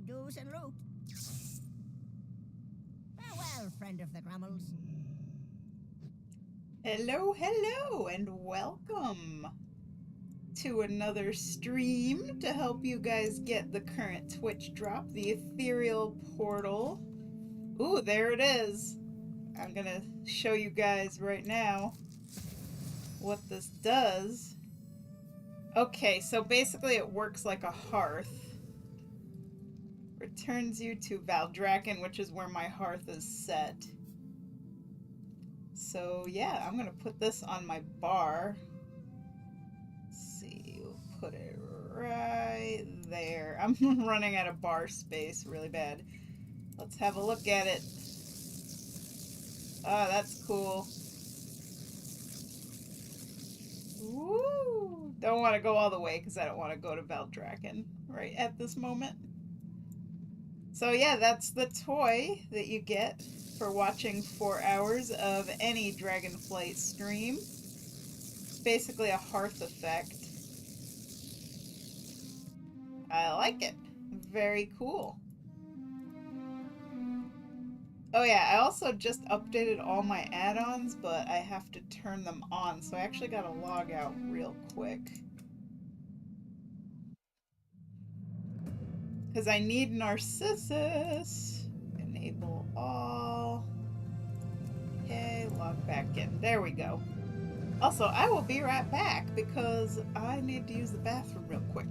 do's and loot. Farewell, friend of the Grummels. Hello, hello, and welcome to another stream to help you guys get the current Twitch drop, the Ethereal Portal. Ooh, there it is. I'm gonna show you guys right now what this does. Okay, so basically it works like a hearth. Returns you to Valdrakken, which is where my hearth is set. So yeah, I'm gonna put this on my bar. Let's see, we'll put it right there. I'm running out of bar space really bad. Let's have a look at it. Oh, that's cool. Woo! Don't want to go all the way because I don't want to go to Valdrakken right at this moment. So yeah, that's the toy that you get for watching 4 hours of any Dragonflight stream. It's basically a hearth effect. I like it. Very cool. Oh yeah, I also just updated all my add-ons, but I have to turn them on, so I actually gotta log out real quick. Because I need Narcissus. Enable all. Okay, log back in. There we go. Also, I will be right back because I need to use the bathroom real quick.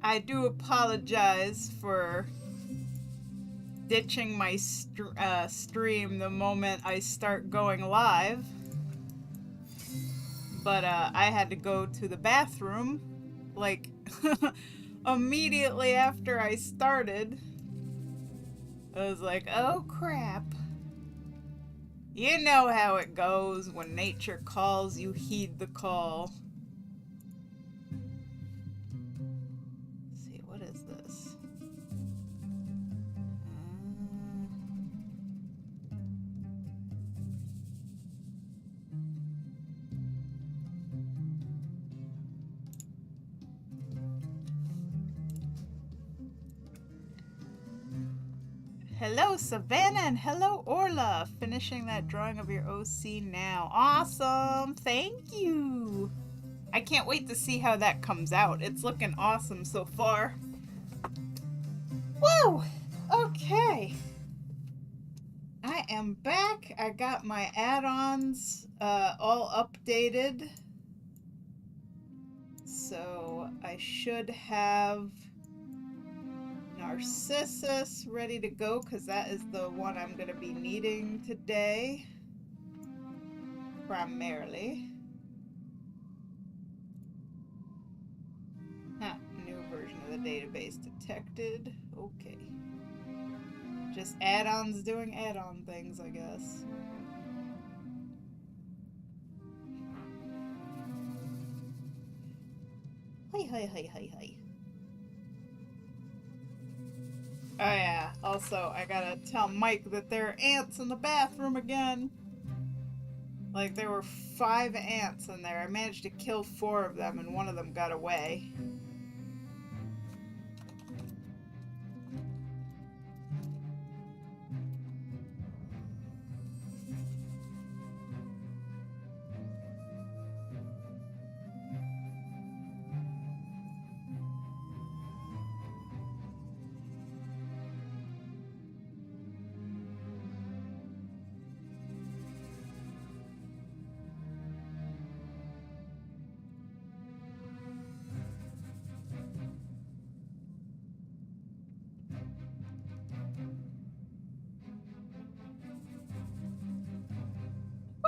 I do apologize for ditching my stream the moment I start going live. But I had to go to the bathroom, like, immediately after I started. I was like, oh crap. You know how it goes. When nature calls, you heed the call. Let's see, what is this? Hello, Savannah, and hello, Orla. Finishing that drawing of your OC now. Awesome. Thank you. I can't wait to see how that comes out. It's looking awesome so far. Woo! Okay. I am back. I got my add-ons all updated. So I should have Narcissus ready to go, because that is the one I'm going to be needing today. Primarily. New version of the database detected. Okay. Just add-ons doing add-on things, I guess. Hi. Oh yeah, also I gotta tell Mike that there are ants in the bathroom again. Like, there were 5 ants in there. I managed to kill 4 of them and one of them got away.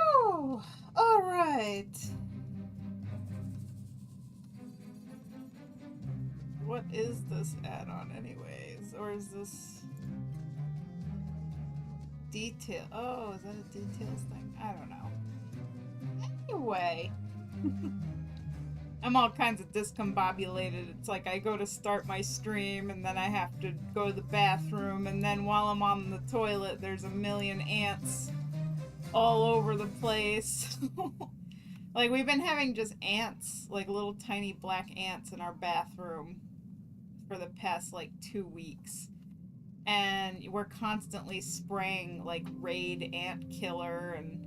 Oh, all right. What is this add-on anyways? Or is this detail? Oh, is that a details thing? I don't know. Anyway. I'm all kinds of discombobulated. It's like I go to start my stream and then I have to go to the bathroom, and then while I'm on the toilet there's a million ants all over the place. Like, we've been having just ants, like little tiny black ants in our bathroom for the past like 2 weeks. And we're constantly spraying like Raid Ant Killer, and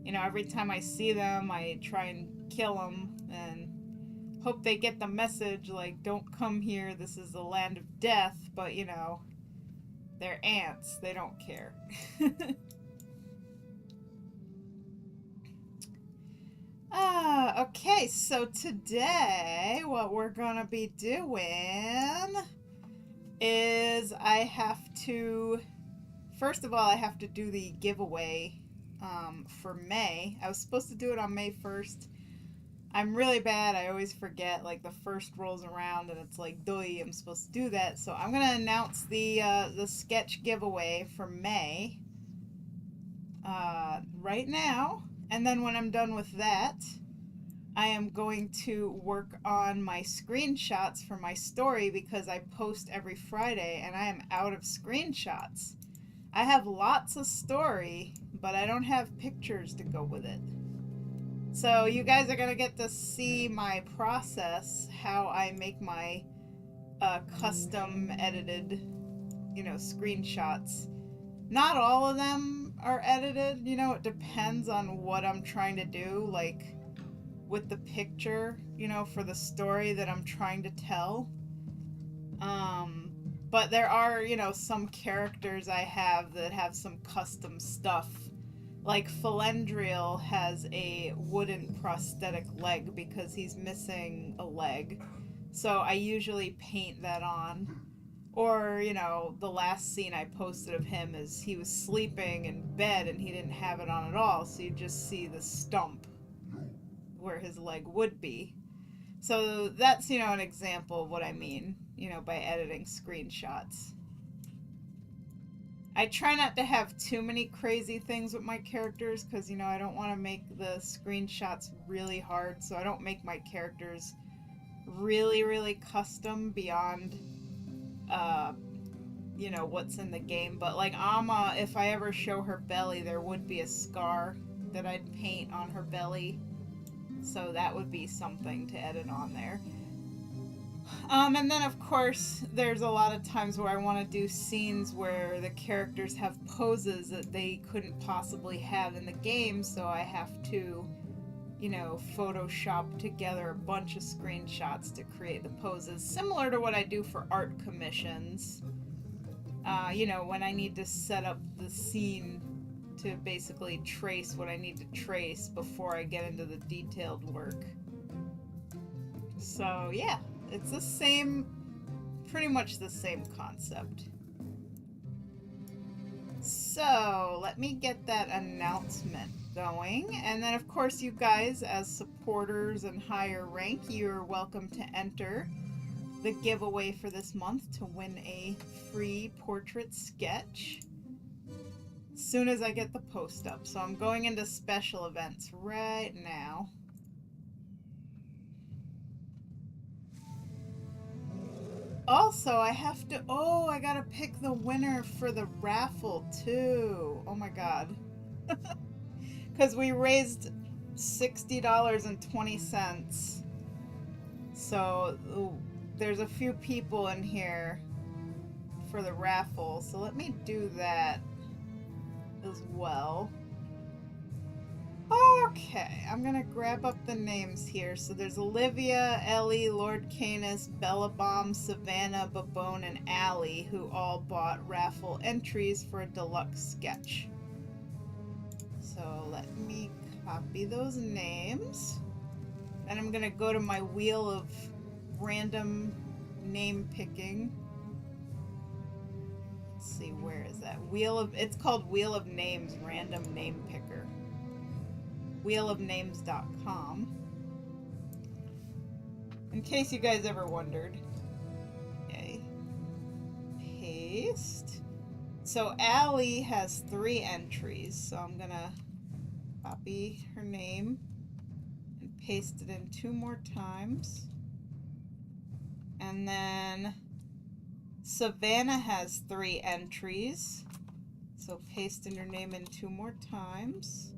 you know, every time I see them I try and kill them and hope they get the message, like, don't come here, this is the land of death. But you know, they're ants, they don't care. Okay, so today what we're gonna be doing is I have to, first of all, I have to do the giveaway for May. I was supposed to do it on May 1st. I'm really bad, I always forget, like the first rolls around and it's like, doy, I'm supposed to do that. So I'm gonna announce the sketch giveaway for May right now. And then when I'm done with that, I am going to work on my screenshots for my story, because I post every Friday and I am out of screenshots. I have lots of story, but I don't have pictures to go with it. So you guys are going to get to see my process, how I make my custom edited, you know, screenshots. Not all of them are edited, you know, it depends on what I'm trying to do, like with the picture, you know, for the story that I'm trying to tell. But there are, you know, some characters I have that have some custom stuff. Like Philendriel has a wooden prosthetic leg because he's missing a leg. So I usually paint that on. Or, you know, the last scene I posted of him is he was sleeping in bed and he didn't have it on at all. So you just see the stump where his leg would be. So that's, you know, an example of what I mean, you know, by editing screenshots. I try not to have too many crazy things with my characters because, you know, I don't want to make the screenshots really hard. So I don't make my characters really, really custom beyond, you know, what's in the game. But like Amma, if I ever show her belly, there would be a scar that I'd paint on her belly. So that would be something to edit on there. And then, of course, there's a lot of times where I want to do scenes where the characters have poses that they couldn't possibly have in the game, so I have to, you know, Photoshop together a bunch of screenshots to create the poses, similar to what I do for art commissions. You know, when I need to set up the scene to basically trace what I need to trace before I get into the detailed work. So, yeah. It's the same, pretty much the same concept. So, let me get that announcement going. And then, of course, you guys, as supporters and higher rank, you're welcome to enter the giveaway for this month to win a free portrait sketch as soon as I get the post up. So, I'm going into special events right now. Also, I have to... Oh, I gotta pick the winner for the raffle, too. Oh, my God. Because we raised $60.20. So, there's a few people in here for the raffle. So, let me do that as well. Okay, I'm gonna grab up the names here. So there's Olivia, Ellie, Lord Canis, Bella Bomb, Savannah, Babone, and Allie, who all bought raffle entries for a deluxe sketch. So let me copy those names. Then I'm gonna go to my wheel of random name picking. Let's see, where is that? It's called Wheel of Names Random Name Picker. wheelofnames.com, in case you guys ever wondered. Okay, paste. So Allie has 3 entries, so I'm gonna copy her name and paste it in 2 more times. And then Savannah has 3 entries, so paste in her name in 2 more times.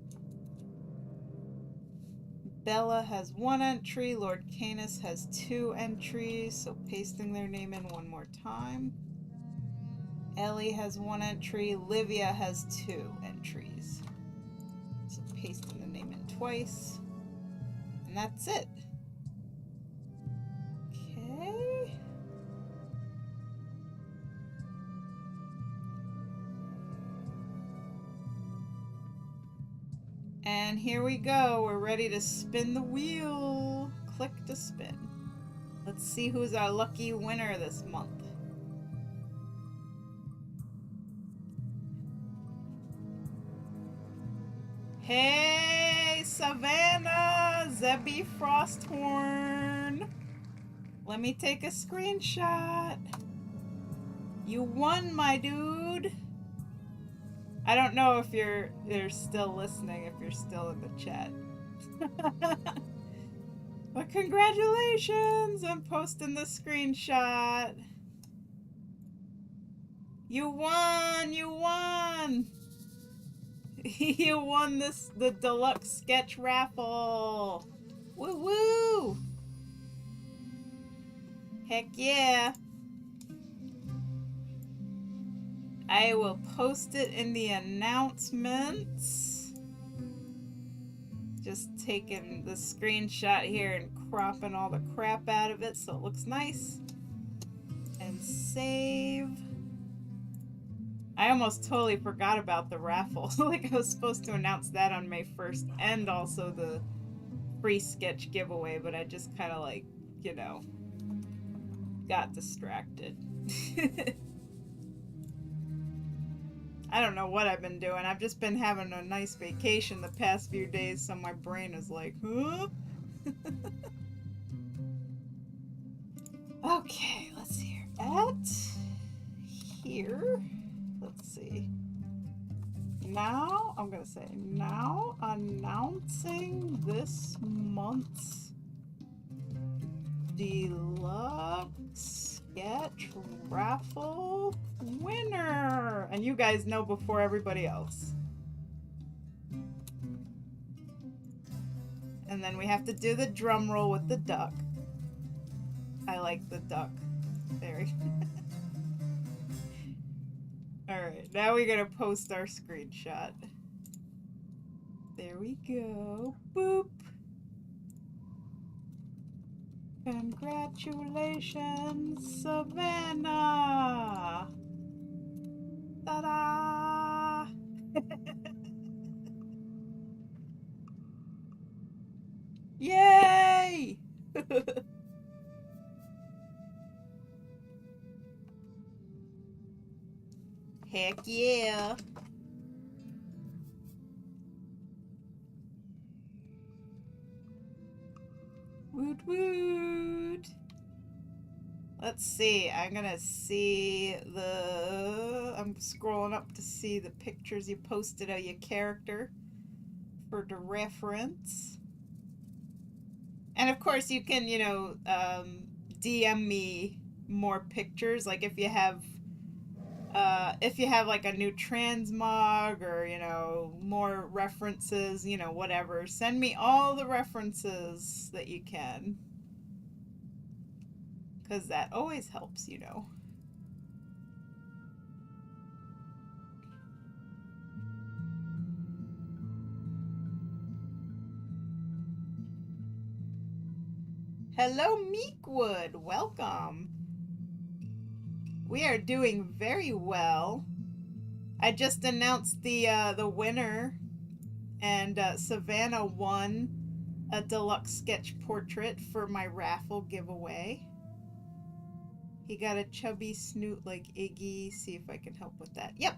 Bella has 1 entry. Lord Canis has 2 entries, so pasting their name in 1 more time. Ellie has 1 entry. Livia has 2 entries, so pasting the name in twice. And that's it. Okay. And here we go. We're ready to spin the wheel. Click to spin. Let's see who's our lucky winner this month. Hey, Savannah! Zebby Frosthorn! Let me take a screenshot. You won, my dude! I don't know if you're still listening, if you're still in the chat. But congratulations! I'm posting the screenshot. You won! You won! You won the deluxe sketch raffle! Woo woo! Heck yeah! I will post it in the announcements. Just taking the screenshot here and cropping all the crap out of it so it looks nice. And save. I almost totally forgot about the raffle. Like I was supposed to announce that on May 1st and also the free sketch giveaway, but I just kind of like, you know, got distracted. I don't know what I've been doing. I've just been having a nice vacation the past few days, so my brain is like, huh? Okay, let's see here. Here, let's see. Now, I'm gonna say, now announcing this month's deluxe sketch raffle winner. And you guys know before everybody else. And then we have to do the drum roll with the duck. I like the duck. Very. Alright, now we're gonna post our screenshot. There we go. Boop. Congratulations, Savannah! Ta-da! Yay! Heck yeah! Woot woot! Let's see, I'm gonna see I'm scrolling up to see the pictures you posted of your character for the reference. And of course you can, DM me more pictures, like if you have like a new transmog or, more references, whatever, send me all the references that you can. Because that always helps, Hello, Meekwood. Welcome. We are doing very well. I just announced the winner, and Savannah won a deluxe sketch portrait for my raffle giveaway. He got a chubby snoot like Iggy. See if I can help with that. Yep.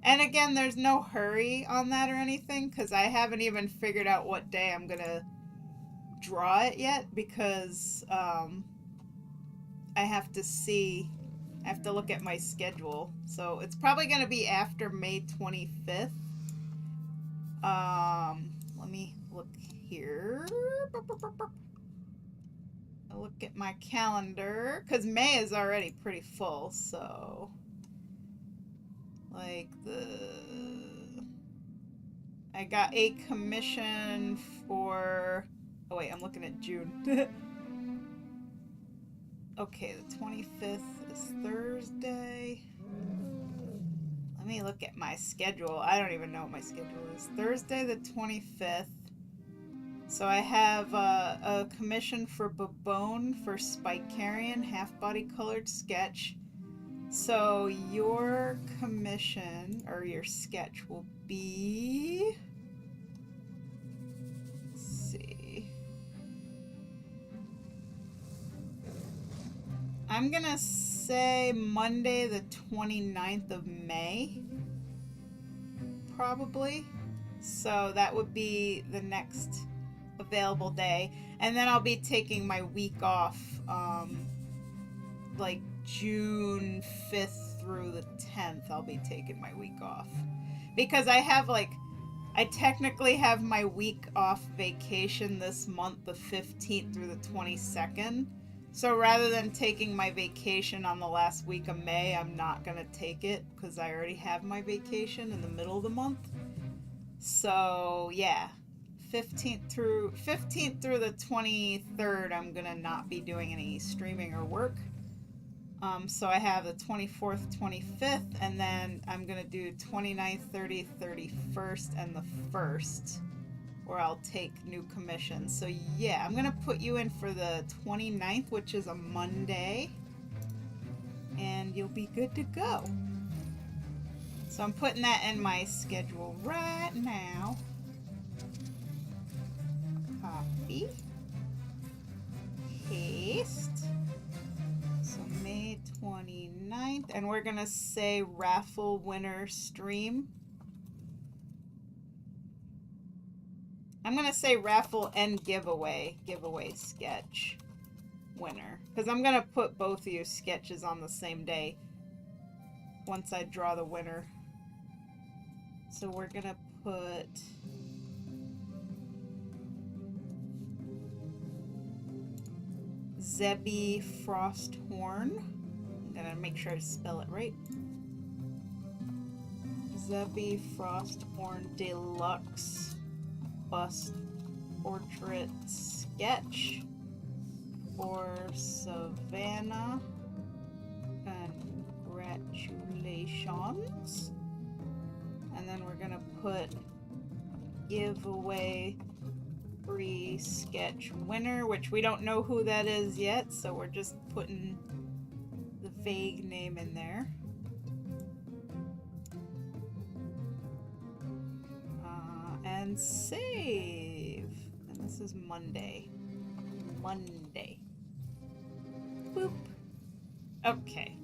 And again, there's no hurry on that or anything, because I haven't even figured out what day I'm gonna draw it yet, because I have to look at my schedule. So it's probably going to be after May 25th. Let me look here. I'll look at my calendar, because May is already pretty full, so like I got a commission for, oh wait, I'm looking at June. Okay, the 25th is Thursday. Let me look at my schedule. I don't even know what my schedule is. Thursday the 25th. So I have a commission for Babone for Spike Carrion, half-body colored sketch. So your commission, or your sketch, will be... Let's see. I'm gonna say Monday the 29th of May, probably. So that would be the next available day. And then I'll be taking my week off, like June 5th through the 10th, I'll be taking my week off. Because I technically have my week off vacation this month, the 15th through the 22nd. So rather than taking my vacation on the last week of May, I'm not going to take it because I already have my vacation in the middle of the month. So yeah, 15th through the 23rd, I'm going to not be doing any streaming or work. So I have the 24th, 25th, and then I'm going to do 29th, 30th, 31st, and the 1st. Where I'll take new commissions. So yeah, I'm gonna put you in for the 29th, which is a Monday, and you'll be good to go. So I'm putting that in my schedule right now. Copy, paste, 15th, and we're gonna say raffle winner stream. I'm gonna say raffle and giveaway sketch winner, because I'm gonna put both of you sketches on the same day once I draw the winner. So we're gonna put Zebby Frosthorn. I'm gonna make sure I spell it right. Zebby Frosthorn Deluxe Bust Portrait Sketch for Savannah. Congratulations. And then we're gonna put giveaway free sketch winner, which we don't know who that is yet, so we're just putting the vague name in there. And save. And this is Monday. Boop. Okay.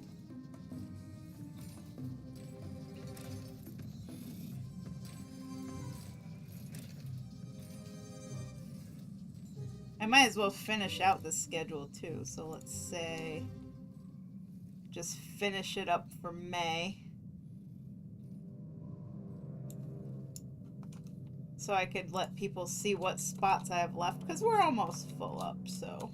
I might as well finish out the schedule too. So let's say just finish it up for May. So I could let people see what spots I have left, because we're almost full up, so.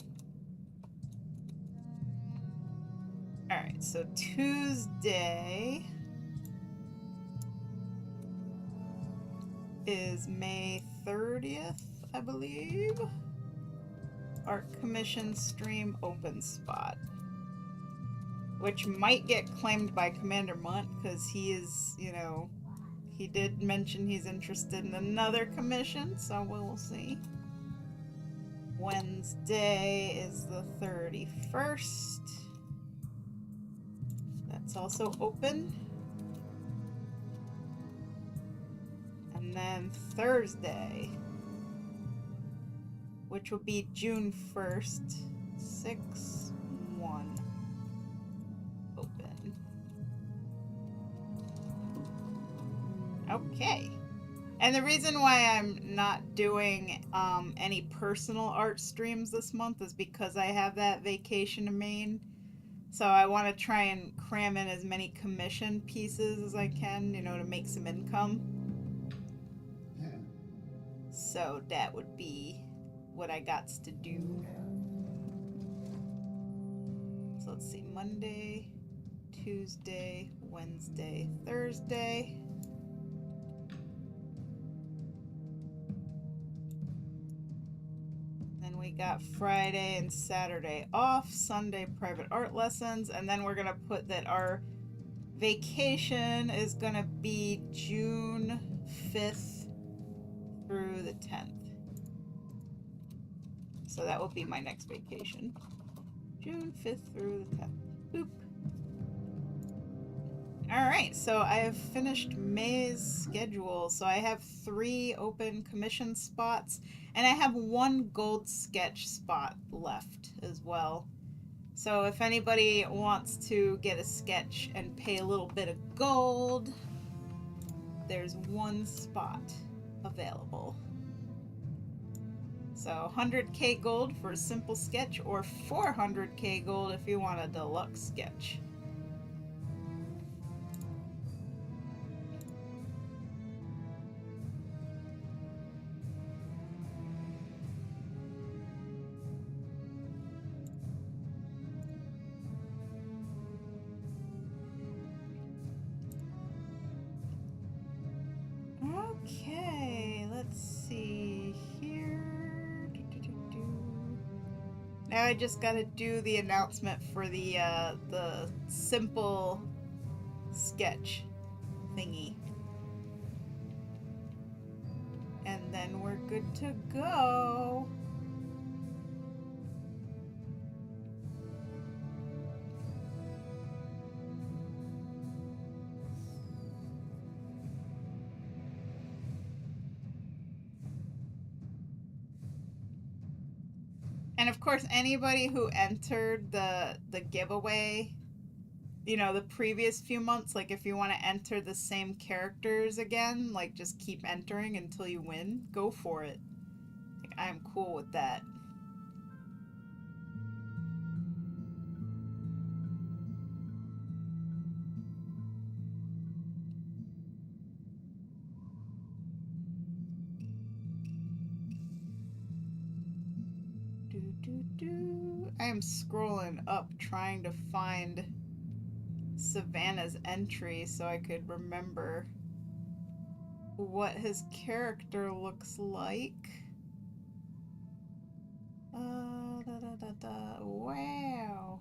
Alright, so Tuesday is May 30th, I believe. Art Commission Stream open spot. Which might get claimed by Commander Munt, because he is, you know, he did mention he's interested in another commission, so we'll see. Wednesday is the 31st. That's also open. And then Thursday, which will be June 1st, 6/1. Open. Okay. And the reason why I'm not doing any personal art streams this month is because I have that vacation to Maine. So I want to try and cram in as many commission pieces as I can, you know, to make some income. So that would be what I got to do. So let's see, Monday, Tuesday, Wednesday, Thursday. Then we got Friday and Saturday off, Sunday private art lessons, and then we're gonna put that our vacation is gonna be June 5th through the 10th. So that will be my next vacation. June 5th through the 10th. Boop. Alright, so I have finished May's schedule. So I have 3 open commission spots, and I have 1 gold sketch spot left as well. So if anybody wants to get a sketch and pay a little bit of gold, there's 1 spot available. So 100k gold for a simple sketch, or 400k gold if you want a deluxe sketch. Okay, let's see here. Now I just gotta do the announcement for the simple sketch thingy. And then we're good to go. And of course, anybody who entered the giveaway you know, the previous few months, like if you want to enter the same characters again, like just keep entering until you win, go for it. Like, I'm cool with that. I am scrolling up trying to find Savannah's entry so I could remember what his character looks like. Wow.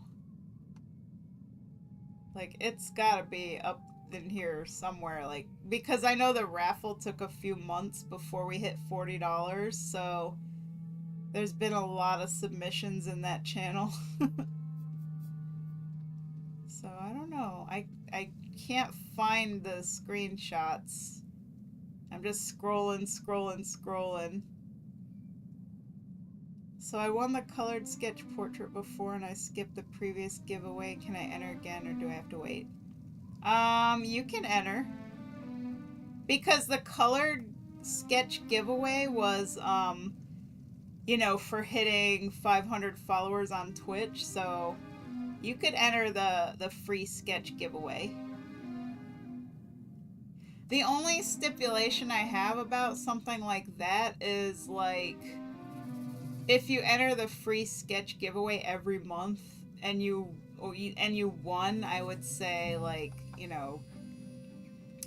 Like, it's gotta be up in here somewhere, like, because I know the raffle took a few months before we hit $40, so there's been a lot of submissions in that channel. So I don't know. I can't find the screenshots. I'm just scrolling. So I won the colored sketch portrait before and I skipped the previous giveaway. Can I enter again or do I have to wait? You can enter. Because the colored sketch giveaway was, you know, for hitting 500 followers on Twitch, so you could enter the free sketch giveaway. The only stipulation I have about something like that is, like, if you enter the free sketch giveaway every month and you won, I would say, like, you know,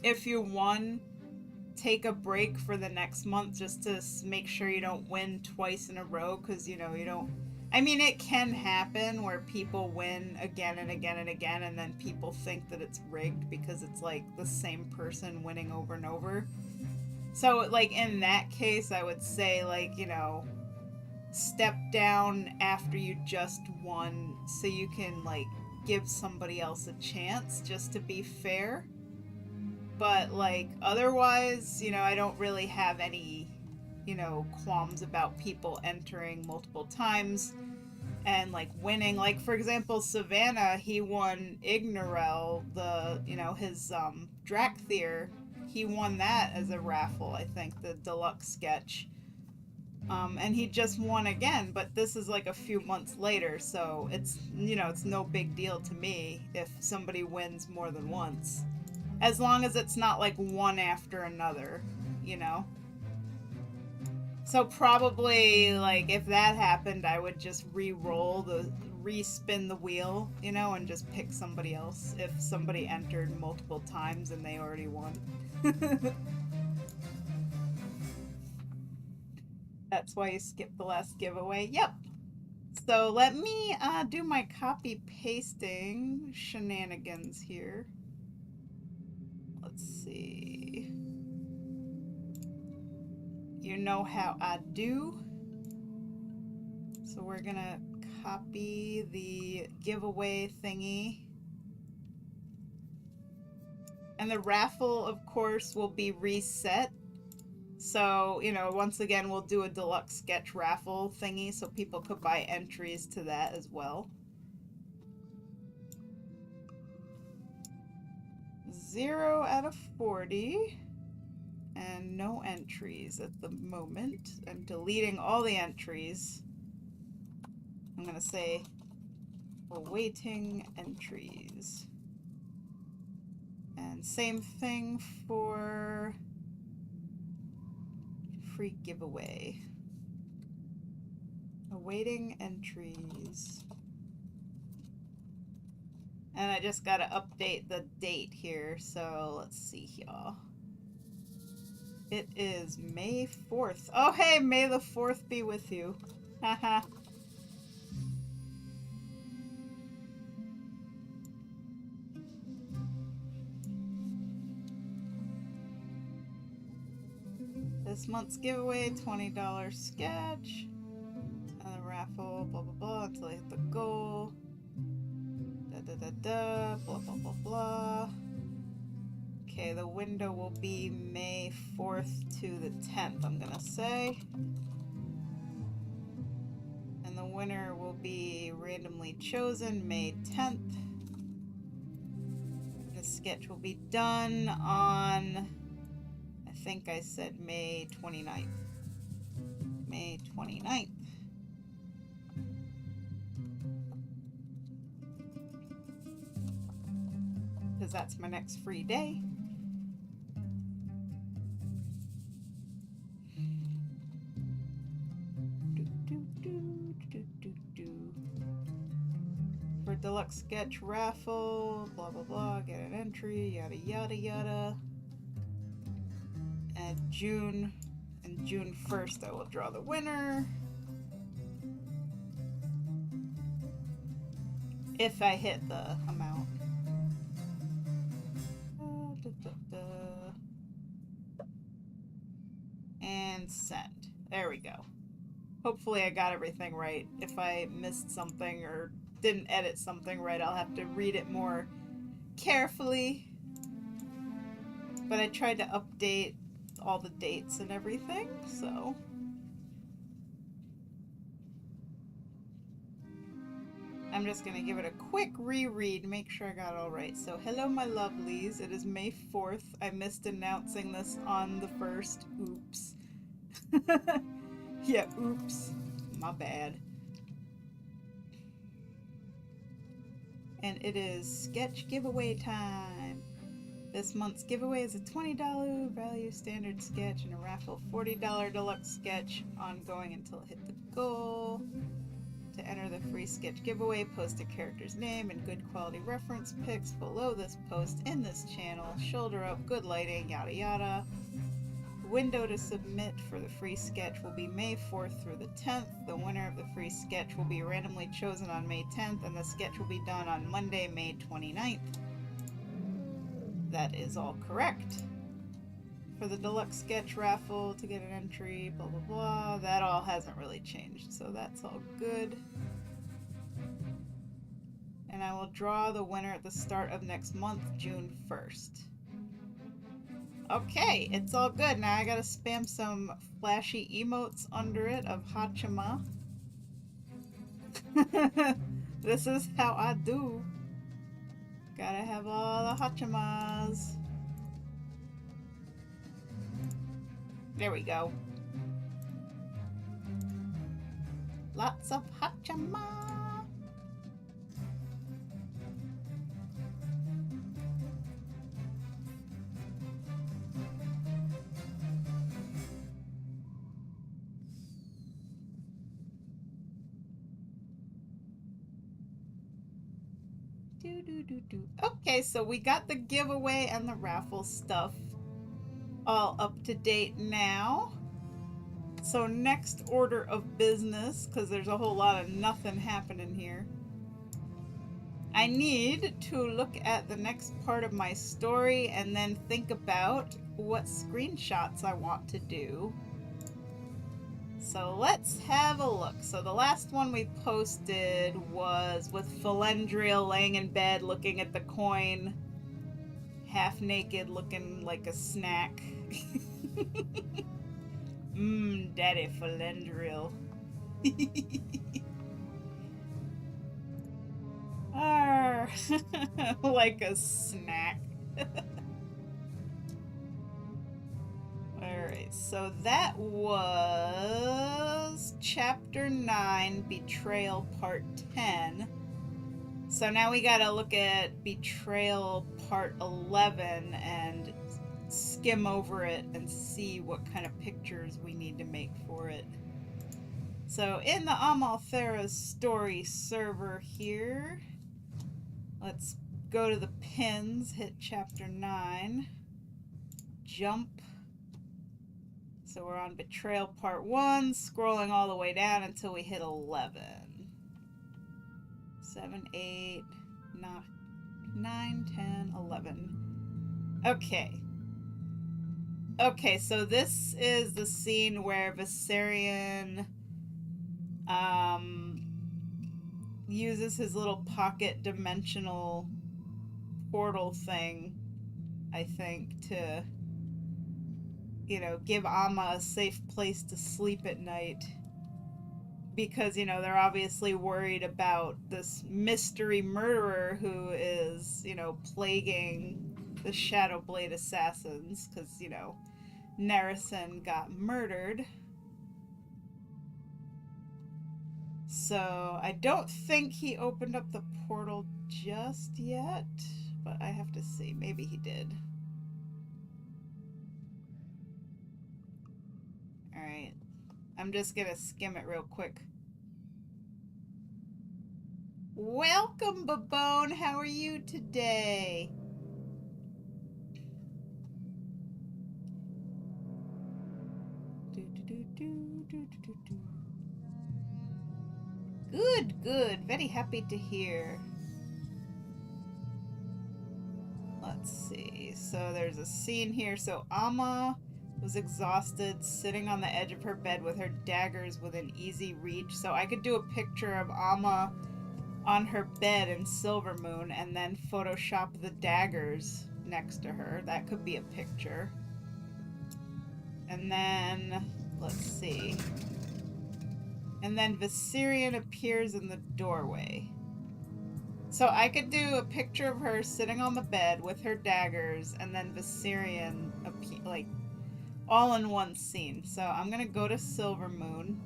if you won, take a break for the next month just to make sure you don't win twice in a row, because, you know, you don't. I mean, it can happen where people win again and again and again, and then people think that it's rigged because it's like the same person winning over and over. So, like, in that case, I would say, like, you know, step down after you just won so you can, like, give somebody else a chance, just to be fair. But, like, otherwise, you know, I don't really have any, you know, qualms about people entering multiple times and, like, winning. Like, for example, Savannah, he won Ignorel, the, you know, his Drakthir, he won that as a raffle, I think, the deluxe sketch. And he just won again, but this is like a few months later, so it's, you know, it's no big deal to me if somebody wins more than once. As long as it's not like one after another, you know? So probably, like, if that happened, I would just re-spin the wheel, you know, and just pick somebody else if somebody entered multiple times and they already won. That's why you skipped the last giveaway. Yep. So let me do my copy pasting shenanigans here. Let's see. You know how I do. So we're gonna copy the giveaway thingy. And the raffle, of course, will be reset. So, you know, once again, we'll do a deluxe sketch raffle thingy so people could buy entries to that as well. 0 out of 40. And no entries at the moment. I'm deleting all the entries. I'm going to say awaiting entries. And same thing for free giveaway. Awaiting entries. And I just gotta update the date here, so let's see y'all. It is May 4th. Oh hey, May the 4th be with you. Haha. This month's giveaway, $20 sketch. And the raffle, blah blah blah, until I hit the goal. Blah blah blah blah. Okay, the window will be May 4th to the 10th, I'm gonna say. And the winner will be randomly chosen May 10th. sketch will be done on, I think I said May 29th. May 29th. Because that's my next free day. For deluxe sketch raffle, blah blah blah, get an entry, yada yada yada. And June 1st I will draw the winner. If I hit the amount. And send. There we go. Hopefully I got everything right. If I missed something or didn't edit something right, I'll have to read it more carefully. But I tried to update all the dates and everything, so. I'm just gonna give it a quick reread, make sure I got it all right. So, hello my lovelies, it is May 4th. I missed announcing this on the 1st. Oops. Yeah, oops. My bad. And it is sketch giveaway time. This month's giveaway is a $20 value standard sketch and a raffle $40 deluxe sketch ongoing until I hit the goal. To enter the free sketch giveaway, post a character's name and good quality reference pics below this post in this channel. Shoulder up, good lighting, yada yada. The window to submit for the free sketch will be May 4th through the 10th. The winner of the free sketch will be randomly chosen on May 10th, and the sketch will be done on Monday, May 29th. That is all correct. For the deluxe sketch raffle, to get an entry, blah blah blah, that all hasn't really changed, so that's all good. And I will draw the winner at the start of next month, June 1st. Okay, it's all good. Now I gotta spam some flashy emotes under it of Hachima. This is how I do. Gotta have all the Hachimas. There we go. Lots of Hachima. Okay, so we got the giveaway and the raffle stuff all up to date now. So next order of business, because there's a whole lot of nothing happening here, I need to look at the next part of my story and then think about what screenshots I want to do. So let's have a look. So the last one we posted was with Felendriel laying in bed looking at the coin, half naked, looking like a snack. Daddy Felendriel. Like a snack. Alright, so that was Chapter 9, Betrayal Part 10. So now we gotta look at Betrayal Part 11 and skim over it and see what kind of pictures we need to make for it. So in the Amalthera's story server here, let's go to the pins, hit Chapter 9, jump. So we're on Betrayal Part 1, scrolling all the way down until we hit 11. 7, 8, 9, 10, 11. Okay. Okay, so this is the scene where Viserion uses his little pocket dimensional portal thing, I think, to, you know, give Amma a safe place to sleep at night because, you know, they're obviously worried about this mystery murderer who is, you know, plaguing the Shadowblade assassins, because, you know, Narison got murdered. So I don't think he opened up the portal just yet, but I have to see. Maybe he did. Alright. I'm just gonna skim it real quick. Welcome, Babone! How are you today? Good, good. Very happy to hear. Let's see. So there's a scene here. So Amma was exhausted, sitting on the edge of her bed with her daggers within easy reach. So I could do a picture of Amma on her bed in Silvermoon and then Photoshop the daggers next to her. That could be a picture. And then, let's see. And then Viserion appears in the doorway. So I could do a picture of her sitting on the bed with her daggers, and then Viserion like all in one scene. So I'm gonna go to Silvermoon.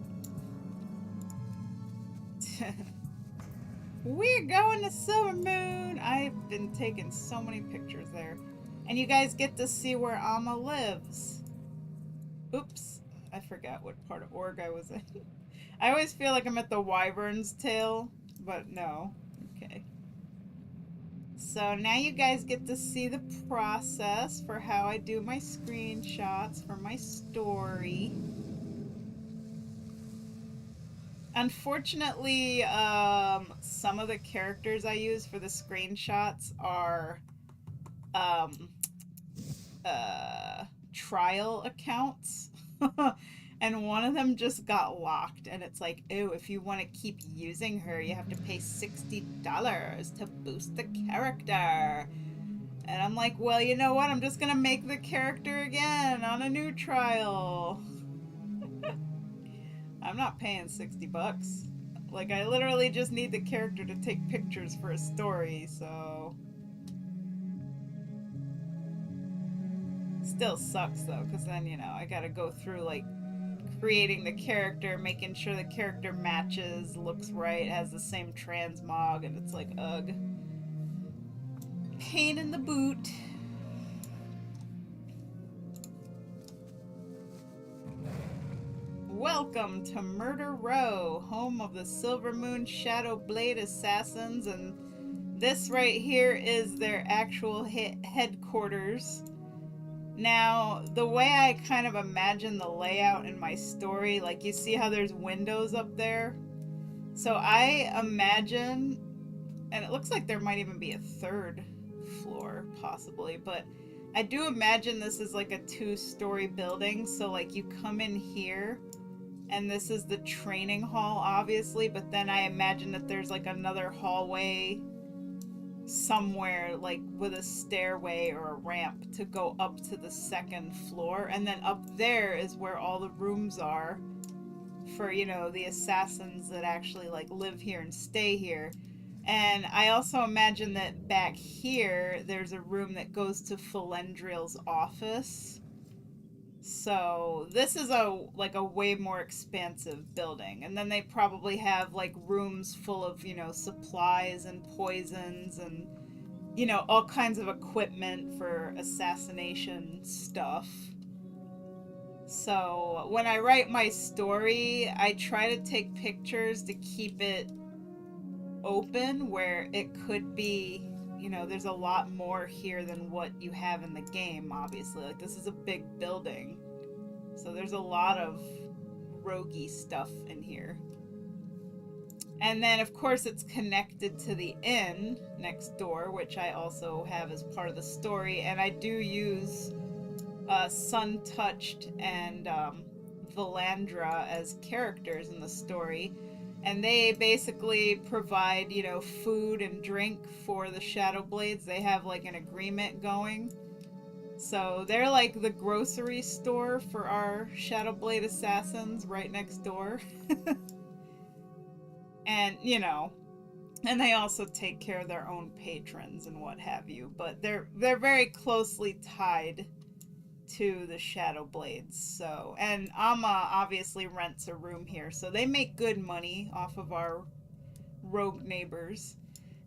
We're going to Silvermoon! I've been taking so many pictures there. And you guys get to see where Amma lives. Oops, I forgot what part of Org I was in. I always feel like I'm at the Wyvern's Tail, but no. Okay. So now you guys get to see the process for how I do my screenshots for my story. Unfortunately, some of the characters I use for the screenshots are trial accounts. And one of them just got locked, and it's like, oh, if you want to keep using her, you have to pay $60 to boost the character. And I'm like, well, you know what? I'm just gonna make the character again on a new trial. I'm not paying $60. Like, I literally just need the character to take pictures for a story, so... Still sucks, though, because then, you know, I gotta go through, like, creating the character, making sure the character matches, looks right, has the same transmog, and it's like, ugh. Pain in the boot. Welcome to Murder Row, home of the Silvermoon Shadowblade Assassins, and this right here is their actual headquarters. Now, the way I kind of imagine the layout in my story, like you see how there's windows up there? So I imagine, and it looks like there might even be a third floor, possibly, but I do imagine this is like a 2-story building, so like you come in here, and this is the training hall, obviously, but then I imagine that there's like another hallway somewhere, like with a stairway or a ramp to go up to the 2nd floor, and then up there is where all the rooms are for, you know, the assassins that actually like live here and stay here. And I also imagine that back here there's a room that goes to Felendriel's office. So this is a way more expansive building, and then they probably have like rooms full of, you know, supplies and poisons and, you know, all kinds of equipment for assassination stuff. So when I write my story, I try to take pictures to keep it open where it could be, you know, there's a lot more here than what you have in the game, obviously. Like, this is a big building, so there's a lot of roguey stuff in here. And then, of course, it's connected to the inn next door, which I also have as part of the story, and I do use Sun-Touched and Valandra as characters in the story. And they basically provide, you know, food and drink for the Shadowblades. They have like an agreement going. So they're like the grocery store for our Shadowblade assassins right next door. And, you know, and they also take care of their own patrons and what have you, but they're very closely tied to the Shadow Blades. So, and Amma obviously rents a room here, so they make good money off of our rogue neighbors.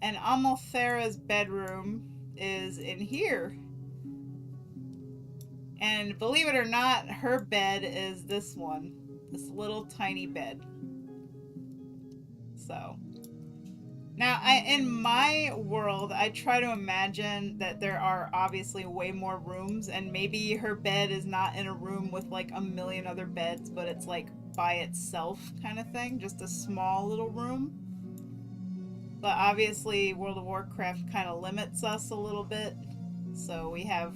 And Amalthera's bedroom is in here. And believe it or not, her bed is this one. This little tiny bed. So now, in my world, I try to imagine that there are obviously way more rooms, and maybe her bed is not in a room with like a million other beds, but it's like by itself kind of thing, just a small little room. But obviously, World of Warcraft kind of limits us a little bit, so we have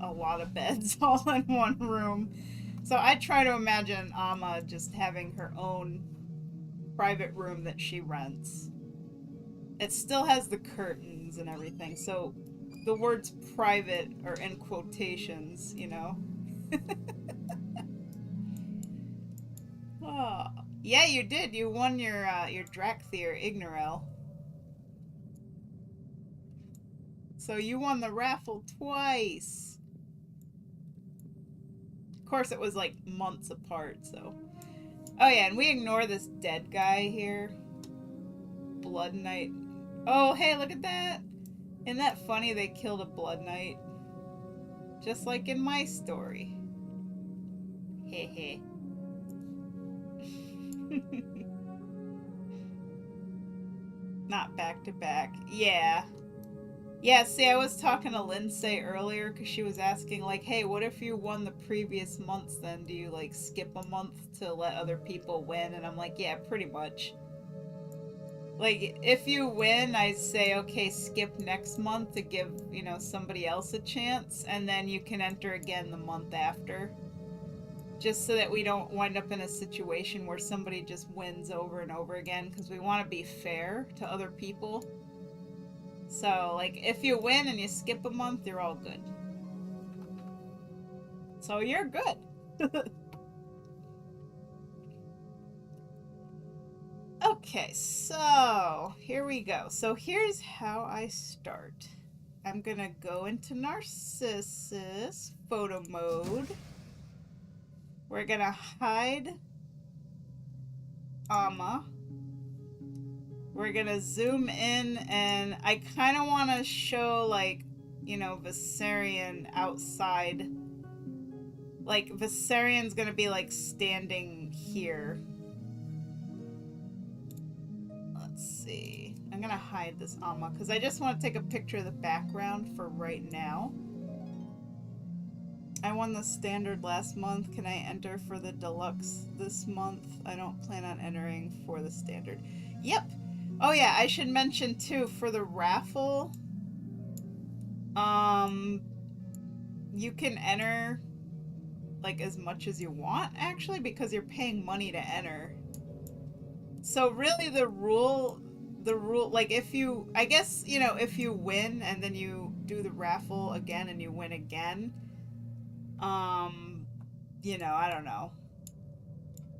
a lot of beds all in one room. So I try to imagine Amma just having her own private room that she rents. It still has the curtains and everything, so the words private are in quotations, you know. Oh, yeah, you did. You won your Drakthir Ignorel. So you won the raffle twice. Of course, it was like months apart, so. Oh yeah, and we ignore this dead guy here. Blood Knight. Oh, hey, look at that. Isn't that funny they killed a Blood Knight? Just like in my story. Hehe. Not back to back. Yeah. Yeah, see, I was talking to Lindsay earlier because she was asking, like, hey, what if you won the previous months then? Do you, like, skip a month to let other people win? And I'm like, yeah, pretty much. Like, if you win, I'd say, okay, skip next month to give, you know, somebody else a chance, and then you can enter again the month after. Just so that we don't wind up in a situation where somebody just wins over and over again, because we want to be fair to other people. So, like, if you win and you skip a month, you're all good. So you're good. Okay, so here we go. So here's how I start. I'm gonna go into Narcissus photo mode. We're gonna hide Amma. We're gonna zoom in, and I kind of want to show, like, you know, Viserion outside. Like, Viserion's gonna be, like, standing here. Let's see. I'm gonna hide this Amma because I just want to take a picture of the background for right now. I won the standard last month. Can I enter for the deluxe this month? I don't plan on entering for the standard. Yep. Oh yeah, I should mention too, for the raffle, you can enter like as much as you want actually, because you're paying money to enter. So really the rule, like, if you, I guess, you know, if you win and then you do the raffle again and you win again, you know, I don't know.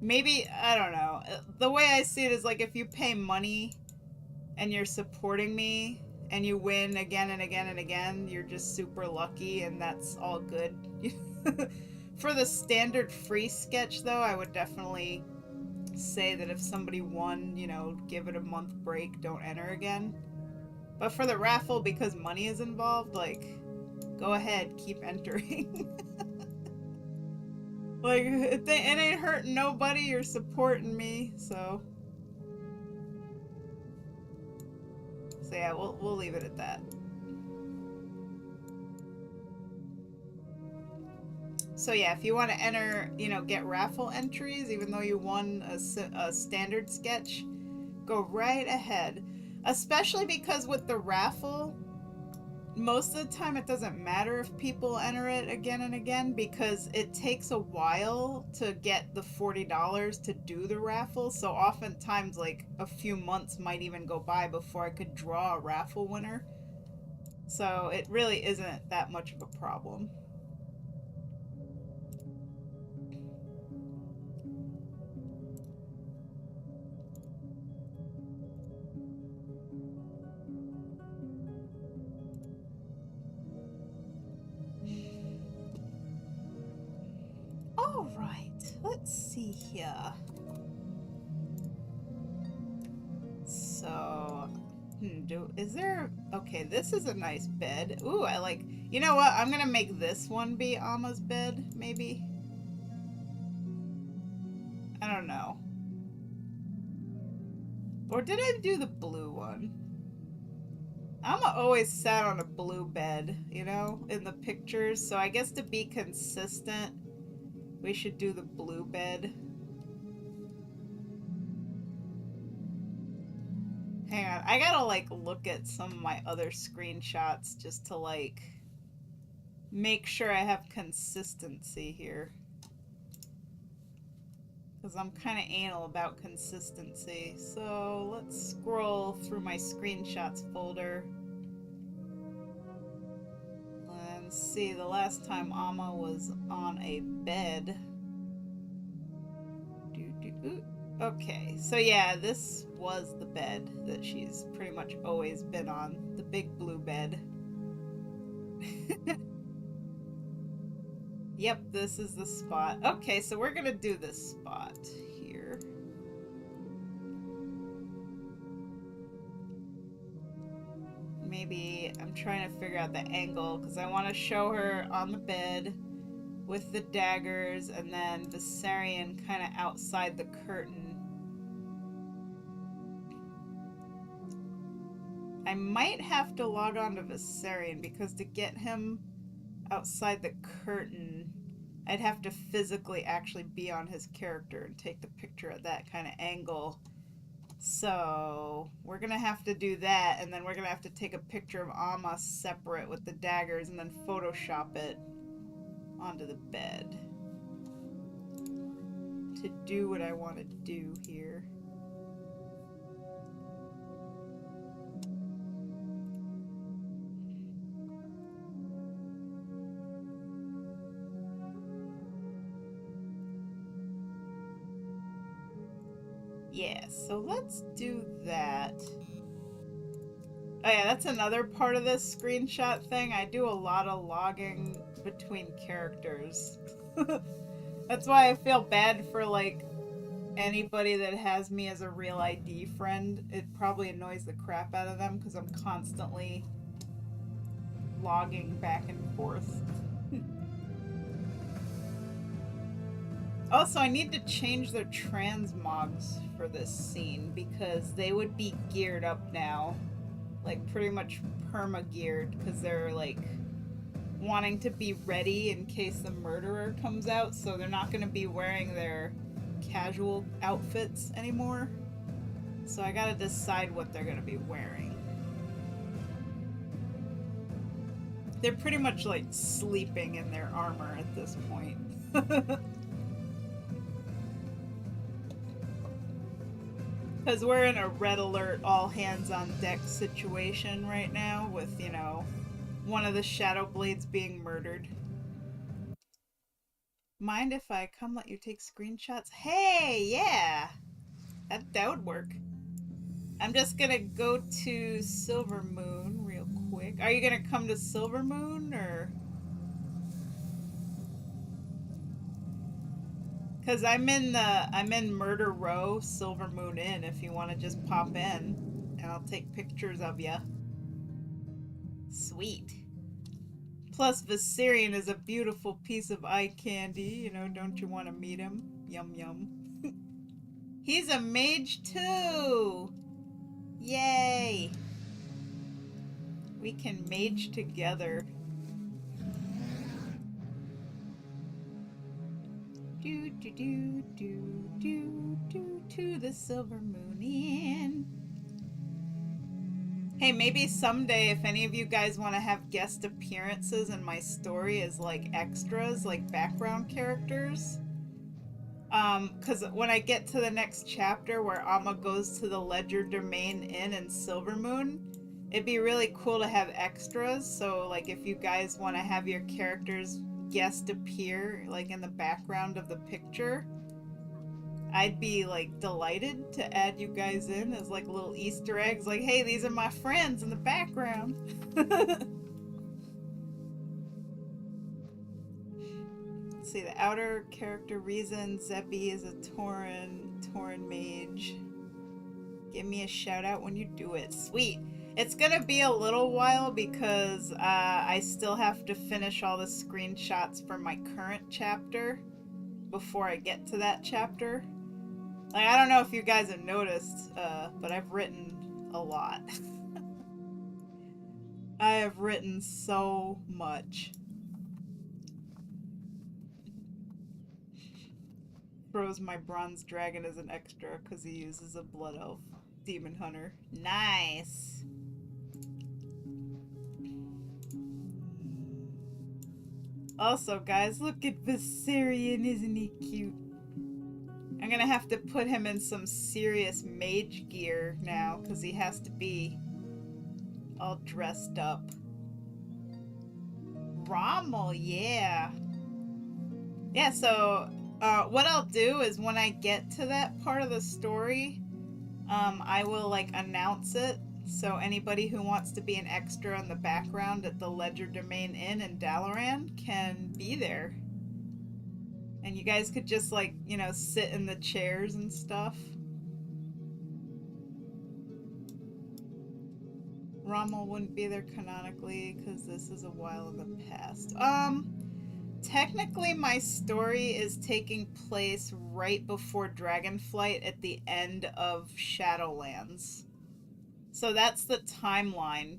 Maybe, I don't know. The way I see it is, like, if you pay money and you're supporting me and you win again and again and again, you're just super lucky, and that's all good. For the standard free sketch, though, I would definitely say that if somebody won, you know, give it a month break, don't enter again. But for the raffle, because money is involved, like, go ahead, keep entering. Like, it ain't hurting nobody, you're supporting me, so yeah, we'll leave it at that. So yeah, if you want to enter, you know, get raffle entries, even though you won a standard sketch, go right ahead. Especially because with the raffle, most of the time it doesn't matter if people enter it again and again, because it takes a while to get the $40 to do the raffle. So oftentimes, like, a few months might even go by before I could draw a raffle winner. So it really isn't that much of a problem. let's see here. So, okay, this is a nice bed. Ooh, I like, you know what? I'm gonna make this one be Alma's bed, maybe. I don't know. Or did I do the blue one? Alma always sat on a blue bed, you know, in the pictures. So I guess to be consistent, we should do the blue bed. Hang on, I gotta like look at some of my other screenshots just to like make sure I have consistency here. Because I'm kind of anal about consistency. So let's scroll through my screenshots folder and see the last time Alma was on a bed. Okay, so yeah, this was the bed that she's pretty much always been on, the big blue bed. Yep, this is the spot. Okay, so we're gonna do this spot here. Maybe I'm trying to figure out the angle because I want to show her on the bed with the daggers and then Viserion kind of outside the curtain. I might have to log on to Viserion because to get him outside the curtain, I'd have to physically actually be on his character and take the picture at that kind of angle. So we're gonna have to do that, and then we're gonna have to take a picture of Alma separate with the daggers and then Photoshop it onto the bed to do what I want to do here. Yeah, so let's do that. Oh yeah, that's another part of this screenshot thing. I do a lot of logging between characters. That's why I feel bad for like anybody that has me as a real ID friend. It probably annoys the crap out of them because I'm constantly logging back and forth. Also, I need to change their transmogs for this scene because they would be geared up now. Like, pretty much perma-geared because they're, like, wanting to be ready in case the murderer comes out, so they're not going to be wearing their casual outfits anymore. So I gotta decide what they're going to be wearing. They're pretty much, like, sleeping in their armor at this point. Because we're in a red alert, all hands on deck situation right now with, you know, one of the Shadow Blades being murdered. Mind if I come let you take screenshots? Hey, yeah! That would work. I'm just gonna go to Silvermoon real quick. Are you gonna come to Silvermoon, or...? Because I'm in Murder Row, Silvermoon Inn, if you want to just pop in, and I'll take pictures of ya. Sweet. Plus, Viserion is a beautiful piece of eye candy, you know, don't you want to meet him? Yum yum. He's a mage too! Yay! We can mage together. Do do do do do do to the Silvermoon Inn. Hey, maybe someday if any of you guys want to have guest appearances in my story as like extras, like background characters. Because when I get to the next chapter where Alma goes to the Ledger Domain Inn in Silvermoon, it'd be really cool to have extras. So like if you guys want to have your characters guest appear like in the background of the picture, I'd be like delighted to add you guys in as like little Easter eggs, like, hey, these are my friends in the background. see, the outer character reason Zebby is a Tauren mage. Give me a shout out when you do it. Sweet. It's gonna be a little while because I still have to finish all the screenshots for my current chapter before I get to that chapter. Like, I don't know if you guys have noticed, but I've written a lot. I have written so much. Throws my bronze dragon as an extra because he uses a blood elf demon hunter. Nice. Also, guys, look at Viserion, isn't he cute? I'm gonna have to put him in some serious mage gear now because he has to be all dressed up. Rommel, yeah. Yeah, so what I'll do is when I get to that part of the story, I will like announce it so anybody who wants to be an extra in the background at the Ledger Domain Inn in Dalaran can be there. And you guys could just like, you know, sit in the chairs and stuff. Rommel wouldn't be there canonically because this is a while in the past. Technically my story is taking place right before Dragonflight at the end of Shadowlands. So that's the timeline.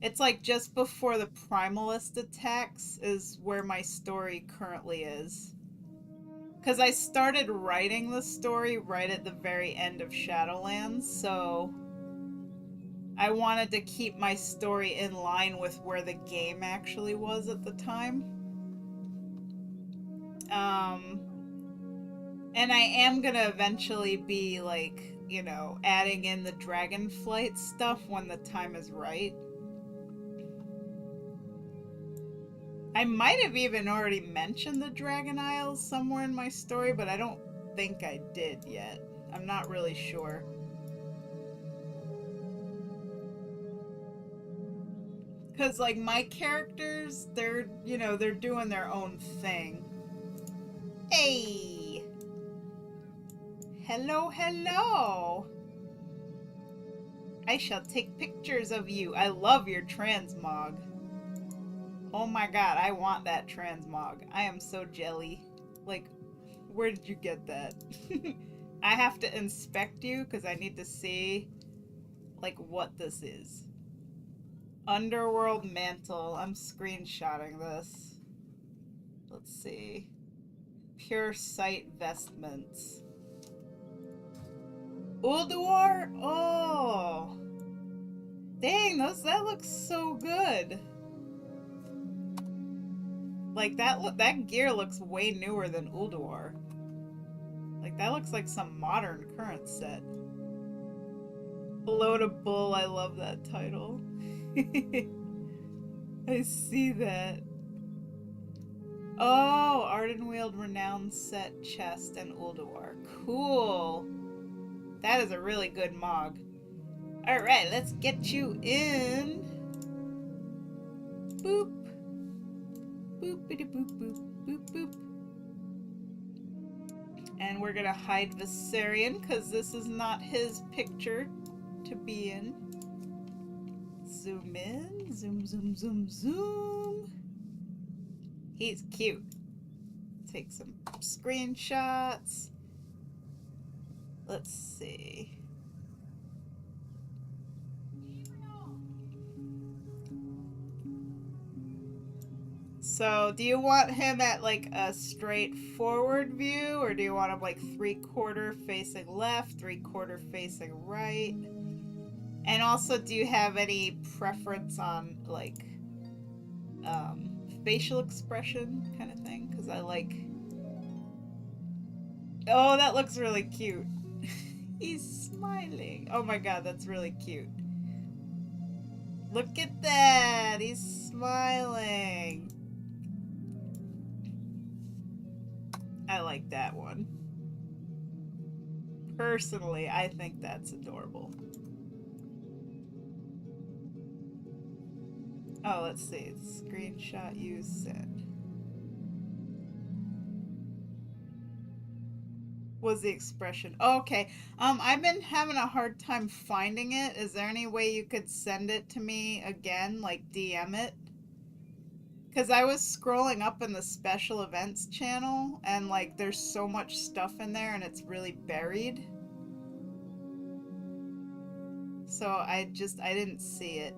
It's like just before the Primalist attacks is where my story currently is. Because I started writing the story right at the very end of Shadowlands, so I wanted to keep my story in line with where the game actually was at the time. And I am gonna eventually be like, you know, adding in the Dragonflight stuff when the time is right. I might have even already mentioned the Dragon Isles somewhere in my story, but I don't think I did yet. I'm not really sure. Because, like, my characters, they're, you know, they're doing their own thing. Hey! Hello, hello! I shall take pictures of you. I love your transmog. Oh my god, I want that transmog. I am so jelly. Like, where did you get that? I have to inspect you because I need to see, like, what this is. Underworld Mantle. I'm screenshotting this. Let's see. Pure Sight Vestments. Ulduar? Oh! Dang, that looks so good. Like, that gear looks way newer than Ulduar. Like, that looks like some modern current set. Below to Bull, I love that title. I see that. Oh, Ardenweald Renowned Set, Chest, and Ulduar. Cool. That is a really good mog. Alright, let's get you in. Boop. Boopity boop boop boop boop. And we're gonna hide Viserion because this is not his picture to be in. Zoom in, zoom, zoom, zoom, zoom. He's cute. Take some screenshots. Let's see. So, do you want him at like a straight forward view, or do you want him like 3/4 facing left, 3/4 facing right? And also, do you have any preference on like facial expression kind of thing? Because I like... Oh, that looks really cute. He's smiling. Oh my god, that's really cute. Look at that! He's smiling. I like that one. Personally, I think that's adorable. Oh, let's see. Screenshot you sent. Was the expression. Oh, okay. I've been having a hard time finding it. Is there any way you could send it to me again, like DM it? Because I was scrolling up in the special events channel, and like there's so much stuff in there, and it's really buried. So I didn't see it.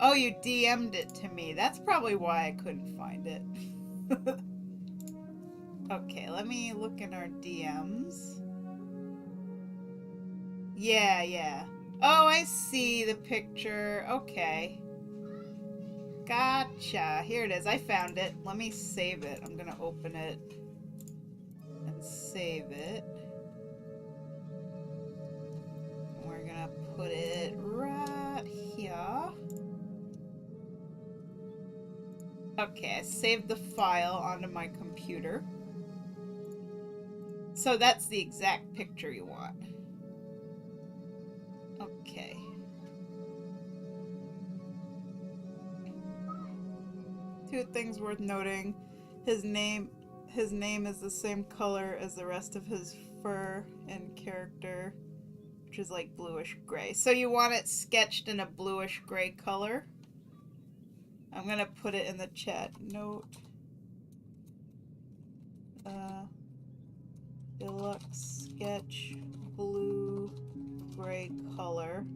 Oh, you DM'd it to me. That's probably why I couldn't find it. Okay, let me look in our DMs. Yeah, yeah. Oh, I see the picture. Okay. Gotcha. Here it is. I found it. Let me save it. I'm gonna open it and save it. And we're gonna put it right here. Okay, I saved the file onto my computer. So that's the exact picture you want. Okay. Two things worth noting. His name is the same color as the rest of his fur and character, which is like bluish gray. So you want it sketched in a bluish gray color. I'm gonna put it in the chat. Note. Deluxe sketch blue gray color.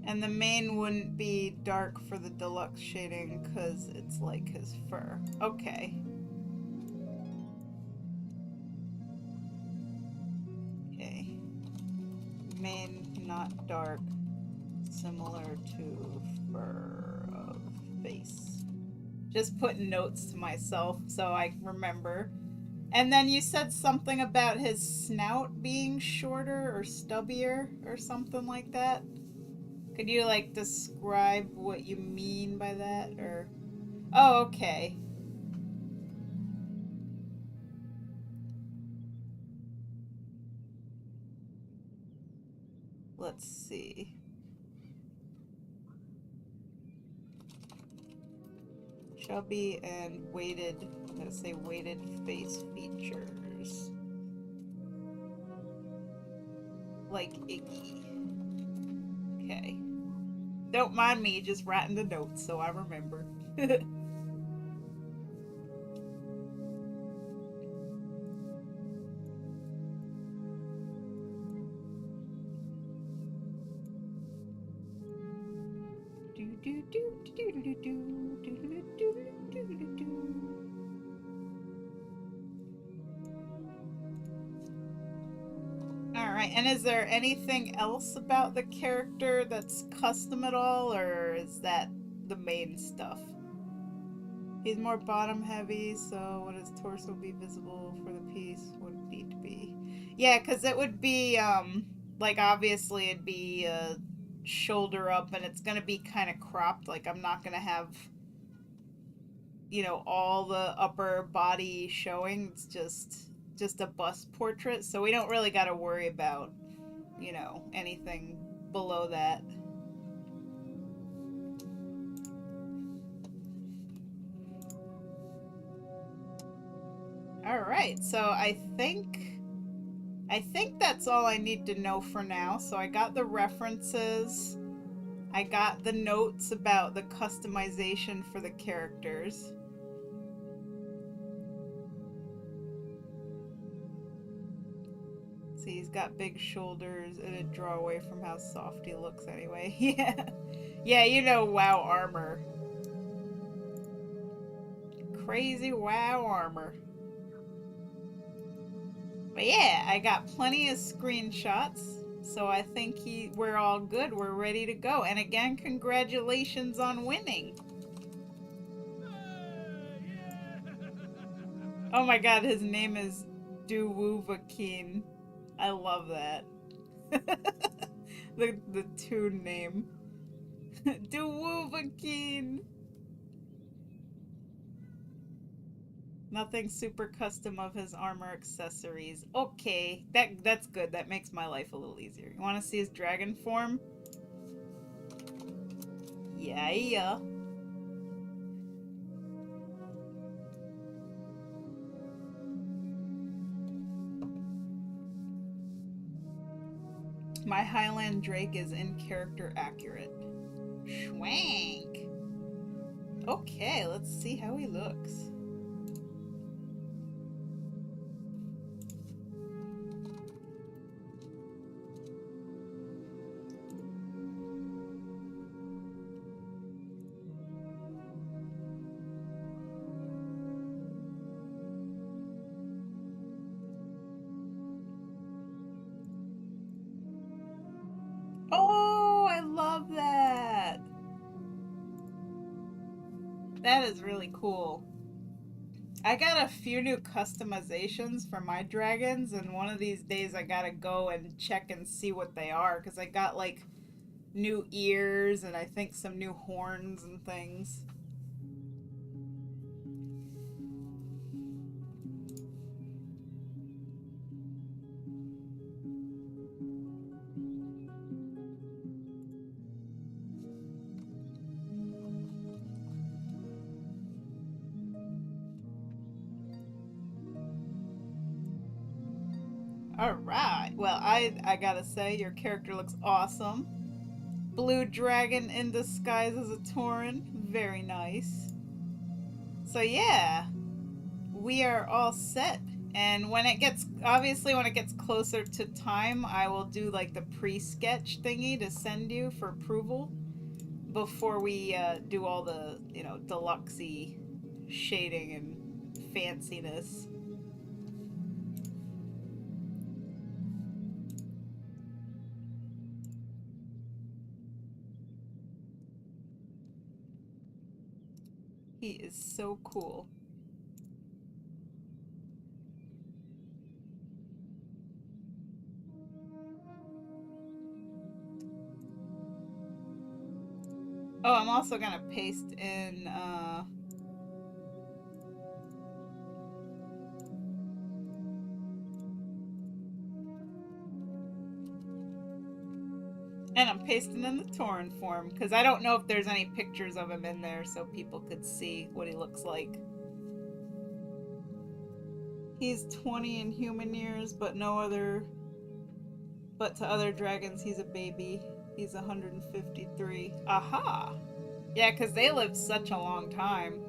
And the main wouldn't be dark for the deluxe shading because it's like his fur. Okay. Okay. Main not dark, similar to fur of face. Just putting notes to myself so I remember. And then you said something about his snout being shorter or stubbier or something like that. Could you like describe what you mean by that, or? Oh, okay. Let's see. Chubby and weighted, I'm gonna say weighted face features. Like Iggy. Okay. Don't mind me just writing the notes so I remember. Alright, and is there anything else about the character that's custom at all, or is that the main stuff? He's more bottom heavy, so would his torso be visible for the piece? Would it need to be? Yeah, because it would be, like obviously it'd be shoulder up, and it's gonna be kind of cropped. Like I'm not gonna have, you know, all the upper body showing. It's just a bust portrait, so we don't really got to worry about, you know, anything below that. All right, so I think that's all I need to know for now. So I got the references, I got the notes about the customization for the characters. See, he's got big shoulders. It'd draw away from how soft he looks anyway. Yeah. Yeah, you know WoW armor. Crazy WoW armor. But yeah, I got plenty of screenshots, so I think we're all good. We're ready to go. And again, congratulations on winning. Oh my god, his name is Duwuvakin. I love that. the toon name. Duwuvakin. Nothing super custom of his armor accessories. Okay, that's good. That makes my life a little easier. You want to see his dragon form? Yeah. My Highland Drake is in character accurate. Schwank. Okay, let's see how he looks. Oh, I love that. That is really cool. I got a few new customizations for my dragons, and one of these days I gotta go and check and see what they are, because I got like new ears and I think some new horns and things. Alright, well, I gotta say, your character looks awesome. Blue dragon in disguise as a Tauren. Very nice. So yeah, we are all set. And when it gets, obviously when it gets closer to time, I will do like the pre-sketch thingy to send you for approval before we do all the, you know, deluxe-y shading and fanciness. He is so cool. Oh, I'm also gonna paste in and I'm pasting in the Tauren form, because I don't know if there's any pictures of him in there so people could see what he looks like. He's 20 in human years, but to other dragons he's a baby. He's 153. Aha! Yeah, because they lived such a long time.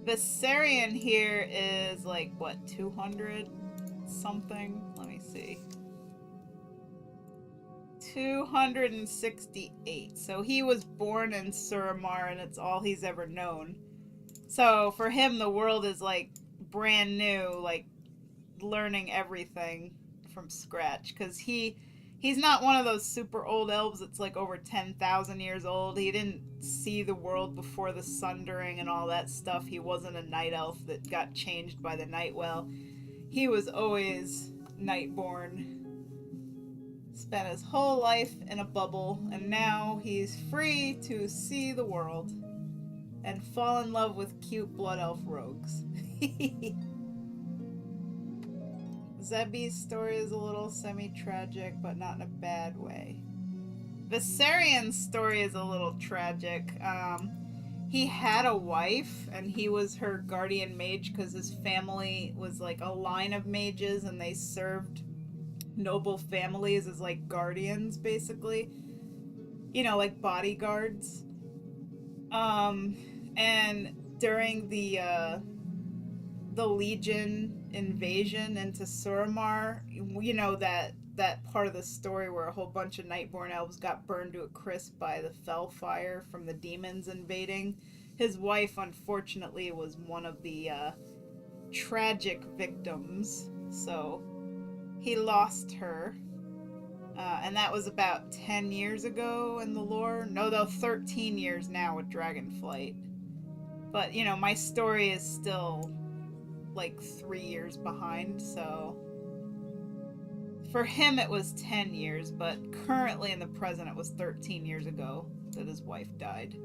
Viserion here is like, what, 200 something? Let me see. 268. So he was born in Suramar and it's all he's ever known. So for him, the world is like brand new, like learning everything from scratch. Because he's not one of those super old elves that's like over 10,000 years old. He didn't see the world before the Sundering and all that stuff. He wasn't a night elf that got changed by the Nightwell. He was always Nightborn. Spent his whole life in a bubble, and now he's free to see the world and fall in love with cute blood elf rogues. Zebby's story is a little semi-tragic, but not in a bad way. Viserion's story is a little tragic. He had a wife, and he was her guardian mage because his family was like a line of mages, and they served noble families as like guardians, basically. You know, like bodyguards. And during the Legion invasion into Suramar, you know, that part of the story where a whole bunch of Nightborn elves got burned to a crisp by the fell fire from the demons invading. His wife, unfortunately, was one of the tragic victims, so he lost her. And that was about 10 years ago in the lore. No, though, 13 years now with Dragonflight. But, you know, my story is still like 3 years behind, so for him it was 10 years, but currently in the present it was 13 years ago that his wife died.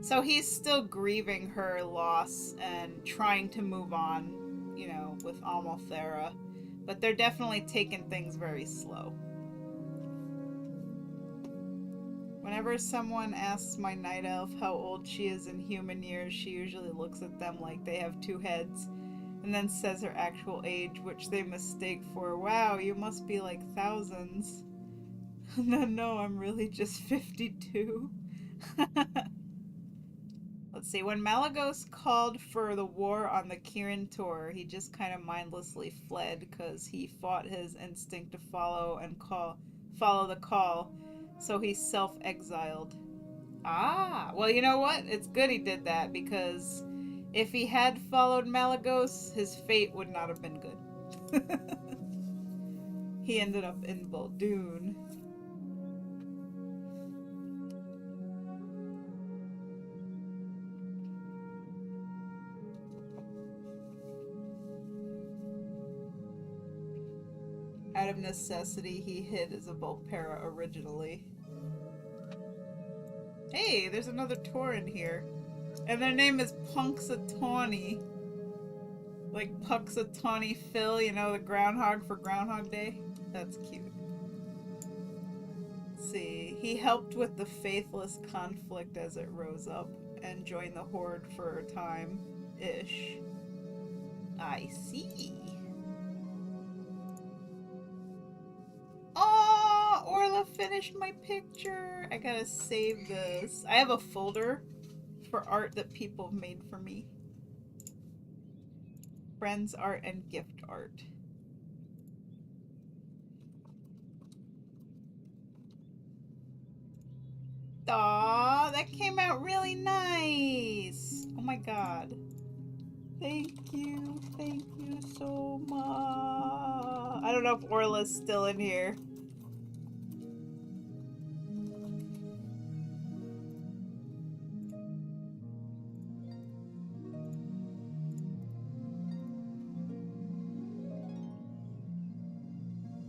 So he's still grieving her loss and trying to move on, you know, with Almothera. But they're definitely taking things very slow. Whenever someone asks my night elf how old she is in human years, she usually looks at them like they have two heads and then says her actual age, which they mistake for, wow, you must be like thousands. No, I'm really just 52. Let's see, when Malagos called for the war on the Kirin Tor, he just kind of mindlessly fled because he fought his instinct to follow the call, so he self-exiled. Ah, well, you know what? It's good he did that, because if he had followed Malagos, his fate would not have been good. He ended up in Baldoon. Out of necessity, he hid as a Volpera originally. Hey, there's another Tor in here. And their name is Punxsutawney. Like Punxsutawney Phil, you know, the groundhog for Groundhog Day? That's cute. Let's see. He helped with the Faithless conflict as it rose up and joined the Horde for a time-ish. I see. Oh, Orla finished my picture. I gotta save this. I have a folder for art that people have made for me. Friends art and gift art. Aw, that came out really nice. Oh my god. Thank you so much. I don't know if Orla's still in here.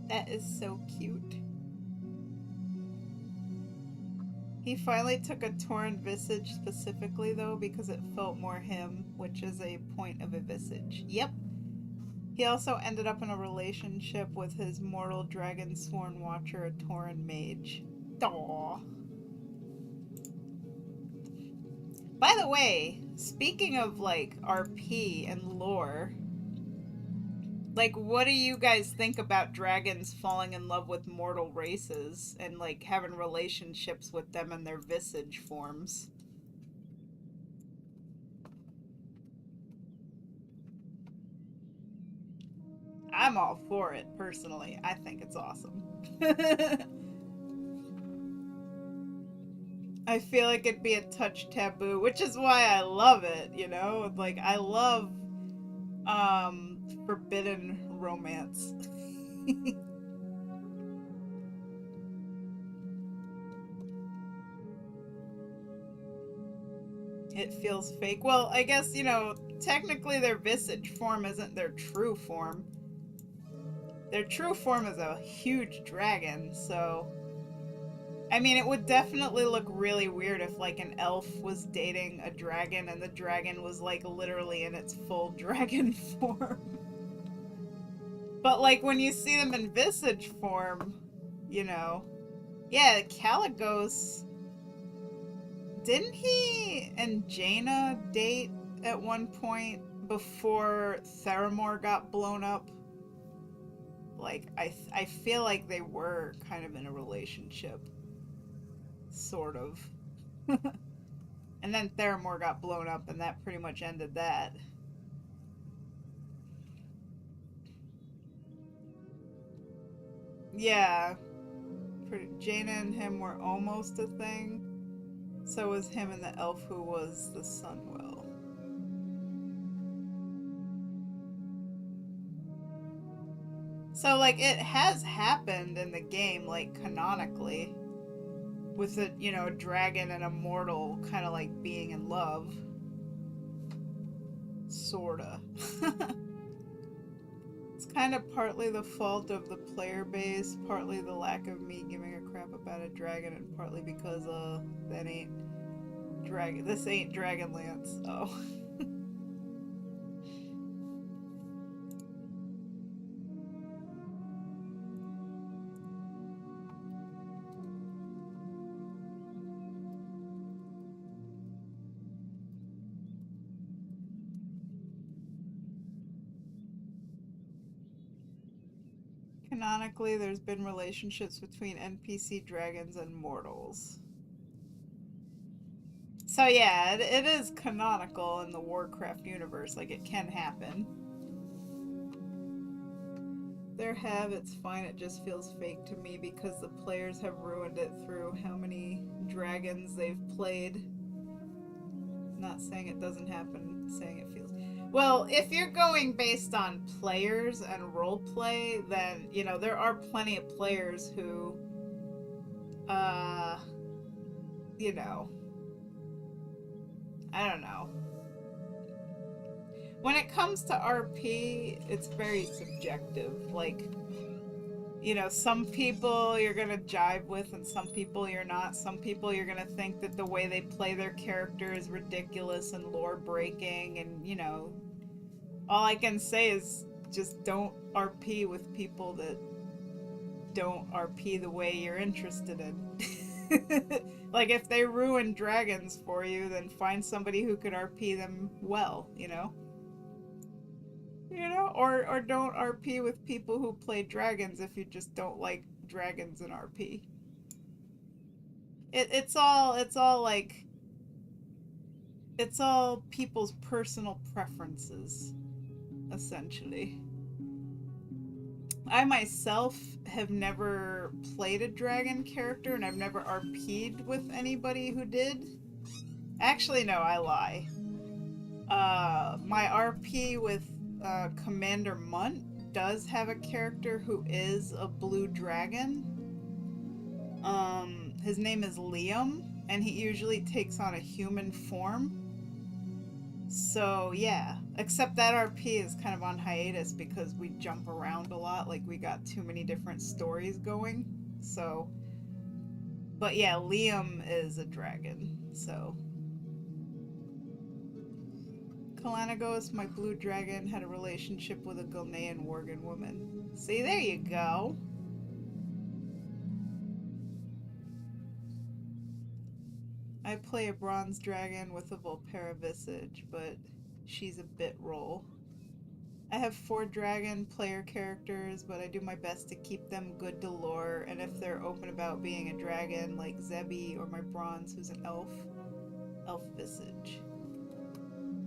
That is so cute. He finally took a torn visage specifically, though, because it felt more him, which is a point of a visage. Yep. He also ended up in a relationship with his mortal dragon sworn watcher, a Tauren mage. Aww. By the way, speaking of, like, RP and lore, like, what do you guys think about dragons falling in love with mortal races and, like, having relationships with them in their visage forms? I'm all for it, personally. I think it's awesome. I feel like it'd be a touch taboo, which is why I love it, you know? Like, I love, forbidden romance. It feels fake. Well, I guess, you know, technically their visage form isn't their true form. Their true form is a huge dragon, so... I mean, it would definitely look really weird if, like, an elf was dating a dragon and the dragon was, like, literally in its full dragon form. But, like, when you see them in visage form, you know... Yeah, Caligos... Didn't he and Jaina date at one point before Theramore got blown up? Like, I feel like they were kind of in a relationship. Sort of. And then Theramore got blown up and that pretty much ended that. Yeah. Jaina and him were almost a thing. So was him and the elf who was the Sunwell. So, like, it has happened in the game, like, canonically. With a, you know, a dragon and a mortal kind of, like, being in love. Sorta. It's kind of partly the fault of the player base, partly the lack of me giving a crap about a dragon, and partly because, that ain't This ain't Dragonlance. Oh. Canonically, there's been relationships between NPC dragons and mortals. So yeah, it is canonical in the Warcraft universe, like it can happen. Their habits fine, it just feels fake to me because the players have ruined it through how many dragons they've played. Not saying it doesn't happen, saying it feels... Well, if you're going based on players and roleplay, then, you know, there are plenty of players who, you know, I don't know. When it comes to RP, it's very subjective. Like, you know, some people you're gonna jive with and some people you're not. Some people you're gonna think that the way they play their character is ridiculous and lore breaking, and, you know, all I can say is just don't RP with people that don't RP the way you're interested in. Like, if they ruin dragons for you, then find somebody who could RP them well, you know? You know, or don't RP with people who play dragons if you just don't like dragons in RP. It's all like, it's all people's personal preferences, essentially. I myself have never played a dragon character, and I've never RP'd with anybody who did. Actually, no, I lie. My RP with Commander Munt does have a character who is a blue dragon. His name is Liam, and he usually takes on a human form. So yeah, except that RP is kind of on hiatus because we jump around a lot, like we got too many different stories going. So, but yeah, Liam is a dragon, so. Kalanagos, my blue dragon, had a relationship with a Gulnean Worgen woman. See, there you go. I play a bronze dragon with a Volpera visage, but she's a bit role. I have 4 dragon player characters, but I do my best to keep them good to lore, and if they're open about being a dragon, like Zebby or my bronze, who's an elf visage.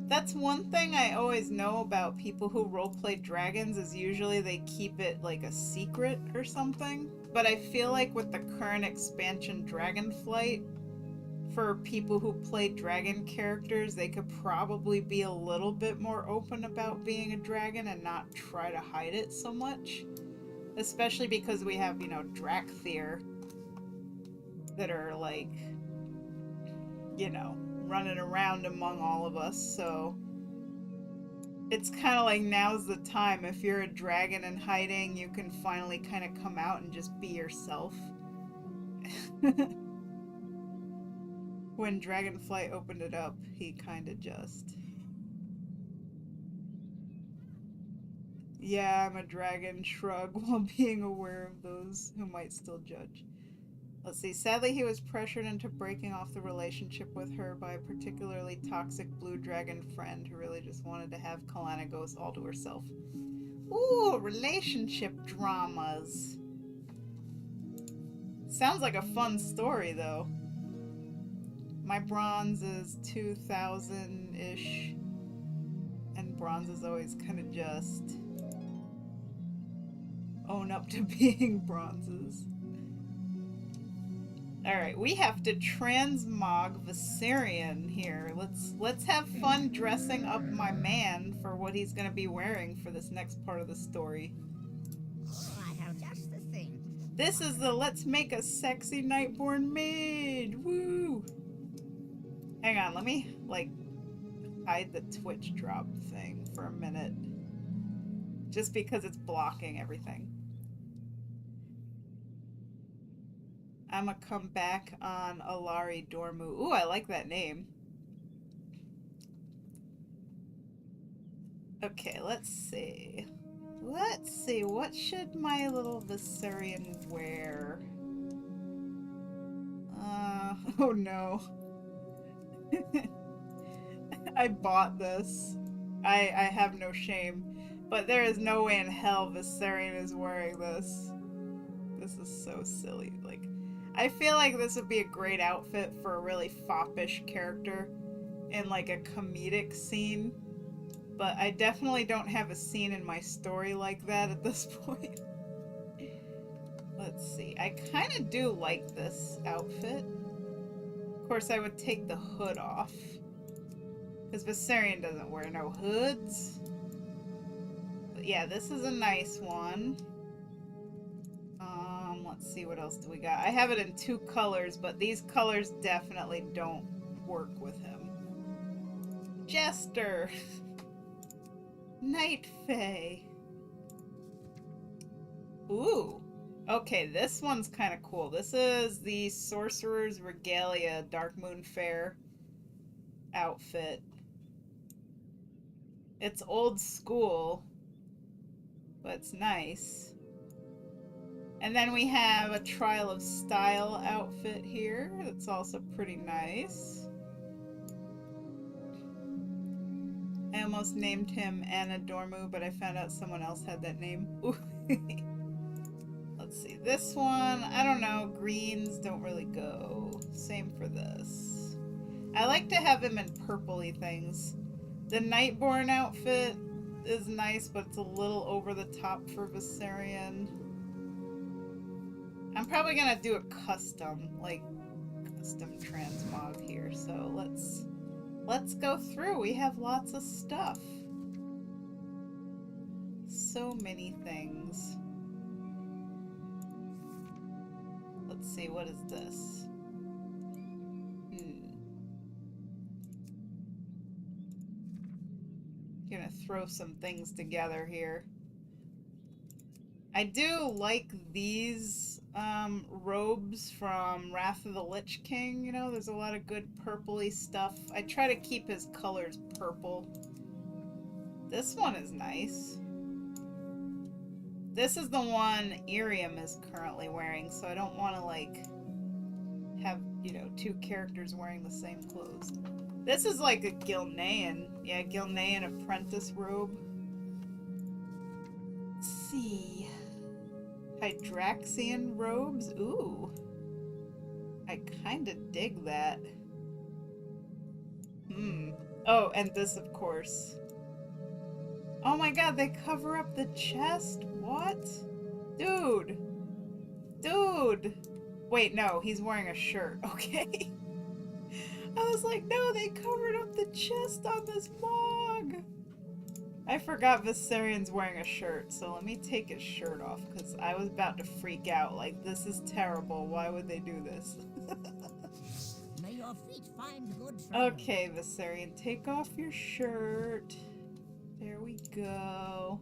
That's one thing I always know about people who roleplay dragons, is usually they keep it like a secret or something. But I feel like with the current expansion Dragonflight, for people who play dragon characters, they could probably be a little bit more open about being a dragon and not try to hide it so much. Especially because we have, you know, Drakthir that are like, you know, running around among all of us, so it's kind of like now's the time. If you're a dragon in hiding, you can finally kind of come out and just be yourself. When Dragonflight opened it up, he kind of just... Yeah, I'm a dragon, shrug, while being aware of those who might still judge. Let's see, sadly he was pressured into breaking off the relationship with her by a particularly toxic blue dragon friend who really just wanted to have Kalanagos all to herself. Ooh, relationship dramas. Sounds like a fun story, though. My bronze is 2,000-ish, and bronze is always kind of just own up to being bronzes. Alright, we have to transmog Viserion here. Let's have fun dressing up my man for what he's gonna be wearing for this next part of the story. I have just the thing. This is the let's make a sexy Nightborn maid! Woo! Hang on, let me, like, hide the Twitch drop thing for a minute. Just because it's blocking everything. I'ma come back on Alari Dormu. Ooh, I like that name. Okay, let's see. Let's see, what should my little Viserion wear? Oh no. I bought this. I have no shame. But there is no way in hell Viserion is wearing this. This is so silly. Like, I feel like this would be a great outfit for a really foppish character in like a comedic scene. But I definitely don't have a scene in my story like that at this point. Let's see. I kind of do like this outfit. Of course, I would take the hood off. Because Viserion doesn't wear no hoods. But yeah, this is a nice one. Let's see, what else do we got? I have it in 2 colors, but these colors definitely don't work with him. Jester! Night Fae. Ooh. Okay, this one's kind of cool. This is the Sorcerer's Regalia Dark Moon Fair outfit. It's old school, but it's nice. And then we have a Trial of Style outfit here. That's also pretty nice. I almost named him Anna Dormu, but I found out someone else had that name. Let's see, this one, I don't know, greens don't really go. Same for this. I like to have him in purpley things. The Nightborn outfit is nice, but it's a little over the top for Viserion. I'm probably gonna do a custom, like, custom transmog here, so let's go through. We have lots of stuff. So many things. Let's see, what is this? Gonna throw some things together here. I do like these robes from Wrath of the Lich King. You know, there's a lot of good purpley stuff. I try to keep his colors purple. This one is nice. This is the one Irium is currently wearing, so I don't want to, like, have, you know, 2 characters wearing the same clothes. This is like a Gilnean. Yeah, Gilnean apprentice robe. Let's see. Hydraxian robes? Ooh. I kinda dig that. Oh, and this, of course. Oh my god, they cover up the chest? What? Dude! Dude! Wait, no, he's wearing a shirt. Okay. I was like, no, they covered up the chest on this mog! I forgot Viserion's wearing a shirt, so let me take his shirt off, because I was about to freak out. Like, this is terrible. Why would they do this? May your feet find good friends. Okay, Viserion, take off your shirt. There we go.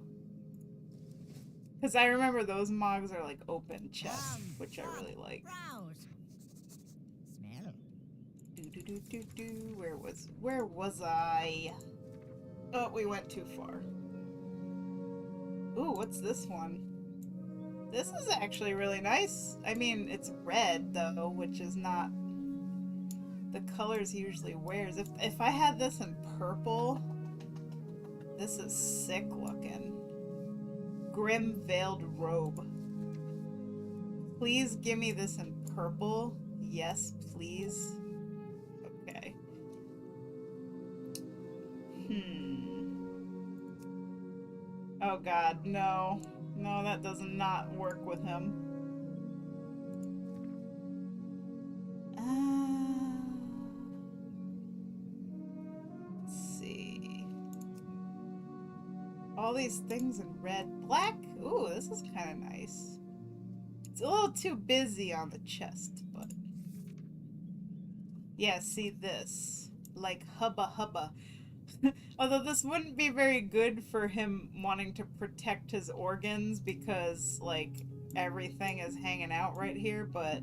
Because I remember those mogs are like open chest, which I really like. Browse. Smell. Where was I? Oh, we went too far. Ooh, what's this one? This is actually really nice. I mean, it's red though, which is not the colors he usually wears. If I had this in purple, this is sick looking. Grim Veiled Robe. Please give me this in purple. Yes, please. Okay. Oh god, no. No, that does not work with him. Let's see. All these things in red. Black? Ooh, this is kind of nice. It's a little too busy on the chest, but... Yeah, see this. Like, hubba hubba. Although this wouldn't be very good for him wanting to protect his organs because, like, everything is hanging out right here, but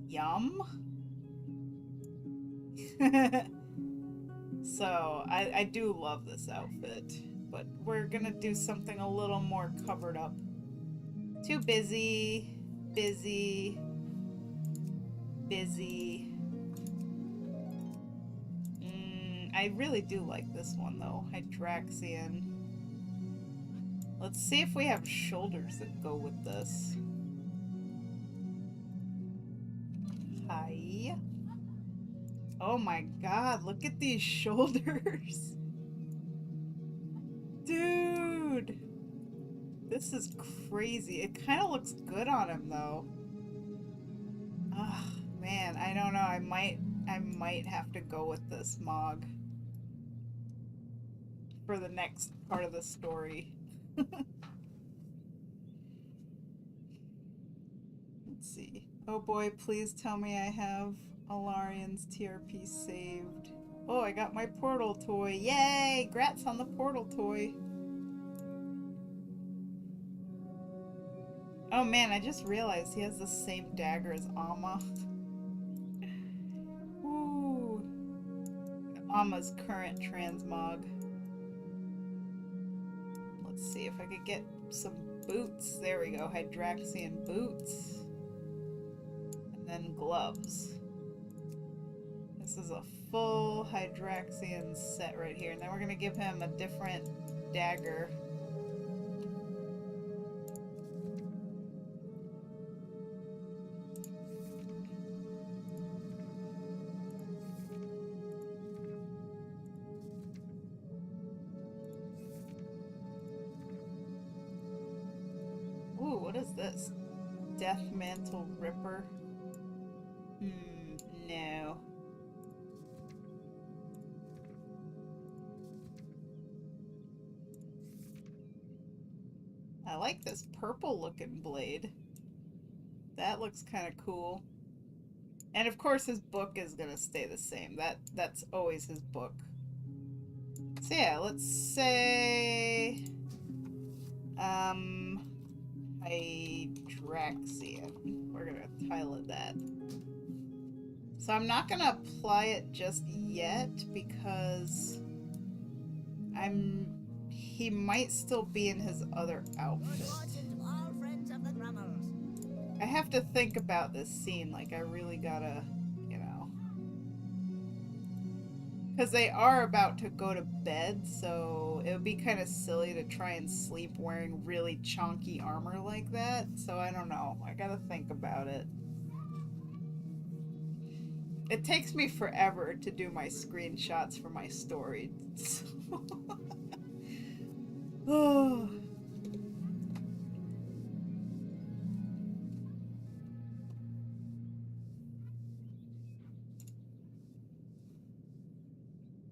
Yum. So, I do love this outfit, but we're gonna do something a little more covered up. Too busy, busy, busy. I really do like this one though, Hydraxian. Let's see if we have shoulders that go with this. Hi. Oh my god, look at these shoulders. Dude. This is crazy. It kind of looks good on him though. Ah, man, I don't know. I might have to go with this Mog for the next part of the story. Let's see. Oh boy, please tell me I have Alarian's TRP saved. Oh, I got my portal toy. Yay! Grats on the portal toy. Oh man, I just realized he has the same dagger as Amma. Ooh. Amma's current transmog. Let's see if I could get some boots. There we go, Hydraxian boots. And then gloves. This is a full Hydraxian set right here. And then we're going to give him a different dagger. Ooh, what is this? Death Mantle Ripper? No. I like this purple looking blade. That looks kind of cool. And of course his book is gonna stay the same. That's always his book. So yeah, let's say Hydraxian. We're gonna tile it that. So I'm not gonna apply it just yet because he might still be in his other outfit. I have to think about this scene, like I really gotta, you know. Because they are about to go to bed, so it would be kind of silly to try and sleep wearing really chonky armor like that. So I don't know, I gotta think about it. It takes me forever to do my screenshots for my story. Oh.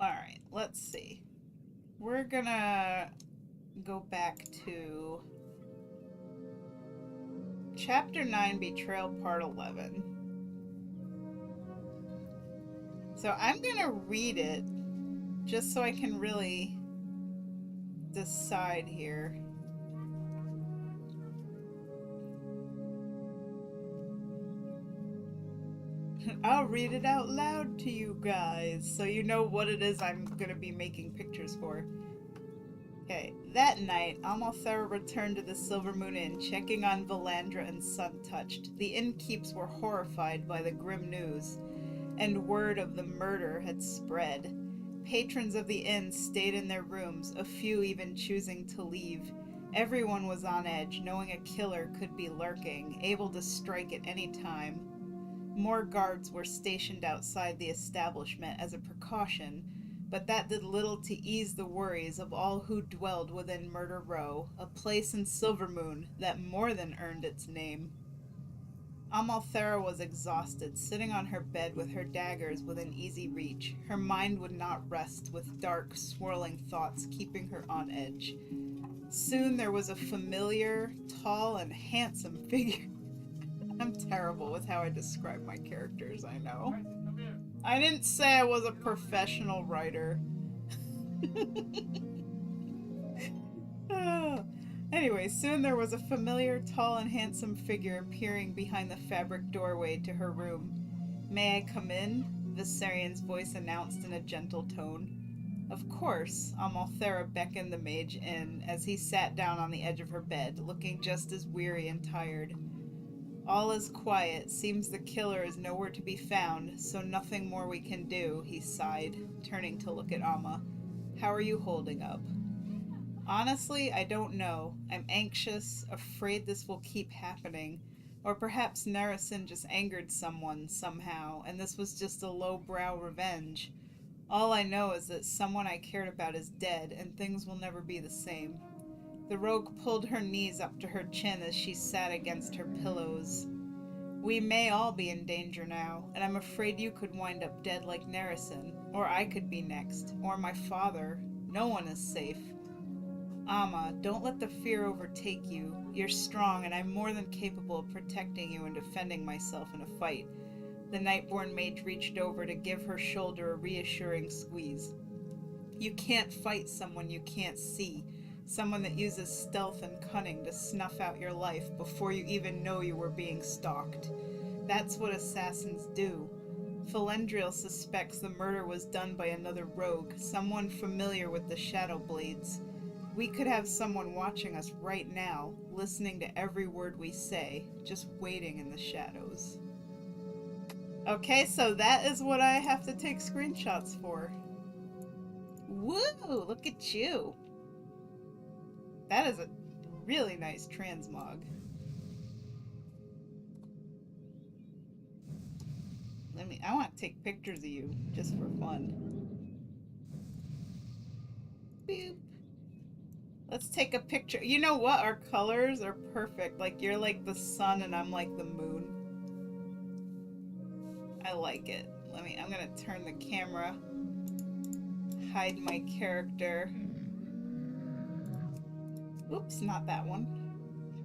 Alright, let's see. We're gonna go back to Chapter 9, Betrayal Part 11. So I'm gonna read it just so I can really decide here. I'll read it out loud to you guys so you know what it is I'm gonna be making pictures for. Okay, that night, Amalthera returned to the Silver Moon Inn, checking on Valandra and Suntouched. The innkeeps were horrified by the grim news, and word of the murder had spread. Patrons of the inn stayed in their rooms, a few even choosing to leave. Everyone was on edge, knowing a killer could be lurking, able to strike at any time. More guards were stationed outside the establishment as a precaution, but that did little to ease the worries of all who dwelled within Murder Row, a place in Silvermoon that more than earned its name. Amalthera was exhausted, sitting on her bed with her daggers within easy reach. Her mind would not rest, with dark, swirling thoughts keeping her on edge. Soon there was a familiar, tall, and handsome figure. I'm terrible with how I describe my characters, I know. I didn't say I was a professional writer. Anyway, Anyway, soon there was a familiar, tall and handsome figure appearing behind the fabric doorway to her room. "May I come in?" Viserian's voice announced in a gentle tone. Of course, Amalthera beckoned the mage in as he sat down on the edge of her bed, looking just as weary and tired. "All is quiet. Seems the killer is nowhere to be found, so nothing more we can do," he sighed, turning to look at Amma. "How are you holding up?" "Honestly, I don't know. I'm anxious, afraid this will keep happening. Or perhaps Nerison just angered someone somehow, and this was just a lowbrow revenge. All I know is that someone I cared about is dead, and things will never be the same." The rogue pulled her knees up to her chin as she sat against her pillows. "We may all be in danger now, and I'm afraid you could wind up dead like Nerison, or I could be next, or my father. No one is safe. Amma, don't let the fear overtake you. You're strong, and I'm more than capable of protecting you and defending myself in a fight." The Nightborn mage reached over to give her shoulder a reassuring squeeze. "You can't fight someone you can't see, someone that uses stealth and cunning to snuff out your life before you even know you were being stalked. That's what assassins do. Felendriel suspects the murder was done by another rogue, someone familiar with the Shadow Blades. We could have someone watching us right now, listening to every word we say, just waiting in the shadows." Okay, so that is what I have to take screenshots for. Woo! Look at you. That is a really nice transmog. I want to take pictures of you just for fun. Boop. Let's take a picture. You know what? Our colors are perfect. Like, you're like the sun and I'm like the moon. I like it. I'm gonna turn the camera. Hide my character. Oops, not that one.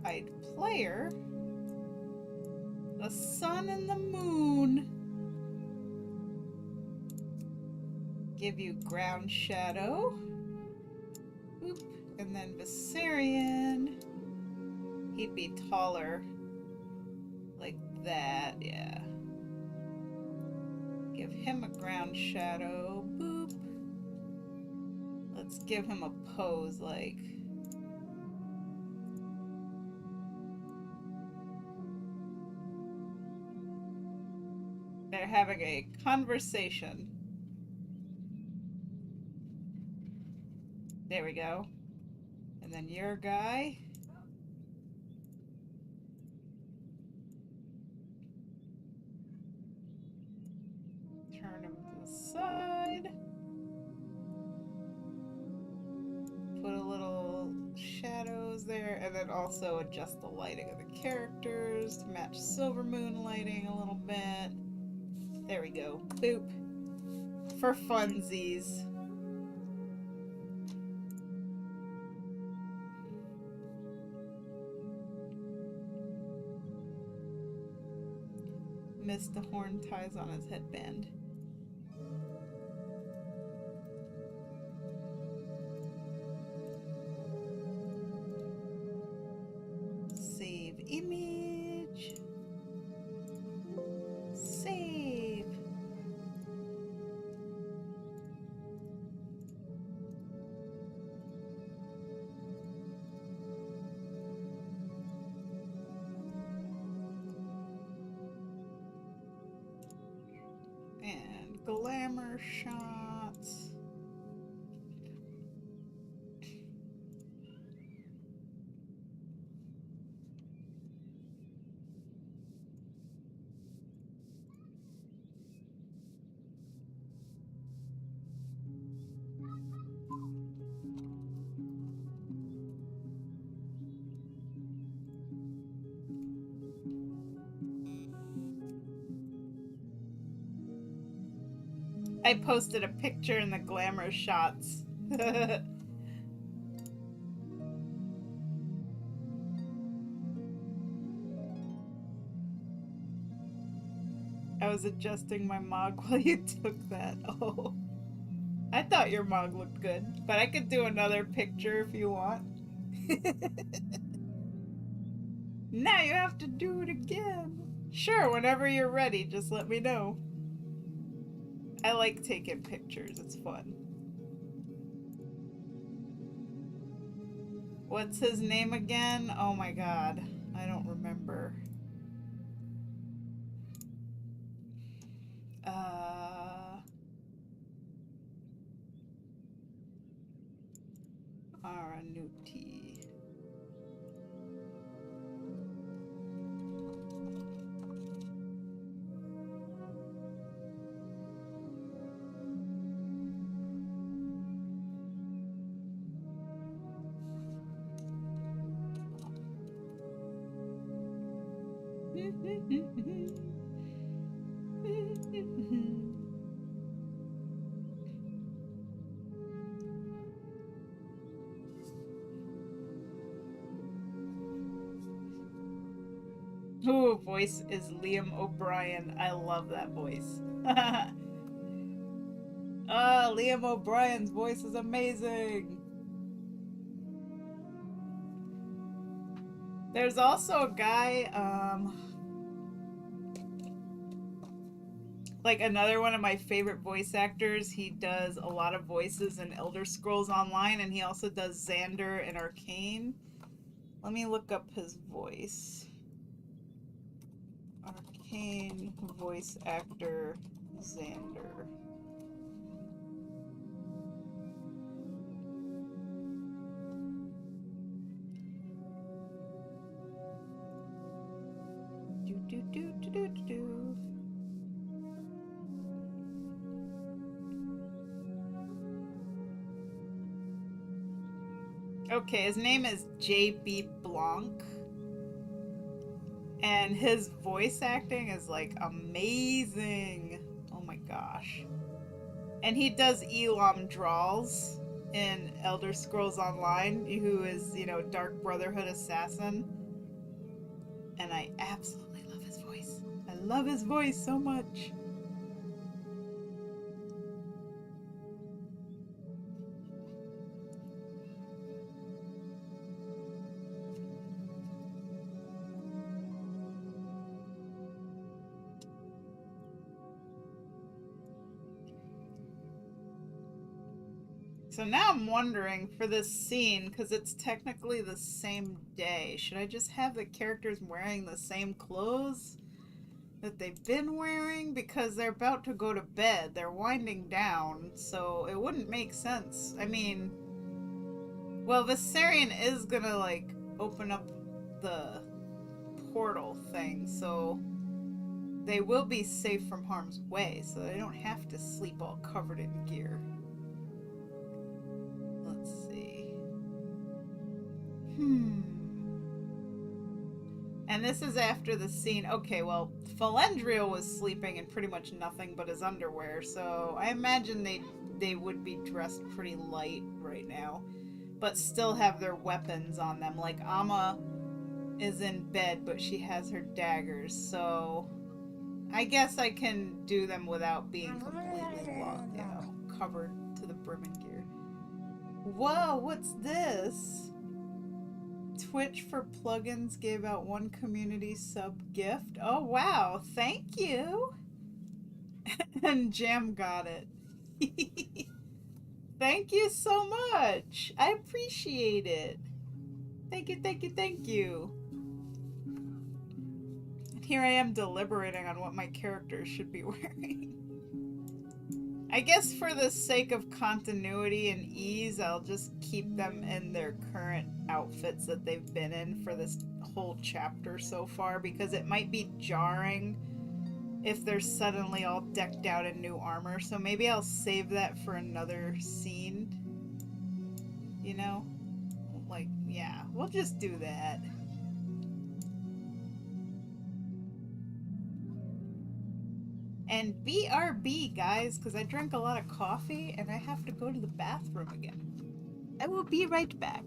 Hide player. The sun and the moon. Give you ground shadow. Oop. And then Viserian. He'd be taller. Like that, yeah. Give him a ground shadow. Boop. Let's give him a pose like... They're having a conversation. There we go. And then your guy. Turn him to the side. Put a little shadows there, and then also adjust the lighting of the characters to match Silver Moon lighting a little bit. There we go. Boop. For funsies. Missed the horn ties on his headband. Save image. Save. And glamour shots. I posted a picture in the glamour shots. I was adjusting my mog while you took that. Oh. I thought your mog looked good, but I could do another picture if you want. Now you have to do it again. Sure, whenever you're ready, just let me know. I like taking pictures, it's fun. What's his name again? Oh my god, I don't remember. Aranuti. Ooh, voice is Liam O'Brien. I love that voice. Liam O'Brien's voice is amazing. There's also a guy, like another one of my favorite voice actors. He does a lot of voices in Elder Scrolls Online, and he also does Xander in Arcane. Let me look up his voice. Arcane voice actor Xander. Okay, his name is J.B. Blanc. And his voice acting is like amazing. Oh my gosh. And he does Elam Drawls in Elder Scrolls Online, who is, you know, Dark Brotherhood assassin. And I absolutely love his voice. I love his voice so much. So now I'm wondering for this scene, because it's technically the same day, should I just have the characters wearing the same clothes that they've been wearing? Because they're about to go to bed. They're winding down, so it wouldn't make sense. I mean, well, Viserion is gonna, like, open up the portal thing, so they will be safe from harm's way, so they don't have to sleep all covered in gear. Let's see. And this is after the scene. Okay, well, Falendriel was sleeping in pretty much nothing but his underwear, so I imagine they would be dressed pretty light right now, but still have their weapons on them. Like, Amma is in bed, but she has her daggers, so I guess I can do them without being completely locked, you know, covered to the brim in gear. Whoa, what's this? Twitch for plugins gave out 1 community sub gift. Oh wow, thank you. And Jam got it. Thank you so much. I appreciate it. Thank you, thank you, thank you. And here I am deliberating on what my characters should be wearing. I guess for the sake of continuity and ease, I'll just keep them in their current outfits that they've been in for this whole chapter so far, because it might be jarring if they're suddenly all decked out in new armor. So maybe I'll save that for another scene. You know? Like, yeah, we'll just do that. And BRB, guys, because I drank a lot of coffee and I have to go to the bathroom again. I will be right back.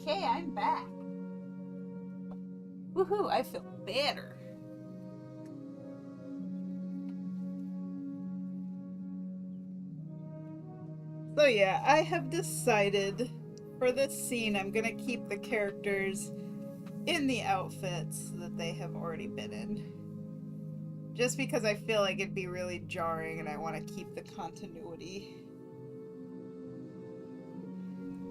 Okay, I'm back. Woohoo, I feel better. So yeah, I have decided for this scene I'm gonna keep the characters in the outfits that they have already been in. Just because I feel like it'd be really jarring and I want to keep the continuity.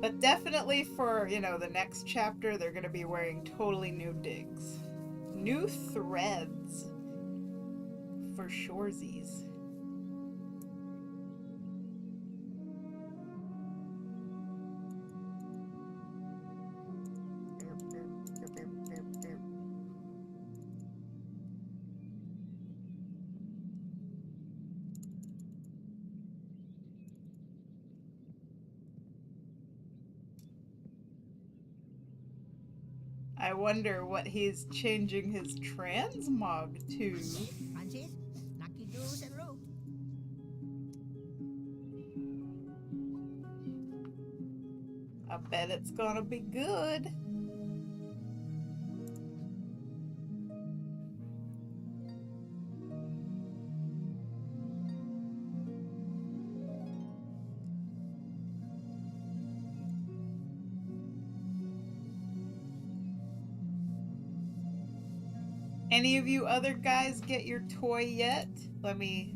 But definitely for, you know, the next chapter, they're going to be wearing totally new digs. New threads. For shoresies. I wonder what he's changing his transmog to. Francis, lucky do's and rope. I bet it's gonna be good. Any of you other guys get your toy yet? Let me...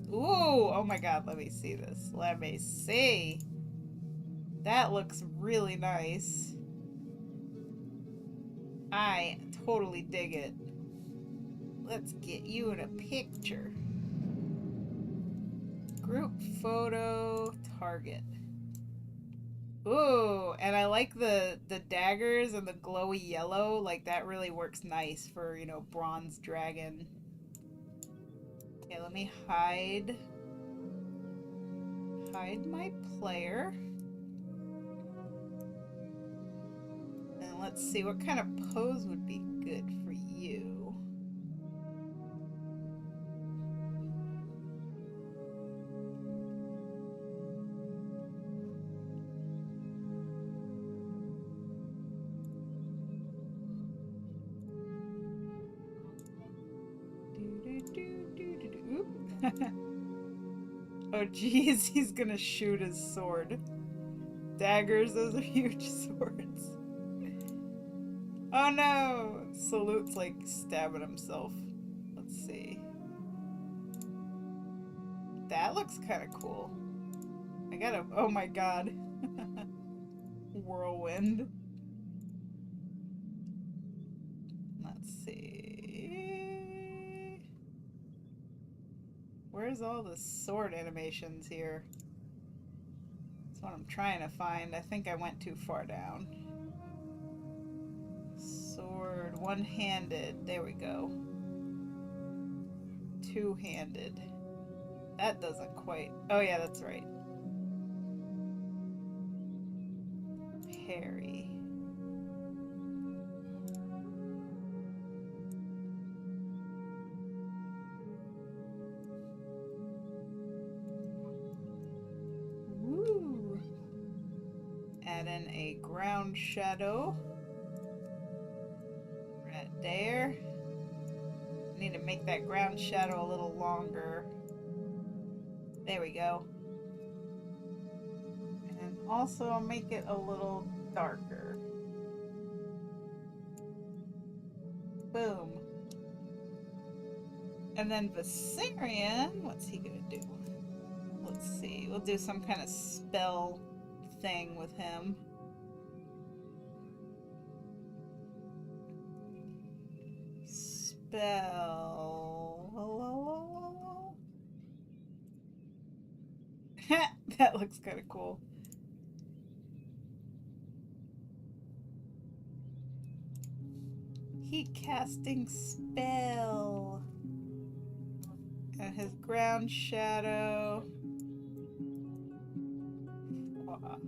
Ooh, oh my god, let me see this. Let me see. That looks really nice. I totally dig it. Let's get you in a picture. Group photo, target. Ooh, and I like the daggers and the glowy yellow. Like, that really works nice for, you know, bronze dragon. Okay, let me hide my player. And let's see, what kind of pose would be good for you? Oh geez, he's gonna shoot his sword. Daggers, those are huge swords. Oh no! Salute's like stabbing himself. Let's see. That looks kind of cool. I gotta, oh my god. Whirlwind. Let's see. Where's all the sword animations here? That's what I'm trying to find. I think I went too far down. Sword, one-handed. There we go. Two-handed. That doesn't quite... Oh yeah, that's right. Parry. Woo! Add in a ground shadow. Right there. Need to make that ground shadow a little longer. There we go. And also I'll make it a little darker. Boom. And then Viserion, what's he gonna do? Let's see, we'll do some kind of spell thing with him. Spell. That looks kind of cool. Heat casting spell. And his ground shadow. Wow.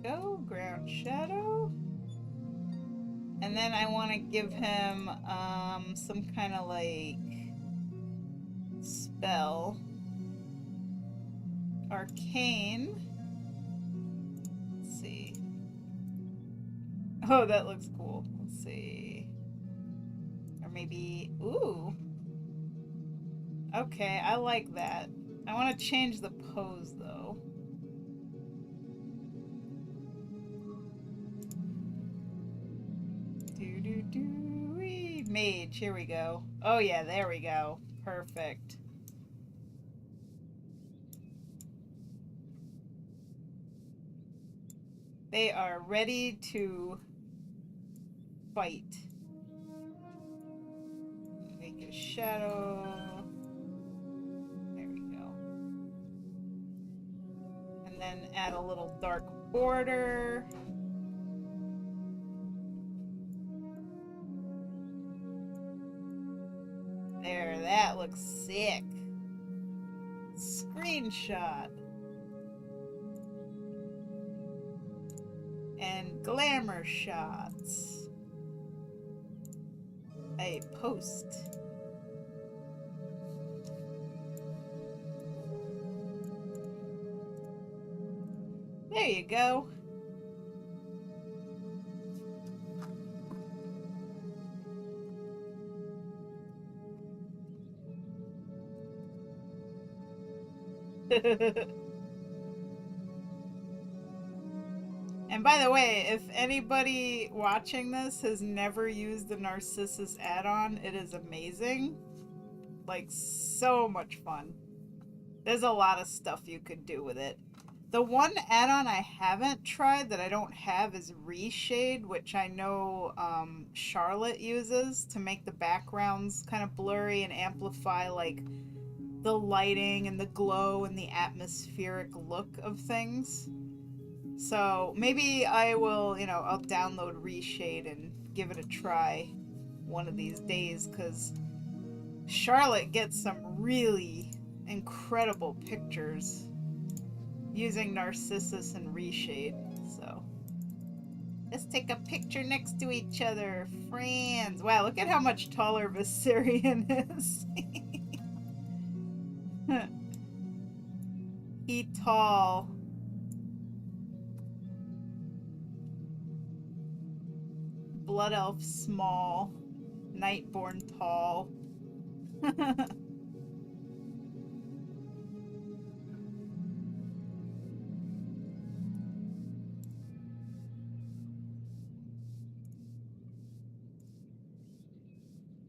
Go, ground shadow. And then I want to give him some kind of like spell. arcane. Let's see. Oh, that looks cool. Let's see. Or maybe, ooh. Okay, I like that. I want to change the pose though. Mage, here we go. Oh yeah, there we go. Perfect. They are ready to fight. Make a shadow. There we go. And then add a little dark border. There, that looks sick. Screenshot. And glamour shots. A post. There you go. And by the way, if anybody watching this has never used the Narcissus add-on, it is amazing. Like, so much fun. There's a lot of stuff you could do with it. The one add-on I haven't tried that I don't have is Reshade, which I know Charlotte uses to make the backgrounds kind of blurry and amplify like the lighting and the glow and the atmospheric look of things. So maybe I will, you know, I'll download Reshade and give it a try one of these days, because Charlotte gets some really incredible pictures using Narcissus and Reshade. So let's take a picture next to each other, friends. Wow, look at how much taller Viserion is. He tall. Blood elf small. Nightborn tall.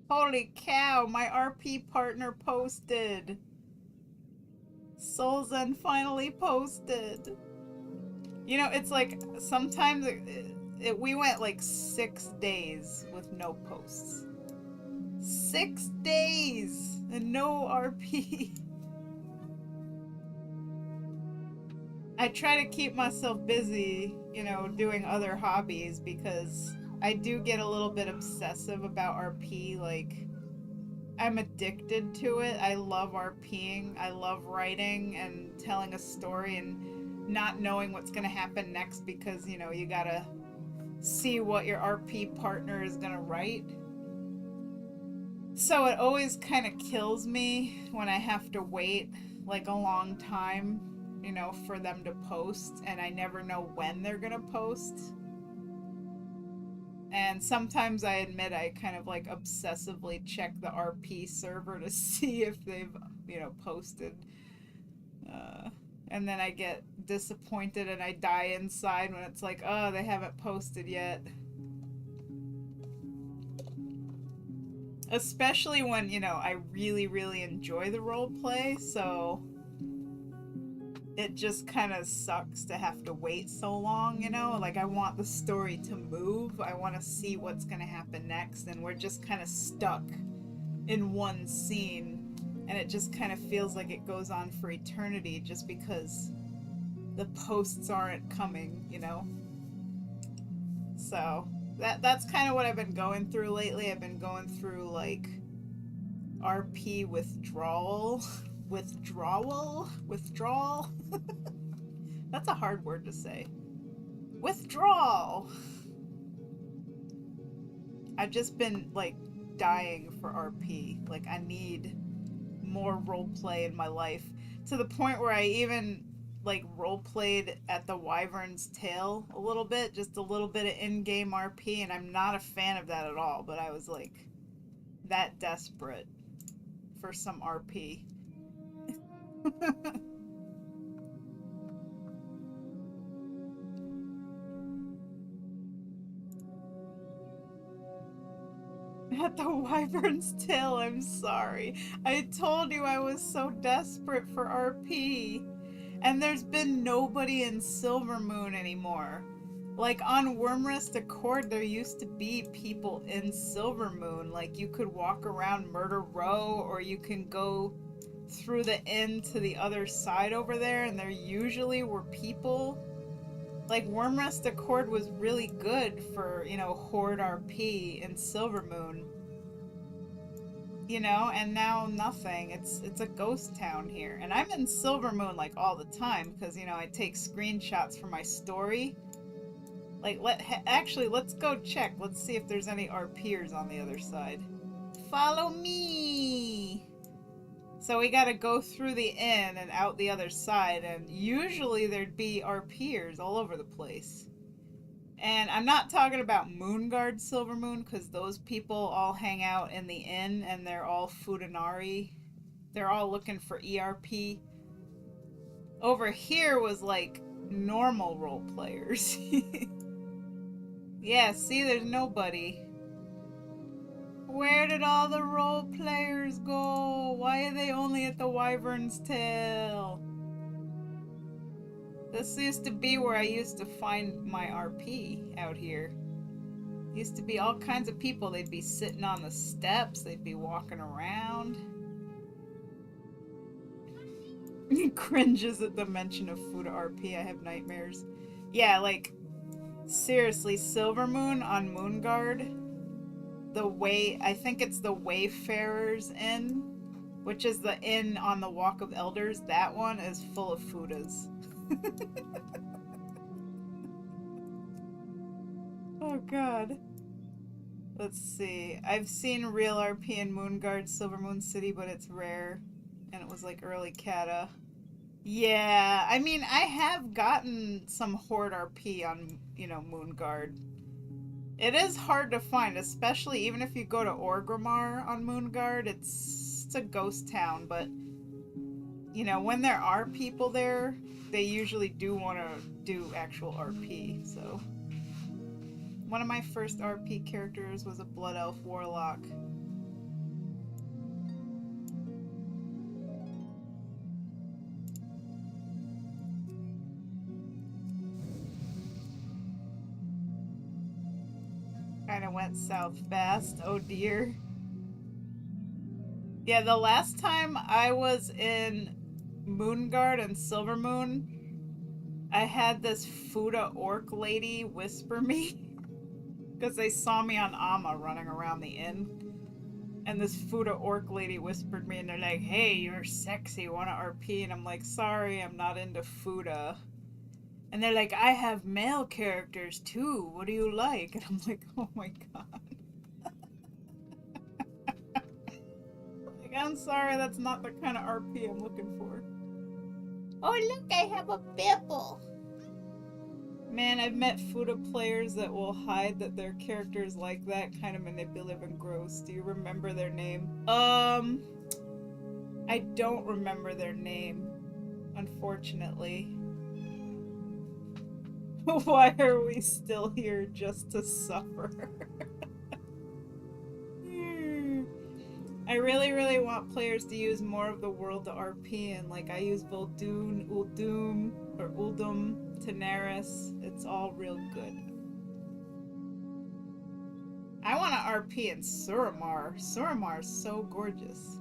Holy cow, my RP partner posted. Solzen finally posted. You know, it's like sometimes we went like 6 days with no posts. 6 days and no RP. I try to keep myself busy, you know, doing other hobbies, because I do get a little bit obsessive about RP. Like, I'm addicted to it. I love RPing. I love writing and telling a story and not knowing what's going to happen next, because, you know, you gotta see what your RP partner is going to write. So it always kind of kills me when I have to wait like a long time, you know, for them to post, and I never know when they're going to post. And sometimes I admit I kind of like obsessively check the RP server to see if they've, you know, posted. And then I get disappointed and I die inside when it's like, oh, they haven't posted yet. Especially when, you know, I really, really enjoy the role play, so it just kind of sucks to have to wait so long, you know? Like, I want the story to move. I want to see what's going to happen next, and we're just kind of stuck in one scene, and it just kind of feels like it goes on for eternity just because the posts aren't coming, you know? So that's kind of what I've been going through lately. I've been going through like RP withdrawal. Withdrawal? That's a hard word to say. Withdrawal. I've just been like dying for RP. Like, I need more roleplay in my life, to the point where I even like role-played at the Wyvern's Tail a little bit, just a little bit of in-game RP, and I'm not a fan of that at all, but I was like that desperate for some RP. At the Wyvern's Tail, I'm sorry. I told you I was so desperate for RP. And there's been nobody in Silvermoon anymore. Like on Wormrest Accord, there used to be people in Silvermoon. Like you could walk around Murder Row, or you can go through the inn to the other side over there, and there usually were people. Like Wormrest Accord was really good for, you know, Horde RP in Silvermoon. You know, and now nothing. It's a ghost town here. And I'm in Silvermoon like all the time because, you know, I take screenshots for my story. Like, actually, let's go check. Let's see if there's any RPers on the other side. Follow me! So we gotta go through the inn and out the other side, and usually there'd be RPers all over the place. And I'm not talking about Moonguard Silvermoon, because those people all hang out in the inn and they're all Futanari. They're all looking for ERP. Over here was like normal role players. Yeah, see, there's nobody. Where did all the role players go? Why are they only at the Wyvern's Tail? This used to be where I used to find my RP out here. Used to be all kinds of people. They'd be sitting on the steps. They'd be walking around. He cringes at the mention of Fuda RP. I have nightmares. Yeah, like, seriously, Silvermoon on Moonguard. I think it's the Wayfarers Inn, which is the inn on the Walk of Elders. That one is full of Fudas. Oh god. Let's see. I've seen real RP in Moonguard, Silvermoon City, but it's rare. And it was like early Kata. Yeah, I mean, I have gotten some Horde RP on, you know, Moonguard. It is hard to find, especially even if you go to Orgrimmar on Moonguard. It's a ghost town, but, you know, when there are people there, they usually do want to do actual RP, so. One of my first RP characters was a Blood Elf Warlock. Kinda went south fast, oh dear. Yeah, the last time I was in Moonguard and Silvermoon, I had this Fuda orc lady whisper me because they saw me on Amma running around the inn. And this Fuda orc lady whispered me, and they're like, "Hey, you're sexy, wanna RP?" And I'm like, "Sorry, I'm not into Fuda." And they're like, "I have male characters too. What do you like?" And I'm like, "Oh my god." Like, I'm sorry, that's not the kind of RP I'm looking for. Oh, look, I have a Bibble. Man, I've met Fuda players that will hide that their character is like that, kind of manipulative and gross. Do you remember their name? I don't remember their name, unfortunately. Why are we still here just to suffer? I really want players to use more of the world to RP, and like I use Vol'dun, Uldum, Tenaris. It's all real good. I want to RP in Suramar. Suramar is so gorgeous.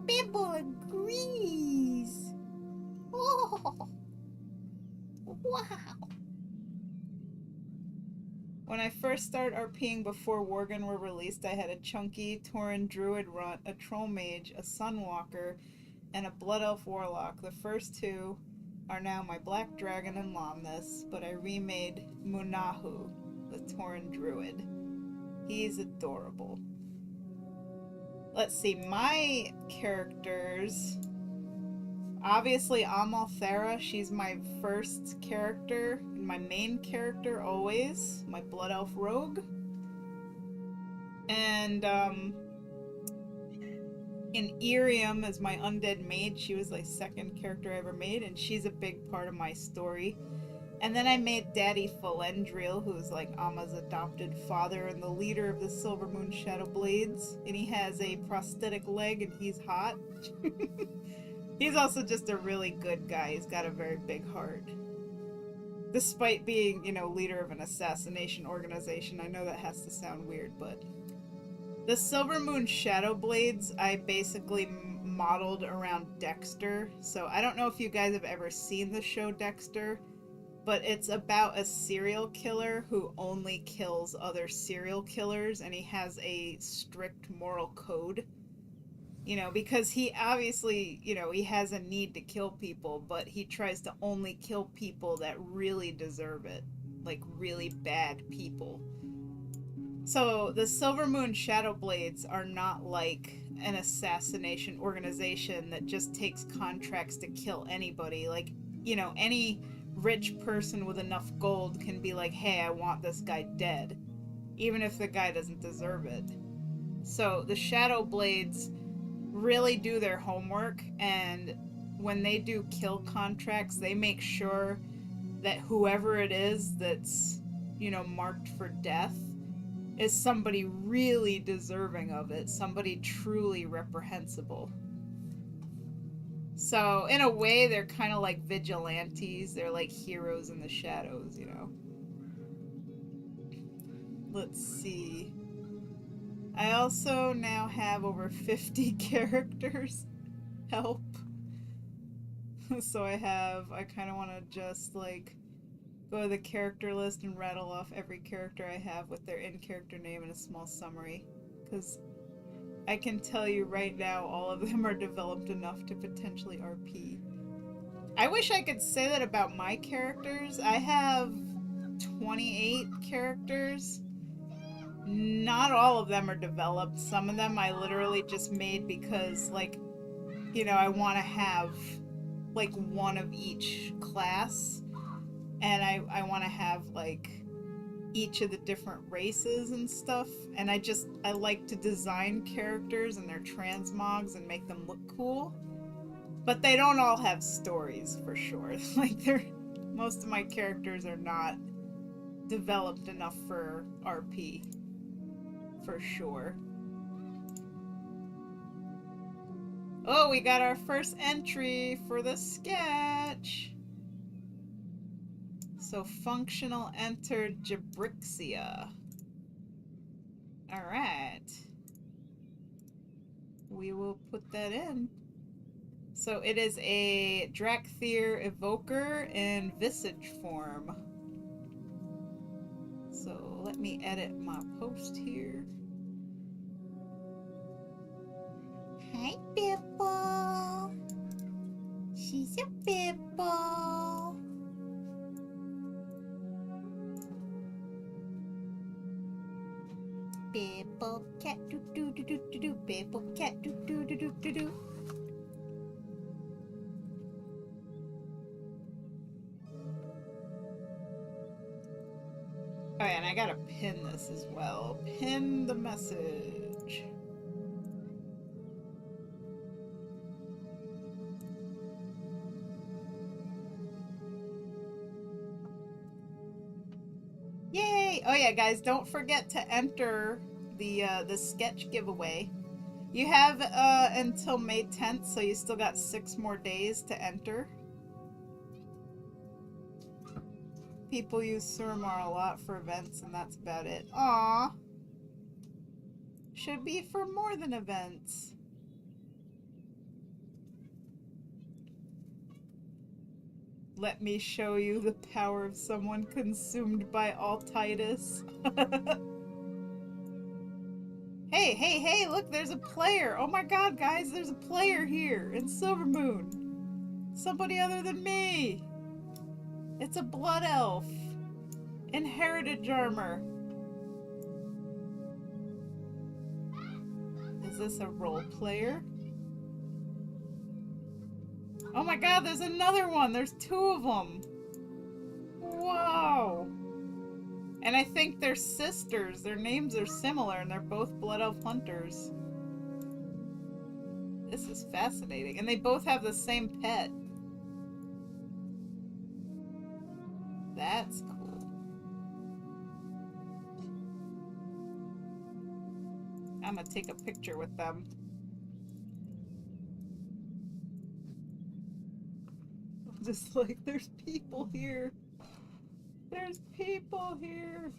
Bibble agrees. Oh, wow. When I first started RPing before Worgen were released, I had a chunky Tauren Druid runt, a Troll Mage, a Sunwalker, and a Blood Elf Warlock. The first two are now my Black Dragon and Lomnus, but I remade Munahu, the Tauren Druid. He's adorable. Let's see, my characters Obviously, Amalthera, she's my first character, my main character always, my Blood Elf Rogue. And, in Irium as my undead maid, she was the second character I ever made, and she's a big part of my story. And then I made Daddy Falendriel, who's like Amma's adopted father and the leader of the Silver Moon Shadow Blades. And he has a prosthetic leg and he's hot. He's also just a really good guy. He's got a very big heart. Despite being, you know, leader of an assassination organization. I know that has to sound weird, but... The Silver Moon Shadow Blades, I basically modeled around Dexter. So I don't know if you guys have ever seen the show Dexter, but it's about a serial killer who only kills other serial killers, and he has a strict moral code. You know, because he obviously, you know, he has a need to kill people, but he tries to only kill people that really deserve it. Like, really bad people. So, the Silver Moon Shadow Blades are not like an assassination organization that just takes contracts to kill anybody. Like, you know, any rich person with enough gold can be like, hey, I want this guy dead, even if the guy doesn't deserve it. So the Shadow Blades really do their homework, and when they do kill contracts, they make sure that whoever it is that's, you know, marked for death is somebody really deserving of it, somebody truly reprehensible. So, in a way, they're kind of like vigilantes. They're like heroes in the shadows, you know. Let's see. I also now have over 50 characters. Help. So I kind of want to just, like, go to the character list and rattle off every character I have with their in-character name and a small summary. Because I can tell you right now, all of them are developed enough to potentially RP. I wish I could say that about my characters. I have 28 characters. Not all of them are developed. Some of them I literally just made because, like, you know, I want to have, like, one of each class. And I want to have, like, each of the different races and stuff, and I like to design characters and their transmogs and make them look cool, but they don't all have stories for sure. Like, most of my characters are not developed enough for RP for sure. Oh, we got our first entry for the sketch. So, functional enter Jabrixia. Alright. We will put that in. So, it is a Drakthir evoker in visage form. So, let me edit my post here. Hi, Bipple. She's a Bipple. Bipple cat do do do do do do. Bipple cat do do do do do do. Oh yeah, and I gotta pin this as well. Pin the message. Yay! Oh yeah, guys, don't forget to enter the sketch giveaway. You have until May 10th, so you still got 6 more days to enter. People use Suramar a lot for events, and that's about it. Aww. Should be for more than events. Let me show you the power of someone consumed by altitis. Hey, hey, hey, look, there's a player. Oh my god, guys, there's a player here in Silvermoon. Somebody other than me. It's a blood elf in heritage armor. Is this a role player? Oh my god, there's another one! There's 2 of them! Whoa! And I think they're sisters. Their names are similar and they're both Blood Elf Hunters. This is fascinating. And they both have the same pet. That's cool. I'm gonna take a picture with them. I'm just like, there's people here. There's people here.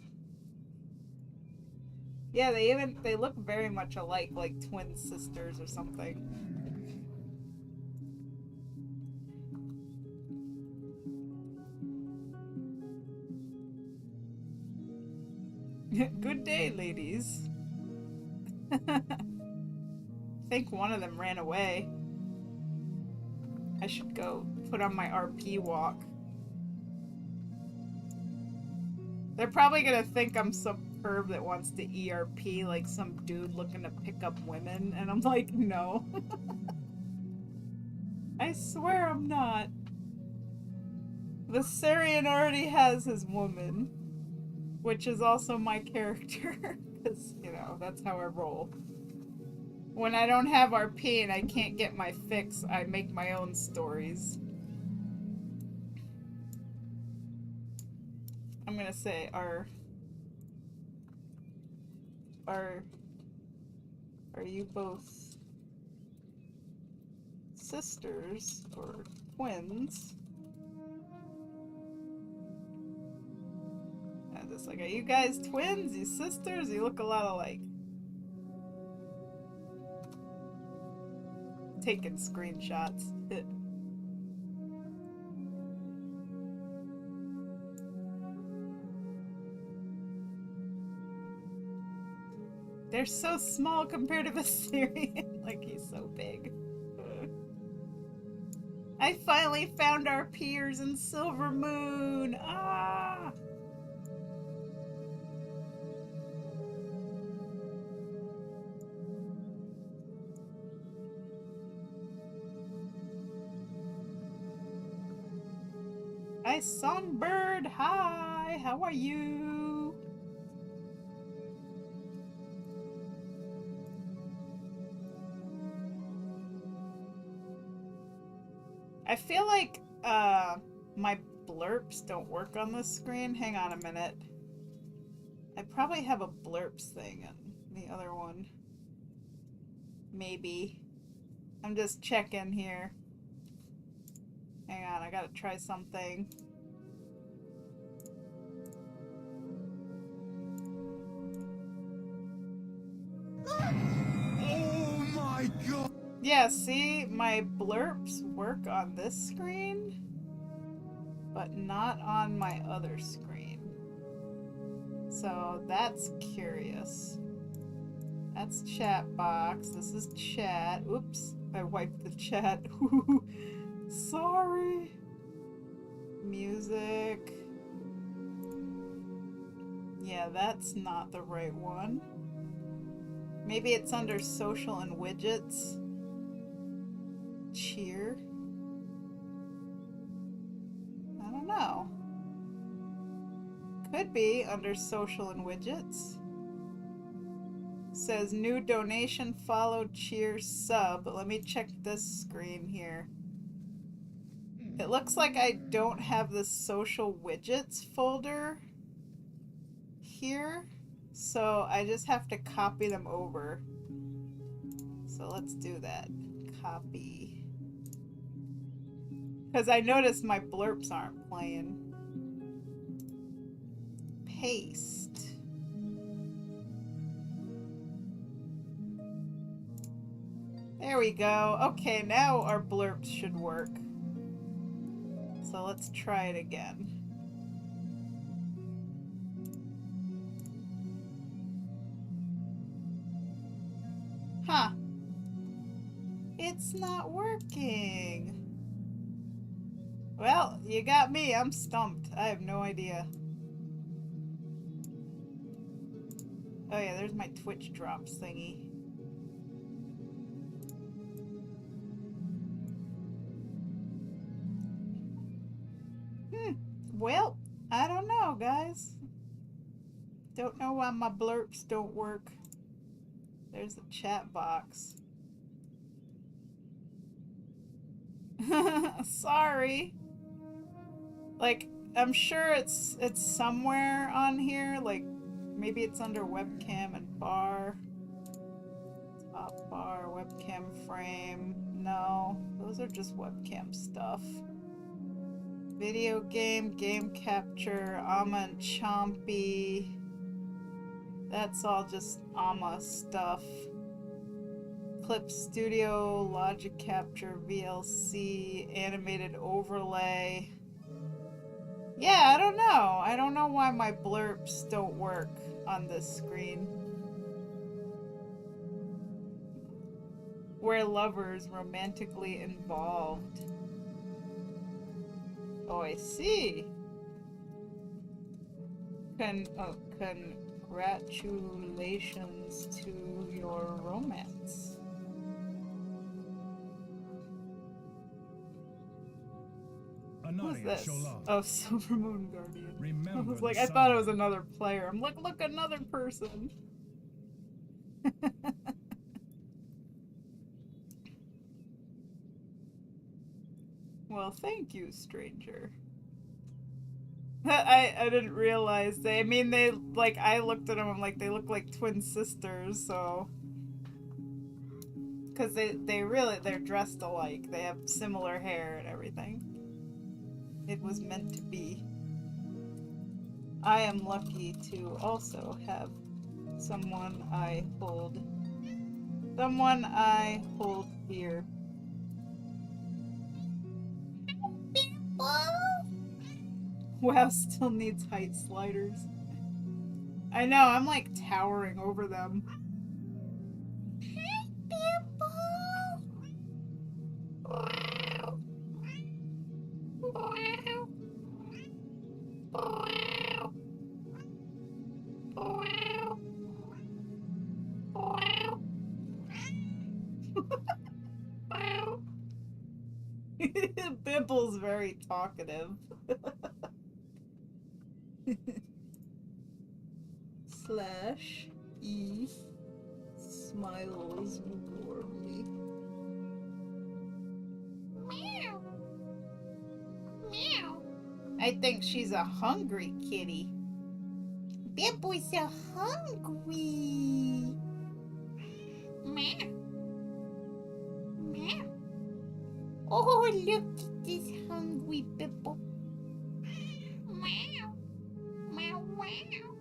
Yeah, they look very much alike, like twin sisters or something. Good day, ladies. I think one of them ran away. I should go put on my RP walk. They're probably gonna think I'm some perv that wants to ERP, like some dude looking to pick up women, and I'm like, no. I swear I'm not. The Syrian already has his woman, which is also my character, because, you know, that's how I roll. When I don't have RP and I can't get my fix, I make my own stories. I'm gonna say, are you both sisters or twins? And just like, are you guys twins? You sisters? You look a lot alike. Taking screenshots. They're so small compared to the Syrian. Like, he's so big. I finally found our peers in Silver Moon. Ah! Hi, Songbird. Hi, how are you? I feel like my blurps don't work on this screen. Hang on a minute. I probably have a blurps thing in the other one. Maybe. I'm just checking here. Hang on, I gotta try something. Oh my god! Yeah, see, my blurps work on this screen, but not on my other screen. So that's curious. That's chat box. This is chat. Oops, I wiped the chat. Sorry. Music. Yeah, that's not the right one. Maybe it's under social and widgets. Cheer. I don't know. Could be under social and widgets. Says new donation, follow, cheer, sub. Let me check this screen here. It looks like I don't have the social widgets folder here, so I just have to copy them over. So let's do that. Copy. Because I noticed my blurps aren't playing. Paste. There we go. Okay, now our blurps should work. So let's try it again. Huh. It's not working. Well, you got me. I'm stumped. I have no idea. Oh yeah, there's my Twitch drops thingy. Well, I don't know, guys. Don't know why my blurps don't work. There's the chat box. Sorry. Like, I'm sure it's somewhere on here. Like, maybe it's under webcam and bar. Top bar, webcam frame. No, those are just webcam stuff. Video game, game capture, Amma and Chompy. That's all just Amma stuff. Clip Studio, Logic Capture, VLC, animated overlay. Yeah, I don't know. I don't know why my blurps don't work on this screen. Where lovers romantically involved. Oh, I see. Congratulations to your romance. Who's this? Oh, Silver Moon Guardian. I was like, I thought it was another player. I'm like, look, another person. Well, thank you, stranger. I didn't realize they, I mean, they, like, I looked at them, I'm like, they look like twin sisters, so. Because they really, they're dressed alike. They have similar hair and everything. It was meant to be. I am lucky to also have someone I hold dear. WoW still needs height sliders. I know, I'm like towering over them. Bibble's very talkative. Slash E smiles warmly. Meow. Meow. I think she's a hungry kitty. Bibble's so hungry. Meow. Meow. Oh, look at this hungry Bibble. Meow. Meow, meow.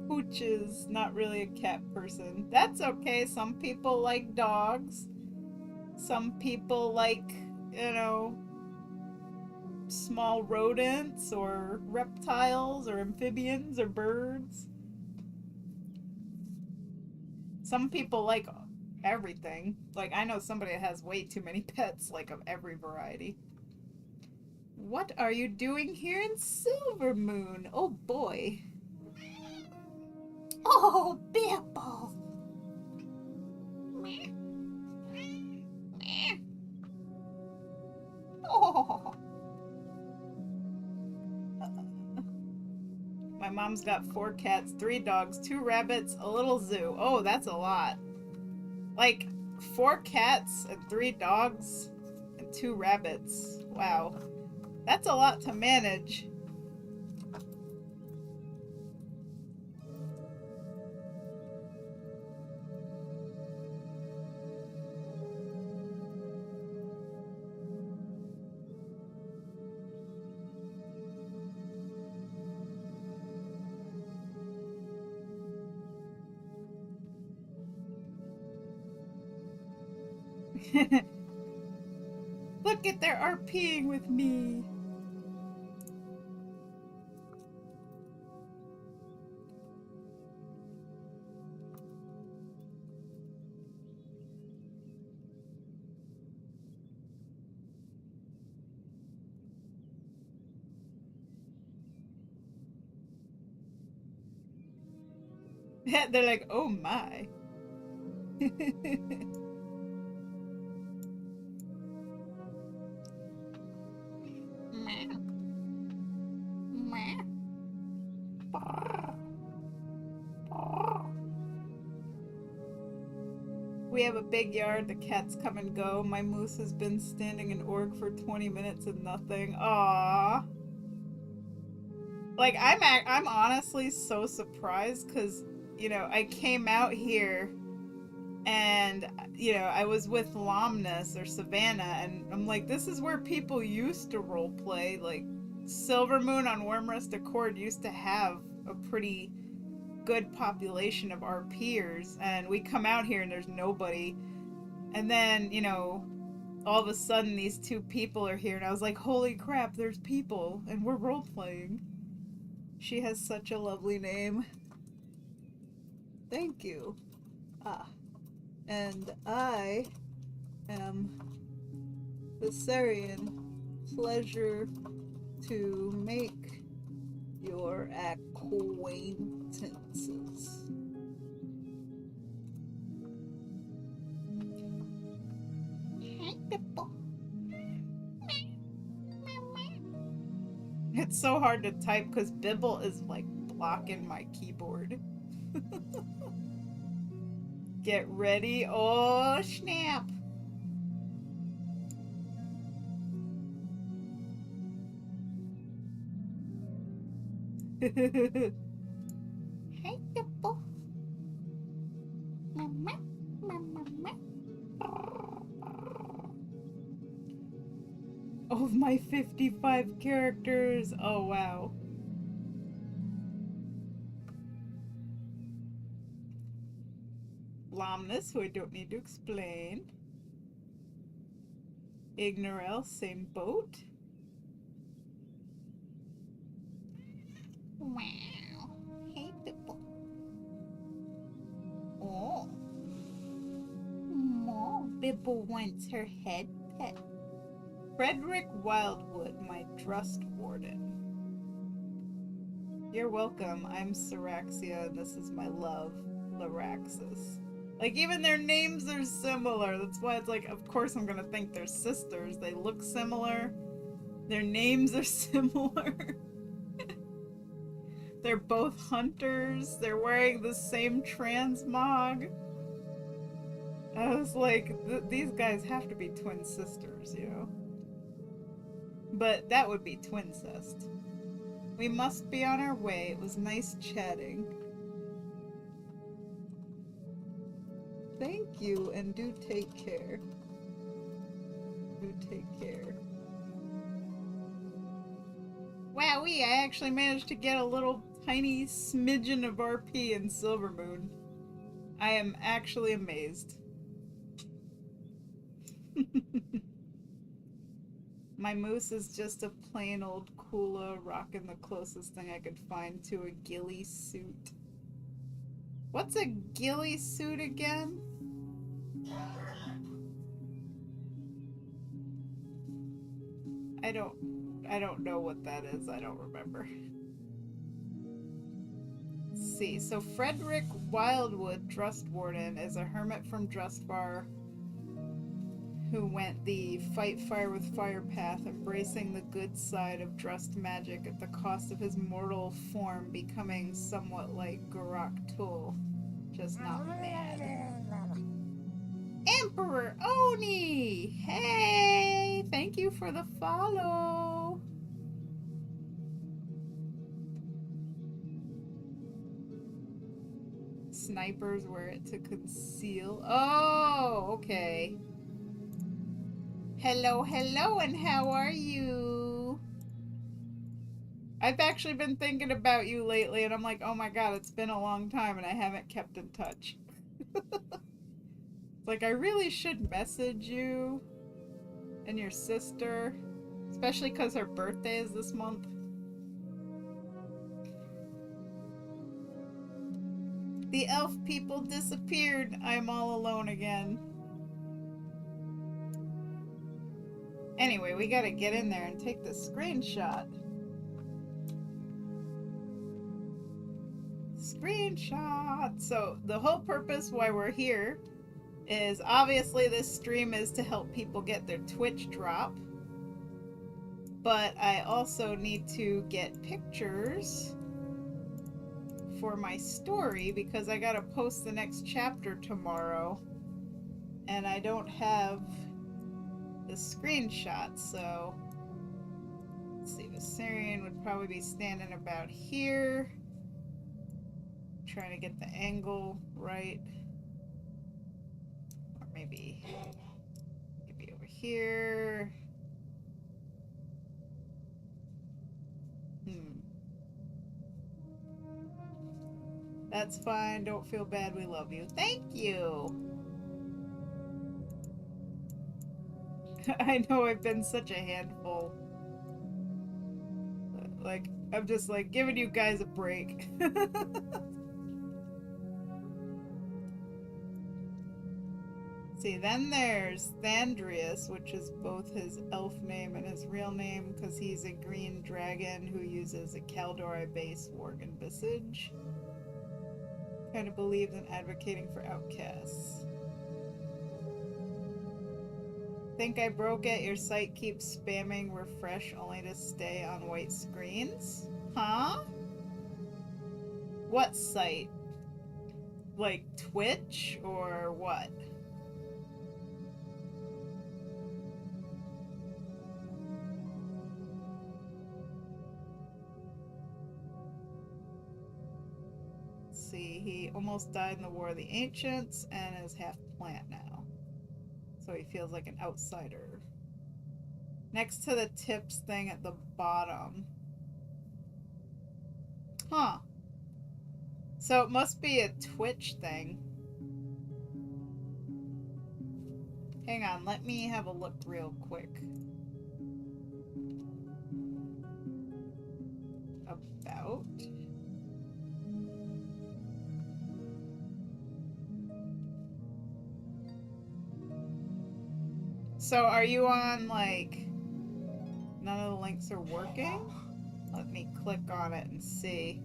Hooch is not really a cat person. That's okay. Some people like dogs. Some people like, you know, small rodents or reptiles or amphibians or birds. Some people like everything. Like, I know somebody that has way too many pets, like of every variety. What are you doing here in Silver Moon? Oh boy. Oh, Bibble. Oh. My mom's got 4 cats, 3 dogs, 2 rabbits, a little zoo. Oh, that's a lot. Like, 4 cats and 3 dogs and 2 rabbits. Wow. That's a lot to manage. Look at they're RPing with me. They're like, oh my. We have a big yard, the cats come and go. My moose has been standing in org for 20 minutes and nothing. Aww. Like, I'm honestly so surprised because, you know, I came out here and, you know, I was with Lomnus or Savannah, and I'm like, this is where people used to roleplay. Like, Silvermoon on Wormrest Accord used to have a pretty good population of our peers, and we come out here and there's nobody. And then, you know, all of a sudden these two people are here, and I was like, holy crap, there's people, and we're role-playing. She has such a lovely name. Thank you. Ah. And I am Viserion. Pleasure to make your acquaintances. It's so hard to type because Bibble is like blocking my keyboard. Get ready. Oh, snap. Hey, Bibble. Of my 55 characters. Oh, wow. Lomnus, who I don't need to explain. Ignorel, same boat. Wow. Hey, Bibble. Oh. Oh, Bibble wants her head pet. Frederick Wildwood, my trust warden. You're welcome. I'm Syraxia, and this is my love, Laraxis. Like, even their names are similar. That's why it's like, of course I'm gonna think they're sisters. They look similar. Their names are similar. They're both hunters. They're wearing the same transmog. I was like, these guys have to be twin sisters, you know? But that would be twincest. We must be on our way. It was nice chatting. Thank you, and do take care. Do take care. Wowee, I actually managed to get a little tiny smidgen of RP in Silvermoon. I am actually amazed. My moose is just a plain old Kula rocking the closest thing I could find to a ghillie suit. What's a ghillie suit again? I don't know what that is. I don't remember. Let's see. So Frederick Wildwood, Drustwarden, is a hermit from Drustvar who went the fight fire with fire path, embracing the good side of Drust magic at the cost of his mortal form becoming somewhat like Garak Tul, just not mad. Emperor Oni! Hey! Thank you for the follow! Snipers wear it to conceal. Oh, okay. Hello, hello, and how are you? I've actually been thinking about you lately, and I'm like, oh my god, it's been a long time, and I haven't kept in touch. Like, I really should message you and your sister, especially because her birthday is this month. The elf people disappeared. I'm all alone again. Anyway, we gotta get in there and take the screenshot. screenshot. So the whole purpose why we're here is obviously this stream is to help people get their Twitch drop. But I also need to get pictures for my story because I gotta post the next chapter tomorrow. And I don't have the screenshot, so let's see, Viserion would probably be standing about here. Trying to get the angle right. Or maybe over here. That's fine. Don't feel bad. We love you. Thank you. I know I've been such a handful. Like, I'm just like giving you guys a break. See, then there's Thandrius, which is both his elf name and his real name, because he's a green dragon who uses a Kaldori-based Worgen visage. Kind of believes in advocating for outcasts. Think I broke it? Your site keeps spamming refresh only to stay on white screens? Huh? What site? Like Twitch or what? See, he almost died in the War of the Ancients and is half plant now. So he feels like an outsider. Next to the tips thing at the bottom. Huh. So it must be a Twitch thing. Hang on, let me have a look real quick. About... So are you on, like, none of the links are working? Let me click on it and see.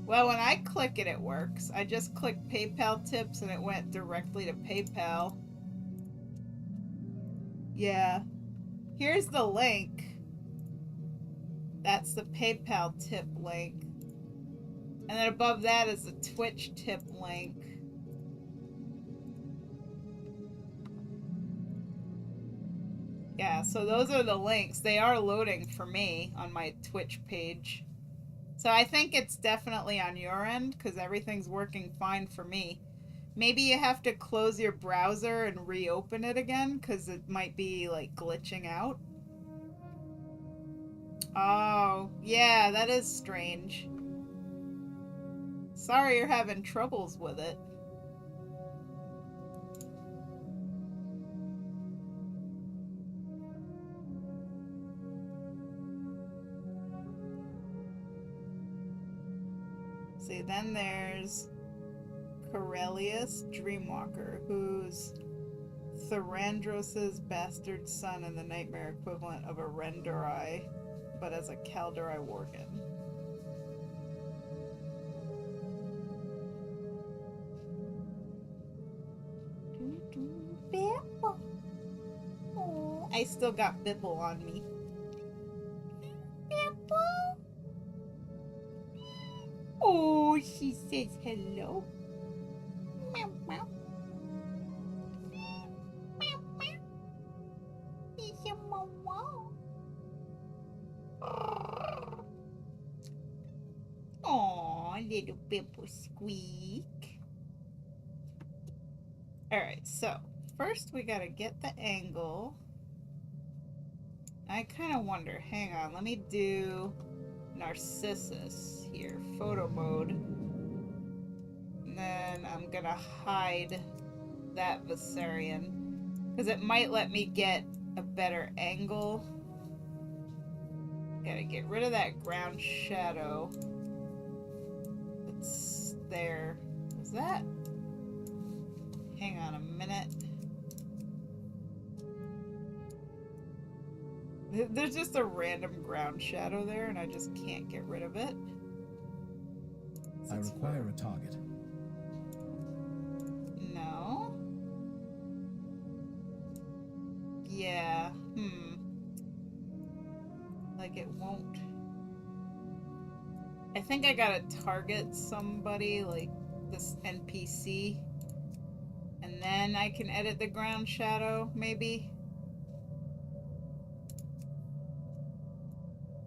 Well, when I click it, it works. I just clicked PayPal tips and it went directly to PayPal. Yeah. Here's the link. That's the PayPal tip link. And then above that is the Twitch tip link. Yeah, so those are the links. They are loading for me on my Twitch page. So I think it's definitely on your end because everything's working fine for me. Maybe you have to close your browser and reopen it again because it might be like glitching out. Oh, yeah, that is strange. Sorry you're having troubles with it. See, then there's Corellius Dreamwalker, who's Thorandros' bastard son and the nightmare equivalent of a Rendorai, but as a Kaldori Worgen. Bipple. Oh, I still got Bipple on me. Bipple. Oh, she says hello. Meow, meow. Meow, meow. It's your mama. Aw, little Bipple squeak. Alright, so first we gotta get the angle. I kind of wonder, hang on, let me do Narcissus here, photo mode. And then I'm gonna hide that Viserion because it might let me get a better angle. Gotta get rid of that ground shadow that's there. Was that? Hang on a minute. There's just a random ground shadow there and I just can't get rid of it. So transfer. require a target. No. Yeah. Like it won't. I think I gotta target somebody, like this NPC. And then I can edit the ground shadow, maybe.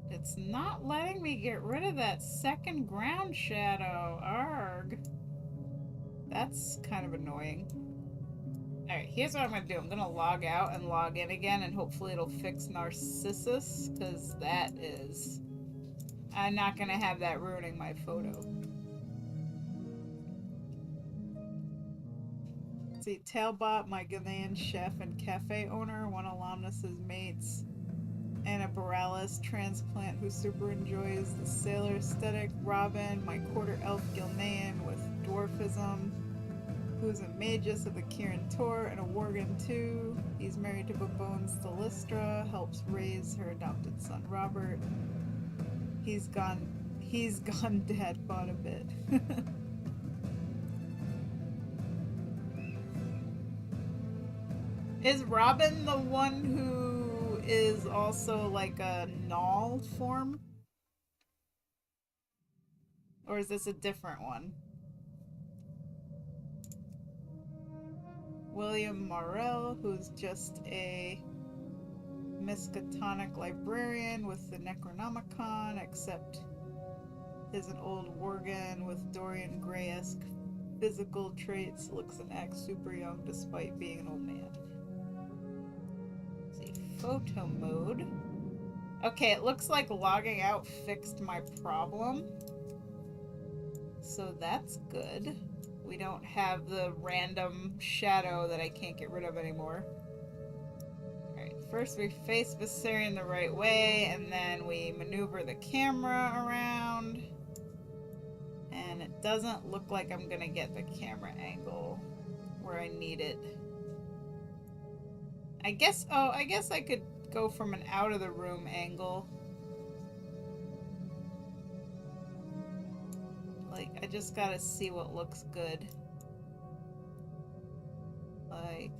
It's not letting me get rid of that second ground shadow. Arg. That's kind of annoying. Alright, here's what I'm gonna do. I'm gonna log out and log in again, and hopefully it'll fix Narcissus, because that is... I'm not gonna have that ruining my photo. Let's see, Tailbot, my Ghanaian chef and cafe owner, one alumnus's mates, and a Borealis transplant who super enjoys the sailor aesthetic. Robin, my quarter elf Gilnean with dwarfism, who's a magus of the Kirin Tor and a Worgen too. He's married to Babone's Thalystra, helps raise her adopted son Robert. He's gone dad bod a bit. Is Robin the one who is also like a null form? Or is this a different one? William Morel, who's just a Miskatonic librarian with the Necronomicon, except is an old Worgen with Dorian Gray-esque physical traits, looks and acts super young despite being an old man. Let's see, photo mode. Okay, it looks like logging out fixed my problem. So that's good. We don't have the random shadow that I can't get rid of anymore. Alright, first we face Viserion the right way, and then we maneuver the camera around. And it doesn't look like I'm gonna get the camera angle where I need it. I guess I could go from an out of the room angle. Like, I just gotta see what looks good. Like,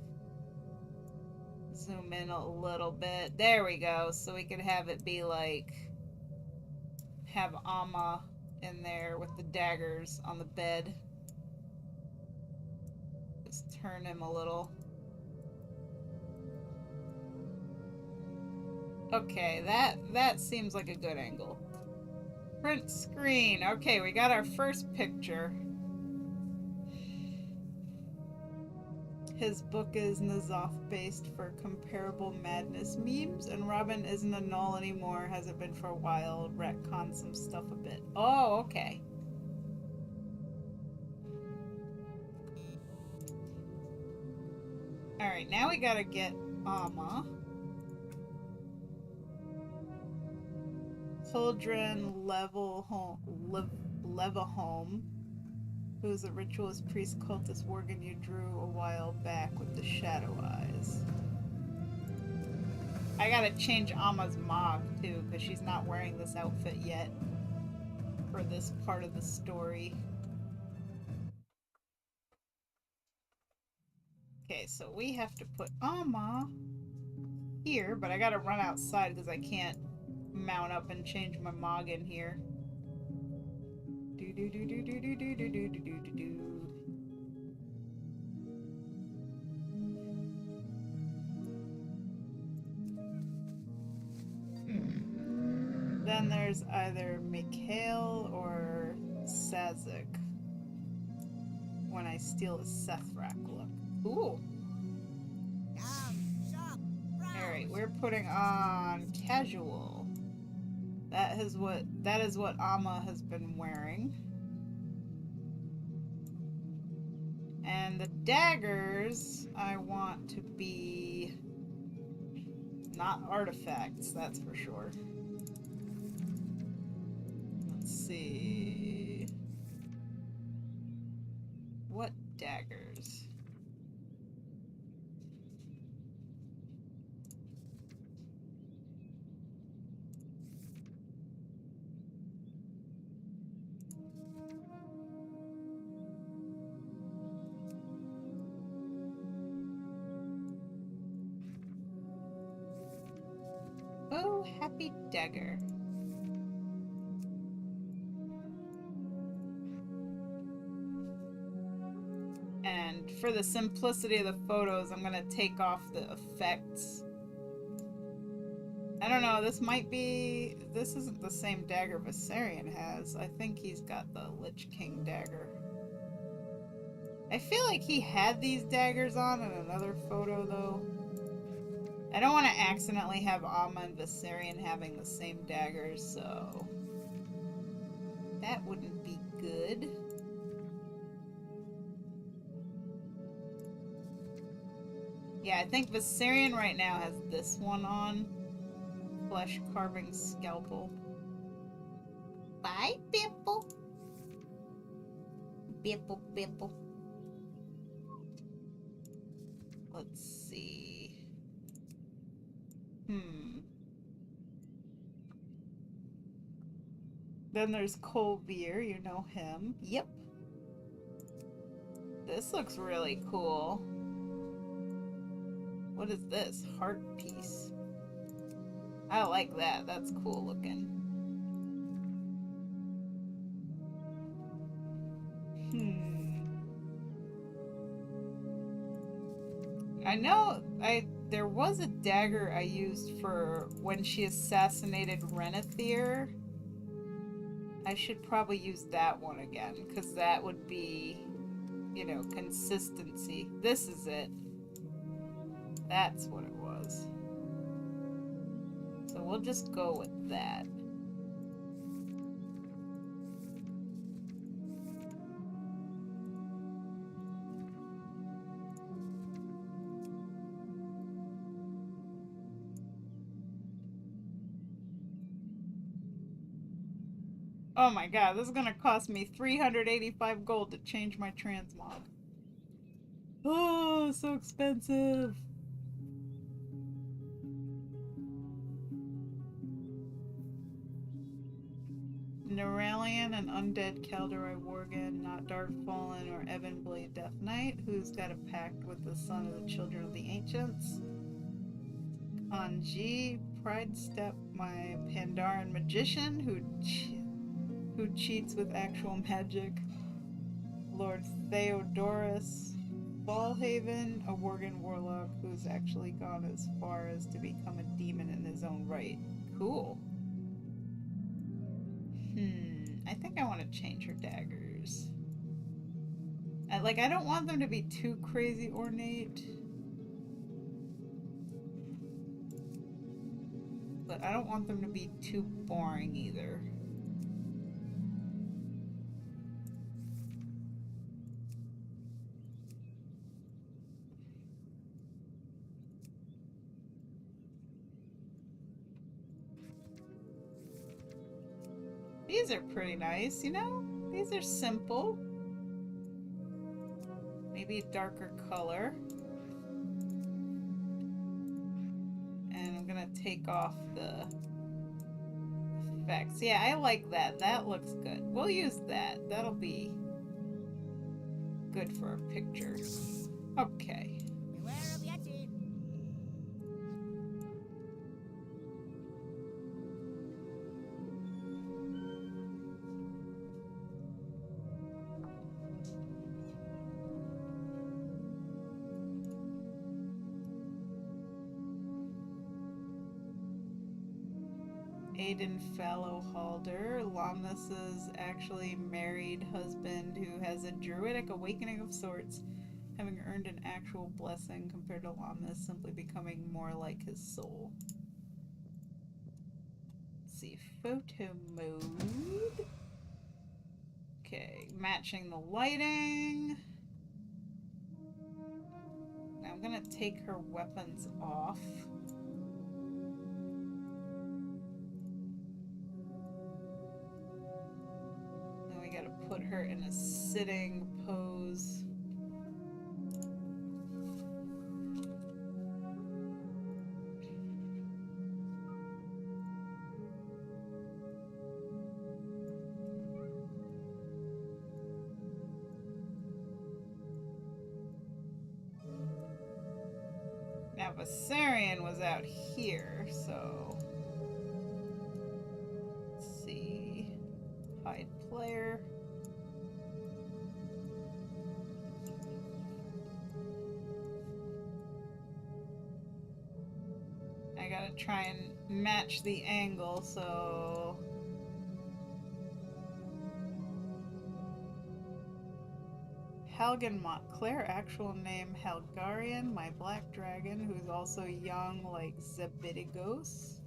zoom in a little bit. There we go. So we could have it be like, have Amma in there with the daggers on the bed. Just turn him a little. Okay, that seems like a good angle. Print screen. Okay, we got our first picture. His book is N'Zoth based for comparable madness memes, and Robin isn't a null anymore, hasn't been for a while, retcon some stuff a bit. Oh, okay. Alright, now we gotta get Amma. Huldren Levahome, who's a ritualist priest cultist Worgen you drew a while back with the shadow eyes. I gotta change Amma's mog too, because she's not wearing this outfit yet for this part of the story. Okay, so we have to put Amma here, but I gotta run outside because I can't mount up and change my mog in here. Do do do do do do do do do do do do. Then there's either Mikhail or Sazik. When I steal a Sethrak look. Ooh. Alright, we're putting on casual. That is what Amma has been wearing. And the daggers I want to be not artifacts, that's for sure. Let's see. What daggers? happy dagger. And for the simplicity of the photos, I'm gonna take off the effects. I don't know, this isn't the same dagger Viserion has. I think he's got the Lich King dagger. I feel like he had these daggers on in another photo, though. I don't want to accidentally have Amma and Viserion having the same daggers, so... that wouldn't be good. Yeah, I think Viserion right now has this one on. Flesh carving scalpel. Bye, Bipple. Bipple, Bipple. Let's see. Then there's Colvier, you know him. Yep. This looks really cool. What is this? Heart piece. I like that. That's cool looking. I know there was a dagger I used for when she assassinated Renethir. I should probably use that one again, because that would be, you know, consistency. This is it. That's what it was. So we'll just go with that. Oh my god, this is gonna cost me 385 gold to change my transmog. Oh, so expensive. Neralian and Undead Kaldorei Worgen, not Darkfallen or Evanblade Death Knight, who's got a pact with the son of the Children of the Ancients. Anji, Pride Step, my Pandaren Magician, who cheats with actual magic. Lord Theodorus Fallhaven, a Worgen Warlock who's actually gone as far as to become a demon in his own right. Cool. I think I want to change her daggers. I don't want them to be too crazy ornate. But I don't want them to be too boring either. These are pretty nice, you know? These are simple. Maybe a darker color. And I'm gonna take off the effects. Yeah, I like that. That looks good. We'll use that. That'll be good for a picture. Okay. Beware of Yeti. Aiden Fallowhalder, Lamnus's actually married husband who has a druidic awakening of sorts, having earned an actual blessing compared to Lamnus simply becoming more like his soul. Let's see, photo mode. Okay, matching the lighting. Now I'm gonna take her weapons off. Put her in a sitting pose. Now Viserion was out here, so gotta try and match the angle, so... Helgen Montclair, actual name Helgarian, my black dragon, who's also young like Zebidigos,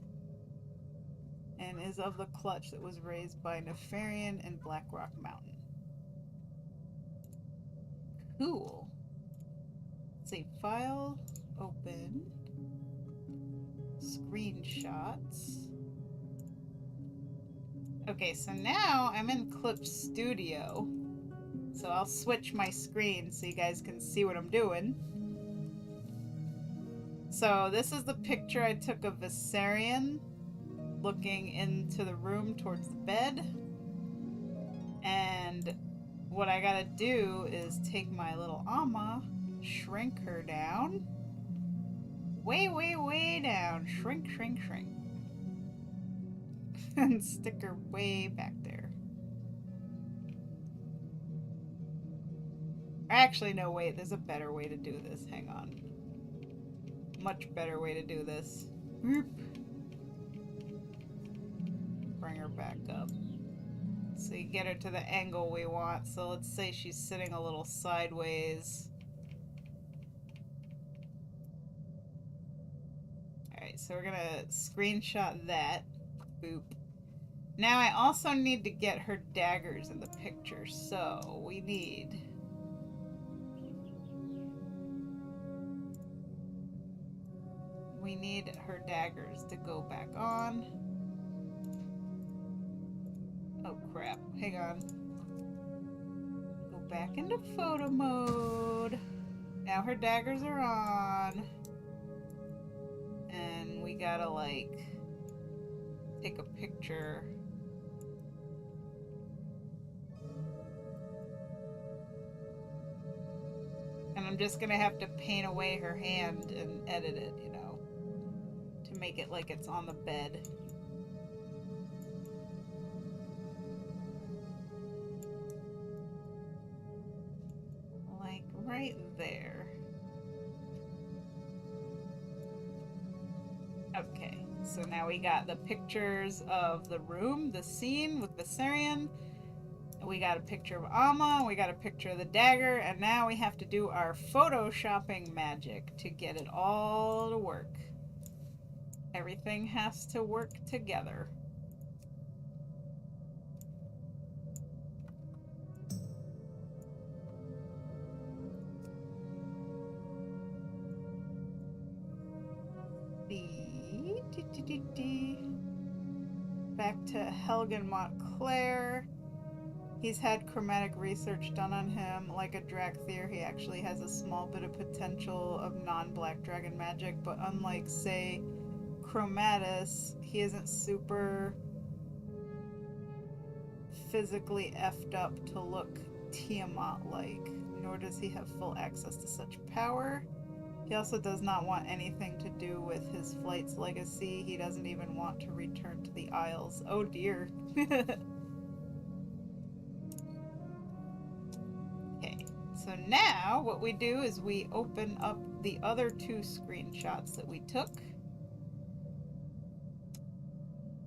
and is of the clutch that was raised by Nefarian and Blackrock Mountain. Cool. Save file, open, screenshots. Okay, so now I'm in Clip Studio. So I'll switch my screen so you guys can see what I'm doing. So this is the picture I took of Viserion looking into the room towards the bed. And what I gotta do is take my little Amma, shrink her down. Way, way, way down. Shrink, shrink, shrink. And stick her way back there. Actually, no, wait, there's a better way to do this. Hang on. Much better way to do this. Whoop. Bring her back up. So you get her to the angle we want. So let's say she's sitting a little sideways. Alright, so we're gonna screenshot that. Boop. Now I also need to get her daggers in the picture. So we need... We need her daggers to go back on. Oh crap, hang on. Go back into photo mode. Now her daggers are on. And we gotta like take a picture. And I'm just gonna have to paint away her hand and edit it, you know. To make it like it's on the bed. Like right there. Okay, so now we got the pictures of the room, the scene with Viserion. We got a picture of Amma, we got a picture of the dagger, and now we have to do our photoshopping magic to get it all to work. Everything has to work together. Back to Helgen Montclair. He's had chromatic research done on him. Like a Drakthir, he actually has a small bit of potential of non-black dragon magic, but unlike, say, Chromatus, he isn't super physically effed up to look Tiamat-like, nor does he have full access to such power. He also does not want anything to do with his flight's legacy. He doesn't even want to return to the Isles. Oh dear. Okay, so now what we do is we open up the other two screenshots that we took.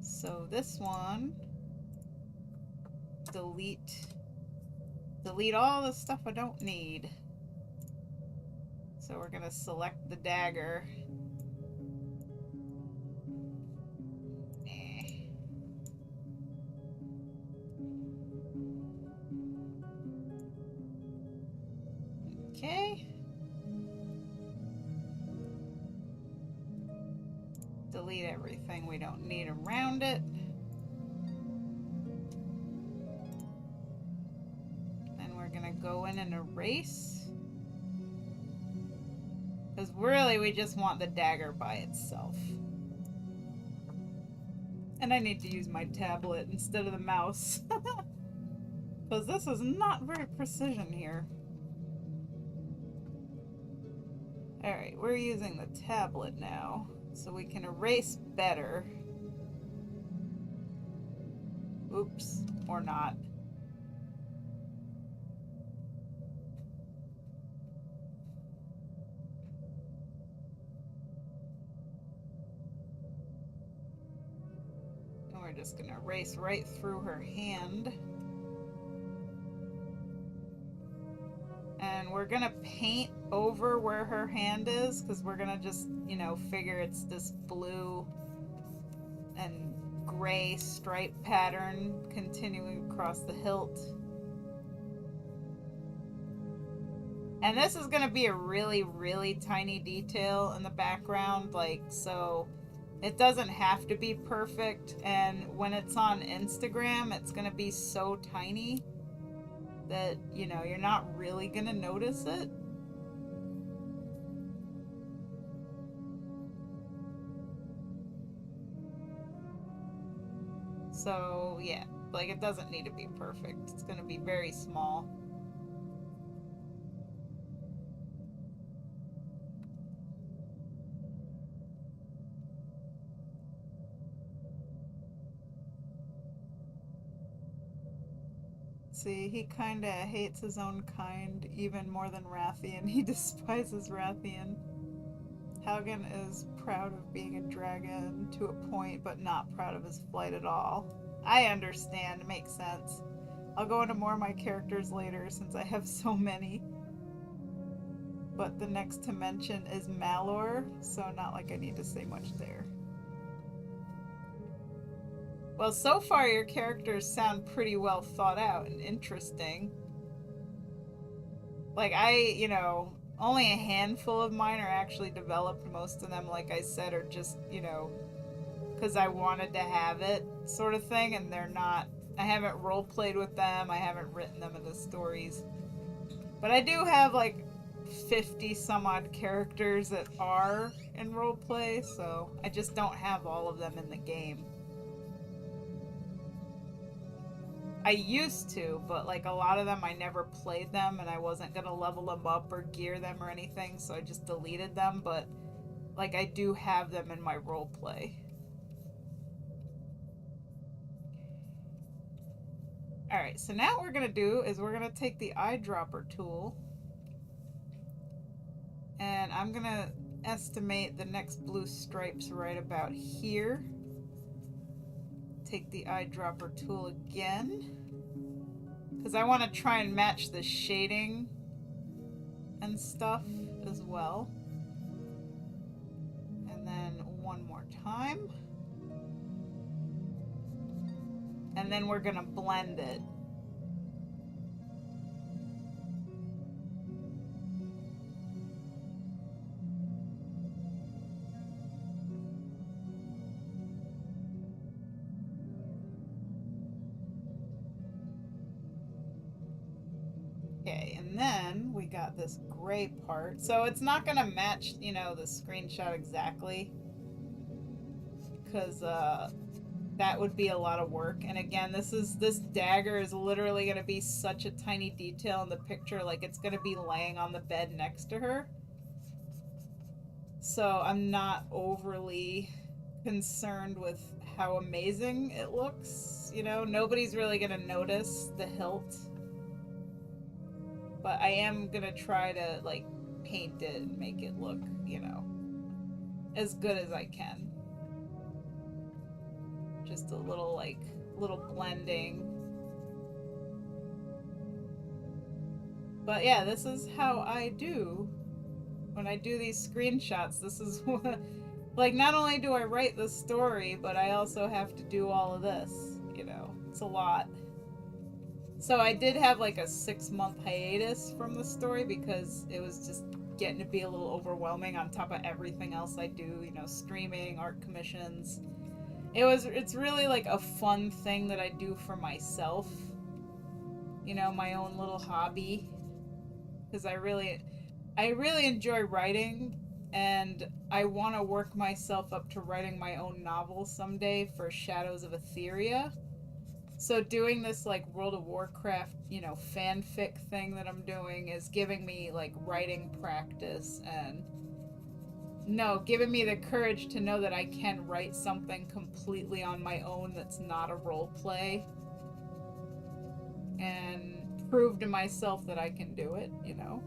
So this one, delete all the stuff I don't need. So we're gonna select the dagger. Okay. Delete everything we don't need around it. Then we're gonna go in and erase. Because really we just want the dagger by itself. And I need to use my tablet instead of the mouse. Because this is not very precision here. Alright, we're using the tablet now. So we can erase better. Oops, or not. we're just gonna race right through her hand. And we're gonna paint over where her hand is, because we're gonna just, you know, figure it's this blue and gray stripe pattern continuing across the hilt. And this is gonna be a really, really tiny detail in the background, like, so it doesn't have to be perfect, and when it's on Instagram, it's gonna be so tiny that, you know, you're not really gonna notice it. So, yeah, like, it doesn't need to be perfect. It's gonna be very small. See, he kinda hates his own kind even more than Rathian. He despises Rathian. Haugen is proud of being a dragon to a point, but not proud of his flight at all. I understand, it makes sense. I'll go into more of my characters later since I have so many. But the next to mention is Malor, so not like I need to say much there. Well, so far your characters sound pretty well thought out and interesting. Like, you know, only a handful of mine are actually developed. Most of them, like I said, are just, you know, because I wanted to have it sort of thing, and they're not, I haven't role-played with them, I haven't written them into stories. But I do have, like, 50 some odd characters that are in roleplay, so I just don't have all of them in the game. I used to, but like a lot of them I never played them, and I wasn't gonna level them up or gear them or anything, so I just deleted them, but like I do have them in my roleplay. Alright, so now what we're gonna do is we're gonna take the eyedropper tool, and I'm gonna estimate the next blue stripes right about here. Take the eyedropper tool again, because I want to try and match the shading and stuff as well. And then one more time. And then we're going to blend it. Okay, and then we got this gray part. So it's not going to match, you know, the screenshot exactly, because that would be a lot of work. And again, this dagger is literally going to be such a tiny detail in the picture, like it's going to be laying on the bed next to her. So I'm not overly concerned with how amazing it looks. You know, nobody's really going to notice the hilt. But I am going to try to, like, paint it and make it look, you know, as good as I can. Just a little, like, little blending. But yeah, this is how I do when I do these screenshots. This is what, like, not only do I write the story, but I also have to do all of this, you know. It's a lot. So I did have like a 6-month hiatus from the story because it was just getting to be a little overwhelming on top of everything else I do, you know, streaming, art commissions. It's really like a fun thing that I do for myself, you know, my own little hobby, because I really enjoy writing, and I want to work myself up to writing my own novel someday for Shadows of Etheria. So doing this, like, World of Warcraft, you know, fanfic thing that I'm doing is giving me, like, writing practice and, giving me the courage to know that I can write something completely on my own that's not a role play, and prove to myself that I can do it, you know?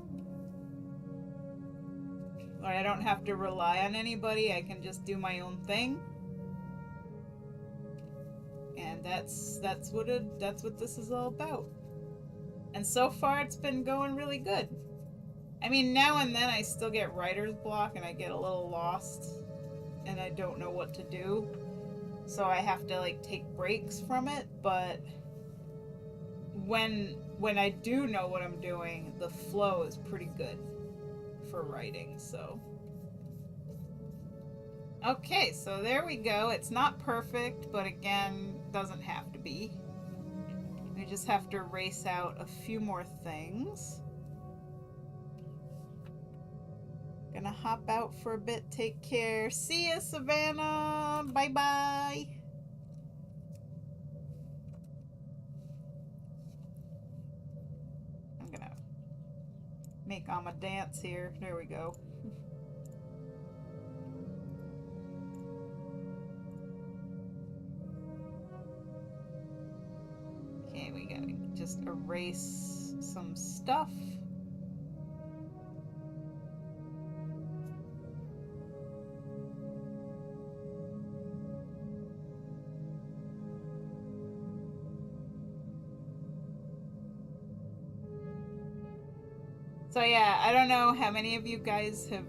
Or I don't have to rely on anybody, I can just do my own thing. that's what this is all about. And so far it's been going really good. I mean, now and then I still get writer's block and I get a little lost and I don't know what to do. So I have to like take breaks from it, but when I do know what I'm doing, the flow is pretty good for writing, so. Okay, so there we go. It's not perfect, but again, doesn't have to be. We just have to erase out a few more things. Gonna hop out for a bit. Take care. See ya, Savannah. Bye-bye. I'm gonna make Amma dance here. There we go. Okay, we gotta just erase some stuff. So yeah, I don't know how many of you guys have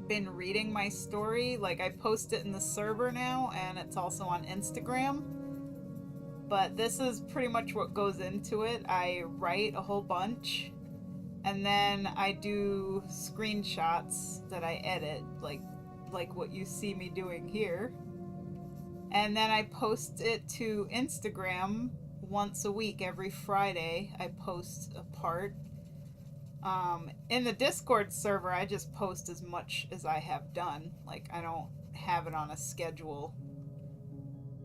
been reading my story. Like, I post it in the server now, and it's also on Instagram. But this is pretty much what goes into it. I write a whole bunch, and then I do screenshots that I edit, like what you see me doing here. And then I post it to Instagram once a week. Every Friday, I post a part. In the Discord server, I just post as much as I have done. Like, I don't have it on a schedule.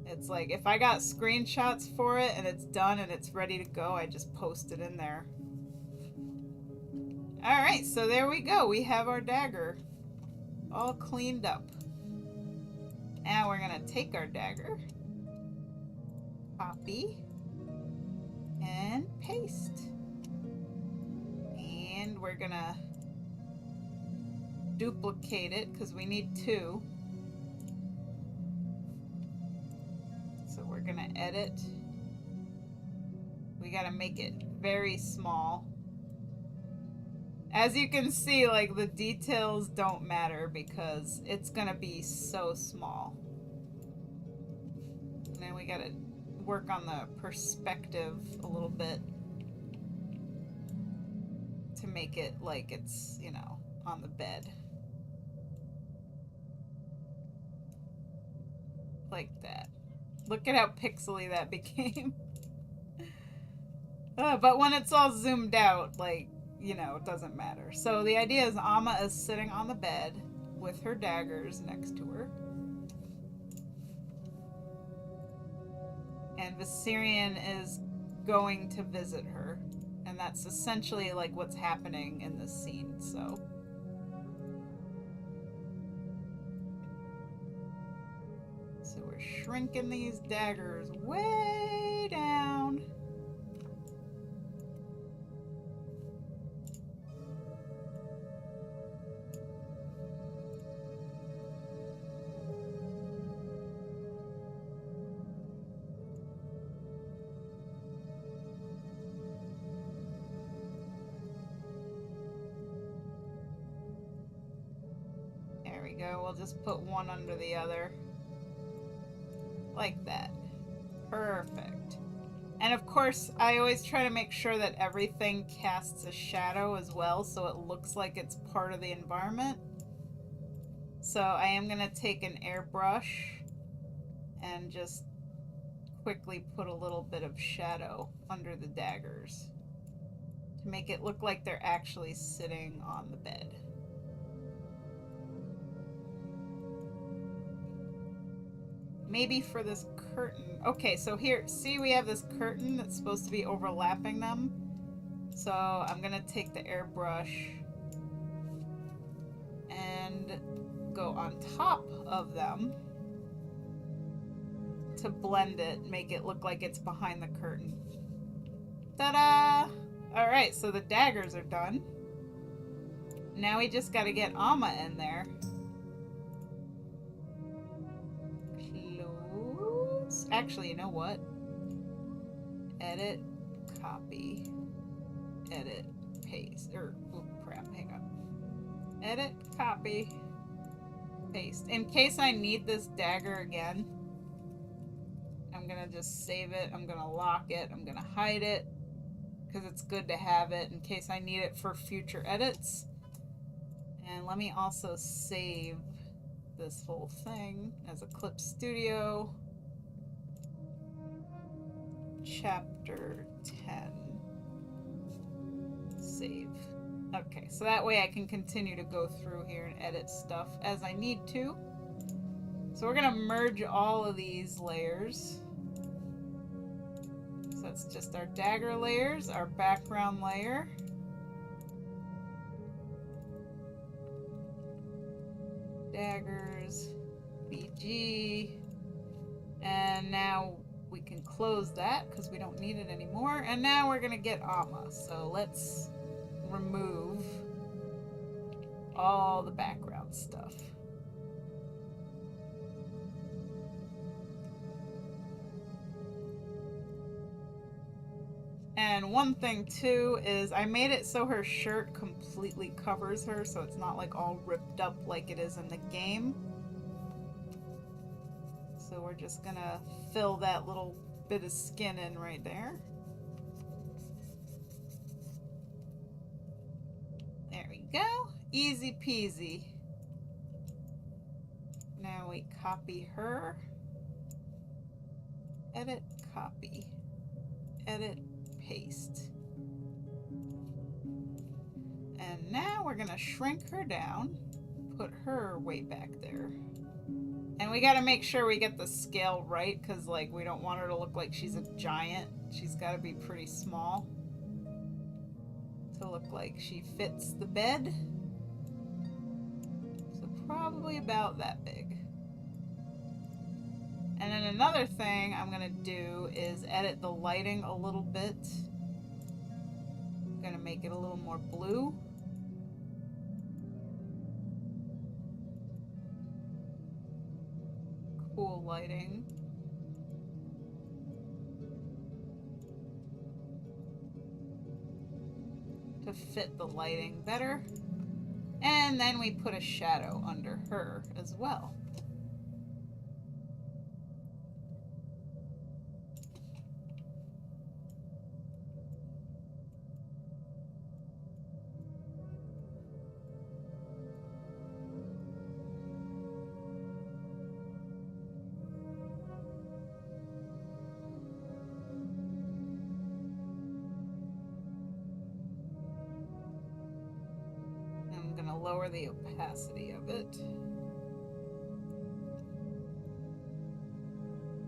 It's like, if I got screenshots for it and it's done and it's ready to go, I just post it in there. Alright, so there we go. We have our dagger all cleaned up. Now we're gonna take our dagger, copy, and paste. And we're gonna duplicate it because we need 2. So we're gonna edit. We gotta make it very small. As you can see, like, the details don't matter because it's gonna be so small. And then we gotta work on the perspective a little bit to make it like it's, you know, on the bed. Like that. Look at how pixely that became. But when it's all zoomed out, like, you know, it doesn't matter. So the idea is Amma is sitting on the bed with her daggers next to her. And Viserion is going to visit her. And that's essentially like what's happening in this scene, so. So we're shrinking these daggers way down. We'll just put one under the other. Like that. Perfect. And of course, I always try to make sure that everything casts a shadow as well, so it looks like it's part of the environment. So I am going to take an airbrush and just quickly put a little bit of shadow under the daggers to make it look like they're actually sitting on the bed. Maybe for this curtain. Okay, so here, see, we have this curtain that's supposed to be overlapping them. So I'm gonna take the airbrush and go on top of them to blend it, make it look like it's behind the curtain. Ta-da! Alright, so the daggers are done. Now we just gotta get Amma in there. Actually, you know what? Edit, copy, edit, paste. Oh crap, hang on. Edit, copy, paste. In case I need this dagger again, I'm gonna just save it. I'm gonna lock it. I'm gonna hide it because it's good to have it in case I need it for future edits. And let me also save this whole thing as a Clip Studio. Chapter 10. Save. Okay, so that way I can continue to go through here and edit stuff as I need to. So we're gonna merge all of these layers. So that's just our dagger layers, our background layer. Daggers, BG, and now we can close that because we don't need it anymore. And now we're gonna get Amma. So let's remove all the background stuff. And one thing too is I made it so her shirt completely covers her, so it's not like all ripped up like it is in the game. So we're just gonna fill that little bit of skin in right there. There we go. Easy peasy. Now we copy her. Edit, copy. Edit, paste. And now we're gonna shrink her down, put her way back there. And we gotta make sure we get the scale right, because like we don't want her to look like she's a giant. She's gotta be pretty small to look like she fits the bed. So probably about that big. And then another thing I'm gonna do is edit the lighting a little bit. I'm gonna make it a little more blue. Cool lighting. To fit the lighting better. And then we put a shadow under her as well. Lower the opacity of it.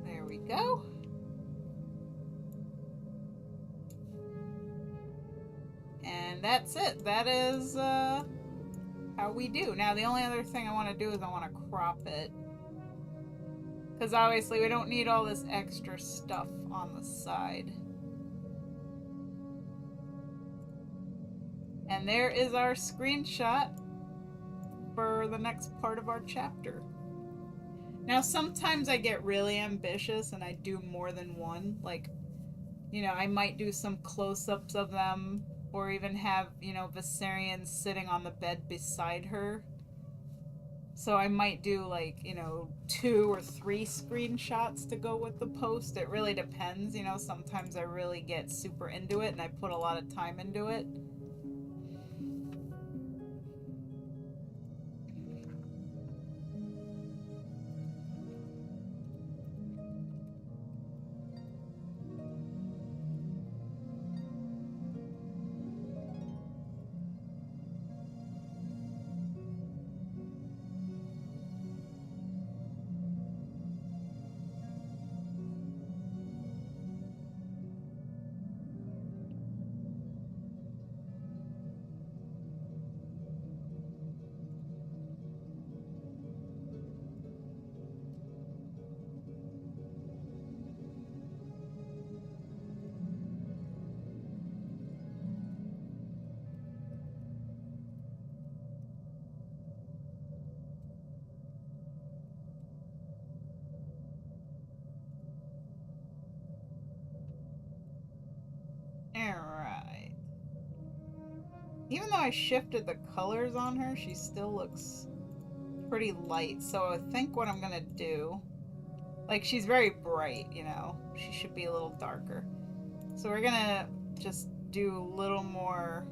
There we go. And that's it. That is how we do. Now the only other thing I want to do is I want to crop it. Because obviously we don't need all this extra stuff on the side. And there is our screenshot for the next part of our chapter. Now sometimes I get really ambitious and I do more than one. Like, you know, I might do some close-ups of them, or even have, you know, Viserion sitting on the bed beside her. So I might do like, you know, 2 or 3 screenshots to go with the post. It really depends, you know, sometimes I really get super into it and I put a lot of time into it. Even though I shifted the colors on her, she still looks pretty light. So I think what I'm gonna do, like, she's very bright, you know, she should be a little darker. So we're gonna just do a little more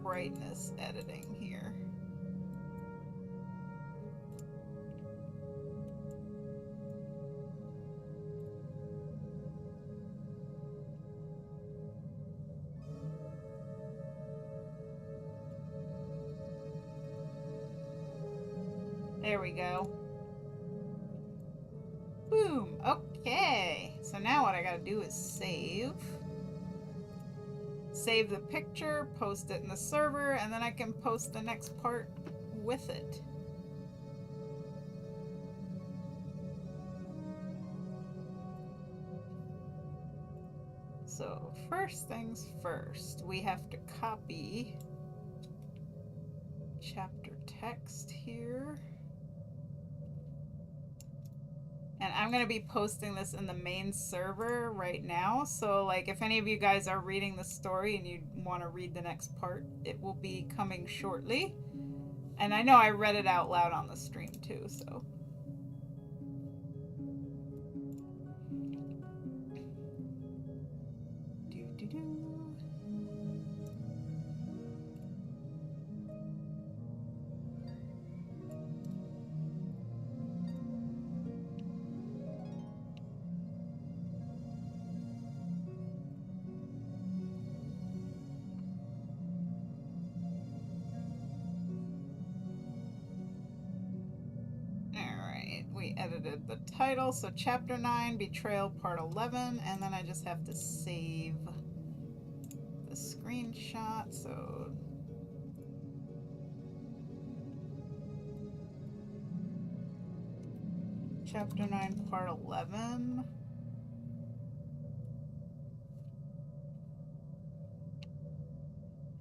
brightness editing here. There we go. Boom. Okay. So now what I gotta do is save. Save the picture, post it in the server, and then I can post the next part with it. So first things first, we have to copy chapter text here. And I'm going to be posting this in the main server right now. So, like, if any of you guys are reading the story and you want to read the next part, it will be coming shortly. And I know I read it out loud on the stream too, so. We edited the title, so chapter 9, Betrayal Part 11, and then I just have to save the screenshot, so chapter 9, Part 11.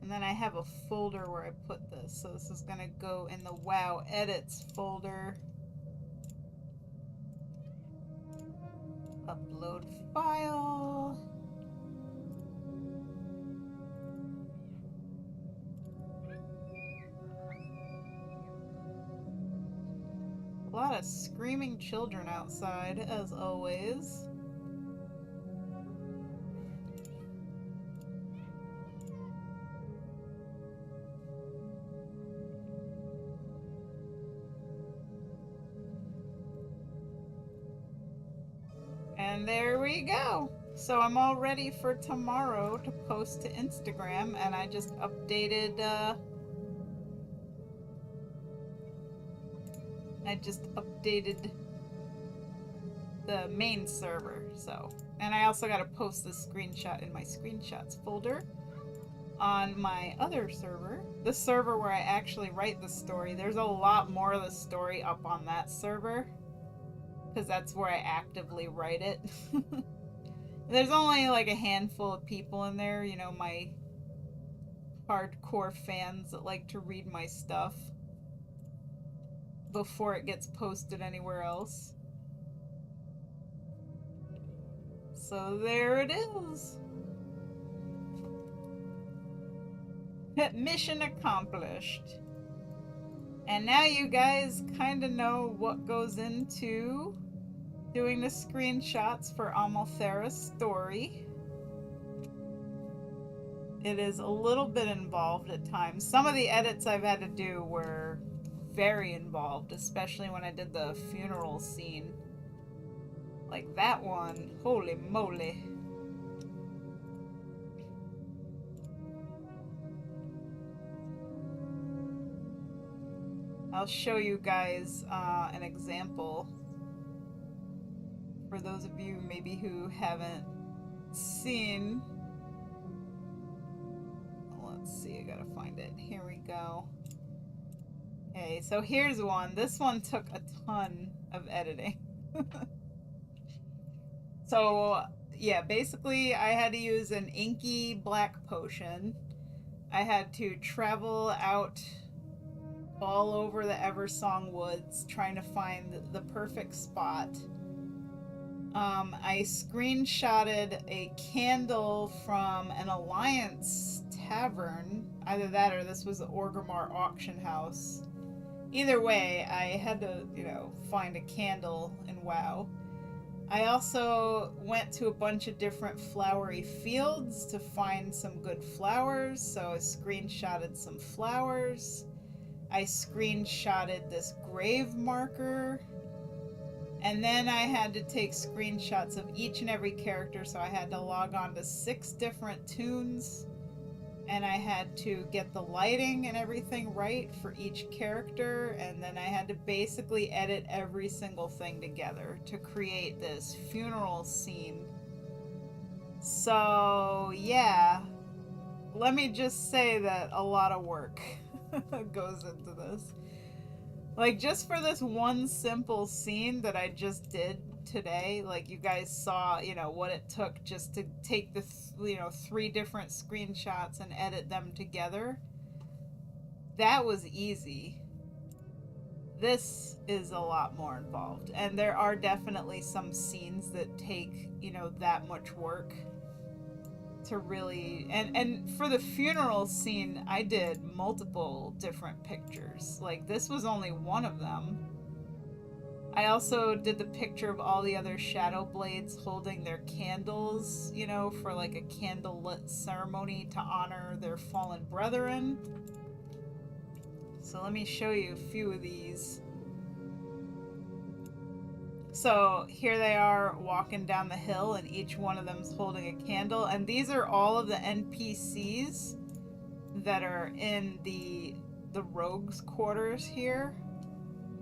And then I have a folder where I put this, so this is going to go in the WoW Edits folder. Upload file. A lot of screaming children outside, as always. And there we go. So I'm all ready for tomorrow to post to Instagram, and I just updated the main server. So, and I also got to post this screenshot in my screenshots folder on my other server, the server where I actually write the story. There's a lot more of the story up on that server, because that's where I actively write it. There's only like a handful of people in there, you know, my hardcore fans that like to read my stuff before it gets posted anywhere else. So there it is. Mission accomplished. And now you guys kind of know what goes into doing the screenshots for Amalthera's story. It is a little bit involved at times. Some of the edits I've had to do were very involved, especially when I did the funeral scene. Like that one, holy moly. I'll show you guys an example for those of you maybe who haven't seen. Let's see, I gotta find it. Here we go. Okay, so here's one. This one took a ton of editing. So yeah, basically I had to use an inky black potion. I had to travel out all over the Eversong Woods trying to find the perfect spot. I screenshotted a candle from an Alliance tavern. Either that or this was the Orgrimmar auction house. Either way, I had to, find a candle in WoW. I also went to a bunch of different flowery fields to find some good flowers, so I screenshotted some flowers. I screenshotted this grave marker. And then I had to take screenshots of each and every character, so I had to log on to 6 different tunes. And I had to get the lighting and everything right for each character, and then I had to basically edit every single thing together to create this funeral scene. So, yeah. Let me just say that a lot of work goes into this. Like, just for this one simple scene that I just did today, like, you guys saw, what it took just to take the, 3 different screenshots and edit them together. That was easy. This is a lot more involved. And there are definitely some scenes that take, that much work to really... And for the funeral scene, I did multiple different pictures. Like, this was only one of them. I also did the picture of all the other Shadow Blades holding their candles, for like a candlelit ceremony to honor their fallen brethren. So let me show you a few of these. So here they are walking down the hill, and each one of them's holding a candle. And these are all of the NPCs that are in the rogues' quarters here,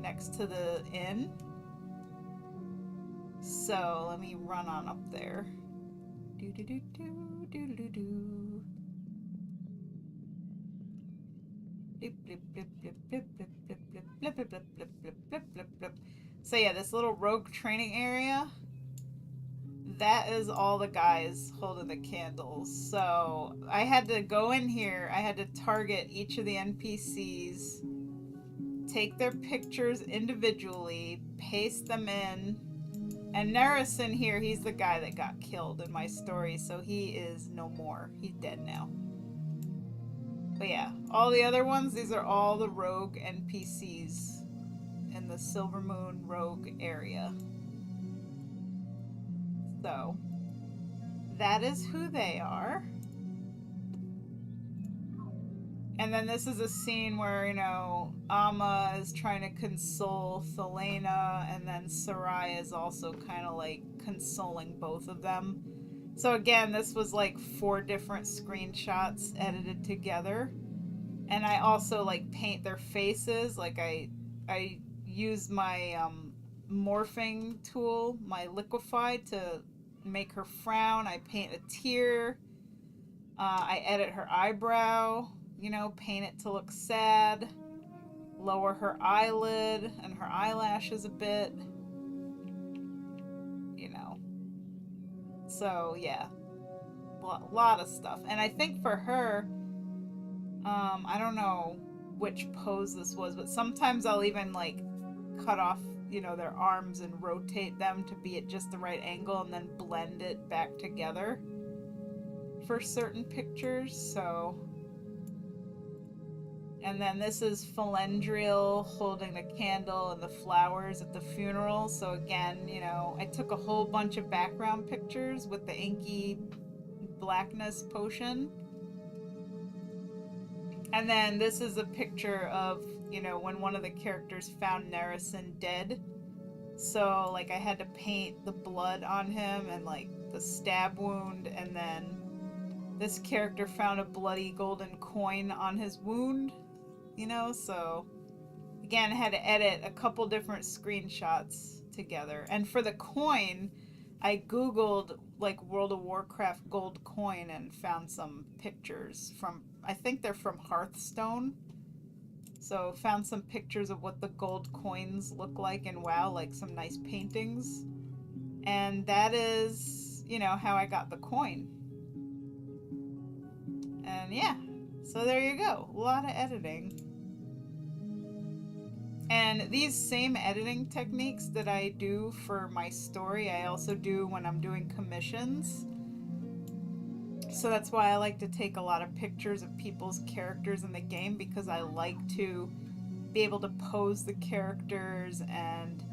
next to the inn. So let me run on up there. So yeah, this little rogue training area, that is all the guys holding the candles. So I had to go in here, I had to target each of the NPCs, take their pictures individually, paste them in. And Nerison here, he's the guy that got killed in my story, so he is no more. He's dead now. But yeah, all the other ones, these are all the rogue NPCs in the Silvermoon rogue area. So, that is who they are. And then this is a scene where, Amma is trying to console Thelena, and then Sarai is also kind of like consoling both of them. So again, this was like 4 different screenshots edited together. And I also like paint their faces. Like I use my morphing tool, my liquefy, to make her frown. I paint a tear. I edit her eyebrow. Paint it to look sad, lower her eyelid and her eyelashes a bit, so yeah, a lot of stuff. And I think for her, I don't know which pose this was, but sometimes I'll even like cut off, their arms and rotate them to be at just the right angle and then blend it back together for certain pictures, so... And then this is Felendriel holding the candle and the flowers at the funeral. So again, I took a whole bunch of background pictures with the inky blackness potion. And then this is a picture of, when one of the characters found Nerison dead. So, like, I had to paint the blood on him and, like, the stab wound. And then this character found a bloody golden coin on his wound. So again, I had to edit a couple different screenshots together. And for the coin, I googled like World of Warcraft gold coin and found some pictures from, I think they're from Hearthstone. So found some pictures of what the gold coins look like in WoW, like some nice paintings. And that is, how I got the coin. And yeah. So there you go. A lot of editing. And these same editing techniques that I do for my story, I also do when I'm doing commissions. So that's why I like to take a lot of pictures of people's characters in the game, because I like to be able to pose the characters and,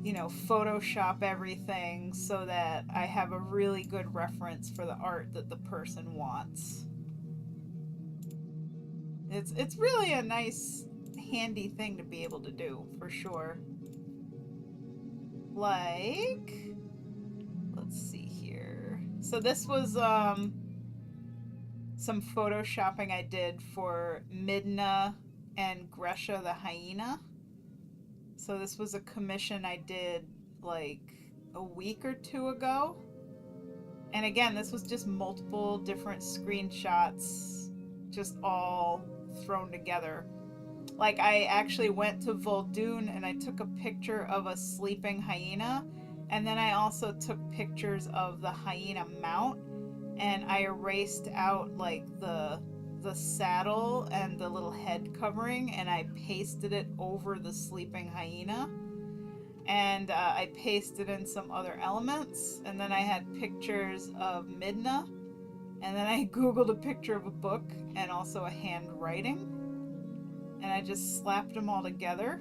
you know, Photoshop everything so that I have a really good reference for the art that the person wants. It's really a nice, handy thing to be able to do, for sure. Like, let's see here. So this was some photoshopping I did for Midna and Gresha the hyena. So this was a commission I did like a week or two ago. And again, this was just multiple different screenshots, just all thrown together. Like, I actually went to Vol'dun and I took a picture of a sleeping hyena, and then I also took pictures of the hyena mount, and I erased out like the saddle and the little head covering, and I pasted it over the sleeping hyena. And I pasted in some other elements, and then I had pictures of Midna, and then I googled a picture of a book and also a handwriting, and I just slapped them all together.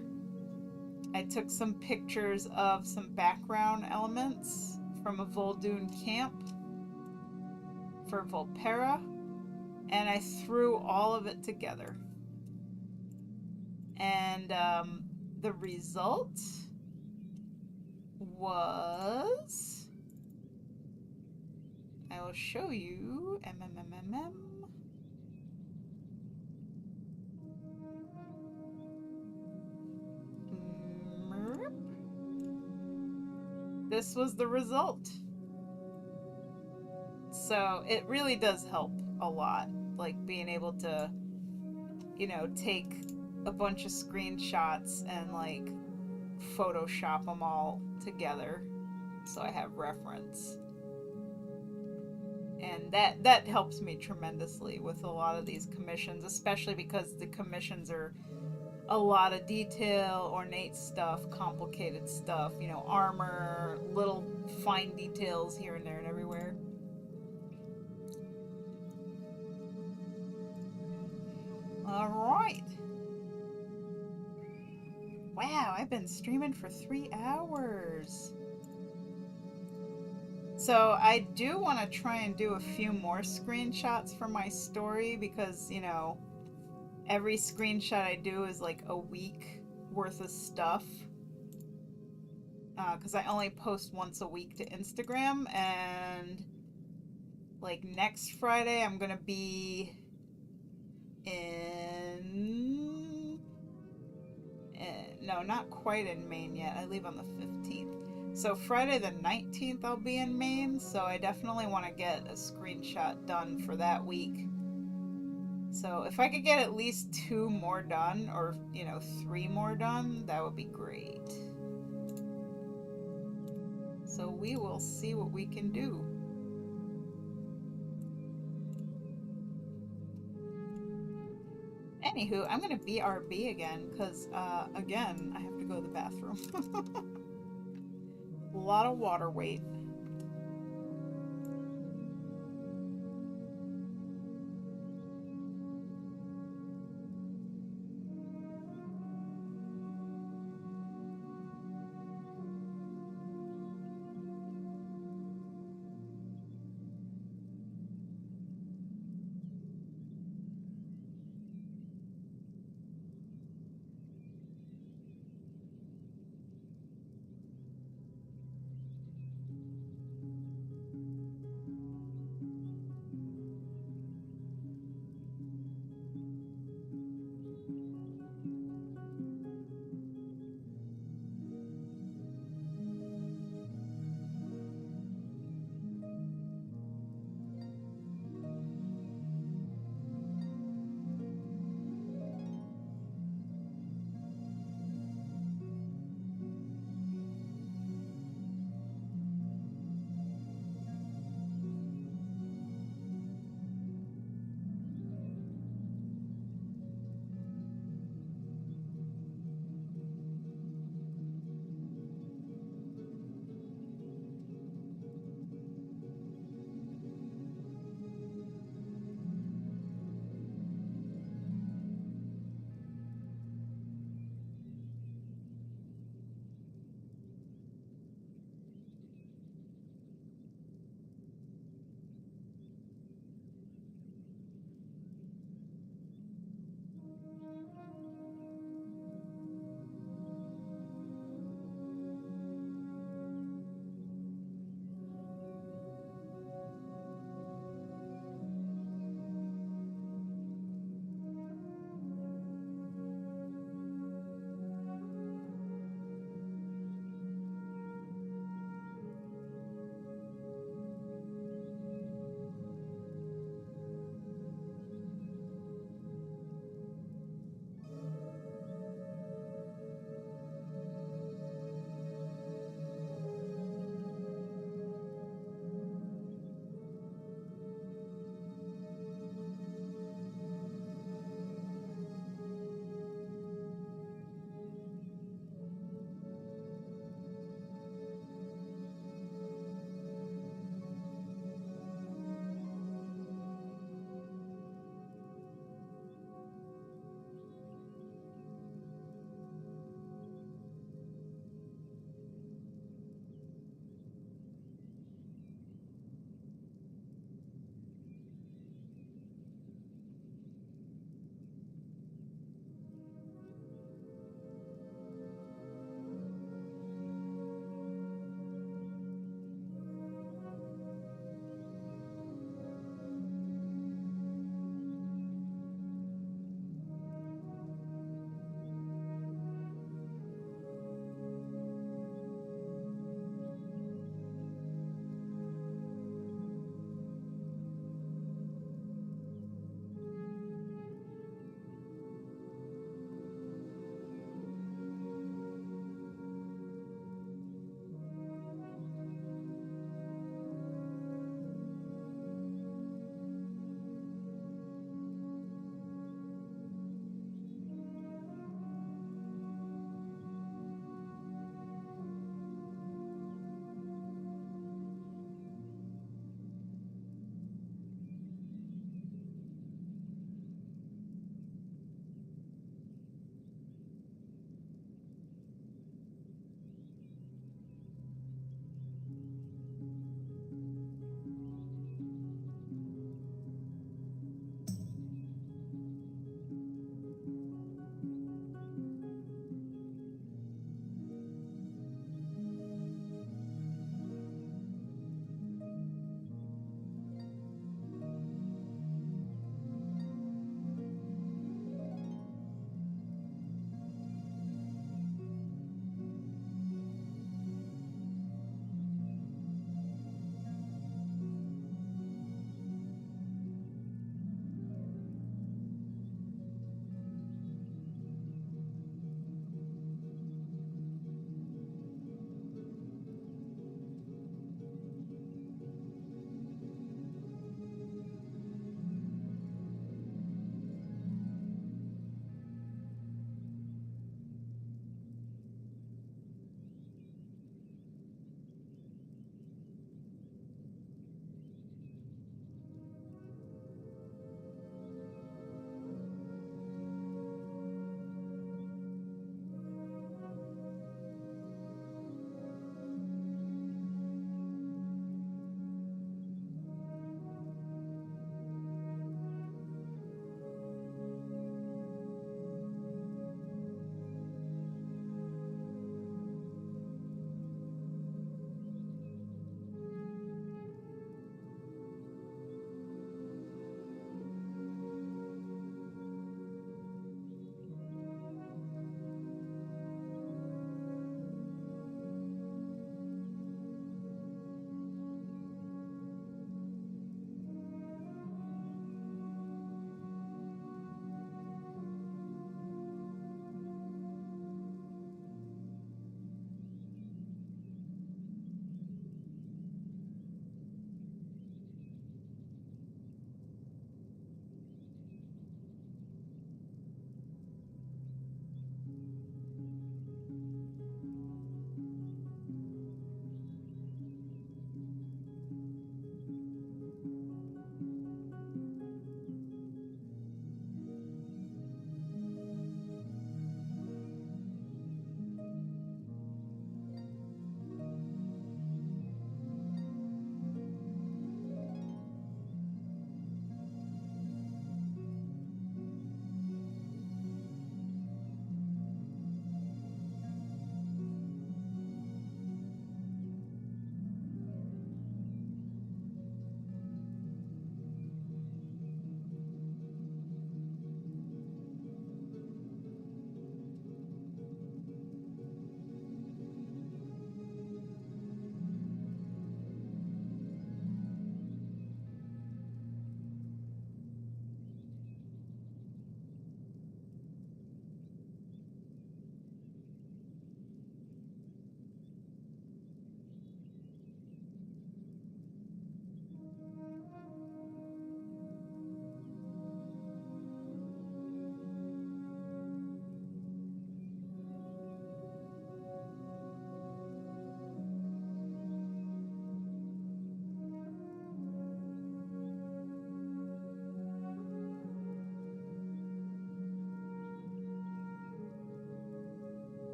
I took some pictures of some background elements from a Vol'dun camp for Volpera, and I threw all of it together. And the result was, I will show you. This was the result. So it really does help a lot, like being able to, you know, take a bunch of screenshots and like Photoshop them all together so I have reference. And that helps me tremendously with a lot of these commissions, especially because the commissions are a lot of detail, ornate stuff, complicated stuff, you know, armor, little fine details here and there and everywhere. Alright. Wow, I've been streaming for 3 hours. So I do want to try and do a few more screenshots for my story, because, you know, every screenshot I do is like a week worth of stuff. Because I only post once a week to Instagram, and like next Friday I'm gonna be in... no, not quite in Maine yet. I leave on the 15th. So Friday the 19th I'll be in Maine, so I definitely want to get a screenshot done for that week. So if I could get at least 2 more done, or, you know, 3 more done, that would be great. So we will see what we can do. Anywho, I'm gonna BRB again, because, again, I have to go to the bathroom. A lot of water weight.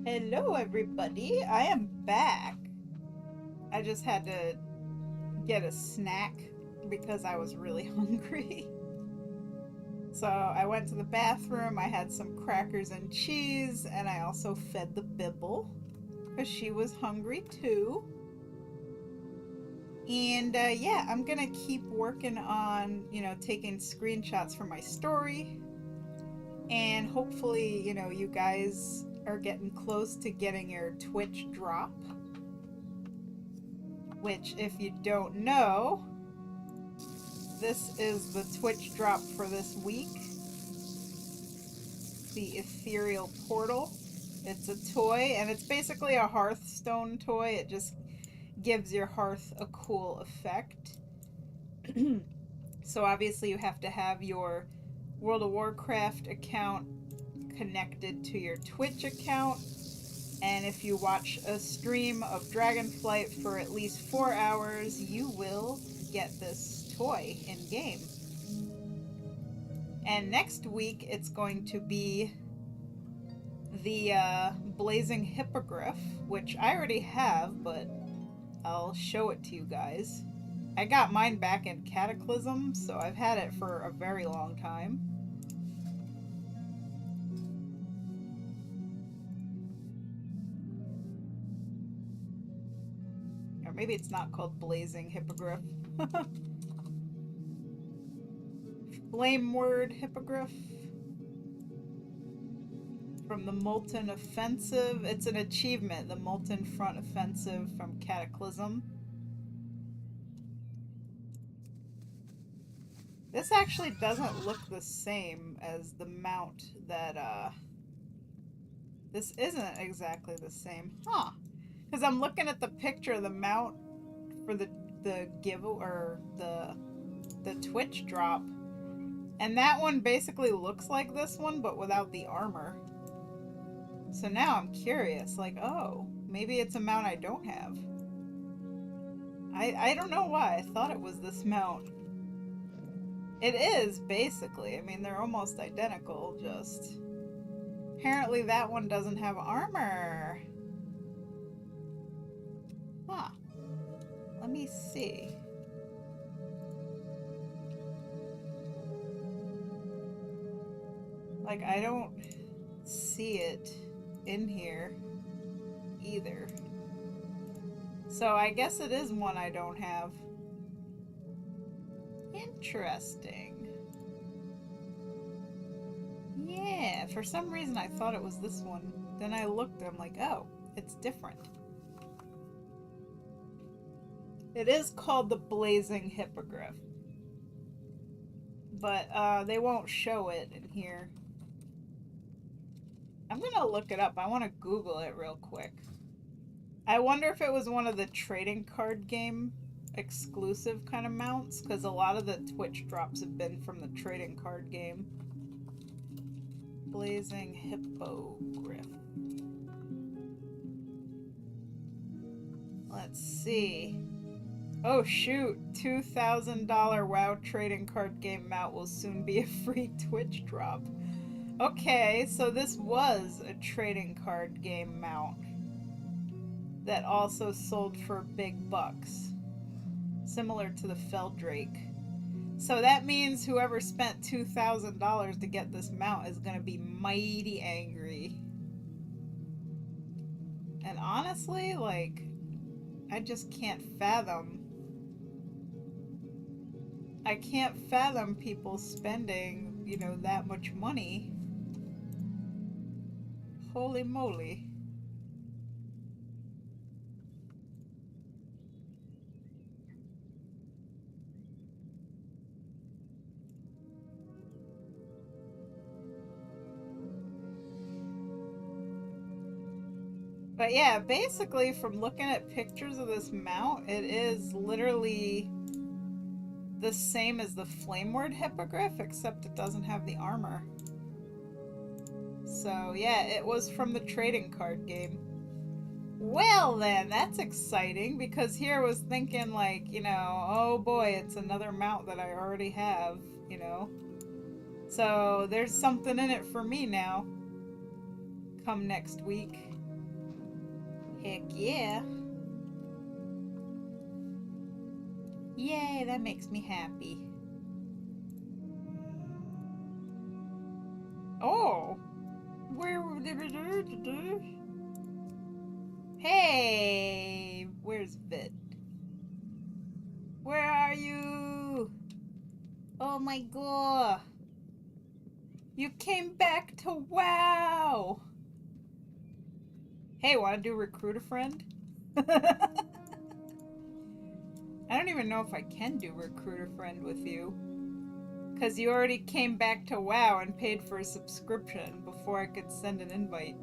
Hello, everybody. I am back. I just had to get a snack because I was really hungry. So I went to the bathroom, I had some crackers and cheese, and I also fed the Bibble because she was hungry too. And yeah, I'm gonna keep working on, taking screenshots for my story. And hopefully, you guys are getting close to getting your Twitch drop. Which, if you don't know, this is the Twitch drop for this week. The Ethereal Portal. It's a toy, and it's basically a Hearthstone toy. It just gives your hearth a cool effect. So obviously you have to have your World of Warcraft account connected to your Twitch account, and if you watch a stream of Dragonflight for at least 4 hours, you will get this toy in game. And next week it's going to be the Blazing Hippogryph, which I already have, but I'll show it to you guys. I got mine back in Cataclysm, so I've had it for a very long time. Or maybe it's not called Blazing Hippogryph. Flame Word Hippogryph. From the Molten Offensive. It's an achievement, the Molten Front Offensive from Cataclysm. This actually doesn't look the same as the mount that, this isn't exactly the same. Huh. Because I'm looking at the picture of the mount for the Twitch drop. And that one basically looks like this one, but without the armor. So now I'm curious, like, oh, maybe it's a mount I don't have. I don't know why. I thought it was this mount. It is, basically. I mean, they're almost identical, just Apparently that one doesn't have armor. Huh. Let me see. Like, I don't see it in here either. So I guess it is one I don't have. Interesting. Yeah, for some reason I thought it was this one. Then I looked and I'm like, oh, it's different. It is called the Blazing Hippogryph. But they won't show it in here. I'm gonna look it up. I want to Google it real quick. I wonder if it was one of the trading card game exclusive kind of mounts, because a lot of the Twitch drops have been from the trading card game. Blazing Hippogryph. Let's see. Oh shoot, $2,000 WoW trading card game mount will soon be a free Twitch drop. Okay, so this was a trading card game mount that also sold for big bucks, similar to the Feldrake. So that means whoever spent $2,000 to get this mount is going to be mighty angry. And honestly, like, I just can't fathom. I can't fathom people spending, you know, that much money. Holy moly. But yeah, basically from looking at pictures of this mount, it is literally the same as the Flameward Hippogryph, except it doesn't have the armor. So yeah, it was from the trading card game. Well then, that's exciting, because here I was thinking like, you know, oh boy, it's another mount that I already have, you know. So there's something in it for me now. Come next week. Heck yeah. Yay, that makes me happy. Oh! Hey! Where's Vid? Where are you? Oh my god! You came back to WoW! Hey, wanna do Recruit a Friend? I don't even know if I can do Recruit a Friend with you. Because you already came back to WoW and paid for a subscription before I could send an invite.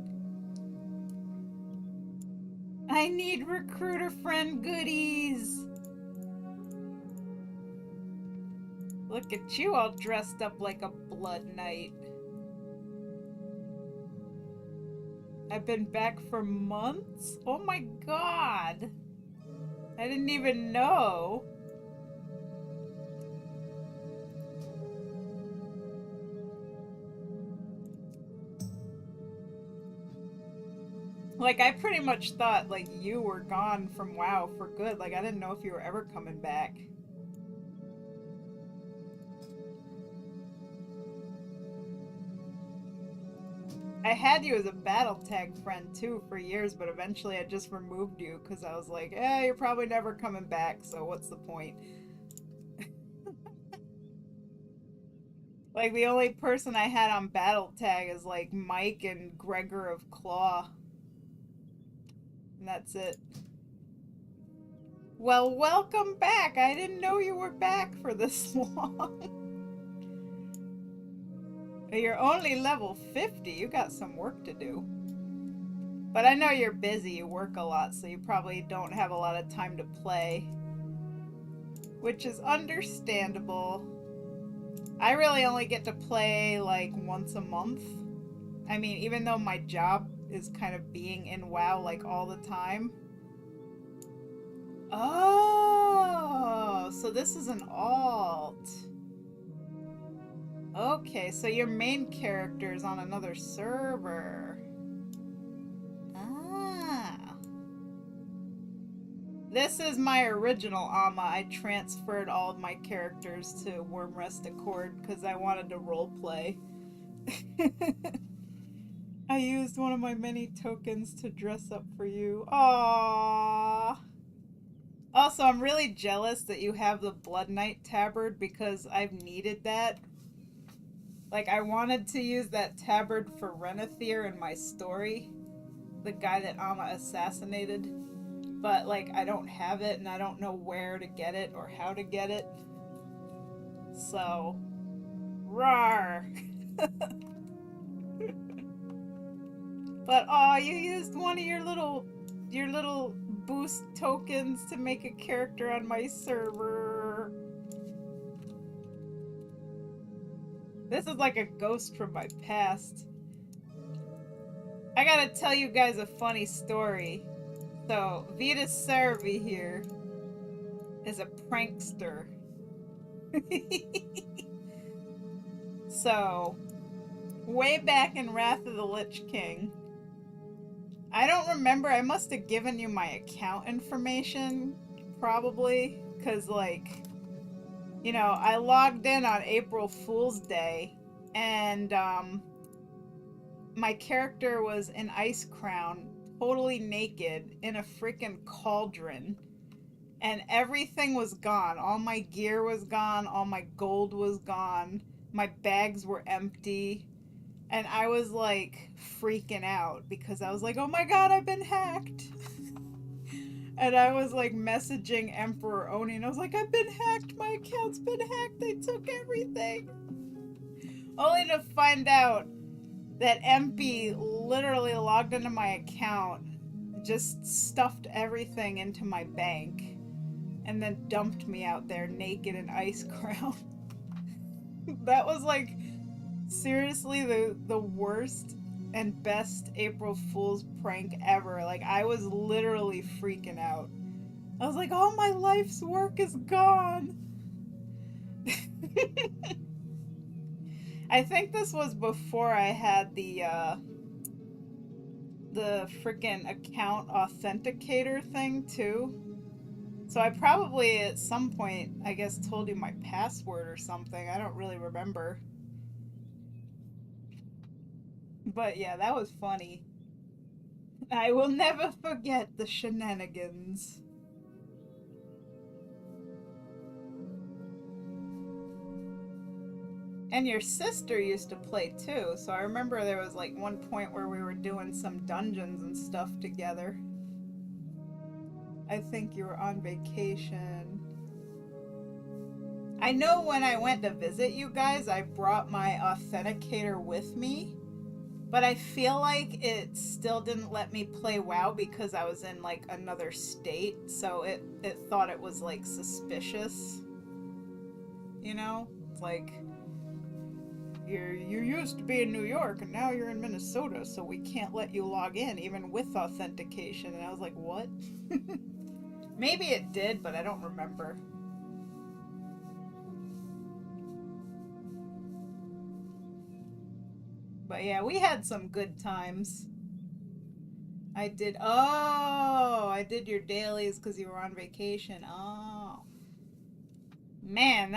I need Recruit a Friend goodies! Look at you all dressed up like a blood knight. I've been back for months? Oh my god! I didn't even know. Like, I pretty much thought, like, you were gone from WoW for good. Like, I didn't know if you were ever coming back. I had you as a battle tag friend too for years, but eventually I just removed you because I was like, eh, you're probably never coming back, so what's the point? Like, the only person I had on battle tag is like Mike and Gregor of Claw. And that's it. Well, welcome back! I didn't know you were back for this long. You're only level 50. You got some work to do. But I know you're busy. You work a lot, so you probably don't have a lot of time to play. Which is understandable. I really only get to play like once a month. I mean, even though my job is kind of being in WoW like all the time. Oh, so this is an alt. okay, so your main character is on another server. Ah. This is my original Amma. I transferred all of my characters to Wormrest Accord because I wanted to roleplay. I used one of my many tokens to dress up for you. Aww. Also, I'm really jealous that you have the Blood Knight tabard because I've needed that. Like, I wanted to use that tabard for Renethir in my story, the guy that Amma assassinated, but, like, I don't have it and I don't know where to get it or how to get it. So, rawr. But, aw, you used one of your little boost tokens to make a character on my server. This is like a ghost from my past. I gotta tell you guys a funny story. So, Vitas Cervi here is a prankster. So, way back in Wrath of the Lich King, I don't remember, I must have given you my account information, probably, because, like, you know, I logged in on April Fool's Day, and, my character was in Ice Crown, totally naked, in a freaking cauldron, and everything was gone. All my gear was gone, all my gold was gone, my bags were empty. And I was like freaking out because I was like, oh my god, I've been hacked. And I was like messaging Emperor Oni and I was like, I've been hacked, my account's been hacked, they took everything. Only to find out that MP literally logged into my account, just stuffed everything into my bank, and then dumped me out there naked in Ice Crown. That was like seriously the worst and best April Fool's prank ever. Like, I was literally freaking out. I was like, all my life's work is gone. I think this was before I had the freaking account authenticator thing too. So I probably at some point, I guess, told you my password or something. I don't really remember. But yeah, that was funny. I will never forget the shenanigans. And your sister used to play too, so I remember there was like one point where we were doing some dungeons and stuff together. I think you were on vacation. I know when I went to visit you guys, I brought my authenticator with me, but I feel like it still didn't let me play WoW because I was in like another state, so it thought it was like suspicious. You know? It's like, you used to be in New York and now you're in Minnesota, so we can't let you log in even with authentication. And I was like, what? Maybe it did, but I don't remember. But yeah, we had some good times. I did your dailies because you were on vacation. Oh. Man,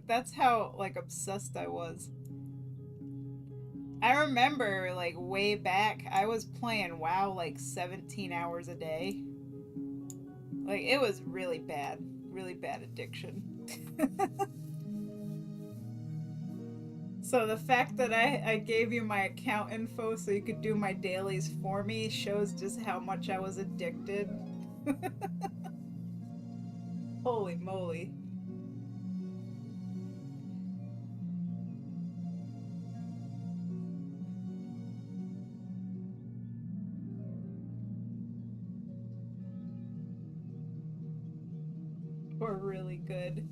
that's how like obsessed I was. I remember like way back, I was playing WoW like 17 hours a day. Like, it was really bad addiction. So the fact that I gave you my account info so you could do my dailies for me shows just how much I was addicted. Holy moly. We're really good.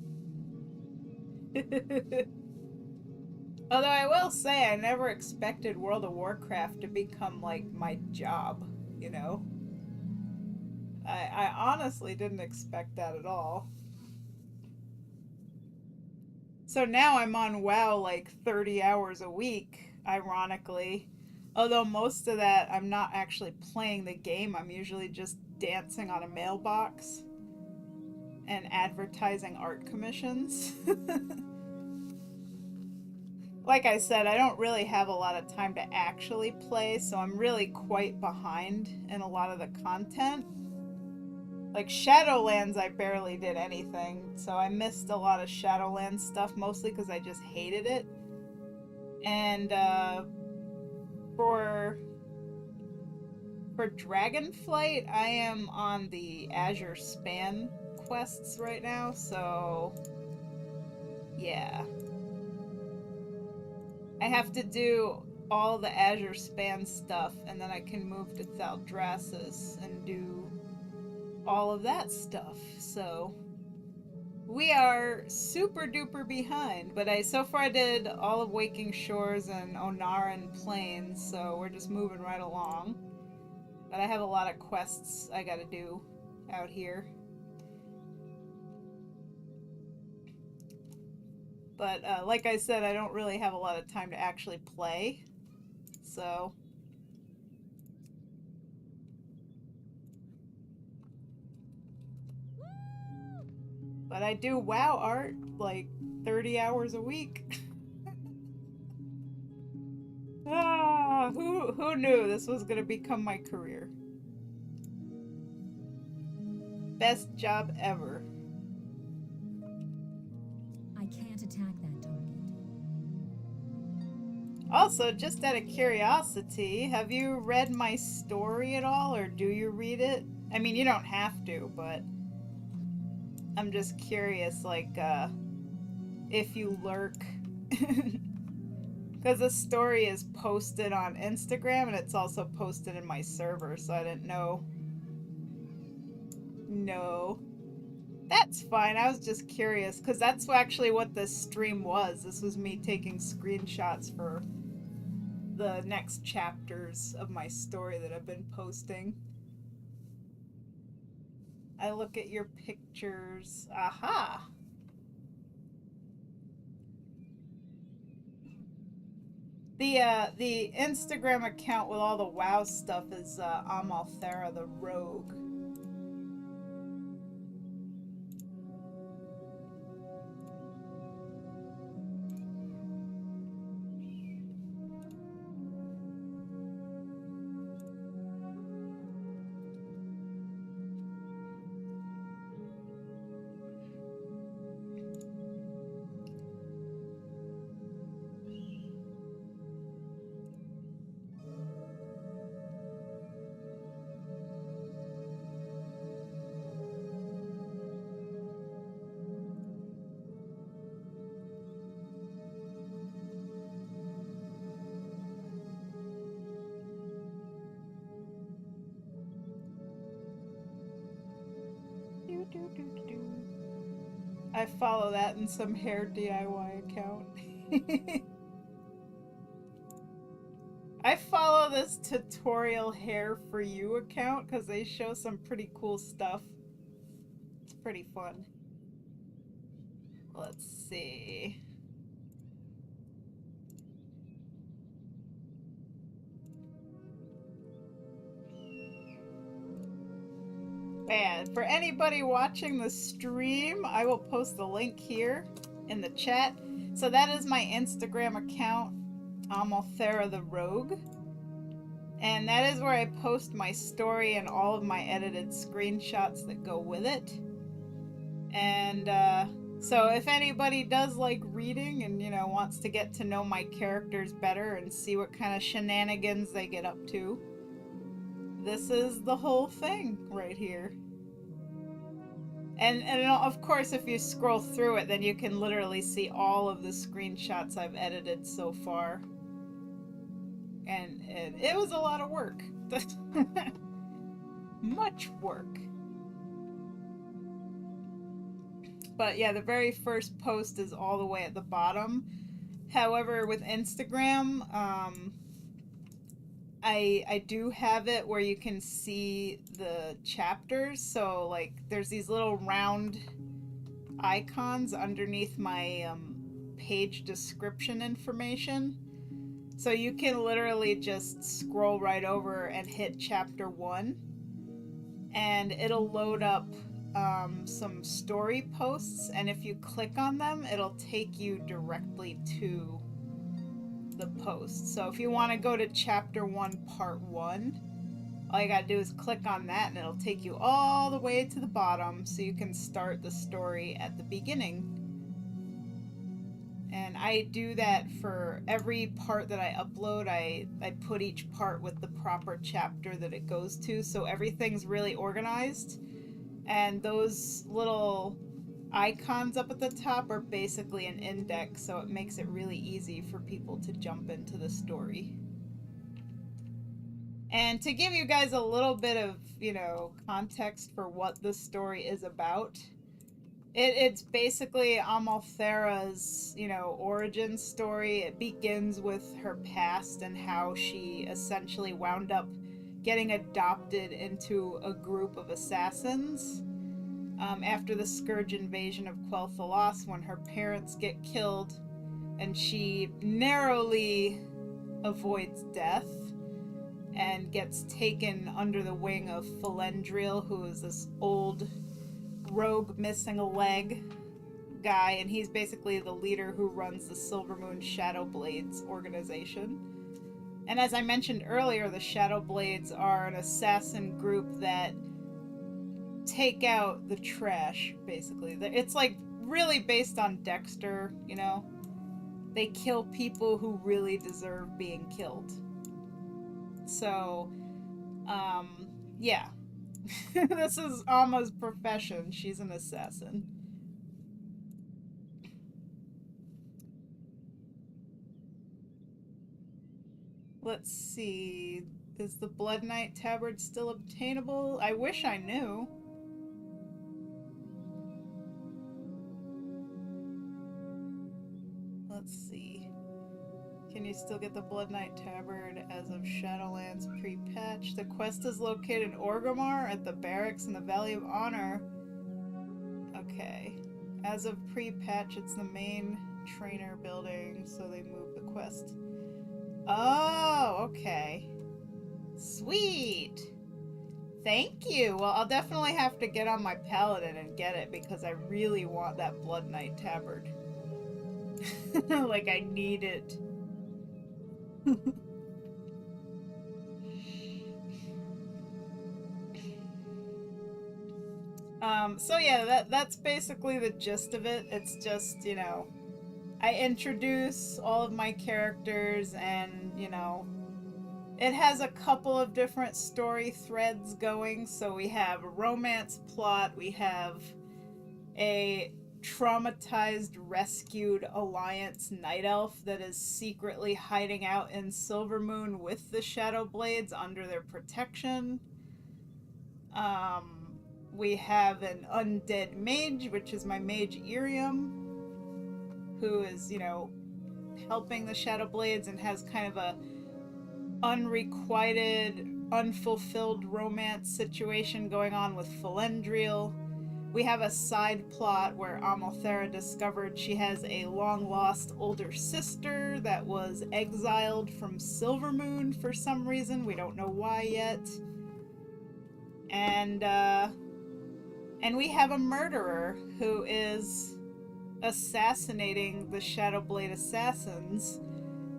Although I will say, I never expected World of Warcraft to become, like, my job, you know? I honestly didn't expect that at all. So now I'm on WoW like 30 hours a week, ironically. Although most of that I'm not actually playing the game, I'm usually just dancing on a mailbox and advertising art commissions. Like I said, I don't really have a lot of time to actually play, so I'm really quite behind in a lot of the content. Like Shadowlands, I barely did anything, so I missed a lot of Shadowlands stuff, mostly because I just hated it. And for Dragonflight, I am on the Azure Span quests right now, so yeah. I have to do all the Azure Span stuff, and then I can move to Thaldraszus and do all of that stuff. So we are super duper behind, but so far I did all of Waking Shores and Onaran Plains, so we're just moving right along. But I have a lot of quests I gotta do out here. But like I said, I don't really have a lot of time to actually play, so... But I do WoW art like 30 hours a week. Who knew this was gonna become my career? Best job ever. I can't attack that target. Also, just out of curiosity, have you read my story at all, or do you read it? I mean, you don't have to, but I'm just curious, like, if you lurk. Because the story is posted on Instagram, and it's also posted in my server, so I didn't know. No. That's fine, I was just curious, because that's actually what this stream was. This was me taking screenshots for the next chapters of my story that I've been posting. I look at your pictures. Aha! The Instagram account with all the WoW stuff is Amalthera the Rogue. I follow that in some hair DIY account. I follow this tutorial hair for you account because they show some pretty cool stuff. It's pretty fun. Let's see. And for anybody watching the stream, I will post the link here in the chat. So that is my Instagram account, Amalthera the Rogue. And that is where I post my story and all of my edited screenshots that go with it. And so if anybody does like reading and, you know, wants to get to know my characters better and see what kind of shenanigans they get up to, this is the whole thing right here. And of course, if you scroll through it, then you can literally see all of the screenshots I've edited so far. And it was a lot of work. Much work. But yeah, the very first post is all the way at the bottom. However, with Instagram, I do have it where you can see the chapters. So like there's these little round icons underneath my page description information. So you can literally just scroll right over and hit chapter 1, and it'll load up some story posts, and if you click on them, it'll take you directly to the post. So if you want to go to chapter 1 part 1, all you gotta do is click on that and it'll take you all the way to the bottom so you can start the story at the beginning. And I do that for every part that I upload. I put each part with the proper chapter that it goes to, so everything's really organized. And those little icons up at the top are basically an index, so it makes it really easy for people to jump into the story. And to give you guys a little bit of, context for what the story is about, it's basically Amalthera's, origin story. It begins with her past and how she essentially wound up getting adopted into a group of assassins after the Scourge invasion of Quel'Thalas, when her parents get killed and she narrowly avoids death and gets taken under the wing of Felendriel, who is this old rogue missing a leg guy, and he's basically the leader who runs the Silvermoon Shadowblades organization. And as I mentioned earlier, the Shadowblades are an assassin group that take out the trash, basically. It's like really based on Dexter, They kill people who really deserve being killed. So, yeah. This is Alma's profession. She's an assassin. Let's see. Is the Blood Knight tabard still obtainable? I wish I knew. Let's see. Can you still get the Blood Knight tabard as of Shadowlands pre-patch? The quest is located in Orgrimmar at the barracks in the Valley of Honor. Okay. As of pre-patch, it's the main trainer building, so they moved the quest. Oh, okay. Sweet! Thank you! Well, I'll definitely have to get on my paladin and get it, because I really want that Blood Knight tabard. Like, I need it. So yeah, that's basically the gist of it. It's just, I introduce all of my characters and, it has a couple of different story threads going. So we have a romance plot, we have a traumatized, rescued Alliance Night Elf that is secretly hiding out in Silvermoon with the Shadowblades under their protection. We have an undead mage, which is my mage Irium, who is, helping the Shadowblades and has kind of a unrequited, unfulfilled romance situation going on with Felendriel. We have a side plot where Amalthera discovered she has a long-lost older sister that was exiled from Silvermoon for some reason. We don't know why yet. And we have a murderer who is assassinating the Shadowblade assassins.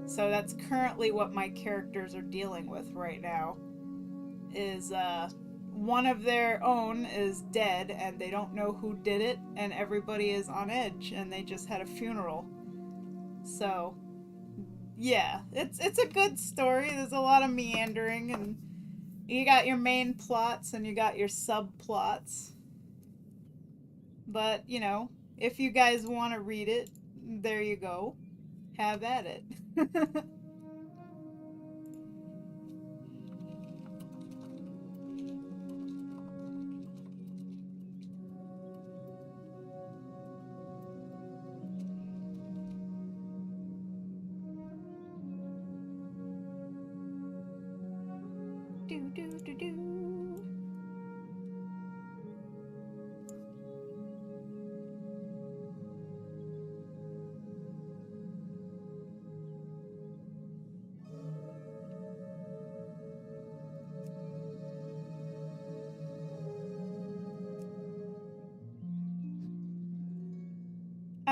So that's currently what my characters are dealing with right now. Is, one of their own is dead and they don't know who did it, and everybody is on edge and they just had a funeral. So, yeah, it's a good story. There's a lot of meandering, and you got your main plots and you got your subplots. But, if you guys want to read it, there you go. Have at it. Do.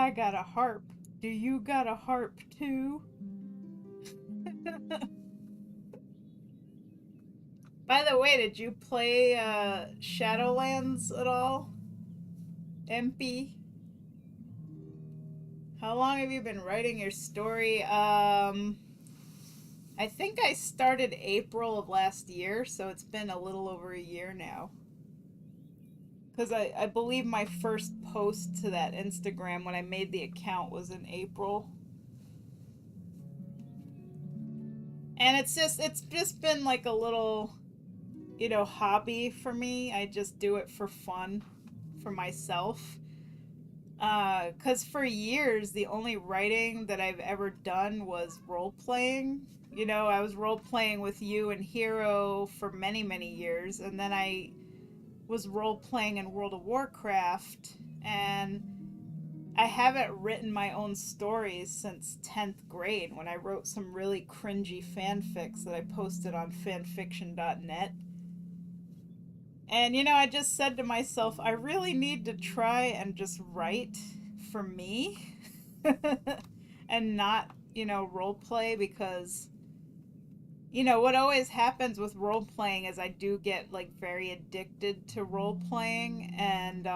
I got a harp. Do you got a harp too? By the way, did you play Shadowlands at all? MP? How long have you been writing your story? I think I started April of last year, so it's been a little over a year now. Because I believe my first post to that Instagram when I made the account was in April. And it's just been like a little, you know, hobby for me. I just do it for fun, for myself. Because for years, the only writing that I've ever done was role playing. You know, I was role playing with you and Hero for many, many years, and then I was role playing in World of Warcraft, and I haven't written my own stories since 10th grade when I wrote some really cringy fanfics that I posted on fanfiction.net. And, you know, I just said to myself, I really need to try and just write for me and not, you know, role play because, you know, what always happens with role playing is I do get like very addicted to role playing, and,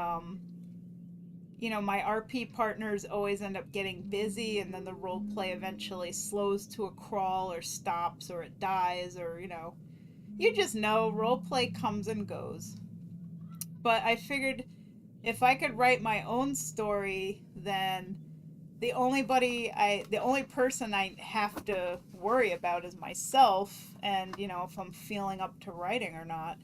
you know, my RP partners always end up getting busy, and then the role play eventually slows to a crawl or stops or it dies, or, you know, you just know roleplay comes and goes. But I figured if I could write my own story, then the only person I have to worry about is myself, and, you know, if I'm feeling up to writing or not.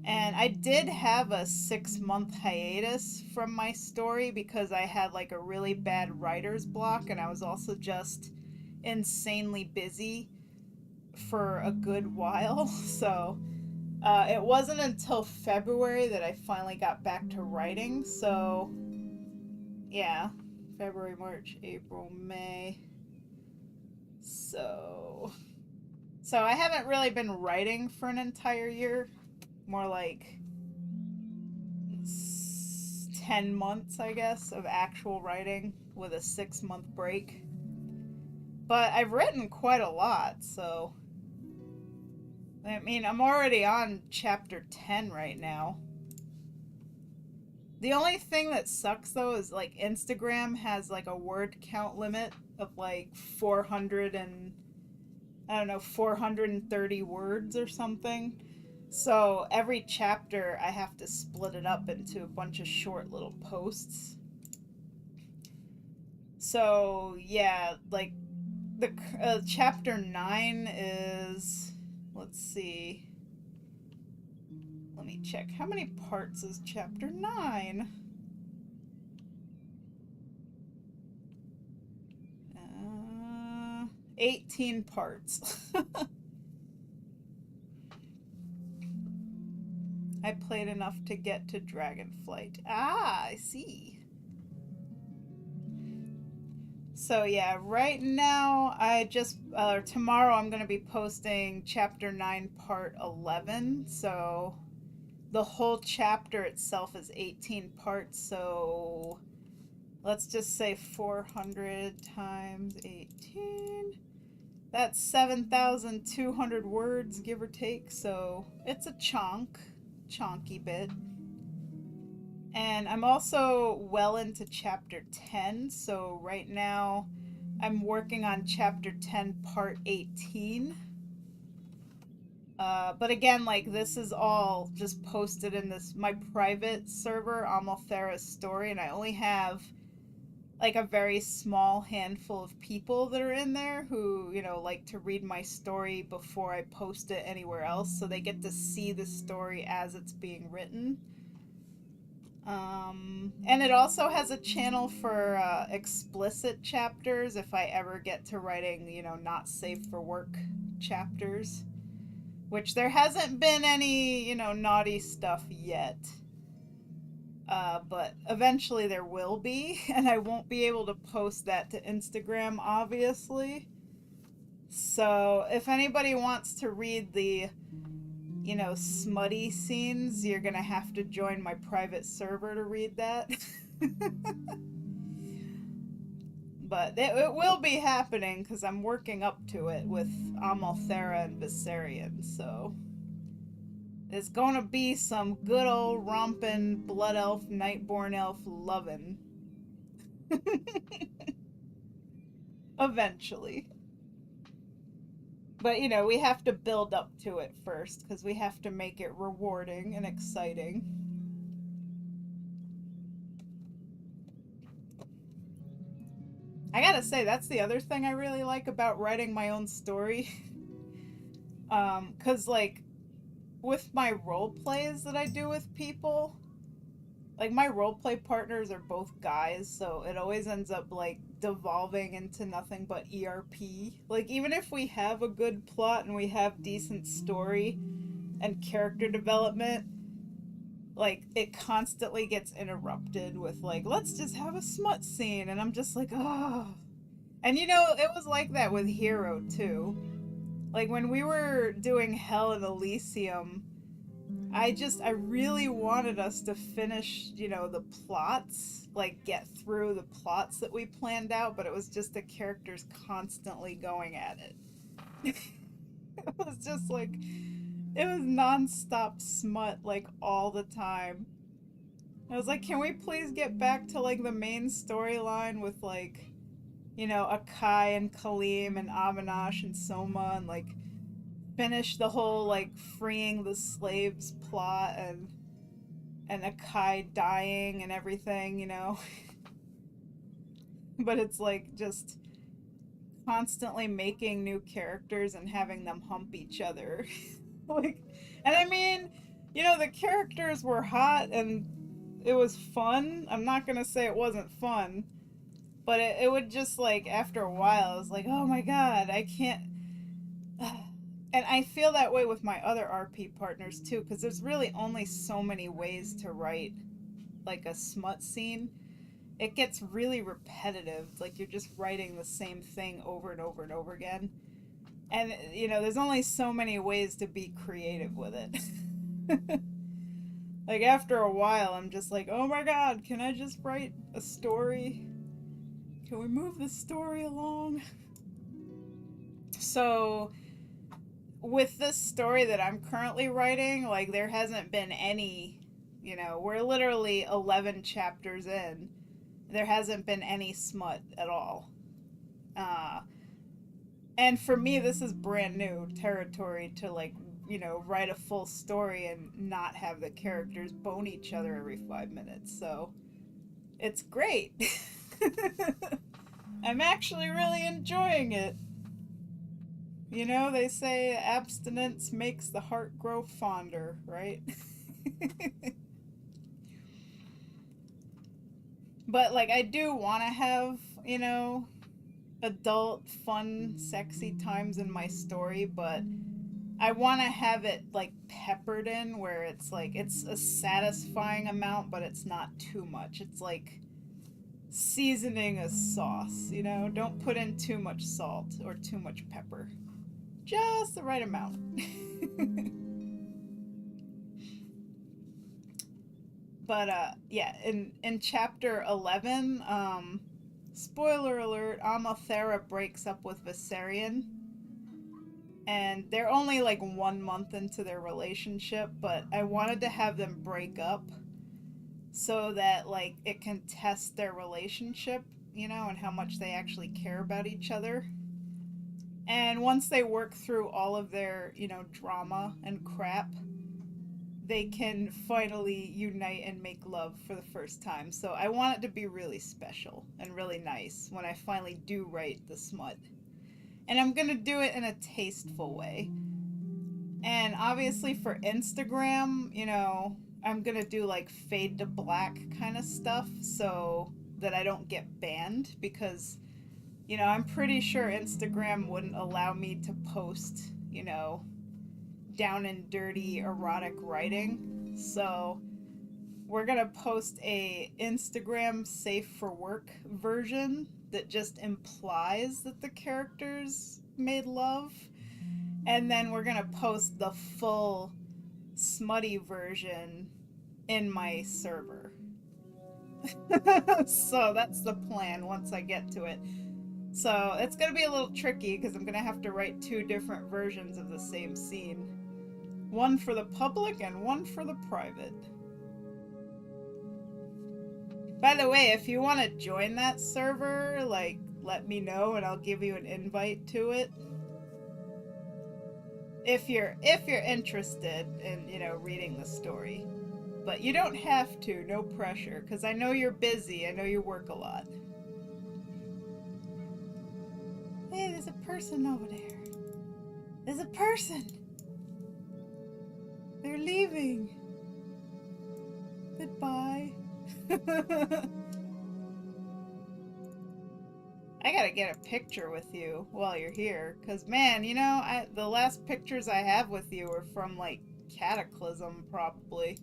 And I did have a 6-month hiatus from my story because I had like a really bad writer's block, and I was also just insanely busy for a good while. So it wasn't until February that I finally got back to writing. So yeah, February, March, April, May. So I haven't really been writing for an entire year. More like 10 months, I guess, of actual writing with a 6-month break. But I've written quite a lot, so I mean, I'm already on chapter 10 right now. The only thing that sucks, though, is like Instagram has like a word count limit of like 430 words or something. So every chapter I have to split it up into a bunch of short little posts. So yeah, like the chapter 9 is, let's see. Let me check. How many parts is chapter 9? 18 parts. I played enough to get to Dragonflight. Ah, I see. So yeah, right now tomorrow I'm going to be posting chapter 9 part 11. So the whole chapter itself is 18 parts, so let's just say 400 times 18. That's 7,200 words, give or take, so it's a chonky bit. And I'm also well into chapter 10, so right now I'm working on chapter 10 part 18. But again, like, this is all just posted in my private server, Amalthera's Story, and I only have like a very small handful of people that are in there who, you know, like to read my story before I post it anywhere else, so they get to see the story as it's being written. And it also has a channel for explicit chapters if I ever get to writing, you know, not safe for work chapters. Which there hasn't been any, you know, naughty stuff yet. But eventually there will be, and I won't be able to post that to Instagram, obviously. So if anybody wants to read the, you know, smutty scenes, you're gonna have to join my private server to read that. But it will be happening because I'm working up to it with Amalthera and Viserion, so it's gonna be some good old romping blood elf, nightborn elf lovin'. Eventually. But, you know, we have to build up to it first because we have to make it rewarding and exciting. I gotta say, that's the other thing I really like about writing my own story. Because, like, with my role plays that I do with people, like, my roleplay partners are both guys, so it always ends up, like, devolving into nothing but ERP. Like, even if we have a good plot and we have decent story and character development, like, it constantly gets interrupted with, like, let's just have a smut scene, and I'm just like, oh. And, you know, it was like that with Hero, too. Like, when we were doing Hell and Elysium, I really wanted us to finish, you know, the plots, like get through the plots that we planned out, but it was just the characters constantly going at it. It was just like, it was non-stop smut, like, all the time. I was like, can we please get back to, like, the main storyline with, like, you know, Akai and Kaleem and Avinash and Soma, and, like, finish the whole, like, freeing the slaves plot and Akai dying and everything, you know? But it's, like, just constantly making new characters and having them hump each other. Like, and I mean, you know, the characters were hot and it was fun. I'm not gonna say it wasn't fun, but it would just, like, after a while, I was like, oh my god, I can't. And I feel that way with my other RP partners too, because there's really only so many ways to write, like, a smut scene. It gets really repetitive, like you're just writing the same thing over and over and over again. And, you know, there's only so many ways to be creative with it. Like, after a while, I'm just like, oh my god, can I just write a story? Can we move the story along? So, with this story that I'm currently writing, like, there hasn't been any, you know, we're literally 11 chapters in. There hasn't been any smut at all. And for me, this is brand new territory to, like, you know, write a full story and not have the characters bone each other every 5 minutes. So, it's great. I'm actually really enjoying it. You know, they say abstinence makes the heart grow fonder, right? But, like, I do want to have, you know, adult, fun, sexy times in my story, but I want to have it, like, peppered in where it's, like, it's a satisfying amount, but it's not too much. It's like seasoning a sauce, you know? Don't put in too much salt or too much pepper. Just the right amount. But, yeah, in chapter 11, spoiler alert, Amalthera breaks up with Viserion. And they're only, like, 1 month into their relationship, but I wanted to have them break up so that, like, it can test their relationship, you know, and how much they actually care about each other. And once they work through all of their, you know, drama and crap, they can finally unite and make love for the first time. So I want it to be really special and really nice when I finally do write the smut. And I'm going to do it in a tasteful way. And obviously for Instagram, you know, I'm going to do, like, fade to black kind of stuff so that I don't get banned, because, you know, I'm pretty sure Instagram wouldn't allow me to post, you know, down and dirty erotic writing. So we're going to post a Instagram safe for work version that just implies that the characters made love. And then we're going to post the full smutty version in my server. So that's the plan once I get to it. So it's going to be a little tricky because I'm going to have to write 2 different versions of the same scene. One for the public and one for the private. By the way, if you want to join that server, like, let me know and I'll give you an invite to it. If you're interested in, you know, reading the story. But you don't have to, no pressure, because I know you're busy, I know you work a lot. Hey, there's a person over there. There's a person! They're leaving. Goodbye. I gotta get a picture with you while you're here, because man, you know, the last pictures I have with you are from, like, Cataclysm, probably.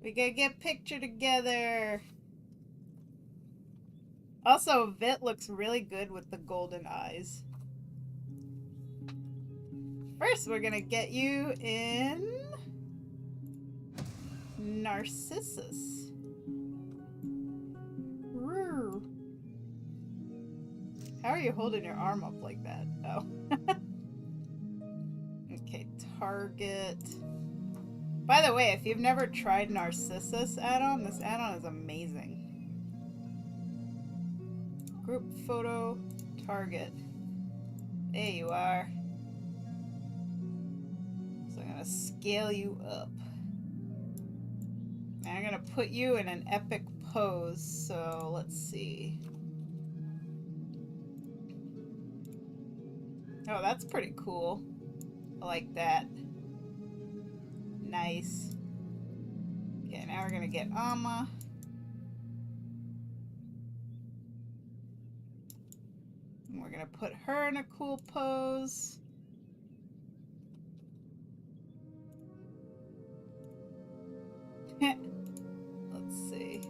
We gotta get a picture together. Also, Vit looks really good with the golden eyes. First, we're gonna get you in Narcissus. Roo. How are you holding your arm up like that? Oh. Okay, target. By the way, if you've never tried Narcissus add-on, this add-on is amazing. Group photo, target. There you are. So I'm gonna scale you up. And I'm gonna put you in an epic pose, so let's see. Oh, that's pretty cool. I like that. Nice. Okay, now we're gonna get Amma. And we're gonna put her in a cool pose. Let's see.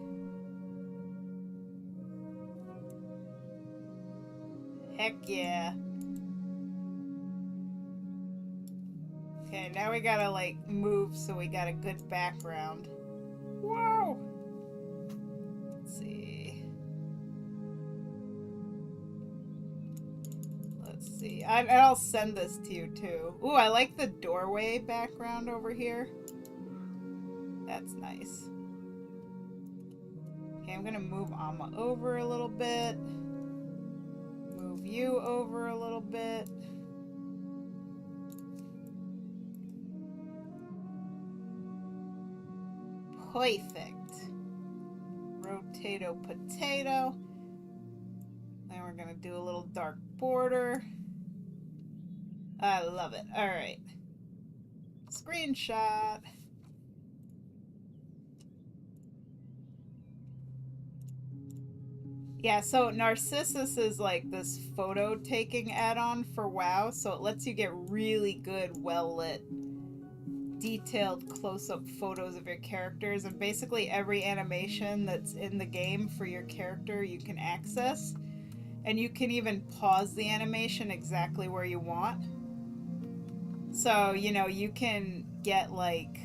Heck yeah. Okay, now we gotta, like, move so we got a good background. Whoa! Let's see. Let's see. I'll send this to you, too. Ooh, I like the doorway background over here. That's nice. Okay, I'm gonna move Amma over a little bit. Move you over a little bit. Perfect. Rotato potato. Then we're gonna do a little dark border. I love it. Alright. Screenshot. Yeah, so Narcissus is like this photo taking add-on for WoW, so it lets you get really good, well-lit, detailed close-up photos of your characters, and basically every animation that's in the game for your character you can access, and you can even pause the animation exactly where you want. So, you know, you can get like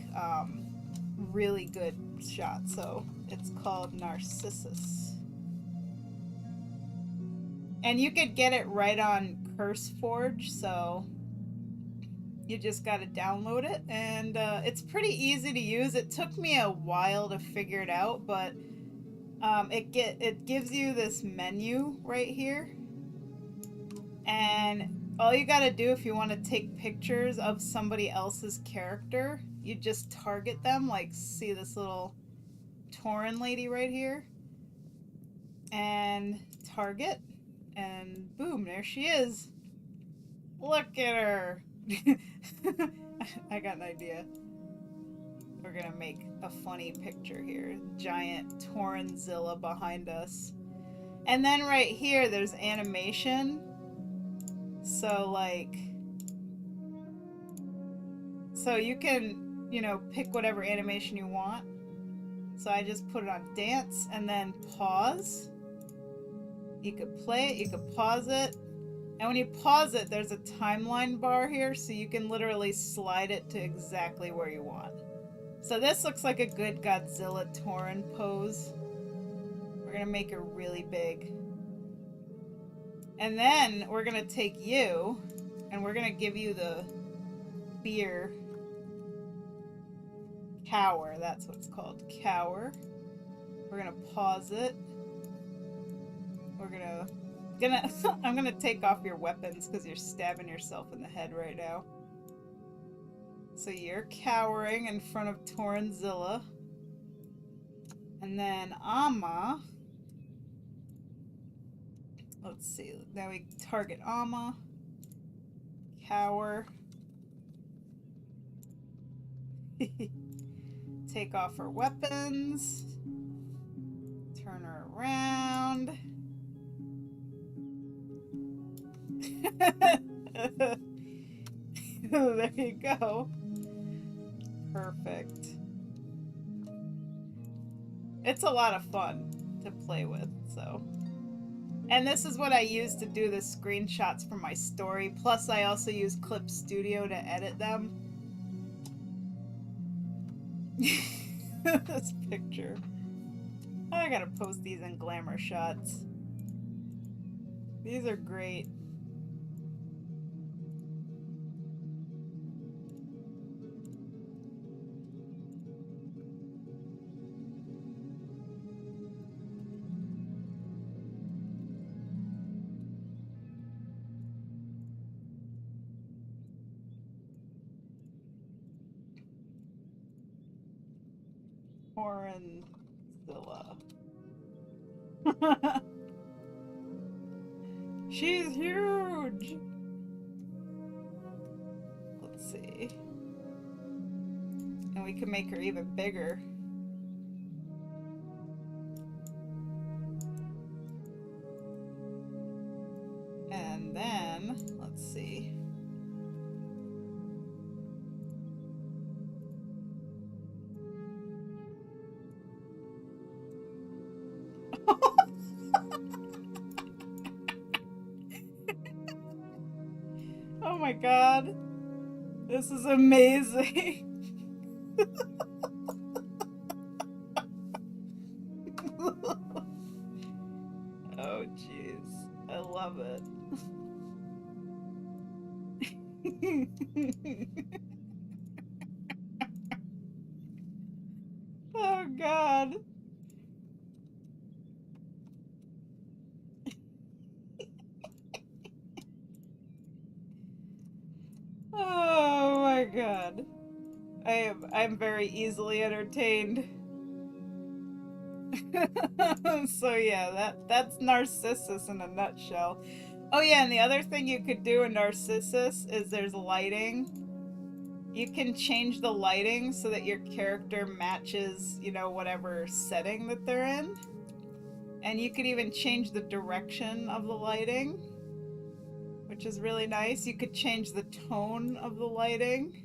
really good shots. So it's called Narcissus. And you could get it right on CurseForge, so you just got to download it, and it's pretty easy to use. It took me a while to figure it out, but it gives you this menu right here, and all you got to do if you want to take pictures of somebody else's character, you just target them, like see this little Tauren lady right here, and target. And boom, there she is. Look at her. I got an idea. We're gonna make a funny picture here. Giant Taurenzilla behind us. And then right here, there's animation. So like, so you can, you know, pick whatever animation you want. So I just put it on dance and then pause. You could play it, you could pause it, and when you pause it, there's a timeline bar here, so you can literally slide it to exactly where you want. So this looks like a good Godzilla Tauren pose. We're gonna make her really big. And then we're gonna take you, and we're gonna give you the fear cower. That's what it's called, cower. We're gonna pause it. We're gonna I'm gonna take off your weapons because you're stabbing yourself in the head right now. So you're cowering in front of Taurenzilla. And then Amma. Let's see. Now we target Amma. Cower. Take off her weapons. Turn her around. There you go. Perfect. It's a lot of fun to play with, so. And this is what I use to do the screenshots for my story. Plus, I also use Clip Studio to edit them. This picture. I gotta post these in glamour shots. These are great. Taurenzilla. She's huge! Let's see. And we can make her even bigger. And then, let's see. Oh my god. This is amazing. Oh jeez. I love it. Oh god. Oh my god. I'm very easily entertained. So yeah, that's Narcissus in a nutshell. Oh yeah, and the other thing you could do in Narcissus is there's lighting. You can change the lighting so that your character matches, you know, whatever setting that they're in. And you could even change the direction of the lighting, which is really nice. You could change the tone of the lighting.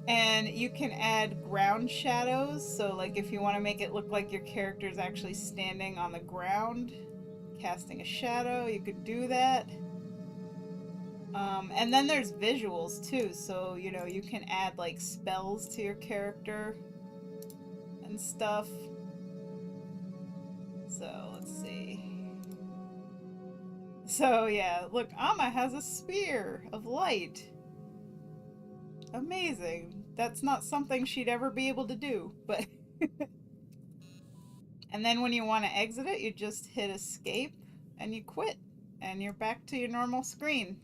And you can add ground shadows. So like if you want to make it look like your character is actually standing on the ground, casting a shadow, you could do that. And then there's visuals too. So, you know, you can add like spells to your character and stuff. So let's see. So yeah, look, Amma has a spear of light. Amazing. That's not something she'd ever be able to do, but... And then when you want to exit it, you just hit escape and you quit. And you're back to your normal screen.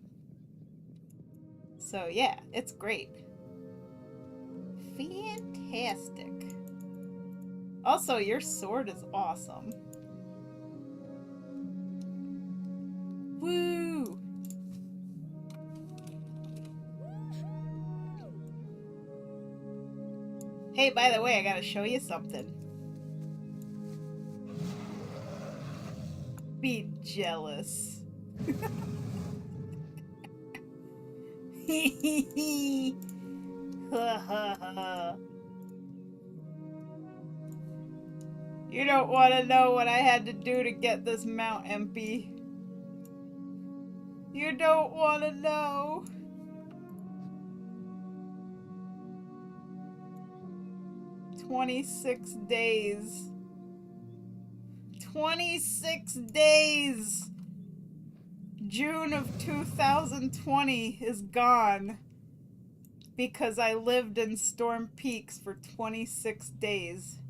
So yeah, it's great. Fantastic. Also, your sword is awesome. Woo! Hey, by the way, I gotta show you something. Be jealous. Ha ha ha. You don't want to know what I had to do to get this mount, MP. You don't want to know. 26 days. 26 days! June of 2020 is gone because I lived in Storm Peaks for 26 days.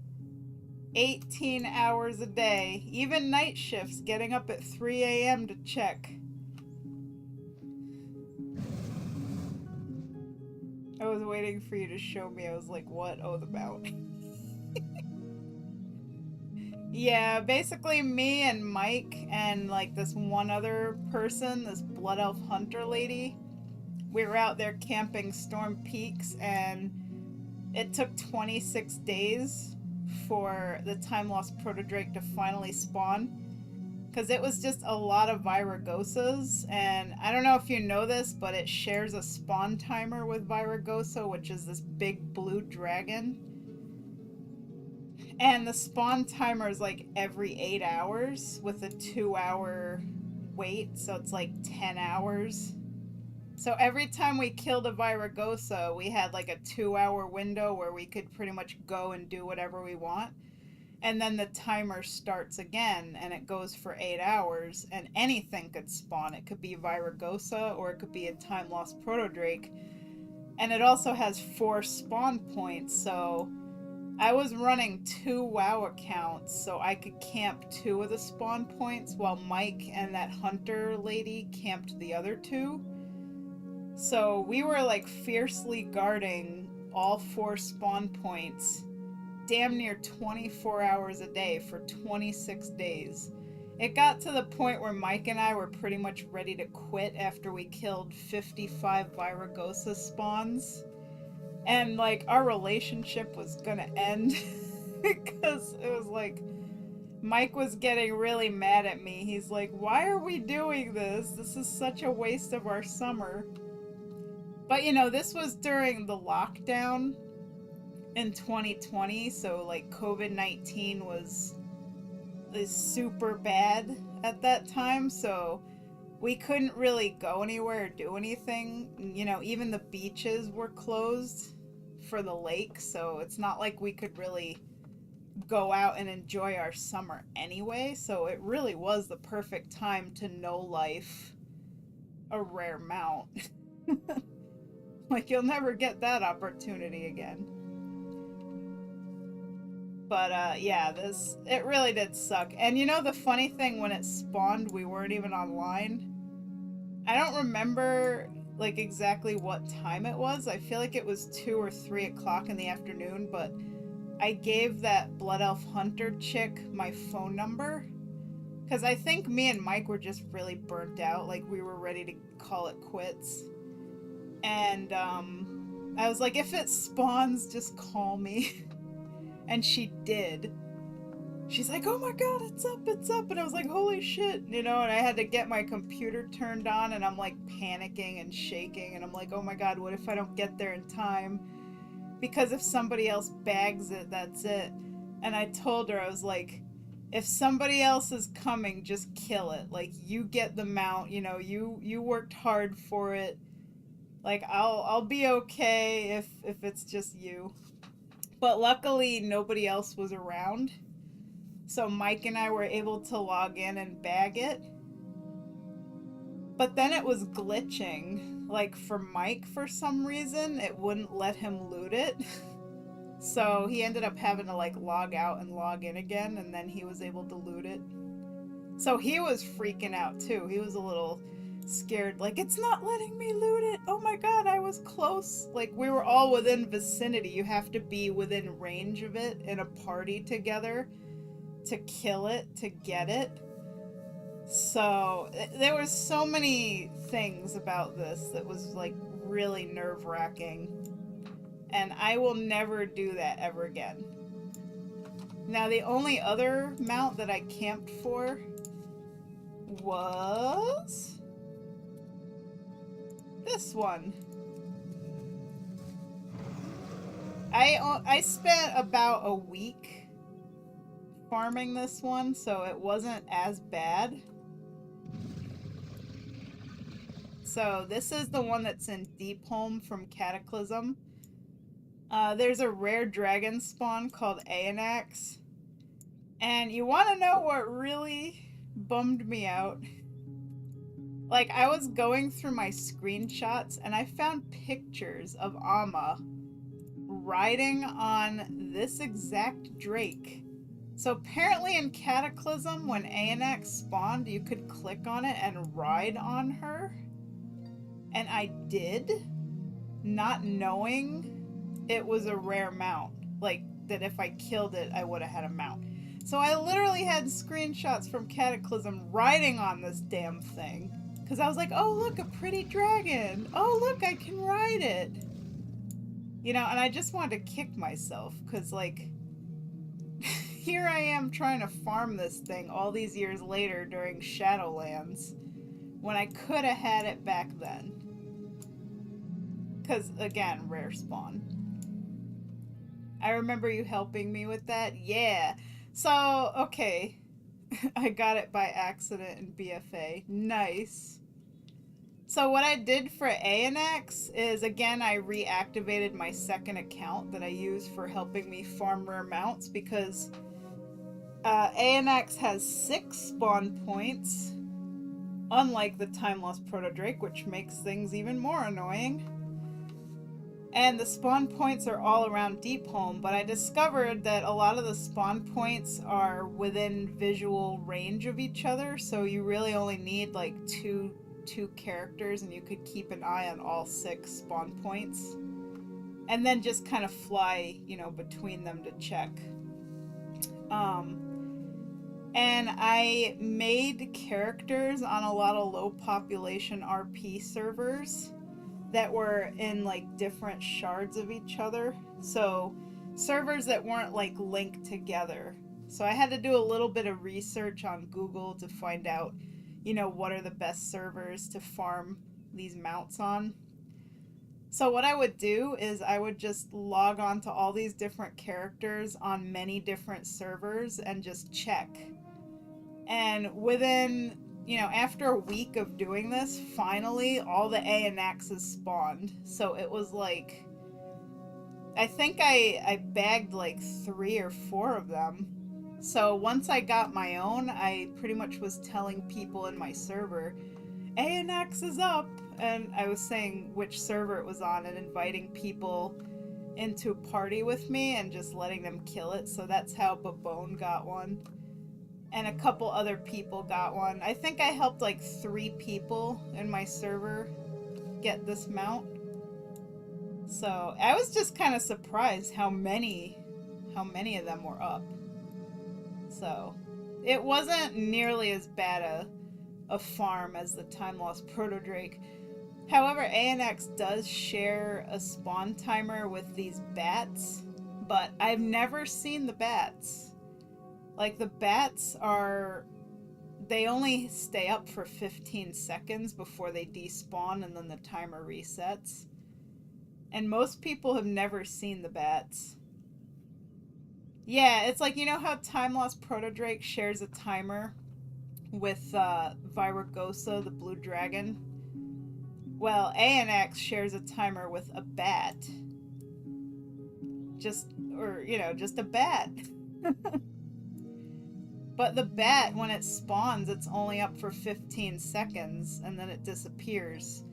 18 hours a day, even night shifts, getting up at 3 a.m. to check. I was waiting for you to show me. I was like, what? Oh, the mount. Yeah, basically me and Mike and like this one other person, this Blood Elf Hunter lady, we were out there camping Storm Peaks, and it took 26 days for the Time Lost Protodrake to finally spawn. Because it was just a lot of Viragosas, and I don't know if you know this, but it shares a spawn timer with Viragosa, which is this big blue dragon. And the spawn timer is like every 8 hours with a 2-hour wait, so it's like 10 hours. So every time we killed a Viragosa, we had like a 2-hour window where we could pretty much go and do whatever we want. And then the timer starts again, and it goes for 8 hours, and anything could spawn. It could be Viragosa, or it could be a Time Lost Protodrake. And it also has 4 spawn points, so I was running 2 WoW accounts so I could camp 2 of the spawn points while Mike and that hunter lady camped the other 2. So we were like fiercely guarding all 4 spawn points damn near 24 hours a day for 26 days. It got to the point where Mike and I were pretty much ready to quit after we killed 55 Viragosa spawns. And like our relationship was gonna end because it was like Mike was getting really mad at me. He's like, why are we doing this? This is such a waste of our summer. But you know, this was during the lockdown in 2020, so like COVID-19 was super bad at that time, so we couldn't really go anywhere or do anything. You know, even the beaches were closed for the lake, so it's not like we could really go out and enjoy our summer anyway, so it really was the perfect time to no-life a rare mount. Like, you'll never get that opportunity again. But yeah, it really did suck. And you know the funny thing, when it spawned, we weren't even online. I don't remember like exactly what time it was. I feel like it was 2 or 3 o'clock in the afternoon, but I gave that Blood Elf Hunter chick my phone number. Because I think me and Mike were just really burnt out. Like, we were ready to call it quits. And I was like, if it spawns, just call me. And she did. She's like, oh my god, it's up, it's up. And I was like, holy shit, you know, and I had to get my computer turned on, and I'm like panicking and shaking, and I'm like, oh my god, what if I don't get there in time? Because if somebody else bags it, that's it. And I told her, I was like, if somebody else is coming, just kill it. Like, you get the mount, you know, you worked hard for it. Like, I'll be okay if it's just you. But luckily, nobody else was around. So Mike and I were able to log in and bag it. But then it was glitching. Like, for Mike, for some reason, it wouldn't let him loot it. So he ended up having to, like, log out and log in again, and then he was able to loot it. So he was freaking out, too. He was a little scared, like, it's not letting me loot it. Oh my god, I was close. Like, we were all within vicinity. You have to be within range of it in a party together to kill it, to get it. So there was so many things about this that was like really nerve-wracking, and I will never do that ever again. Now, the only other mount that I camped for was this one. I spent about a week farming this one, so it wasn't as bad. So this is the one that's in Deep Home from Cataclysm. there's a rare dragon spawn called Anax. And you want to know what really bummed me out? Like, I was going through my screenshots and I found pictures of Amma riding on this exact drake. So apparently in Cataclysm, when Anax spawned, you could click on it and ride on her. And I did, not knowing it was a rare mount. Like, that if I killed it, I would have had a mount. So I literally had screenshots from Cataclysm riding on this damn thing. Because I was like, oh look, a pretty dragon. Oh look, I can ride it. You know, and I just wanted to kick myself. Because like, here I am trying to farm this thing all these years later during Shadowlands. When I could have had it back then. Because, again, rare spawn. I remember you helping me with that. Yeah. So, okay. I got it by accident in BFA. Nice. So what I did for Anax is, again, I reactivated my second account that I use for helping me farm rare mounts because Anax has 6 spawn points, unlike the Time Lost Proto-Drake, which makes things even more annoying. And the spawn points are all around Deepholm, but I discovered that a lot of the spawn points are within visual range of each other, so you really only need like two characters and you could keep an eye on all 6 spawn points. And then just kind of fly, you know, between them to check. And I made characters on a lot of low population RP servers that were in like different shards of each other. So servers that weren't like linked together. So I had to do a little bit of research on Google to find out, you know, what are the best servers to farm these mounts on. So what I would do is I would just log on to all these different characters on many different servers and just check. And within, you know, after a week of doing this, finally all the Anaxes spawned. So it was like, I think I bagged like 3 or 4 of them. So once I got my own, I pretty much was telling people in my server, Anax is up! And I was saying which server it was on and inviting people into a party with me and just letting them kill it. So that's how Babone got one. And a couple other people got one. I think I helped like 3 people in my server get this mount. So I was just kind of surprised how many of them were up. So it wasn't nearly as bad a farm as the Time Lost Proto-Drake. However, Anax does share a spawn timer with these bats, but I've never seen the bats. Like, the bats they only stay up for 15 seconds before they despawn and then the timer resets. And most people have never seen the bats. Yeah, it's like, you know how Time Lost Proto-Drake shares a timer with Viragosa, the blue dragon? Well, Anax shares a timer with a bat. Just a bat. But the bat, when it spawns, it's only up for 15 seconds, and then it disappears.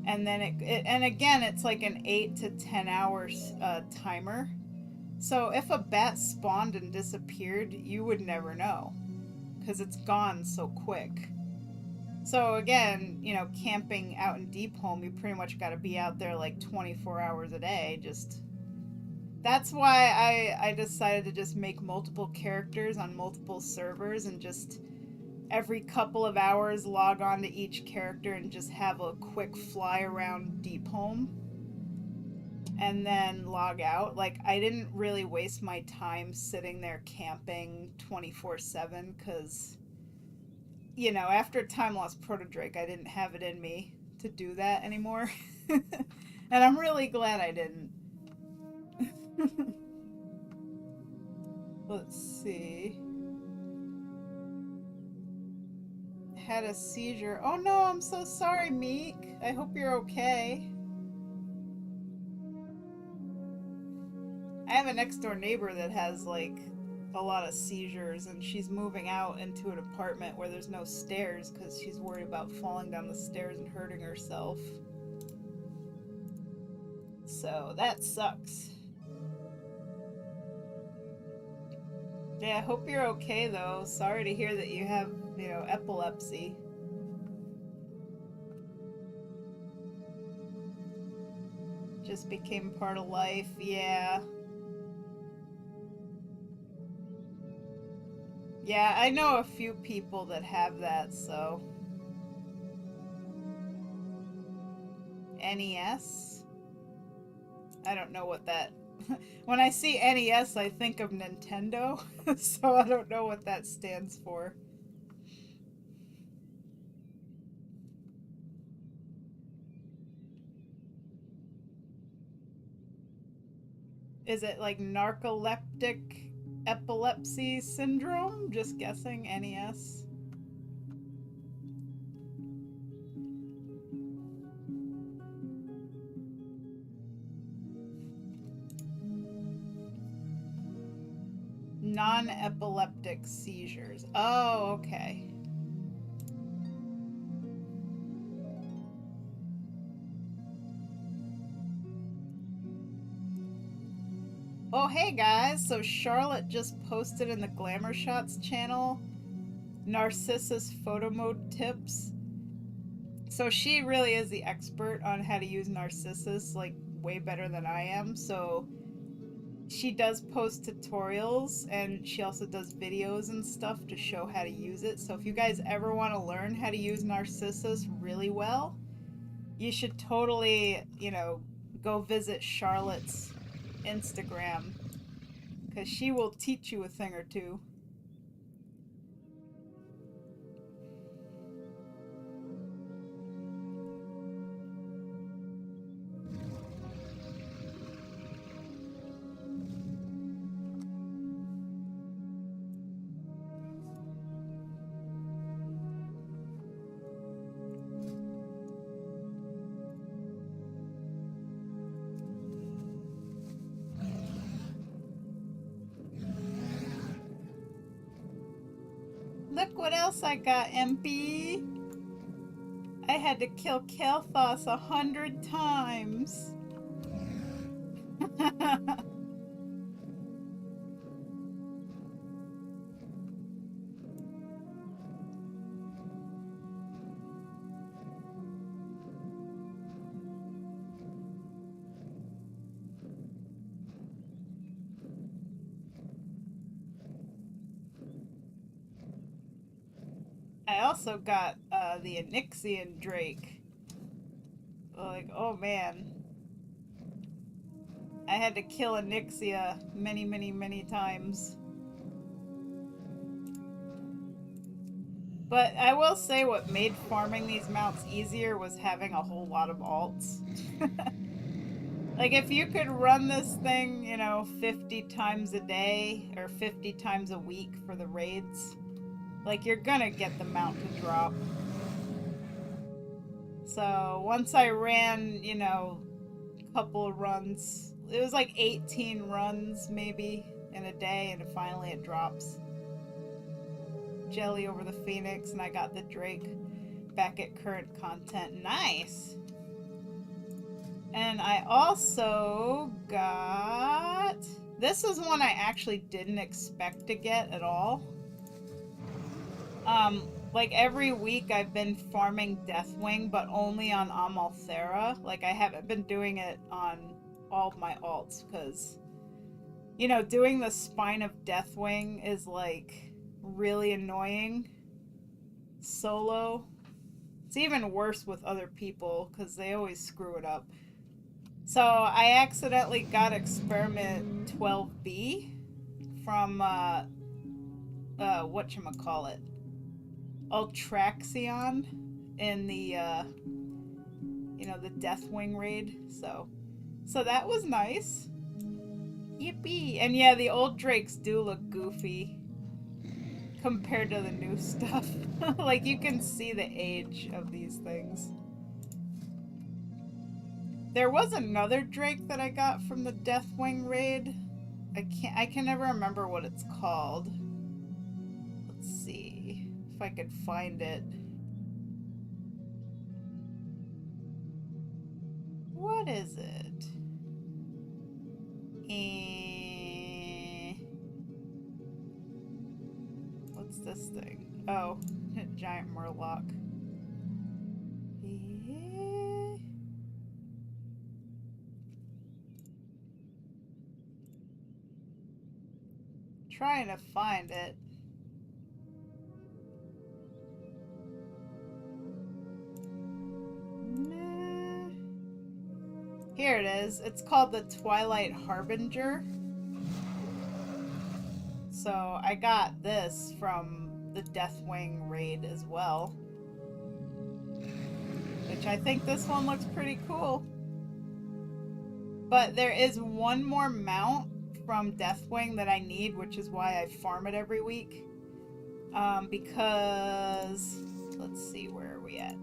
And then and again, it's like an 8 to 10 hours timer. So if a bat spawned and disappeared, you would never know, because it's gone so quick. So again, you know, camping out in Deepholm, you pretty much got to be out there like 24 hours a day, just... That's why I decided to just make multiple characters on multiple servers and just every couple of hours log on to each character and just have a quick fly around Deepholm and then log out. Like, I didn't really waste my time sitting there camping 24/7 because, you know, after Time Lost Proto-Drake, I didn't have it in me to do that anymore. And I'm really glad I didn't. Let's see. Had a seizure. Oh no, I'm so sorry, Meek. I hope you're okay. a next door neighbor that has like a lot of seizures, and she's moving out into an apartment where there's no stairs because she's worried about falling down the stairs and hurting herself. So that sucks. Yeah, I hope you're okay though. Sorry to hear that you have, you know, epilepsy. Just became part of life, yeah. Yeah, I know a few people that have that, so. NES? I don't know what that... When I see NES, I think of Nintendo, so I don't know what that stands for. Is it like narcoleptic epilepsy syndrome? Just guessing, NES. Non-epileptic seizures. Oh, okay. Oh, hey guys. So Charlotte just posted in the Glamour Shots channel Narcissus photo mode tips. So she really is the expert on how to use Narcissus, like way better than I am. So she does post tutorials, and she also does videos and stuff to show how to use it. So if you guys ever want to learn how to use Narcissus really well, you should totally, you know, go visit Charlotte's Instagram, because she will teach you a thing or two. Look what else I got, MP. I had to kill Kelthos 100 times. I also got the Onyxian Drake. Like, oh man. I had to kill Onyxia many times. But I will say what made farming these mounts easier was having a whole lot of alts. Like, if you could run this thing, you know, 50 times a day or 50 times a week for the raids, like, you're gonna get the mount to drop. So once I ran, you know, a couple of runs, it was like 18 runs maybe in a day, and finally it drops. Jelly over the Phoenix, and I got the Drake back at current content. Nice! And I also got... This is one I actually didn't expect to get at all. Like every week I've been farming Deathwing, but only on Amalthera. Like, I haven't been doing it on all of my alts, because, you know, doing the Spine of Deathwing is, like, really annoying solo. It's even worse with other people, because they always screw it up. So I accidentally got Experiment 12B from, whatchamacallit, Ultraxion in the, you know, the Deathwing raid. So that was nice. Yippee! And yeah, the old Drakes do look goofy compared to the new stuff. Like, you can see the age of these things. There was another Drake that I got from the Deathwing raid. I can never remember what it's called. Let's see if I could find it. What is it? What's this thing? Oh, giant murloc. Trying to find it. Nah. Here it is. It's called the Twilight Harbinger. So I got this from the Deathwing raid as well. Which I think this one looks pretty cool. But there is one more mount from Deathwing that I need, which is why I farm it every week. Because, let's see, where are we at?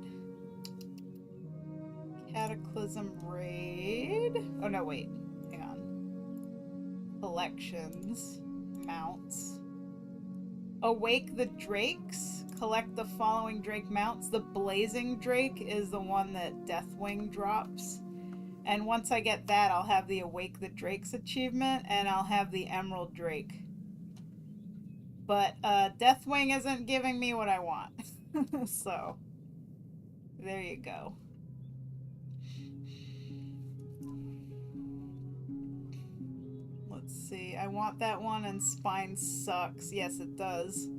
Cataclysm raid. Oh no, wait, hang on. Collections, mounts. Awake the Drakes. Collect the following Drake mounts. The Blazing Drake is the one that Deathwing drops. And once I get that, I'll have the Awake the Drakes achievement, and I'll have the Emerald Drake. But Deathwing isn't giving me what I want. So, there you go. Let's see. I want that one, and Spine sucks. Yes, it does.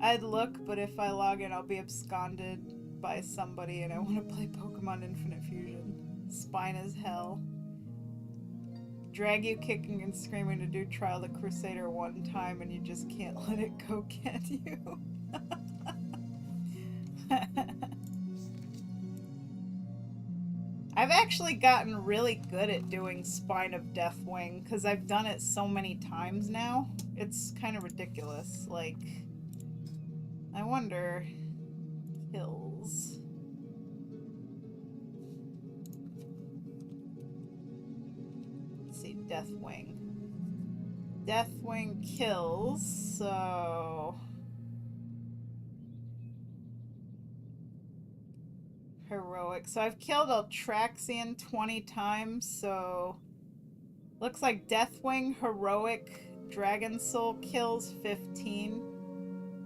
I'd look, but if I log in, I'll be absconded by somebody, and I want to play Pokemon Infinite Fusion. Spine is hell. Drag you kicking and screaming to do Trial the Crusader one time and you just can't let it go, can you? I've actually gotten really good at doing Spine of Deathwing because I've done it so many times now. It's kind of ridiculous. Like, I wonder... Kills... Deathwing. Deathwing kills, so... Heroic. So I've killed Altraxian 20 times, so... Looks like Deathwing, Heroic, Dragon Soul kills 15.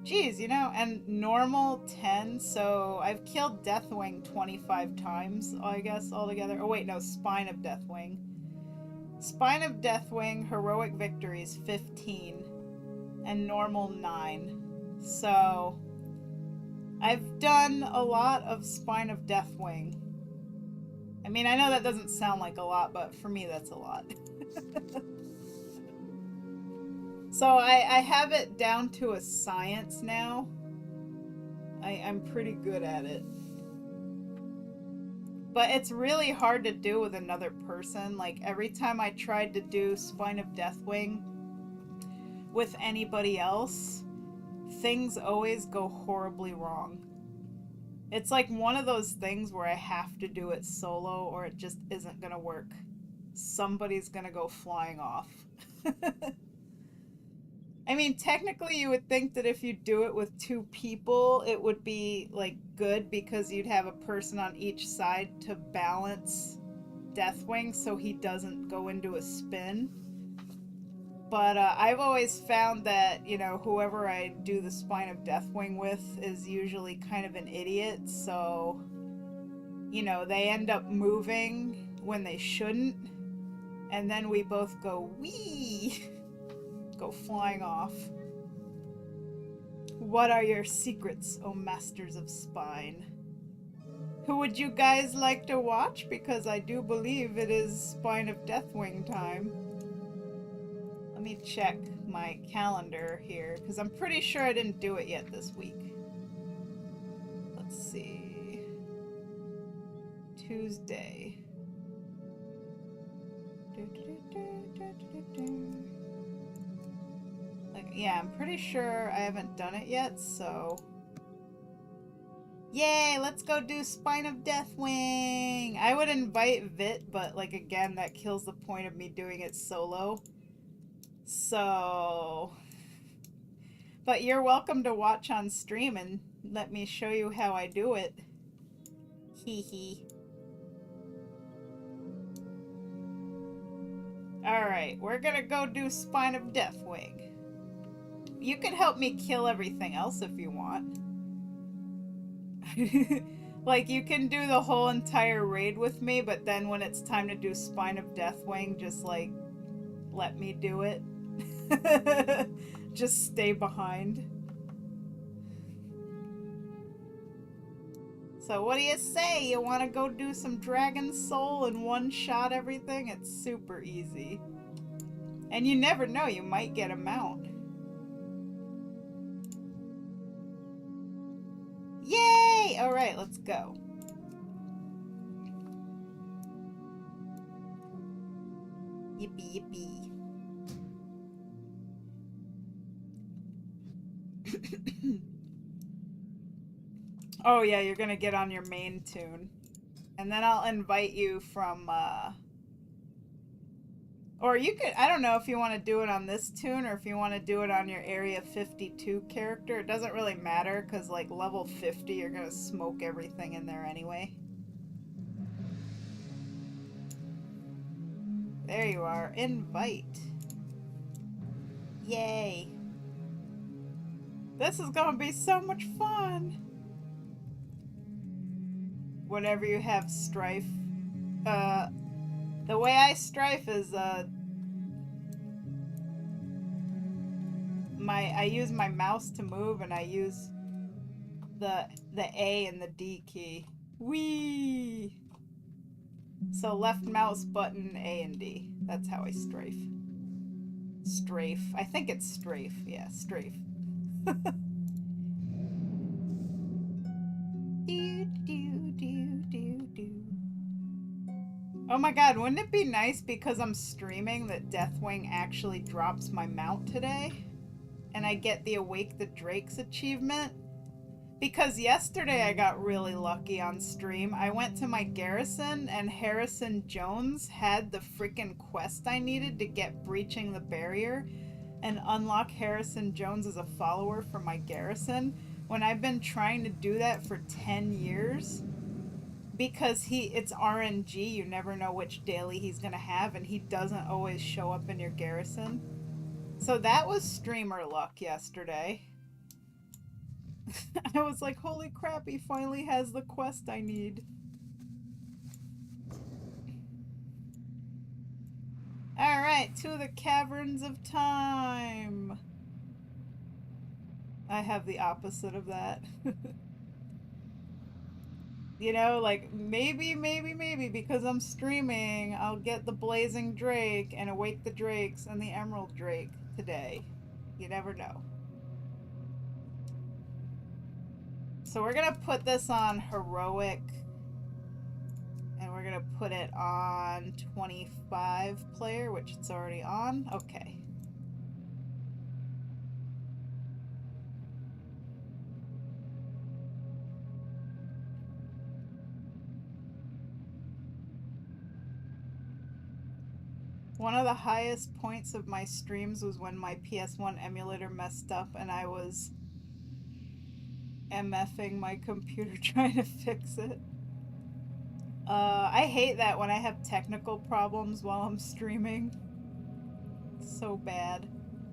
Jeez, you know, and normal 10, so I've killed Deathwing 25 times, I guess, altogether. Oh wait, no, Spine of Deathwing. Spine of Deathwing, Heroic Victories 15, and normal 9. So, I've done a lot of Spine of Deathwing. I mean, I know that doesn't sound like a lot, but for me that's a lot. So, I have it down to a science now. I'm pretty good at it. But it's really hard to do with another person. Like, every time I tried to do Spine of Deathwing with anybody else, things always go horribly wrong. It's like one of those things where I have to do it solo or it just isn't gonna work. Somebody's gonna go flying off. I mean, technically you would think that if you do it with 2 people, it would be, like, good because you'd have a person on each side to balance Deathwing so he doesn't go into a spin. But I've always found that, you know, whoever I do the Spine of Deathwing with is usually kind of an idiot, so, you know, they end up moving when they shouldn't, and then we both go, wee! Go flying off. What are your secrets, O Masters of Spine? Who would you guys like to watch? Because I do believe it is Spine of Deathwing time. Let me check my calendar here, because I'm pretty sure I didn't do it yet this week. Let's see. Tuesday. Yeah, I'm pretty sure I haven't done it yet, so... Yay, let's go do Spine of Deathwing! I would invite Vit, but, like, again, that kills the point of me doing it solo. So, but you're welcome to watch on stream and let me show you how I do it. Hee hee. Alright, we're gonna go do Spine of Deathwing. You can help me kill everything else if you want. Like, you can do the whole entire raid with me, but then when it's time to do Spine of Deathwing, just, like, let me do it. Just stay behind. So what do you say? You want to go do some Dragon Soul and one-shot everything? It's super easy. And you never know, you might get a mount. Yay! Alright, let's go. Yippee yippee. Oh yeah, you're gonna get on your main tune. And then I'll invite you from, or you could, I don't know if you want to do it on this tune or if you want to do it on your Area 52 character. It doesn't really matter, because like level 50, you're gonna smoke everything in there anyway. There you are. Invite. Yay. This is gonna be so much fun. Whenever you have strife. The way I strife is, I use my mouse to move, and I use the A and the D key. Whee! So left mouse button, A and D. That's how I strafe. Strafe. I think it's strafe. Yeah, strafe. Do, do, do, do, do. Oh my god, wouldn't it be nice because I'm streaming that Deathwing actually drops my mount today? And I get the Awake the Drakes achievement? Because yesterday I got really lucky on stream. I went to my garrison and Harrison Jones had the freaking quest I needed to get Breaching the Barrier and unlock Harrison Jones as a follower for my garrison, when I've been trying to do that for 10 years. Because it's RNG, you never know which daily he's gonna have, and he doesn't always show up in your garrison. So that was streamer luck yesterday. I was like, holy crap, he finally has the quest I need. Alright, to the Caverns of Time. I have the opposite of that. You know, like, maybe, because I'm streaming, I'll get the Blazing Drake and Awake the Drakes and the Emerald Drake today. You never know. So we're gonna put this on Heroic, and we're gonna put it on 25 player, which it's already on. Okay. One of the highest points of my streams was when my PS1 emulator messed up and I was MFing my computer trying to fix it. I hate that when I have technical problems while I'm streaming. It's so bad.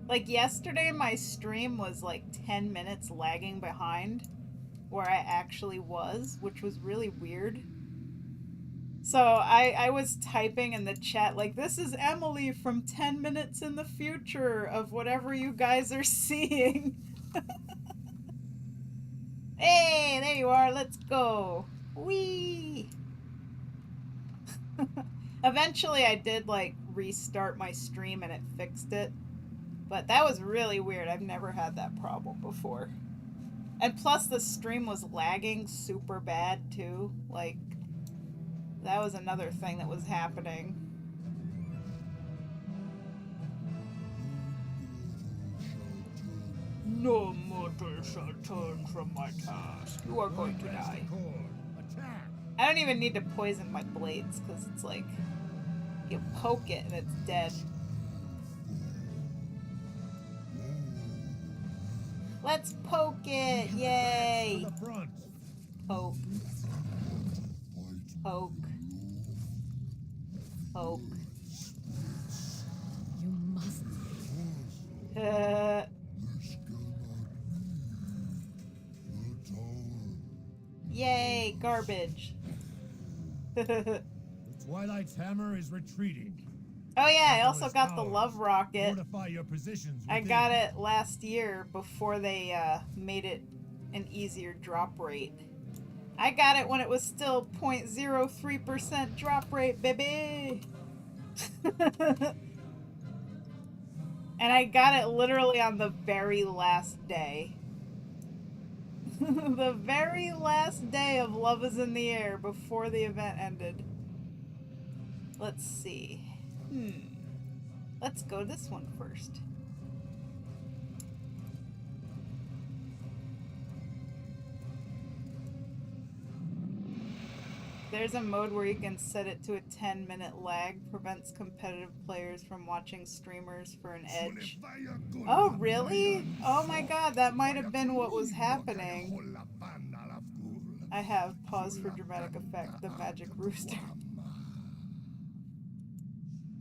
Like yesterday my stream was like 10 minutes lagging behind where I actually was, which was really weird. So I was typing in the chat like, this is Emily from 10 minutes in the future of whatever you guys are seeing. Hey, there you are. Let's go. Whee! Eventually I did like restart my stream and it fixed it. But that was really weird. I've never had that problem before. And plus the stream was lagging super bad too. Like, that was another thing that was happening. No mortal shall turn from my task. You are going to die. I don't even need to poison my blades, because it's like, you poke it and it's dead. Let's poke it! Yay! To the front. Poke. Poke. Poke. You must. Yay, garbage. The Twilight's hammer is retreating. Oh yeah, I Couple also its got the towers. love rocket. Fortify your positions. I within. got it last year before they made it an easier drop rate. I got it when it was still 0.03% drop rate, baby! And I got it literally on the very last day. The very last day of Love is in the Air before the event ended. Let's see. Let's go this one first. There's a mode where you can set it to a 10-minute lag, prevents competitive players from watching streamers for an edge. Oh, really? Oh my god, that might have been what was happening. I have paused for dramatic effect, the magic rooster.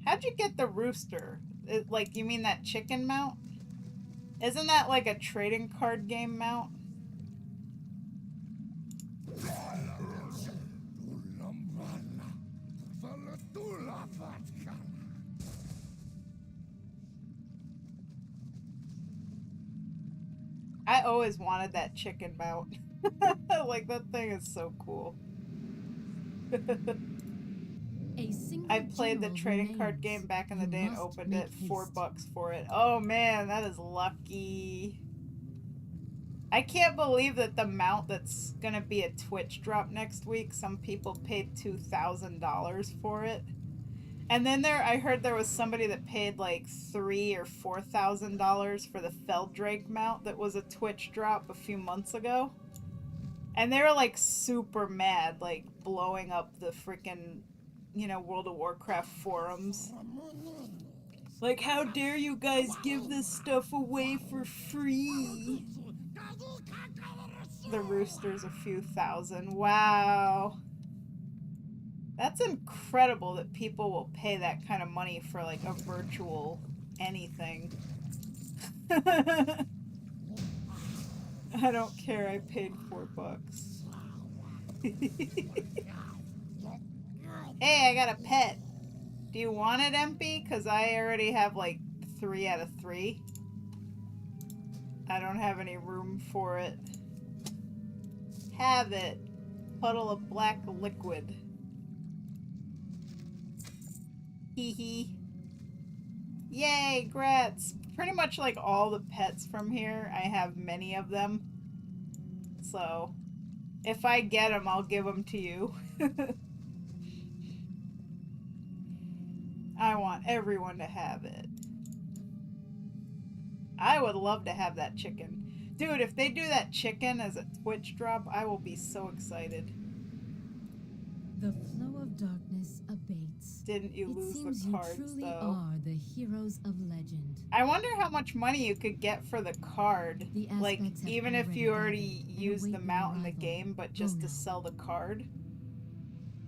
How'd you get the rooster? Like, you mean that chicken mount? Isn't that like a trading card game mount? I always wanted that chicken mount. Like, that thing is so cool. I played the trading card game back in the day and opened it. $4 for it. Oh man, that is lucky. I can't believe that the mount that's gonna be a Twitch drop next week, some people paid $2,000 for it. And then I heard there was somebody that paid like $3,000 or $4,000 for the Feldrake mount that was a Twitch drop a few months ago. And they were like super mad, like blowing up the freaking, you know, World of Warcraft forums. Like, how dare you guys give this stuff away for free? The rooster's a few thousand. Wow. That's incredible that people will pay that kind of money for like a virtual anything. I don't care, I paid $4. Hey, I got a pet. Do you want it, MP? Because I already have like 3 out of 3. I don't have any room for it. Have it. Puddle of black liquid. Hee hee. Yay, grats. Pretty much like all the pets from here, I have many of them. So, if I get them, I'll give them to you. I want everyone to have it. I would love to have that chicken. Dude, if they do that chicken as a Twitch drop, I will be so excited. The flow of darkness abates. Didn't you lose the cards, you truly though? are the heroes of legend. I wonder how much money you could get for the card. The Like, aspects have even if you already gathered and used the await mount in the arrival. game, but just to now. sell the card.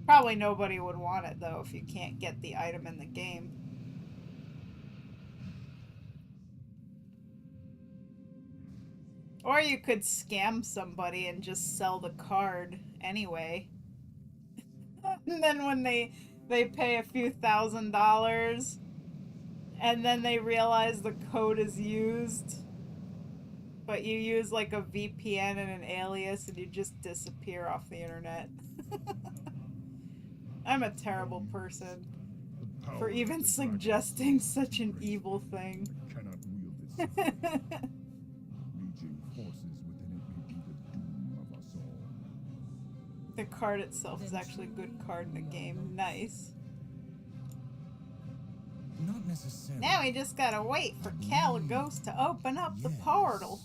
Probably nobody would want it, though, if you can't get the item in the game. Or you could scam somebody and just sell the card anyway. And then when they pay a few $1,000s, and then they realize the code is used, but you use like a VPN and an alias and you just disappear off the internet. I'm a terrible person for even suggesting such an evil thing. Cannot wield this. Legion forces within it may be the doom of us all. The card itself is actually a good card in the game. Nice. Not necessarily. Now we just gotta wait for Caligos to open up the portal.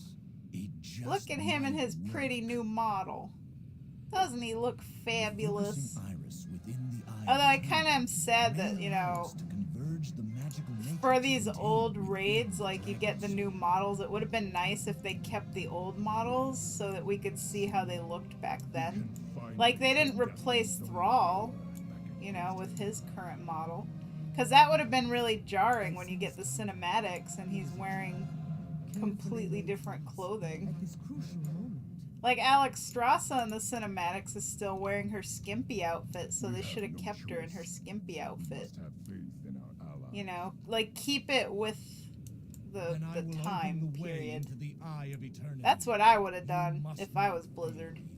Look at him in his pretty new model. Doesn't he look fabulous? Although I kind of am sad that, you know, magical nature For to these contain old with raids, like you get the new models, it would have been nice if they kept the old models so that we could see how they looked back then. Like they didn't replace Thrall, you know, with his current model. Because that would have been really jarring when you get the cinematics and he's wearing completely different clothing. At this crucial moment. Like Alex Strasza in the cinematics is still wearing her skimpy outfit, so they should have kept her in her skimpy outfit. Must have faith in our ally. You know, like keep it with the And I will time open the way period. into the eye of eternity. That's what I would have You done must if I not was Blizzard. be heroes.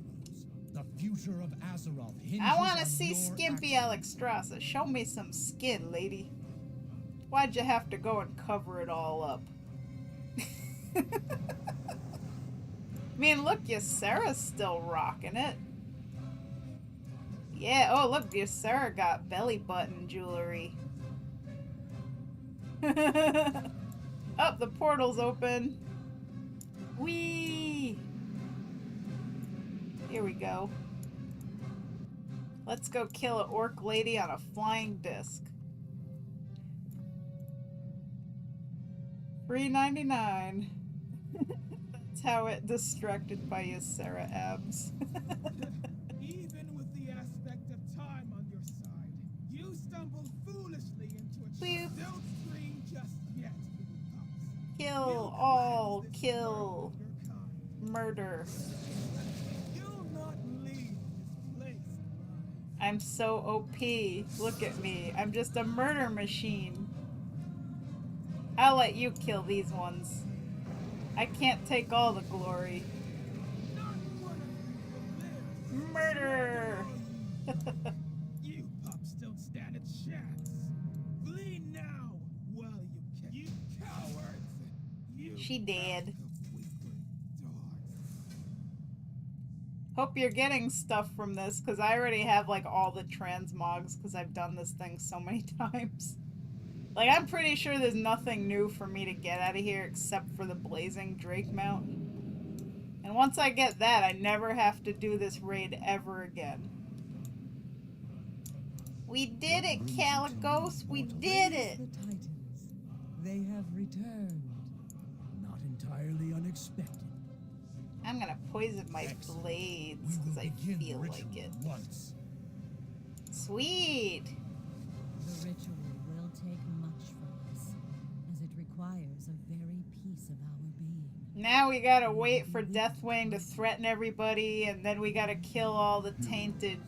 The future of Azeroth hinges I want to on see your skimpy actions. Alex Strasza. Show me some skin, lady. Why'd you have to go and cover it all up? I mean, look, Ysera's still rocking it. Yeah, oh, look, Ysera got belly button jewelry. Oh, the portal's open. Whee! Here we go. Let's go kill an orc lady on a flying disc. $3.99. That's how it distracted by Ysera abs. Even with the aspect of time on your side, you stumbled foolishly into a Boop. trap. Don't scream just yet, little pups. Kill We'll all, cleanse this kill, world of your kind. murder. You'll not leave this place alive. I'm so OP. Look at me. I'm just a murder machine. I'll let you kill these ones. I can't take all the glory. Not one of you will live. Murder! You pups don't stand a chance. Flee now while you can. You cowards! You She dead. weakling dogs. Hope you're getting stuff from this, because I already have like all the transmogs, because I've done this thing so many times. Like, I'm pretty sure there's nothing new for me to get out of here except for the Blazing Drake mount. And once I get that, I never have to do this raid ever again. We did it, Calicos! We did it! The Titans. They have returned. Not entirely unexpected. I'm gonna poison my Excellent. blades, We because will I begin the feel ritual like it. once. Sweet! The ritual will take much from us, as it requires a very piece of our being. Now we gotta wait for Deathwing to threaten everybody, and then we gotta kill all the tainted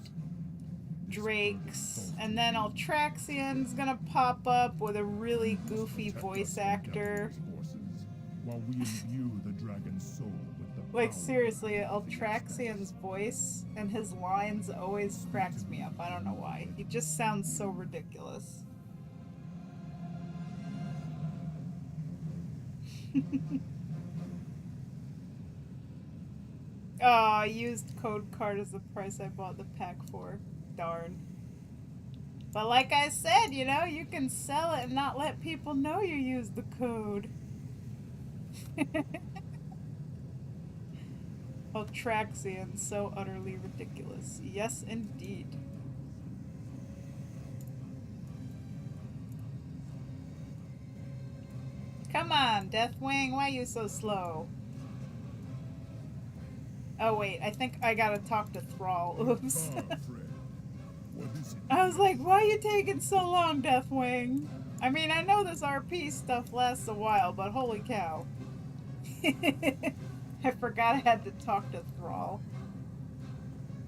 drakes, and then Altraxian's gonna pop up with a really goofy voice actor. Horses, while we imbue the dragon's soul with the Like, power seriously, Altraxian's voice and his lines always cracks me up. I don't know why. He just sounds so ridiculous. Oh, I used code card as the price I bought the pack for. Darn. But like I said, you know, you can sell it and not let people know you used the code. Altraxian, so utterly ridiculous. Yes, indeed. Come on, Deathwing, why are you so slow? Oh wait, I think I gotta talk to Thrall. Oops. Ah, Fred. What is it? I was like, why are you taking so long, Deathwing? I mean, I know this RP stuff lasts a while, but holy cow. I forgot I had to talk to Thrall.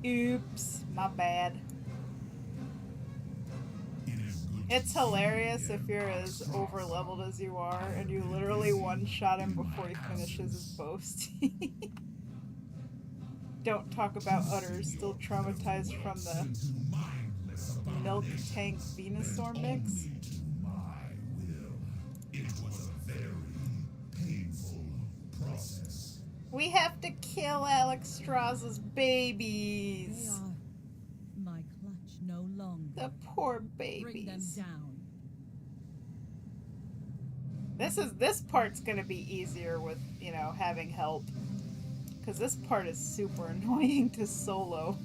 Oops, my bad. It is good It's hilarious if you're as over leveled as you are and you literally one-shot him before he finishes his boast. Don't talk about Utter, still traumatized from the milk tank Venusaur mix. to my will. It was a very painful process. We have to kill Alex Strasza's They babies. are my clutch no longer. The poor Bring them babies. down. This part's gonna be easier with, you know, having help. Because this part is super annoying to solo.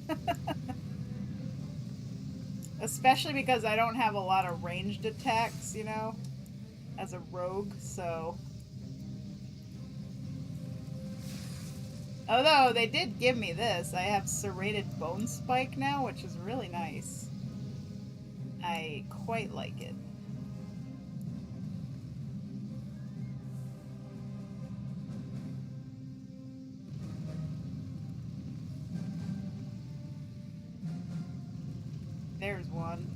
Especially because I don't have a lot of ranged attacks, you know? as a rogue, so. Although they did give me this. I have serrated bone spike now, which is really nice. I quite like it. There's one.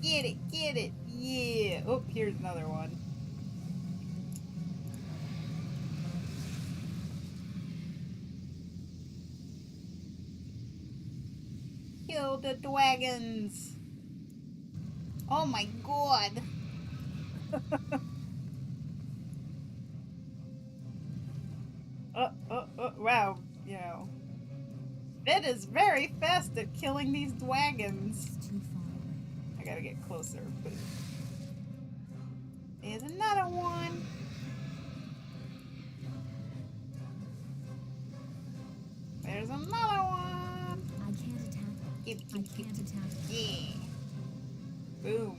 Get it, get it. Yeah. Oh, here's another one. Kill the dragons. Oh my god. Wow, you know. It is very fast at killing these dragons. It's too far away. I gotta get closer. But there's another one. There's another one. I can't attack that. Give, I can't attack that. Yeah. Boom.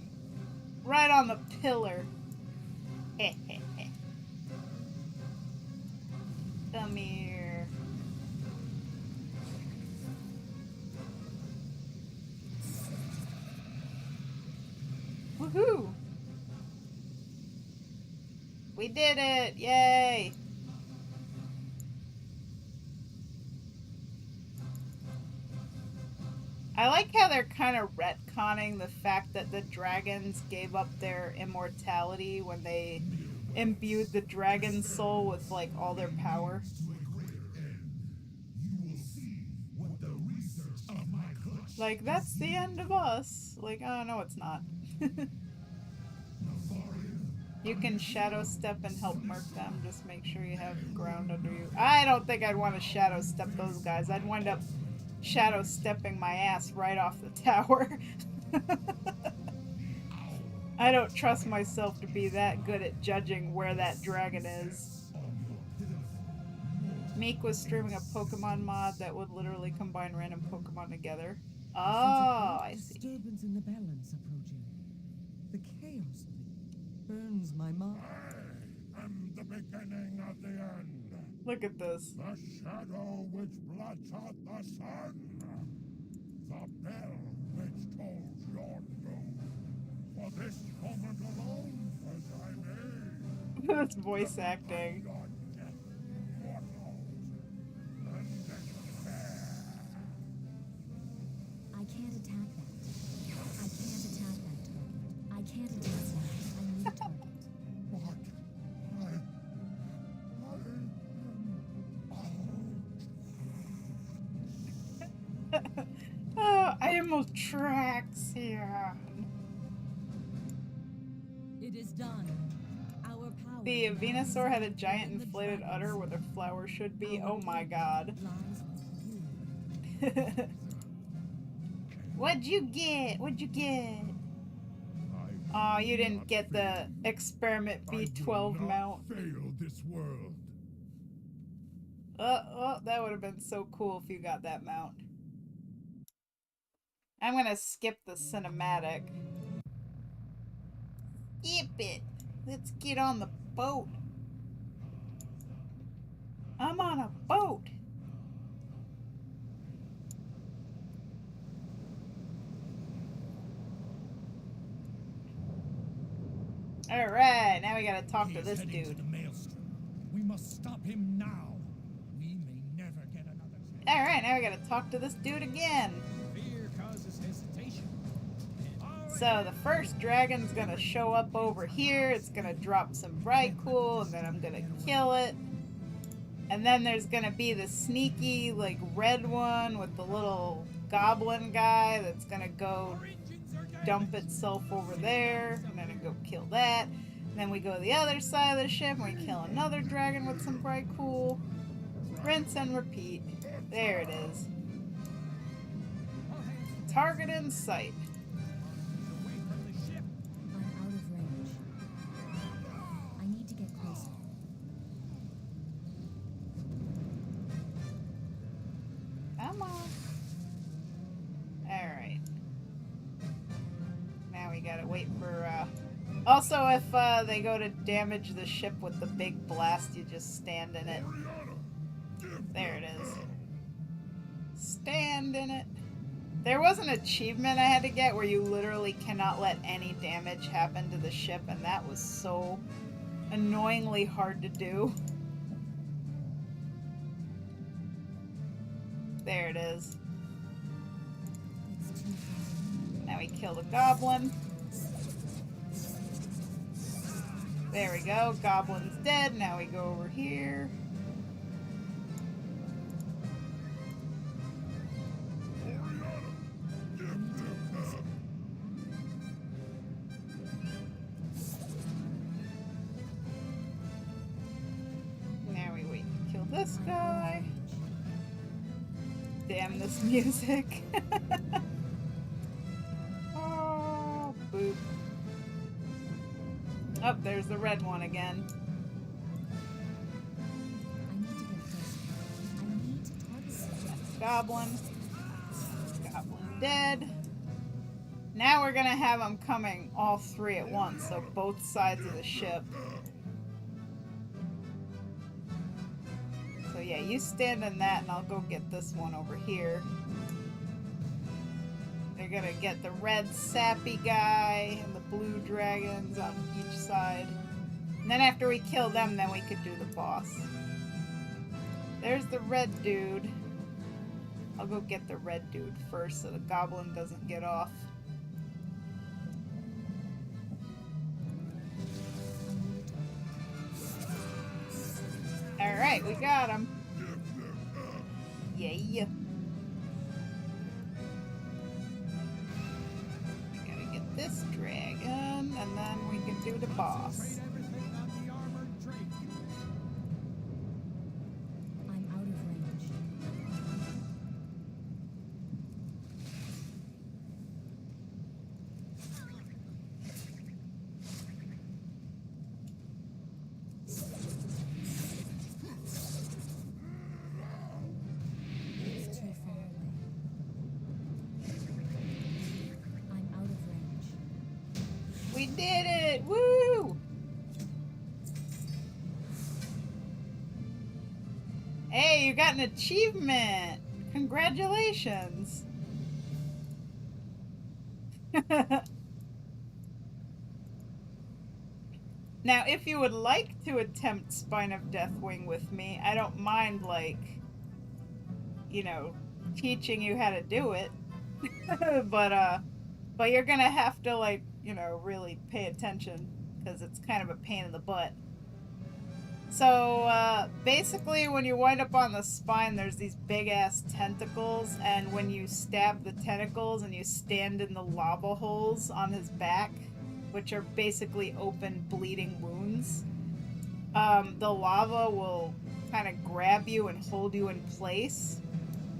Right on the pillar. Come here. Woohoo! We did it! Yay! I like how they're kind of retconning the fact that the dragons gave up their immortality when they imbued the dragon soul with like all their power. Like, that's the end of us. Like, oh no, it's not. You can shadow step and help murk them. Just make sure you have ground under you. I don't think I'd want to shadow step those guys. I'd wind up shadow stepping my ass right off the tower. I don't trust myself to be that good at judging where that dragon is. Meek was streaming a Pokemon mod that would literally combine random Pokemon together. Oh, I see. Disturbance in the balance approaching. The chaos of it burns my mind. I am the beginning of the end. Look at this. The shadow which blots out the sun. The bell which tolls your doom. For this moment alone, as I may. That's voice acting. Your death, mortals, and despair. I can't attack that. I can't attack that target. I can't attack that. I need a target. What? Oh, animal tracks here. It is done. Our power. The Venusaur had a giant lies inflated within the udder where the flower should be. Oh my god. lies with you. What'd you get? What'd you get? Oh, you didn't get the Experiment B12 mount. Fail this world. That would have been so cool if you got that mount. I'm gonna skip the cinematic. Skip it. Let's get on the boat. I'm on a boat. Alright, now we gotta talk to this dude. The maelstrom. We must stop him now. We may never get another chance. Alright, now we gotta talk to this dude again. Fear causes hesitation. So the first dragon's gonna show up over here, it's gonna drop some Brycool, and then I'm gonna kill it. And then there's gonna be the sneaky, like, red one with the little goblin guy that's gonna go dump itself over there, and then I go kill that. And then we go to the other side of the ship, and we kill another dragon with some Brycool. Rinse and repeat. There it is. Target in sight. Away from the ship. I'm out of range. I need to get closer. Come on. Alright. Now we gotta wait for, Also, if they go to damage the ship with the big blast, you just stand in it. There it is. Stand in it. There was an achievement I had to get where you literally cannot let any damage happen to the ship, and that was so annoyingly hard to do. There it is. Now we kill the goblin. There we go. Goblin's dead. Now we go over here. Now we wait to kill this guy. Damn this music. Oh, boop. Oh, there's the red one again. That's Goblin. Goblin dead. Now we're gonna have them coming all three at once, so both sides of the ship. So yeah, you stand in that and I'll go get this one over here. They're gonna get the red sappy guy and the blue dragons on each side. And then after we kill them, then we could do the boss. There's the red dude. I'll go get the red dude first so the goblin doesn't get off. Alright, we got him. Yeah. This dragon, and then we can do the boss. I'm out of range. It's too far away. I'm out of range. We did it! Woo! Hey, you got an achievement! Congratulations! Now, if you would like to attempt Spine of Deathwing with me, I don't mind, like, you know, teaching you how to do it. But you're gonna have to, like, you know, really pay attention, because it's kind of a pain in the butt. So, basically, when you wind up on the spine, there's these big-ass tentacles, and when you stab the tentacles and you stand in the lava holes on his back, which are basically open, bleeding wounds, the lava will kind of grab you and hold you in place.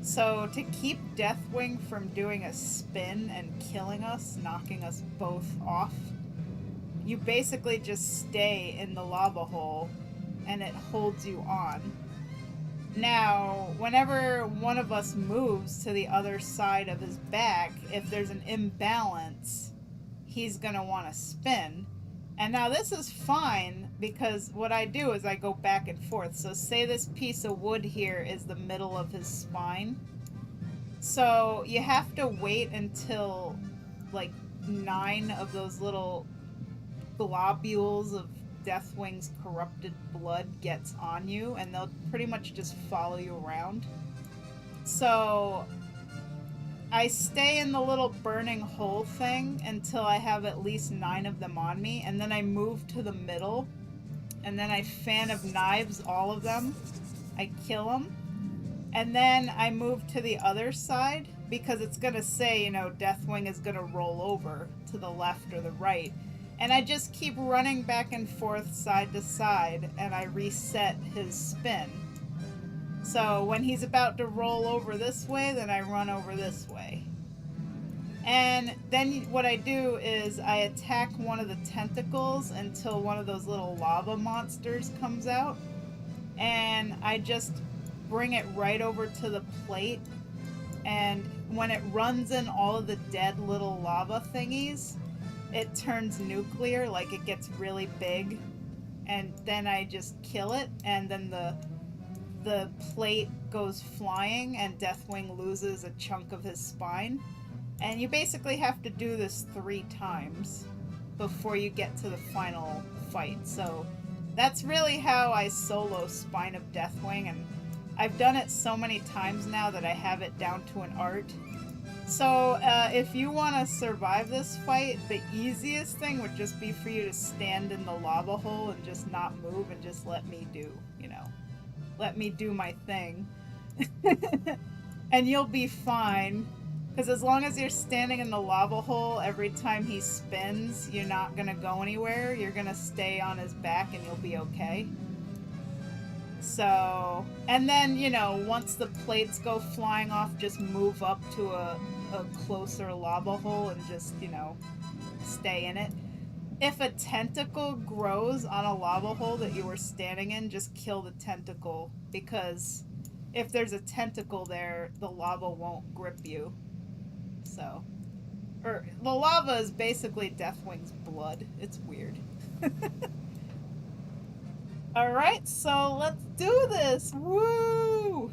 So to keep Deathwing from doing a spin and killing us, knocking us both off, you basically just stay in the lava hole and it holds you on. Now, whenever one of us moves to the other side of his back, if there's an imbalance, he's gonna want to spin. And now this is fine because what I do is I go back and forth. So say this piece of wood here is the middle of his spine. So you have to wait until like 9 of those little globules of Deathwing's corrupted blood gets on you, and they'll pretty much just follow you around. So I stay in the little burning hole thing until I have at least 9 of them on me, and then I move to the middle, and then I fan of knives all of them. I kill them, and then I move to the other side, because it's gonna say, you know, Deathwing is gonna roll over to the left or the right. And I just keep running back and forth side to side, and I reset his spin. So when he's about to roll over this way, then I run over this way. And then what I do is I attack one of the tentacles until one of those little lava monsters comes out. And I just bring it right over to the plate. And when it runs in all of the dead little lava thingies, it turns nuclear, like it gets really big, and then I just kill it, and then the plate goes flying, and Deathwing loses a chunk of his spine. And you basically have to do this 3 times before you get to the final fight. So that's really how I solo Spine of Deathwing, and I've done it so many times now that I have it down to an art. So if you want to survive this fight, the easiest thing would just be for you to stand in the lava hole and just not move and just let me do, let me do my thing. And you'll be fine. Because as long as you're standing in the lava hole every time he spins, you're not going to go anywhere. You're going to stay on his back and you'll be okay. So, and then, once the plates go flying off, just move up to a closer lava hole and just, stay in it. If a tentacle grows on a lava hole that you were standing in, just kill the tentacle. Because if there's a tentacle there, the lava won't grip you. So, or the lava is basically Deathwing's blood. It's weird. Alright, so let's do this! Woo!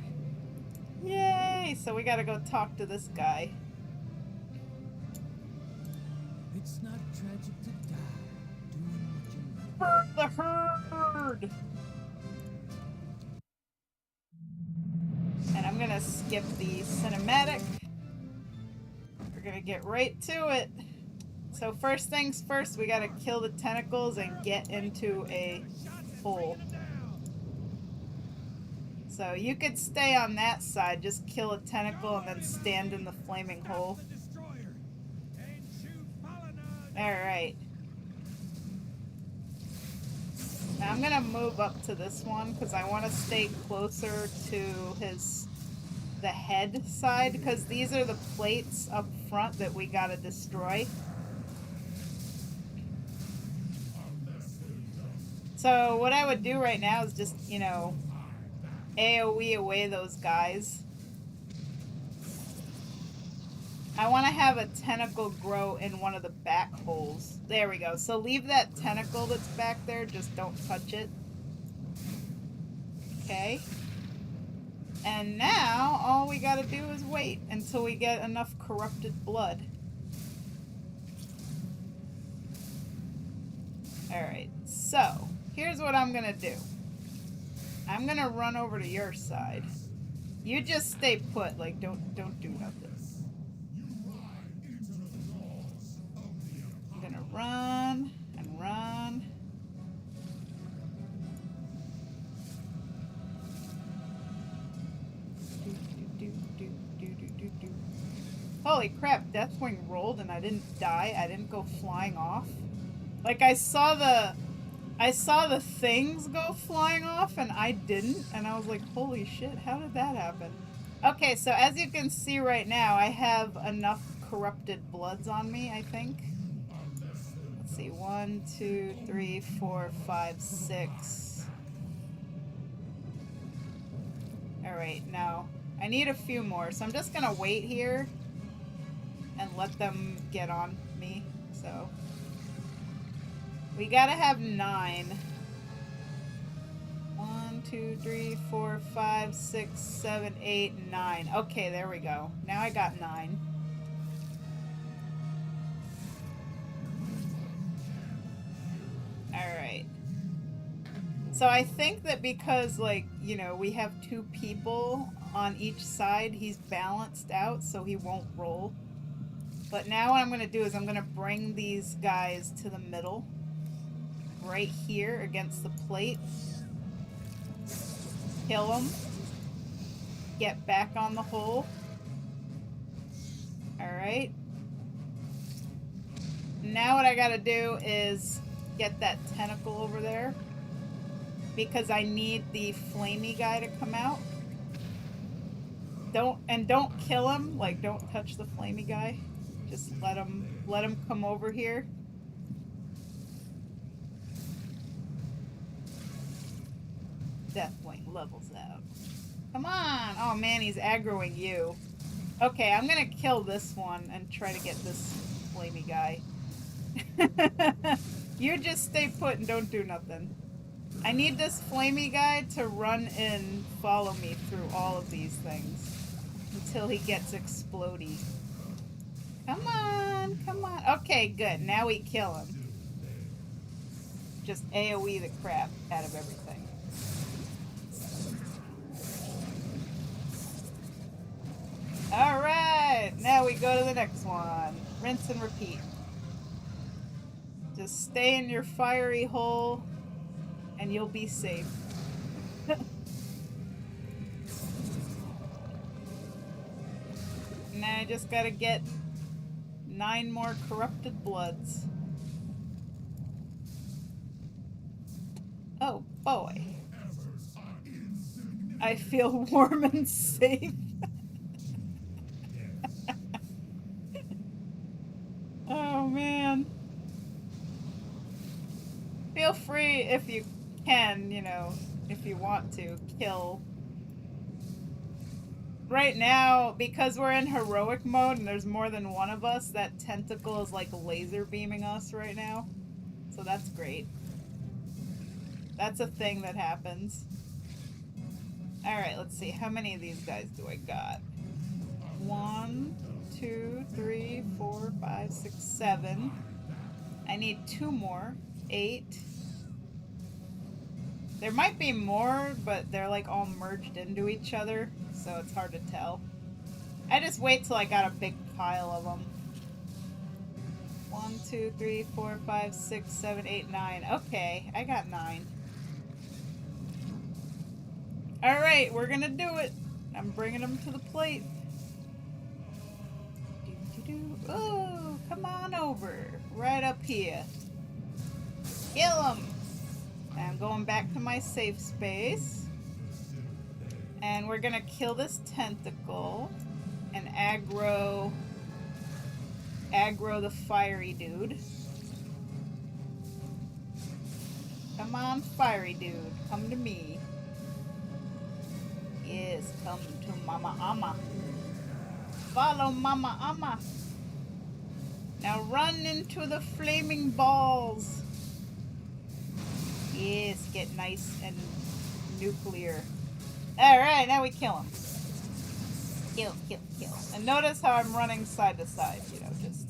Yay! So we gotta go talk to this guy. It's not tragic to die doing what you love. For the herd! And I'm gonna skip the cinematic. We're gonna get right to it. So first things first, we gotta kill the tentacles and get into a hole. So you could stay on that side, just kill a tentacle and then stand in the flaming hole. Alright. Now I'm gonna move up to this one because I want to stay closer to the head side, because these are the plates up front that we gotta destroy. So what I would do right now is just, AoE away those guys. I want to have a tentacle grow in one of the back holes. There we go. So leave that tentacle that's back there, just don't touch it. Okay. And now all we gotta do is wait until we get enough corrupted blood. Alright, so here's what I'm gonna do. I'm gonna run over to your side. You just stay put, like don't do nothing. I'm gonna run and run. Holy crap, Deathwing rolled and I didn't die. I didn't go flying off. Like I saw the things go flying off and I didn't, and I was like, holy shit, how did that happen? Okay, so as you can see right now, I have enough corrupted bloods on me, I think. Let's see, 1, 2, 3, 4, 5, 6. Alright, now I need a few more, so I'm just gonna wait here and let them get on me. So we gotta have 9. 1, 2, 3, 4, 5, 6, 7, 8, 9. Okay, there we go. Now I got 9. Alright. So I think that because, like, we have 2 people on each side, he's balanced out so he won't roll. But now what I'm going to do is I'm going to bring these guys to the middle. Right here against the plate. Kill them. Get back on the hole. Alright. Now what I gotta do is get that tentacle over there. Because I need the flamey guy to come out. Don't kill him. Like, don't touch the flamey guy. Just let him come over here. Deathwing levels out. Come on! Oh man, he's aggroing you. Okay, I'm gonna kill this one and try to get this flamey guy. You just stay put and don't do nothing. I need this flamey guy to run in, follow me through all of these things until he gets explodey. Come on, come on. Okay, good. Now we kill him. Just AoE the crap out of everything. Alright, now we go to the next one. Rinse and repeat. Just stay in your fiery hole and you'll be safe. Now I just gotta get 9 more corrupted bloods. Oh boy. I feel warm and safe. Oh man. Feel free if you can, you know, if you want to, kill. Right now, because we're in heroic mode and there's more than one of us, that tentacle is like laser beaming us right now. So that's great. That's a thing that happens. Alright, let's see. How many of these guys do I got? 1, 2, 3, 4, 5, 6, 7. I need 2 more. 8. There might be more, but they're like all merged into each other, so it's hard to tell. I just wait till I got a big pile of them. 1, 2, 3, 4, 5, 6, 7, 8, 9. Okay, I got 9. Alright, we're gonna do it. I'm bringing them to the plate. Oh, come on over. Right up here. Kill him. I'm going back to my safe space. And we're gonna kill this tentacle and aggro the fiery dude. Come on, fiery dude. Come to me. Yes, come to Mama Amma. Follow Mama Amma. Now run into the flaming balls. Yes, get nice and nuclear. Alright, now we kill him. Kill, kill, kill. And notice how I'm running side to side, you know, just.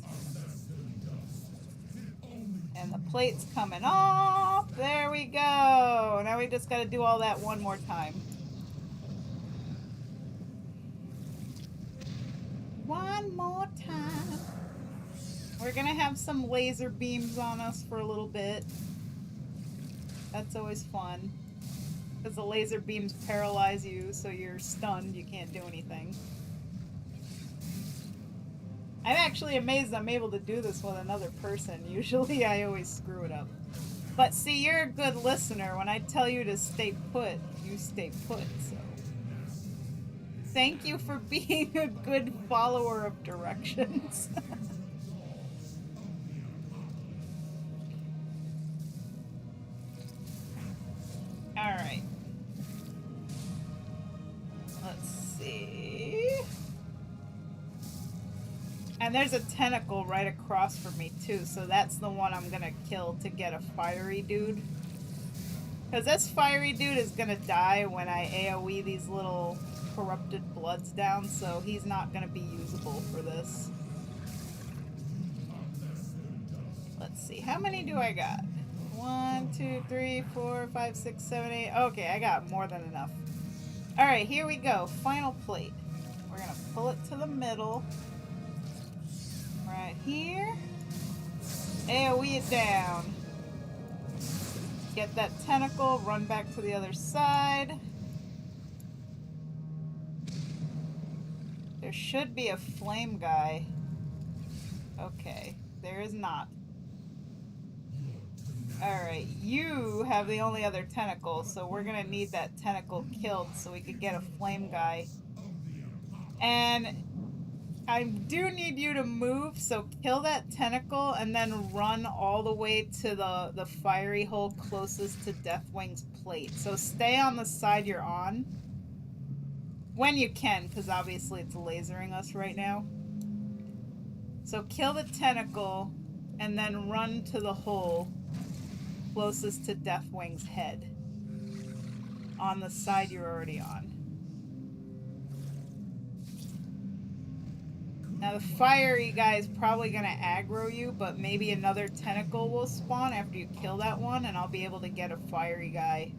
And the plate's coming off. There we go. Now we just gotta do all that one more time. One more time. We're gonna have some laser beams on us for a little bit. That's always fun. Because the laser beams paralyze you, so you're stunned, you can't do anything. I'm actually amazed I'm able to do this with another person. Usually I always screw it up. But see, you're a good listener. When I tell you to stay put, you stay put, so. Thank you for being a good follower of directions. Alright. Let's see. And there's a tentacle right across from me too, so that's the one I'm gonna kill to get a fiery dude. Because this fiery dude is gonna die when I AoE these little corrupted bloods down, so he's not gonna be usable for this. Let's see, how many do I got? 1, 2, 3, 4, 5, 6, 7, 8. Okay, I got more than enough. Alright, here we go. Final plate. We're gonna pull it to the middle. Right here. AoE it down. Get that tentacle, run back to the other side. There should be a flame guy. Okay, there is not. Alright, you have the only other tentacle, so we're gonna need that tentacle killed so we could get a flame guy. And I do need you to move, so kill that tentacle and then run all the way to the fiery hole closest to Deathwing's plate. So stay on the side you're on. When you can, because obviously it's lasering us right now. So kill the tentacle, and then run to the hole closest to Deathwing's head. On the side you're already on. Now the fiery guy is probably going to aggro you, but maybe another tentacle will spawn after you kill that one, and I'll be able to get a fiery guy.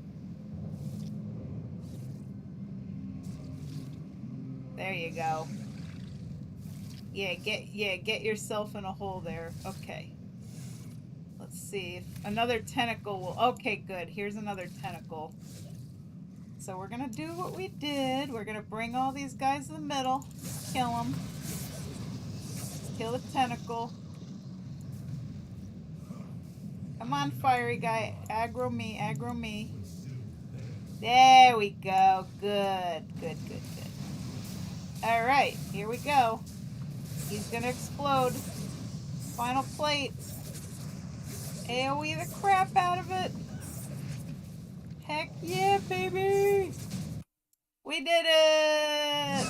There you go. Yeah, get yourself in a hole there. Okay. Let's see if another tentacle will... Okay, good. Here's another tentacle. So we're going to do what we did. We're going to bring all these guys in the middle. Kill them. Kill the tentacle. Come on, fiery guy. Aggro me, aggro me. There we go. Good, good, good, good. Alright, here we go. He's gonna explode. Final plate. AoE the crap out of it. Heck yeah, baby! We did it!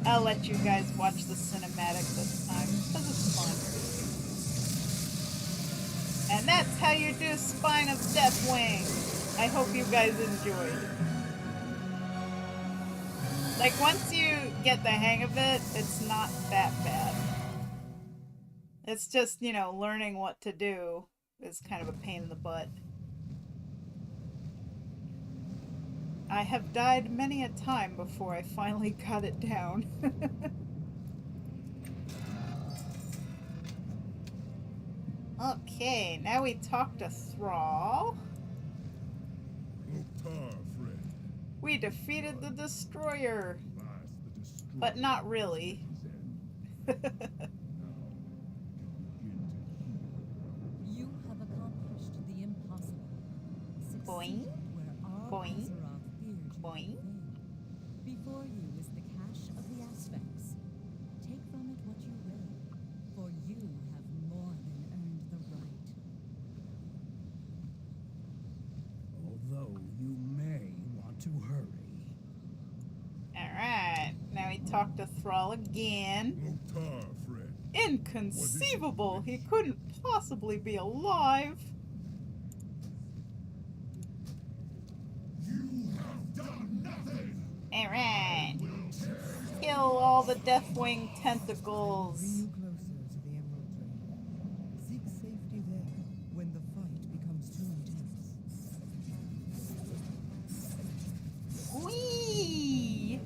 I'll let you guys watch the cinematic this time, because it's fun. And that's how you do Spine of Deathwing. I hope you guys enjoyed. Like, once you get the hang of it, it's not that bad. It's just, you know, learning what to do is kind of a pain in the butt. I have died many a time before I finally got it down. Okay, now we talk to Thrall. We defeated the Destroyer. But not really. You have accomplished the impossible. Boing. Where all Boing. Azeroth feared you Boing. would fail. Before you is the cache of the aspects. Take from it what you will, for you have more than earned the right. Although you may want to hurry. Alright, now we talk to Thrall again. Inconceivable! He couldn't possibly be alive! Alright. Kill all the Deathwing tentacles. Bring you closer to the Emerald Drain. Seek safety there when the fight becomes too intense. Whee!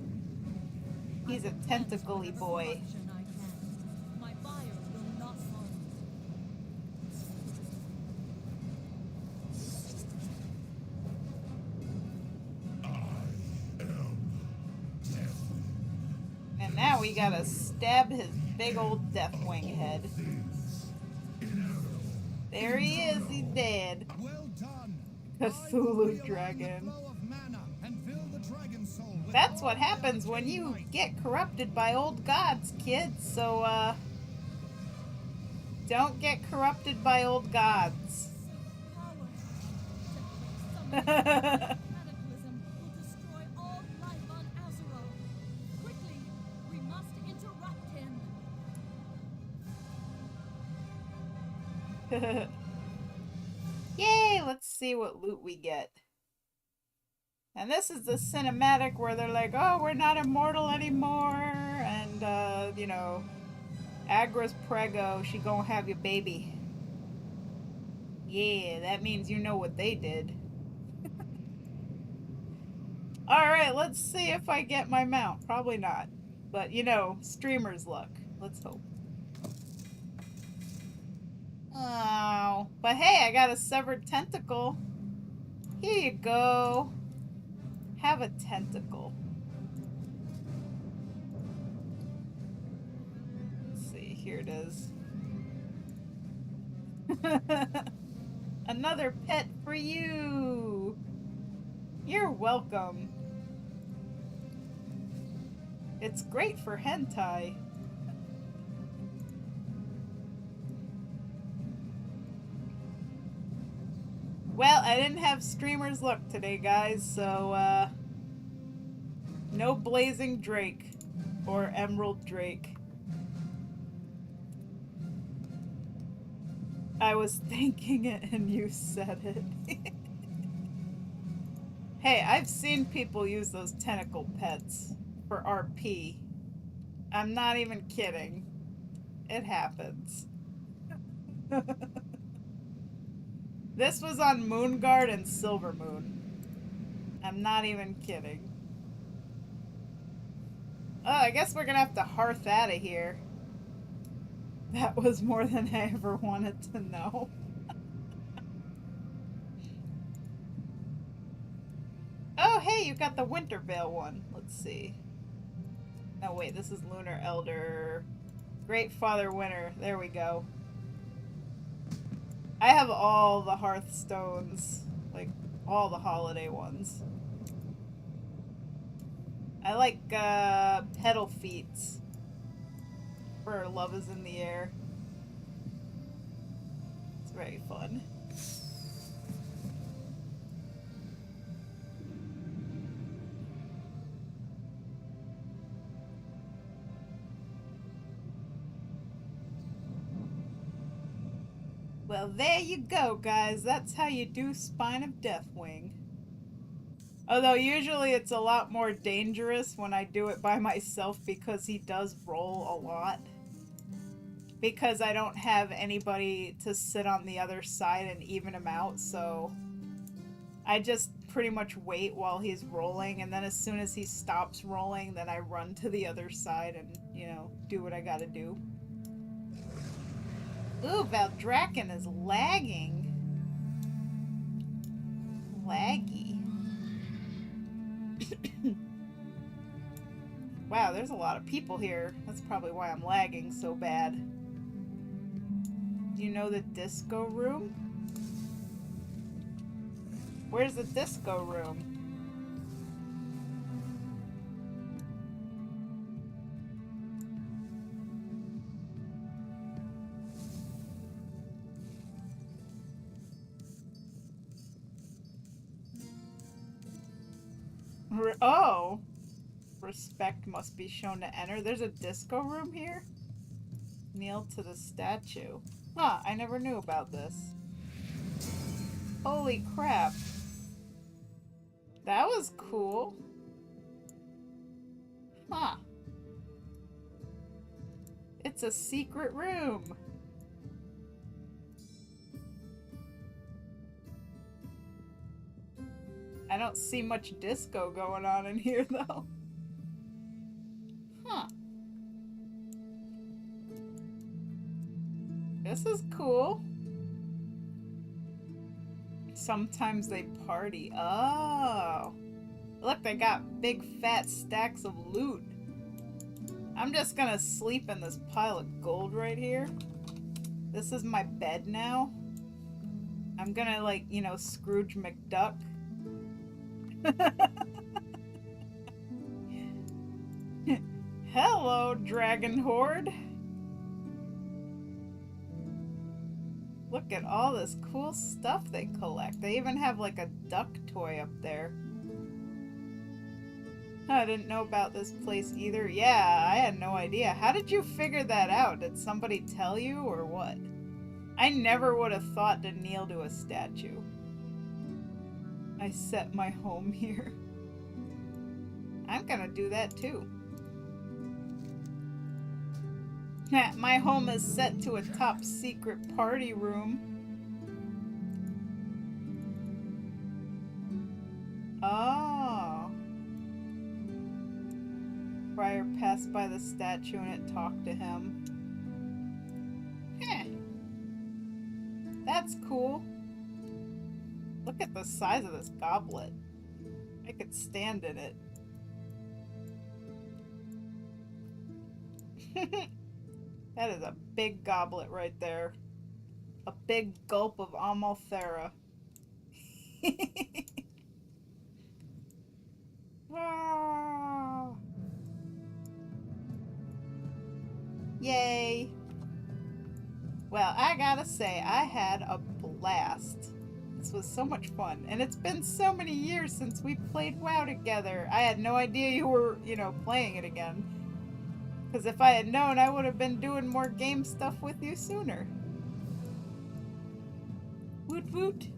He's a tentacle-y boy. My fire will not harm you. And now we gotta stab his big old Deathwing head. There he is, he's dead. Well done. Cthulhu dragon. That's what happens when you get corrupted by old gods, kids. So, don't get corrupted by old gods. Cataclysm will destroy all life on Azeroth. Quickly, we must interrupt him. Yay, let's see what loot we get. And this is the cinematic where they're like, oh, we're not immortal anymore. And, you know, Agra's prego, she gonna have your baby. Yeah, that means you know what they did. Alright, let's see if I get my mount. Probably not. But, you know, streamer's luck. Let's hope. Oh, but hey, I got a severed tentacle. Here you go. Have a tentacle. Let's see, here it is. Another pet for you. You're welcome. It's great for hentai. Well, I didn't have streamer's luck today, guys, so, no Blazing Drake or Emerald Drake. I was thinking it and you said it. Hey, I've seen people use those tentacle pets for RP. I'm not even kidding. It happens. This was on Moonguard and Silvermoon. I'm not even kidding. Oh, I guess we're gonna have to hearth out of here. That was more than I ever wanted to know. Oh, hey, you got the Wintervale one. Let's see. Oh, wait, this is Lunar Elder. Great Father Winter. There we go. I have all the Hearthstones. Like, all the holiday ones. I like, Pedal Feet. For Love is in the Air. It's very fun. Well, there you go, guys. That's how you do Spine of Deathwing. Although usually it's a lot more dangerous when I do it by myself because he does roll a lot. Because I don't have anybody to sit on the other side and even him out, so I just pretty much wait while he's rolling, and then as soon as he stops rolling, then I run to the other side and, you know, do what I gotta do. Ooh, Valdraken is lagging. Laggy. Wow, there's a lot of people here. That's probably why I'm lagging so bad. Do you know the disco room? Where's the disco room? Oh! Respect must be shown to enter. There's a disco room here? Kneel to the statue. Huh, I never knew about this. Holy crap. That was cool. Huh. It's a secret room. I don't see much disco going on in here, though. Huh. This is cool. Sometimes they party. Oh. Look, they got big fat stacks of loot. I'm just gonna sleep in this pile of gold right here. This is my bed now. I'm gonna, like, you know, Scrooge McDuck. Hello, Dragon Horde. Look at all this cool stuff they collect. They even have like a duck toy up there. I didn't know about this place either. Yeah, I had no idea. How did you figure that out? Did somebody tell you or what? I never would have thought to kneel to a statue. I set my home here. I'm gonna do that too. My home is set to a top secret party room. Oh. Friar passed by the statue and it talked to him. Heh. That's cool. Look at the size of this goblet. I could stand in it. That is a big goblet right there. A big gulp of Amalthera. Ah. Yay. Well, I gotta say, I had a blast. This was so much fun. And it's been so many years since we played WoW together. I had no idea you were, you know, playing it again. Because if I had known, I would have been doing more game stuff with you sooner. Woot woot.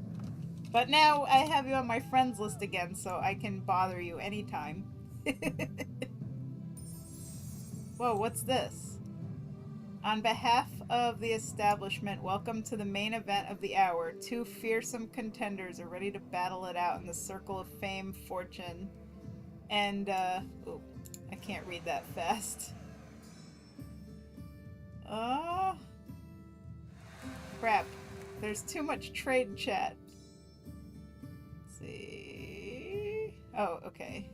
But now I have you on my friends list again, so I can bother you anytime. Whoa, what's this? On behalf of the establishment, welcome to the main event of the hour. Two fearsome contenders are ready to battle it out in the circle of fame, fortune, and, oh, I can't read that fast. Crap. There's too much trade chat. Let's see. Oh, okay.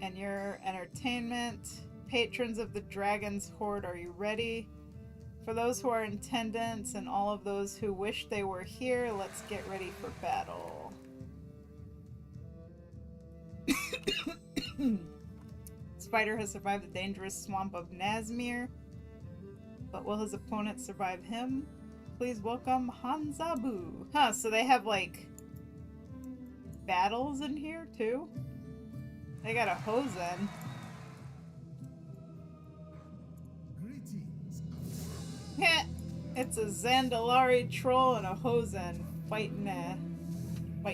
And your entertainment. Patrons of the Dragon's Horde, are you ready? For those who are in attendance and all of those who wish they were here, let's get ready for battle. Spider has survived the dangerous swamp of Nazmir, but will his opponent survive him? Please welcome Hanzabu. Huh, so they have, like, battles in here, too? They got a Hosen. Heh! It's a Zandalari troll and a Hosen fighting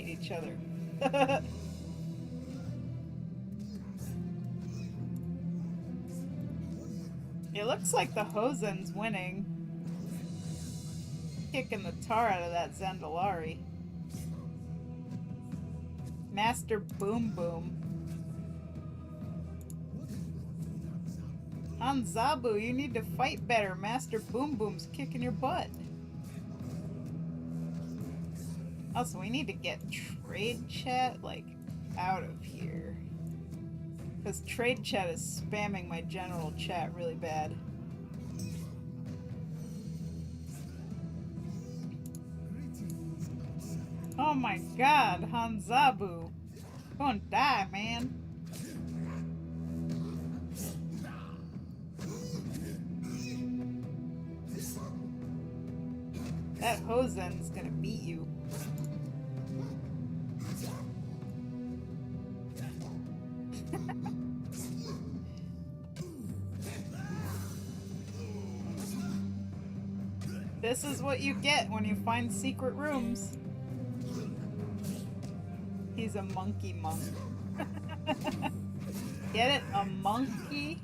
each other. It looks like the Hosen's winning. Kicking the tar out of that Zandalari. Master Boom Boom. Hanzabu, you need to fight better. Master Boom Boom's kicking your butt. Also, we need to get trade chat, like, out of here. Because trade chat is spamming my general chat really bad. Oh my god, Hanzabu. Gonna die, man. That Hosen's gonna beat you. This is what you get when you find secret rooms. He's a monkey monk. Get it? A monkey?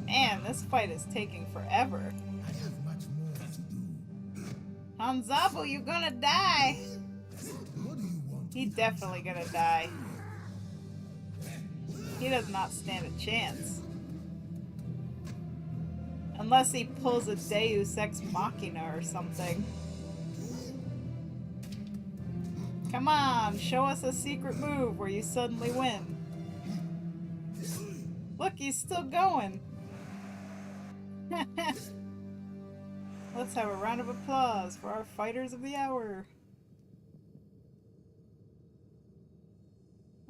Man, this fight is taking forever. I have much more to do. Hanzabu, you're gonna die! What do you want? He's definitely gonna die. He does not stand a chance. Unless he pulls a Deus Ex Machina or something. Come on, show us a secret move where you suddenly win. Look, he's still going. Let's have a round of applause for our fighters of the hour.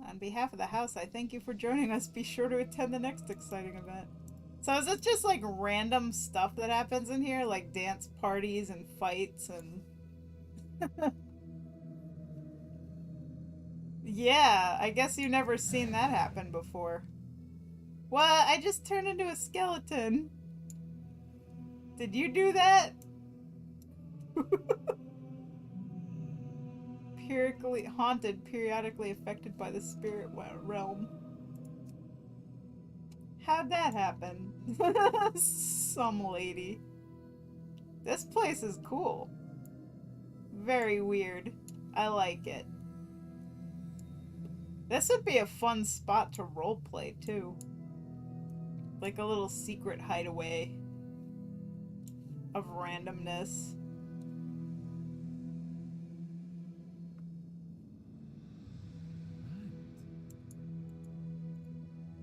On behalf of the house, I thank you for joining us. Be sure to attend the next exciting event. So is it just like random stuff that happens in here? Like dance parties and fights and... Yeah, I guess you've never seen that happen before. What? I just turned into a skeleton. Did you do that? Periodically haunted, periodically affected by the spirit realm. How'd that happen? Some lady. This place is cool. Very weird. I like it. This would be a fun spot to roleplay too. Like a little secret hideaway of randomness.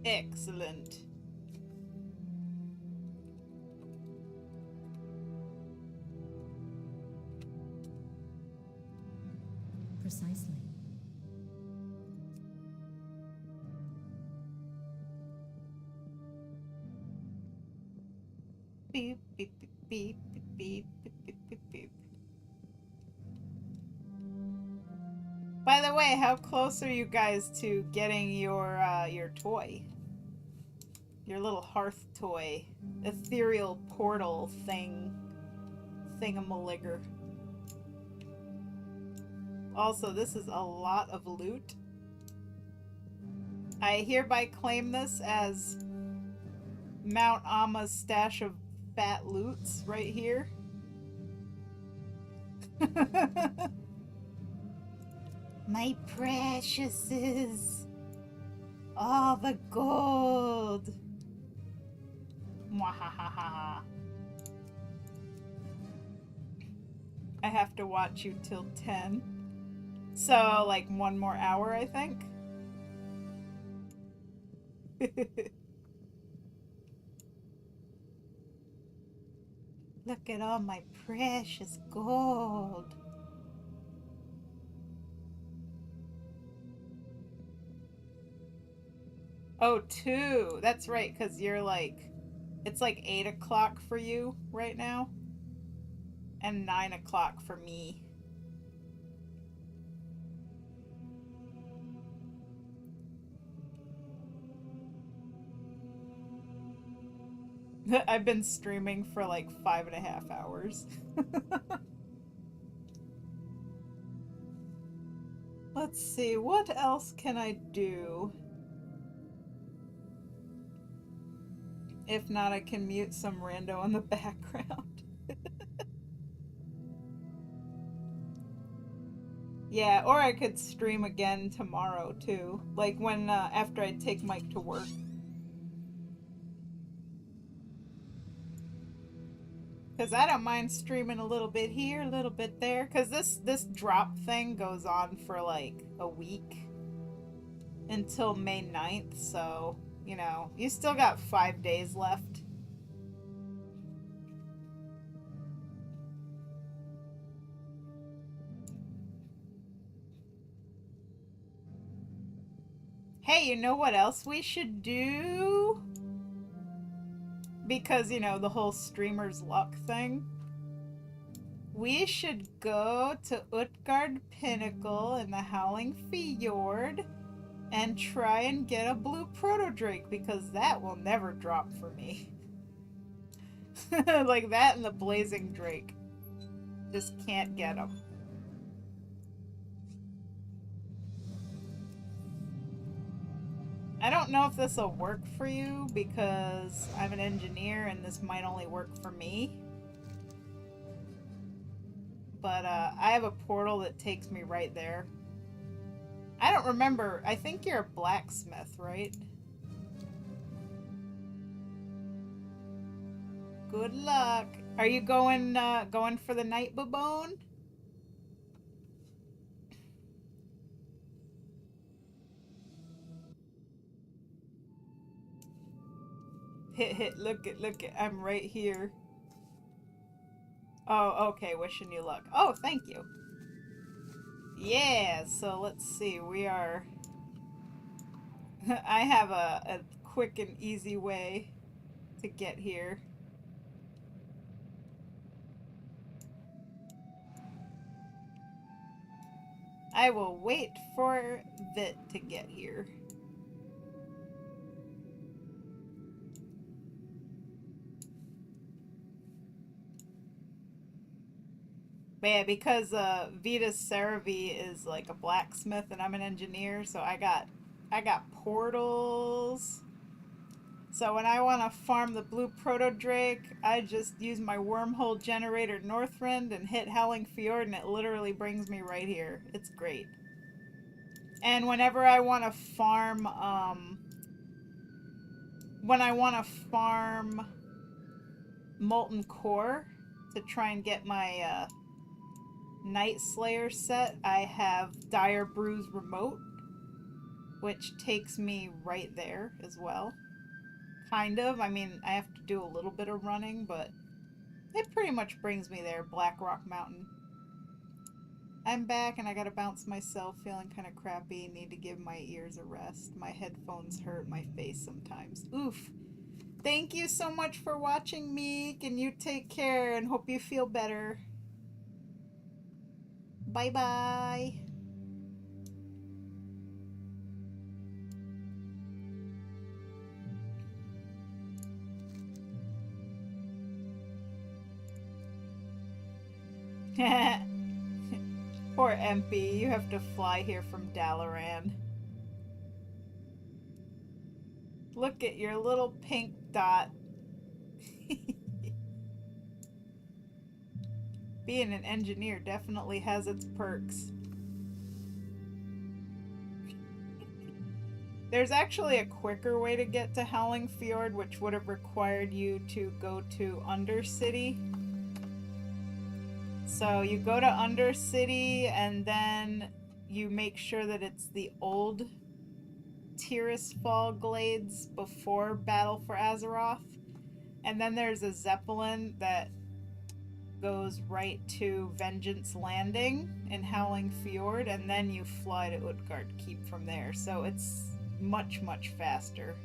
Excellent. Precisely. Beep, beep, beep, beep, beep, beep, beep, beep, beep. By the way, how close are you guys to getting your toy? Your little hearth toy. Ethereal portal thingamaliger. Also, this is a lot of loot. I hereby claim this as Mount Amma's stash of fat loots right here. My preciouses. All the gold. Mwahahaha. I have to watch you till 10. So, like, 1 more hour, I think. Look at all my precious gold. Oh, 2. That's right, because you're like... It's like 8 o'clock for you right now. And 9 o'clock for me. I've been streaming for like 5.5 hours. Let's see, what else can I do? If not, I can mute some rando in the background. Yeah, or I could stream again tomorrow too. Like when, after I take Mike to work. Because I don't mind streaming a little bit here, a little bit there. Because this drop thing goes on for like a week. Until May 9th, so, you know, you still got 5 days left. Hey, you know what else we should do? Because, you know, the whole streamer's luck thing. We should go to Utgard Pinnacle in the Howling Fjord and try and get a blue proto-drake, because that will never drop for me. Like that and the blazing drake. Just can't get them. I don't know if this will work for you because I'm an engineer and this might only work for me. But I have a portal that takes me right there. I don't remember. I think you're a blacksmith, right? Good luck. Are you going for the night baboon? Hit, look at, I'm right here. Oh, okay, wishing you luck. Oh, thank you. Yeah, so let's see, we are... I have a quick and easy way to get here. I will wait for Vit to get here. But yeah, because Vitas Saravi is like a blacksmith and I'm an engineer, so I got portals. So when I want to farm the blue proto-drake, I just use my wormhole generator Northrend and hit Howling Fjord, and it literally brings me right here. It's great. And whenever I want to farm, Molten Core to try and get my Night Slayer set, I have Dire Brews Remote, which takes me right there as well. Kind of. I mean, I have to do a little bit of running, but it pretty much brings me there. Black Rock Mountain. I'm back and I gotta bounce myself, feeling kind of crappy. Need to give my ears a rest. My headphones hurt my face sometimes. Oof. Thank you so much for watching, Meek, and you take care and hope you feel better. Bye-bye. Poor MP, you have to fly here from Dalaran. Look at your little pink dot. Being an engineer definitely has its perks. There's actually a quicker way to get to Howling Fjord, which would have required you to go to Undercity. So you go to Undercity and then you make sure that it's the old Tirisfal Glades before Battle for Azeroth. And then there's a Zeppelin that goes right to Vengeance Landing in Howling Fjord, and then you fly to Utgard Keep from there. So it's much, much faster.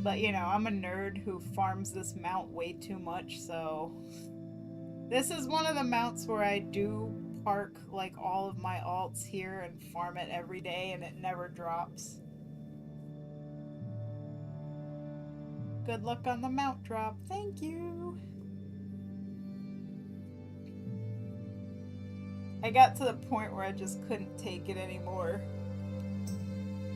But, you know, I'm a nerd who farms this mount way too much, so... This is one of the mounts where I do park, like, all of my alts here and farm it every day, and it never drops. Good luck on the mount drop. Thank you! I got to the point where I just couldn't take it anymore.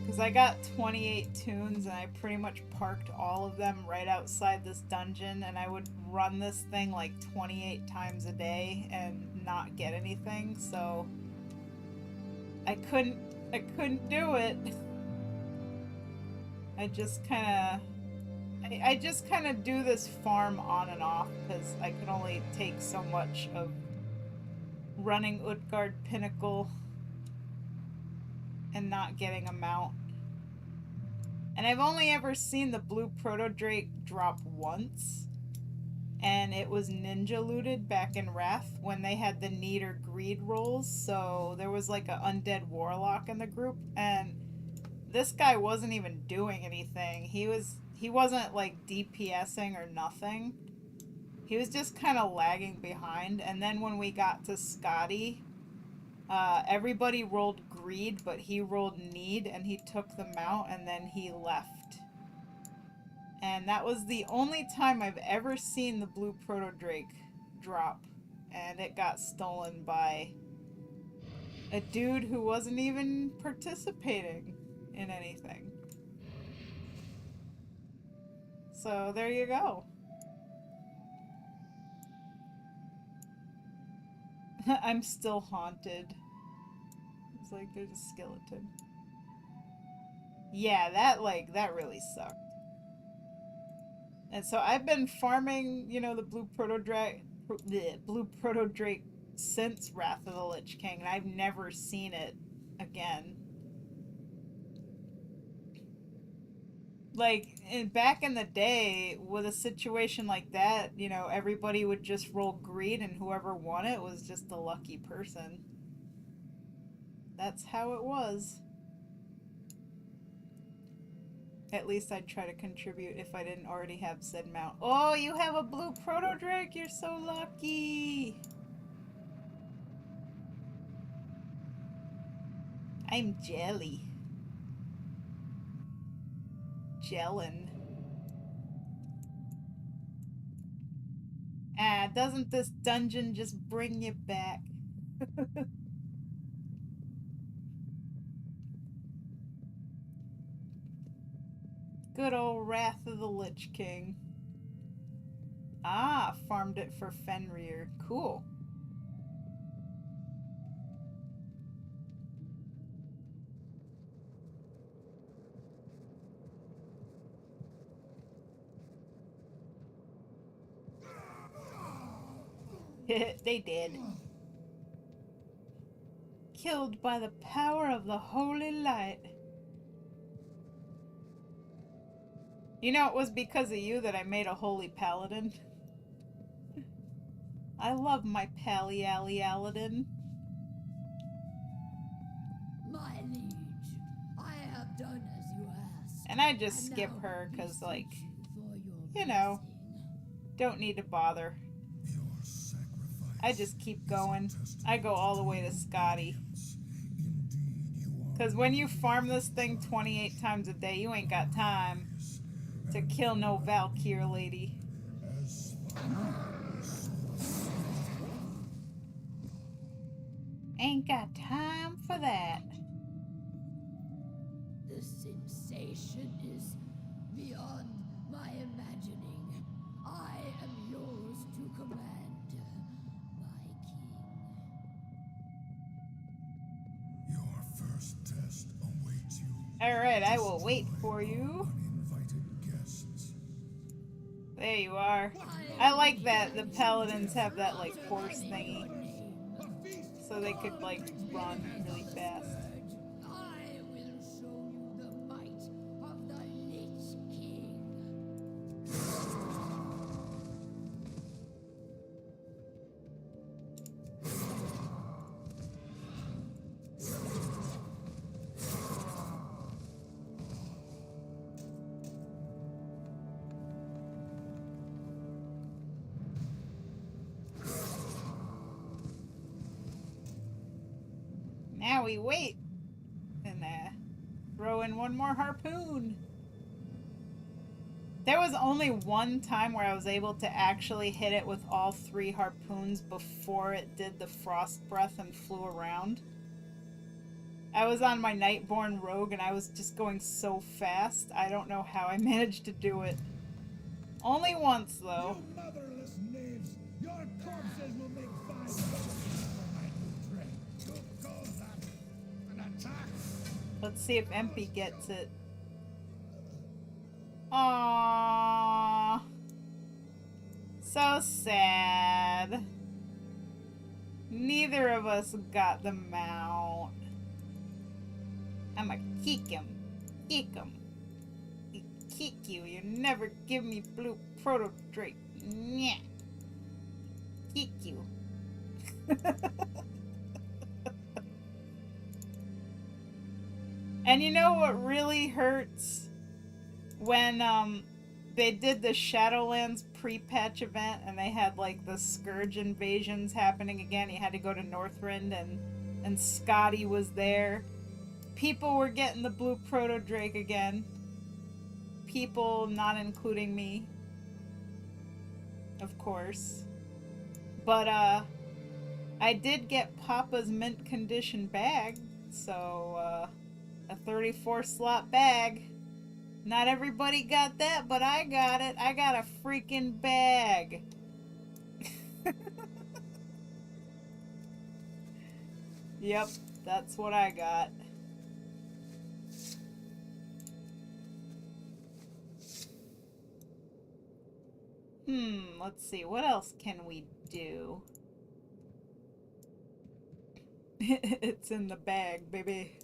Because I got 28 tunes and I pretty much parked all of them right outside this dungeon, and I would run this thing like 28 times a day and not get anything, so I couldn't do it. I just kind of do this farm on and off because I can only take so much of running Utgard Pinnacle and not getting a mount. And I've only ever seen the blue Proto-Drake drop once, and it was ninja looted back in Wrath when they had the need or greed rolls. So there was like an undead warlock in the group, and this guy wasn't even doing anything. He wasn't like DPSing or nothing. He was just kind of lagging behind. And then when we got to Scotty, everybody rolled greed, but he rolled need, and he took the mount, and then he left. And that was the only time I've ever seen the blue Proto-Drake drop. And it got stolen by a dude who wasn't even participating in anything. So there you go. I'm still haunted. It's like there's a skeleton. Yeah, that really sucked. And so I've been farming, you know, the blue Proto-Drake since Wrath of the Lich King, and I've never seen it again. Like, back in the day, with a situation like that, you know, everybody would just roll greed, and whoever won it was just a lucky person. That's how it was. At least I'd try to contribute if I didn't already have said mount. Oh, you have a blue Proto-Drake? You're so lucky! I'm jelly. Jellin. Ah, doesn't this dungeon just bring you back? Good old Wrath of the Lich King. Ah, farmed it for Fenrir. Cool. They did. Killed by the power of the holy light. You know, it was because of you that I made a holy paladin. I love my Pally-Ally-Aladin. My liege, I have done as you asked. And I just skip her because, like, you know, don't need to bother. I just keep going. I go all the way to Scotty. Because when you farm this thing 28 times a day, you ain't got time to to kill no Valkyr lady. As far as Ain't got time for that. The sensation is beyond my imagining. I am yours to command, my king. your first test awaits you. Alright, I will wait for you. Uninvited guests. There you are. I like that the paladins have that, like, horse thingy. So they could, like, run really fast. I will show you the might of the Lich King. Now we wait. And throw in one more harpoon. There was only one time where I was able to actually hit it with all 3 harpoons before it did the frost breath and flew around. I was on my Nightborn Rogue and I was just going so fast. I don't know how I managed to do it. Only once, though. You motherless knaves! Your corpses will make fine substitutes for my new trade. Who calls that an attack? Let's see if Empy gets it. Aww. So sad. Neither of us got the mount. I'ma kick him. Kick him. Kick you. You never give me blue proto drake. Nyeh. Kick you. And you know what really hurts? When they did the Shadowlands pre-patch event and they had like the Scourge invasions happening again. You had to go to Northrend and Scotty was there. People were getting the blue proto drake again. People not including me. Of course. But I did get Papa's mint condition bag, so a 34 slot bag. Not everybody got that, but I got it. I got a freaking bag. Yep, that's what I got. Let's see. What else can we do? It's in the bag, baby.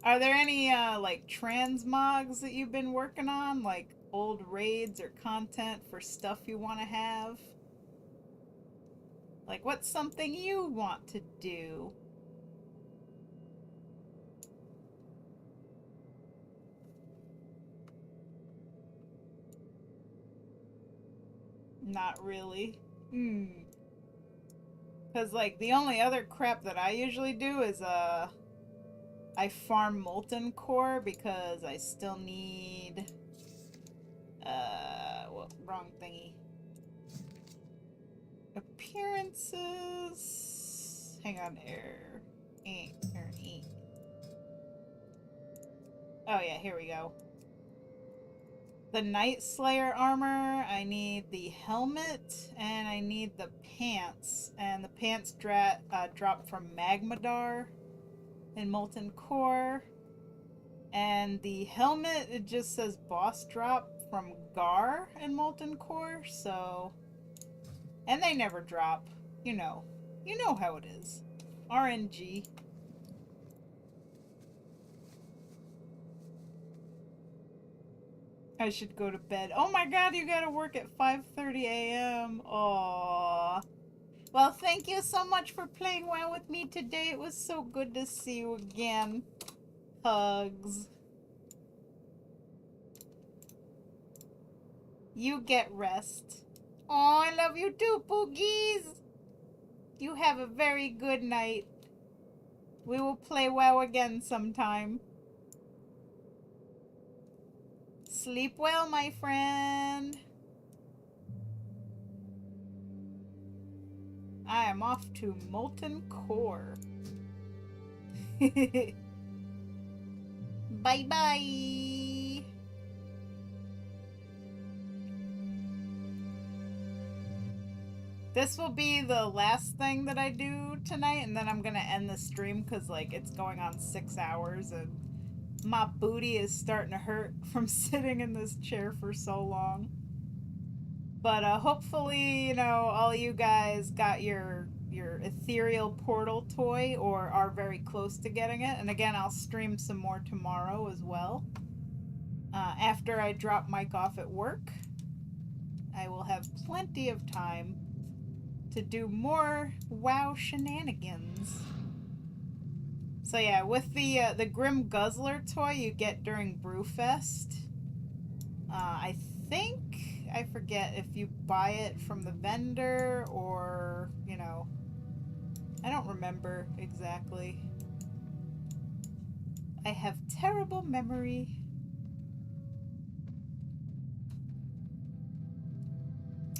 Are there any, like, transmogs that you've been working on? Like, old raids or content for stuff you want to have? Like, what's something you want to do? Not really. Because, like, the only other crap that I usually do is, I farm molten core because I still need, wrong thingy. Appearances. Hang on, error. Oh yeah, here we go. The Night Slayer armor, I need the helmet, and I need the pants. And the pants drop from Magmadar in Molten Core. And the helmet, it just says boss drop from Gar in Molten Core, so... And they never drop. You know how it is. RNG. I should go to bed. Oh my god, you gotta work at 5:30 a.m. Aww. Well, thank you so much for playing WoW with me today. It was so good to see you again. Hugs. You get rest. Aw, I love you too, Poogies. You have a very good night. We will play WoW again sometime. Sleep well, my friend. I am off to Molten Core. Bye bye. This will be the last thing that I do tonight, and then I'm gonna end the stream because, like, it's going on 6 hours and my booty is starting to hurt from sitting in this chair for so long. But hopefully, you know, all of you guys got your Ethereal Portal Toy or are very close to getting it. And again, I'll stream some more tomorrow as well. After I drop Mike off at work, I will have plenty of time to do more WoW shenanigans. So yeah, with the Grim Guzzler toy you get during Brewfest, I think, I forget if you buy it from the vendor or, you know, I don't remember exactly. I have terrible memory.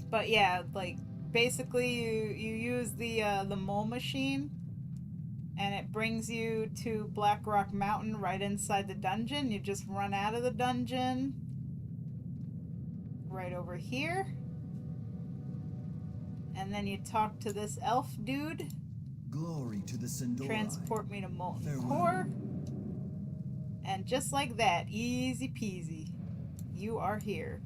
But yeah, like, basically you use the mole machine and it brings you to Blackrock Mountain right inside the dungeon. You just run out of the dungeon right over here. And then you talk to this elf dude. Glory to the Sindora. Transport me to Molten Farewell. Core. And just like that, easy peasy, you are here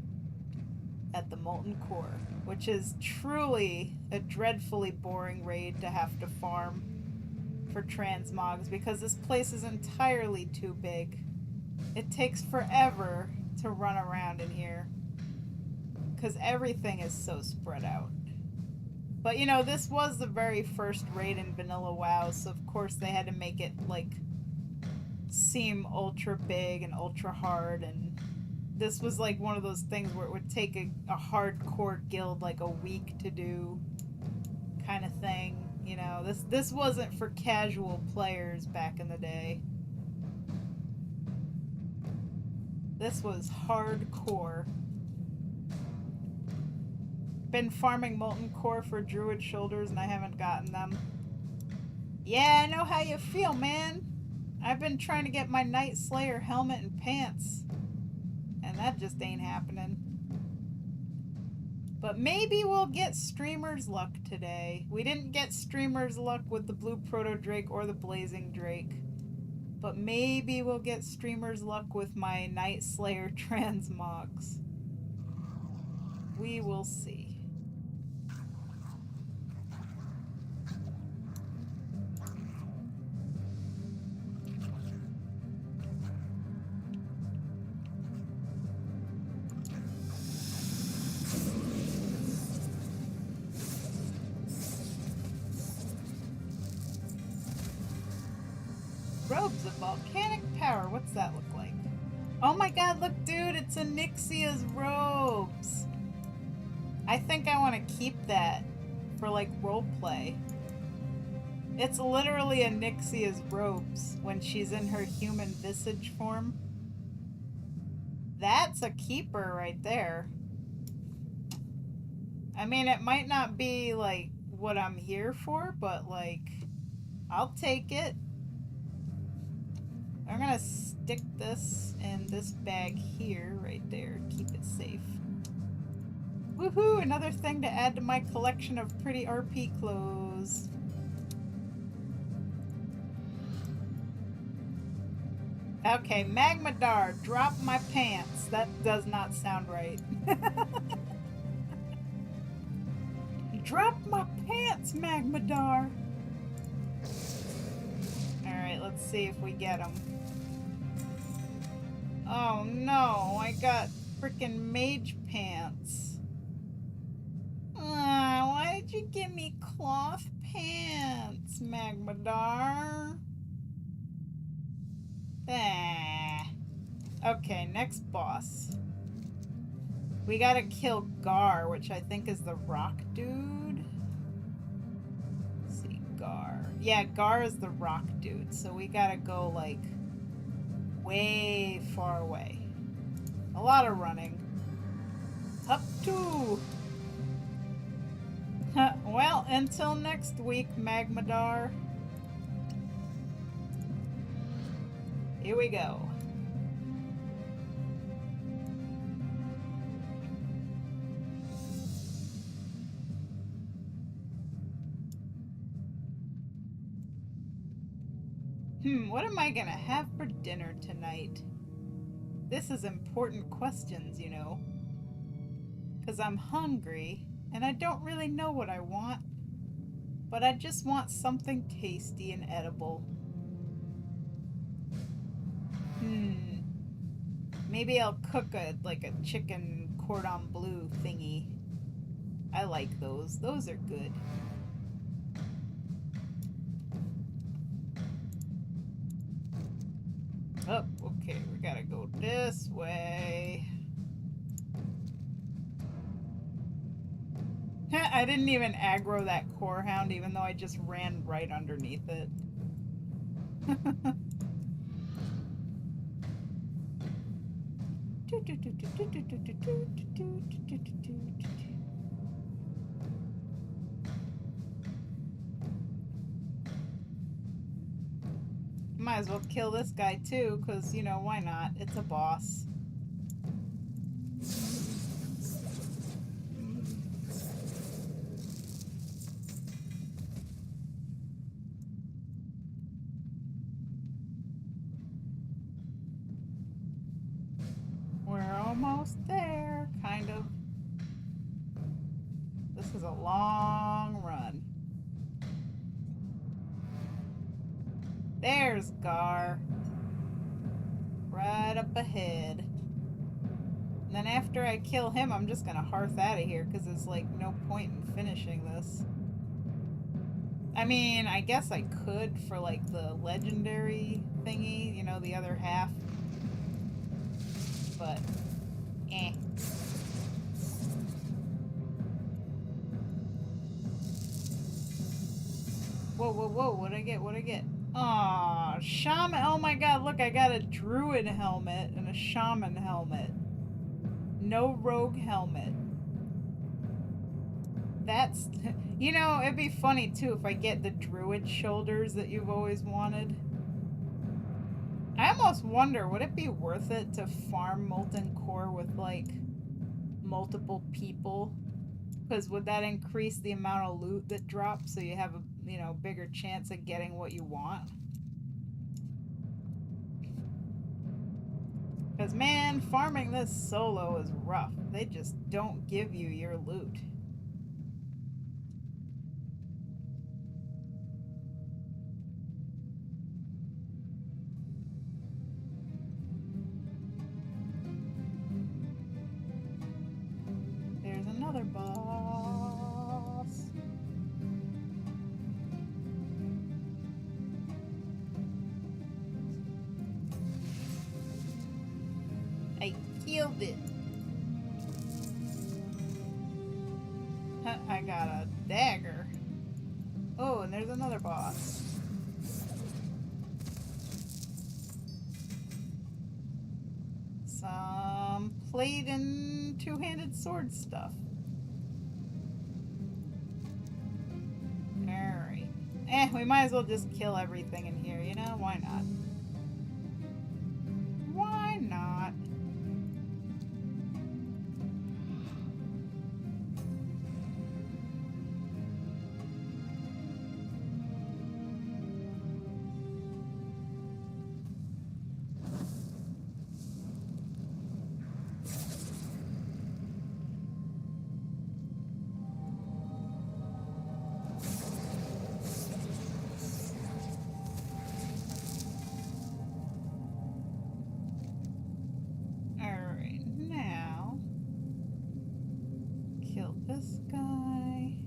at the Molten Core, which is truly a dreadfully boring raid to have to farm for transmogs because this place is entirely too big. It takes forever to run around in here because everything is so spread out. But you know, this was the very first raid in Vanilla WoW, so of course they had to make it like seem ultra big and ultra hard, and this was like one of those things where it would take a hardcore guild like a week to do kind of thing. You know, this wasn't for casual players back in the day. This was hardcore. Been farming Molten Core for Druid Shoulders and I haven't gotten them. Yeah, I know how you feel, man. I've been trying to get my Night Slayer helmet and pants, and that just ain't happening. But maybe we'll get Streamer's Luck today. We didn't get Streamer's Luck with the Blue Proto Drake or the Blazing Drake. But maybe we'll get Streamer's Luck with my Night Slayer transmogs. We will see. Robes of volcanic power. What's that look like? Oh my god, look, dude, it's Onyxia's robes. I think I want to keep that for like roleplay. It's literally Onyxia's robes when she's in her human visage form. That's a keeper right there. I mean, it might not be like what I'm here for, but like, I'll take it. I'm gonna stick this in this bag here, right there. Keep it safe. Woohoo! Another thing to add to my collection of pretty RP clothes. Okay, Magmadar, drop my pants. That does not sound right. Drop my pants, Magmadar. Alright, let's see if we get them. Oh no, I got freaking mage pants. Why did you give me cloth pants, Magmadar? Okay, next boss. We gotta kill Gar, which I think is the rock dude. Let's see, Gar. Yeah, Gar is the rock dude, so we gotta go, like, way far away. A lot of running. Up to. Well, until next week, Magmadar. Here we go. What am I gonna have for dinner tonight? This is important questions, you know. 'Cause I'm hungry, and I don't really know what I want. But I just want something tasty and edible. Maybe I'll cook a chicken cordon bleu thingy. I like those. Those are good. Oh, okay, we gotta go this way. I didn't even aggro that core hound, even though I just ran right underneath it. Might as well kill this guy too, because, you know, why not? It's a boss. We're almost there, kind of. This is a long run. There's Gar. Right up ahead. And then after I kill him, I'm just gonna hearth out of here, because there's like no point in finishing this. I mean, I guess I could for like the legendary thingy, you know, the other half. But, eh. Whoa, whoa, whoa, what'd I get? What'd I get? Aw, shaman. Oh my god, look, I got a druid helmet and a shaman helmet. No rogue helmet. That's, you know, it'd be funny too if I get the druid shoulders that you've always wanted. I almost wonder, would it be worth it to farm Molten Core with, like, multiple people? Because would that increase the amount of loot that drops so you have a, you know, bigger chance of getting what you want? Because, man, farming this solo is rough. They just don't give you your loot. There's another boss. I killed it. I got a dagger. Oh, and there's another boss. Some plate and two-handed sword stuff. Alright. We might as well just kill everything in here, you know? Why not? Why not? This guy.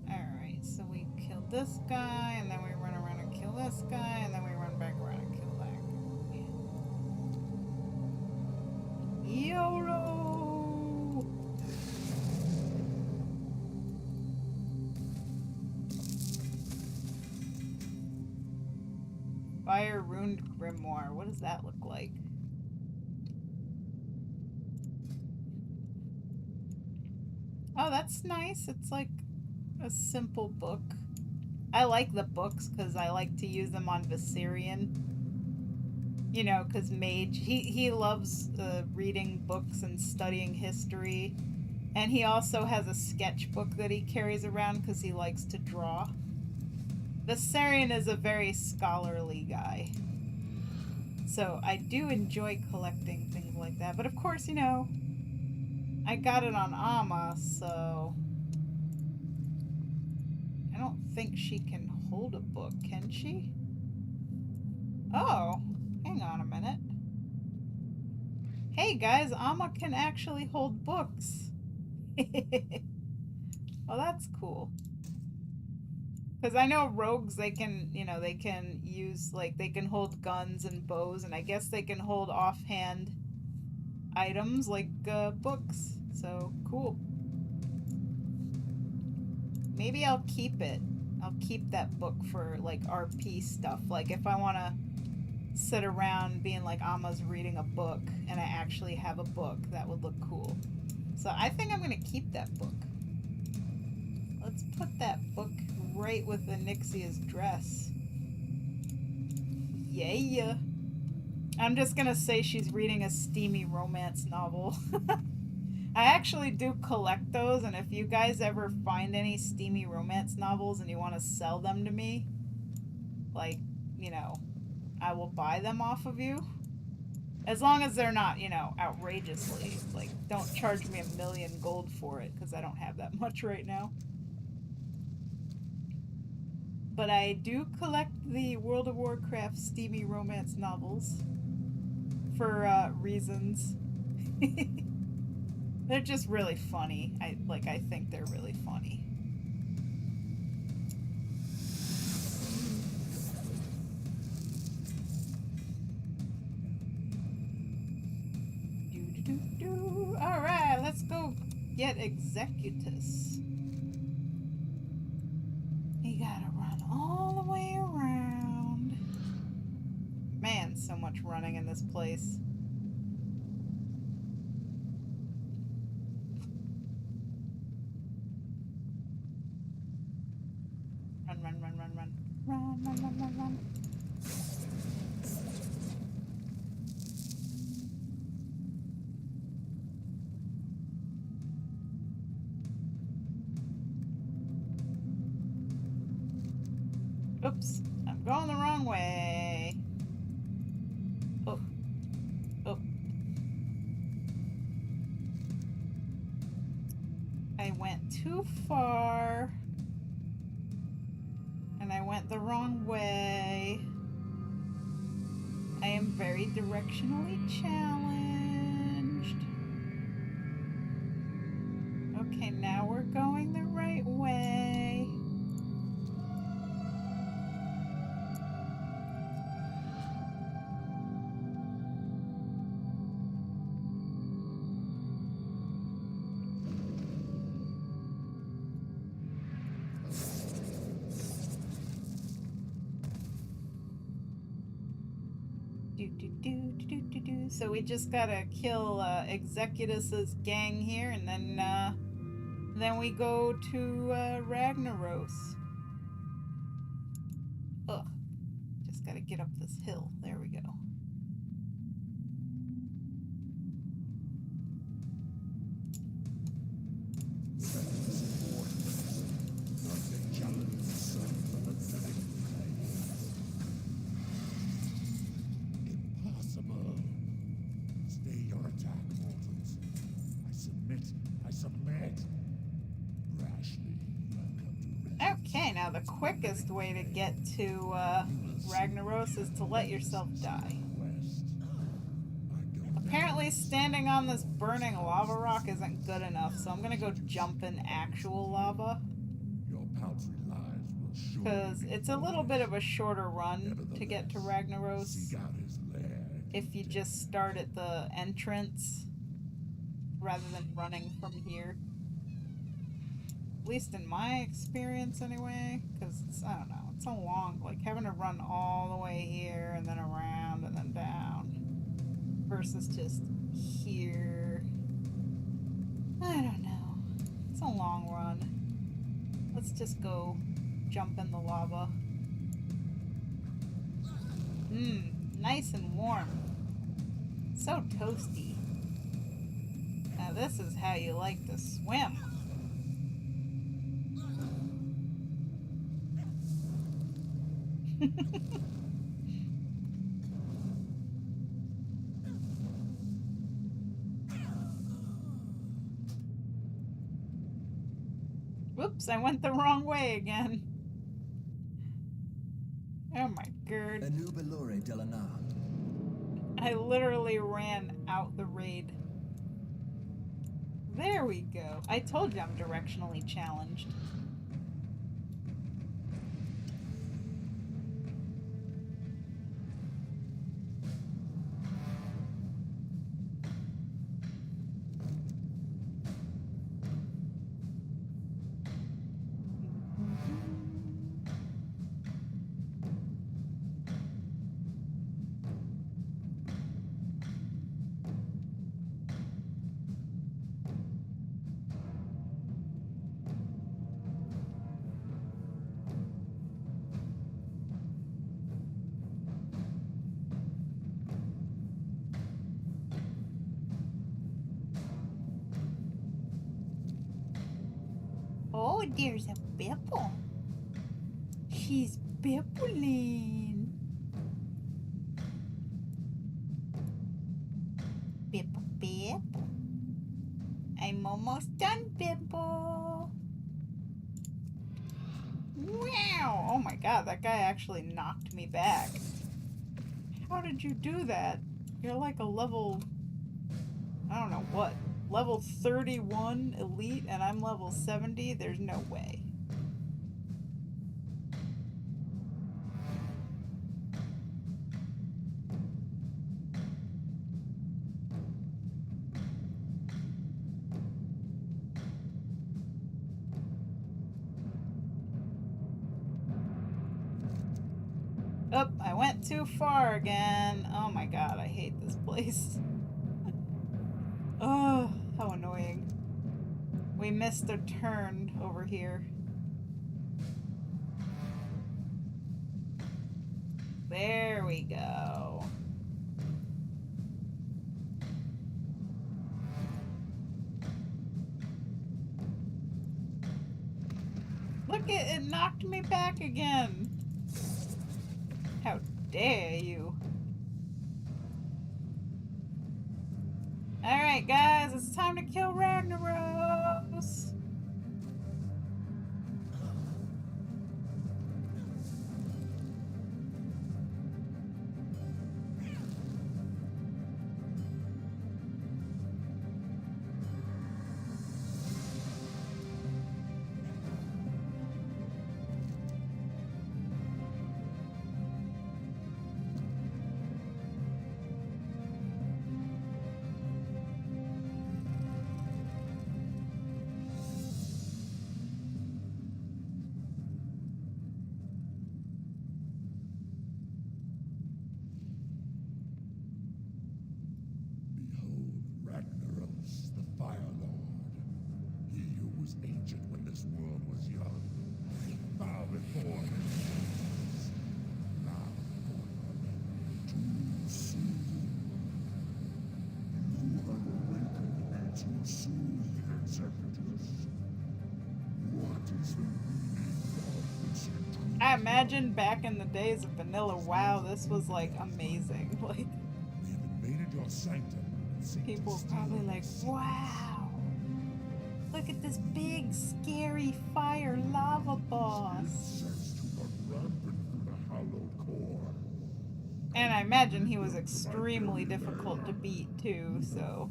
Alright, so we killed this guy, and then we run around and kill this guy, and then we run back around and kill that guy. YOLO! Fire ruined grave. grimoire. What does that look like? Oh, that's nice. It's like a simple book. I like the books because I like to use them on Viserion. You know, because Mage, he loves reading books and studying history. And he also has a sketchbook that he carries around because he likes to draw. Viserion is a very scholarly guy. So I do enjoy collecting things like that. But of course, you know, I got it on Amma, so I don't think she can hold a book, can she? Oh, hang on a minute. Hey guys, Amma can actually hold books. Well, that's cool. Because I know rogues, they can, you know, they can use, like, they can hold guns and bows, and I guess they can hold offhand items like books. So, cool. Maybe I'll keep it. I'll keep that book for, like, RP stuff. Like, if I want to sit around being like Amma's reading a book, and I actually have a book, that would look cool. So I think I'm going to keep that book. Let's put that book right with Onyxia's dress. Yeah. I'm just gonna say she's reading a steamy romance novel. I actually do collect those, and if you guys ever find any steamy romance novels and you want to sell them to me, like, you know, I will buy them off of you. As long as they're not, you know, outrageously. Like, don't charge me 1,000,000 gold for it, because I don't have that much right now. But I do collect the World of Warcraft steamy romance novels for reasons. They're just really funny. I think they're really funny. All right, let's go get Executus. You gotta run all the way around. Man, so much running in this place. Run, run, run, run, run. Run, run, run, run, run. Oops, I'm going the wrong way. Oh. Oh. I went too far. And I went the wrong way. I am very directionally challenged. Okay, now we're going the right way. So we just gotta kill Executus's gang here, and then we go to Ragnaros. Ugh, just gotta get up this hill. There we go. Okay, now the quickest way to get to Ragnaros is to let yourself die. Apparently standing on this burning lava rock isn't good enough, so I'm gonna go jump in actual lava. Because it's a little bit of a shorter run to get to Ragnaros if you just start at the entrance rather than running from here. At least in my experience anyway, because I don't know, it's so long, like having to run all the way here and then around. versus just here. I don't know. It's a long run. Let's just go jump in the lava. Nice and warm. So toasty. Now this is how you like to swim. Whoops, I went the wrong way again. Oh my god. Anubalore Delana. I literally ran out the raid. There we go. I told you I'm directionally challenged. Oh, there's a Bipple. She's Bippling. Bipple, Bipple. I'm almost done, Bipple. Wow. Oh my god, that guy actually knocked me back. How did you do that? You're like a level... I don't know what. Level 31 elite and I'm level 70? There's no way. Oh, I went too far again. Oh my god, I hate this place. Oh, how annoying. We missed a turn over here. There we go. Look, it knocked me back again. How dare you? Alright guys, it's time to kill Ragnaros! Behold, Ragnaros, the Fire Lord. He who was ancient when this world was young. Bow before him. Now, too soon. You have awakened too soon, Executus. What is the meaning of this intrusion? I imagine back in the days of vanilla WoW, this was like amazing. Like, We have invaded your sanctum and seek to people were steal probably your like, secrets. wow, look at this big, scary fire lava boss. Insects to run rampant through the hallowed core. And I imagine he was extremely difficult to beat too, so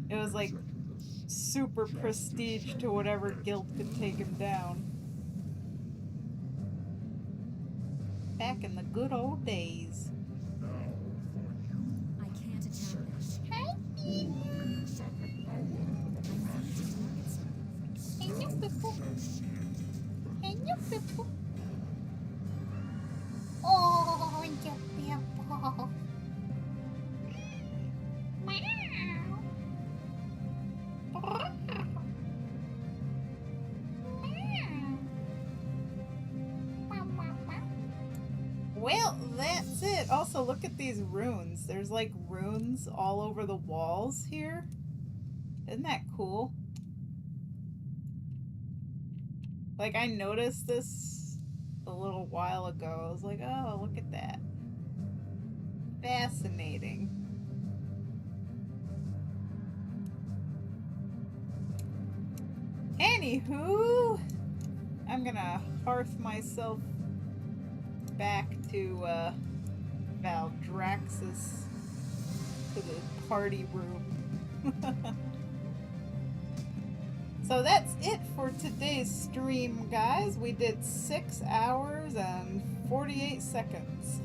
it was like super prestige to whatever guild could take him down. Back in the good old days. Now for you, I can't attack this. release of the power of the Raptor. Hello, Pipple. Hello, Pipple. Oh, you Pipple. Well, that's it. Also, look at these runes. There's like runes all over the walls here. Isn't that cool? Like, I noticed this a little while ago. I was like, oh, look at that. Fascinating. Anywho, I'm gonna hearth myself back to Valdraxxus, to the party room. So that's it for today's stream, guys. We did 6 hours and 48 seconds.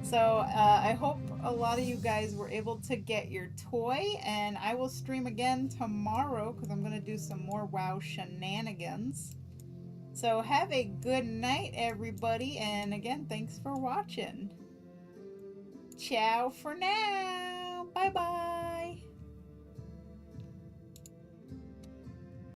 So I hope a lot of you guys were able to get your toy, and I will stream again tomorrow because I'm going to do some more WoW shenanigans. So have a good night, everybody, and again, thanks for watching. Ciao for now. Bye-bye.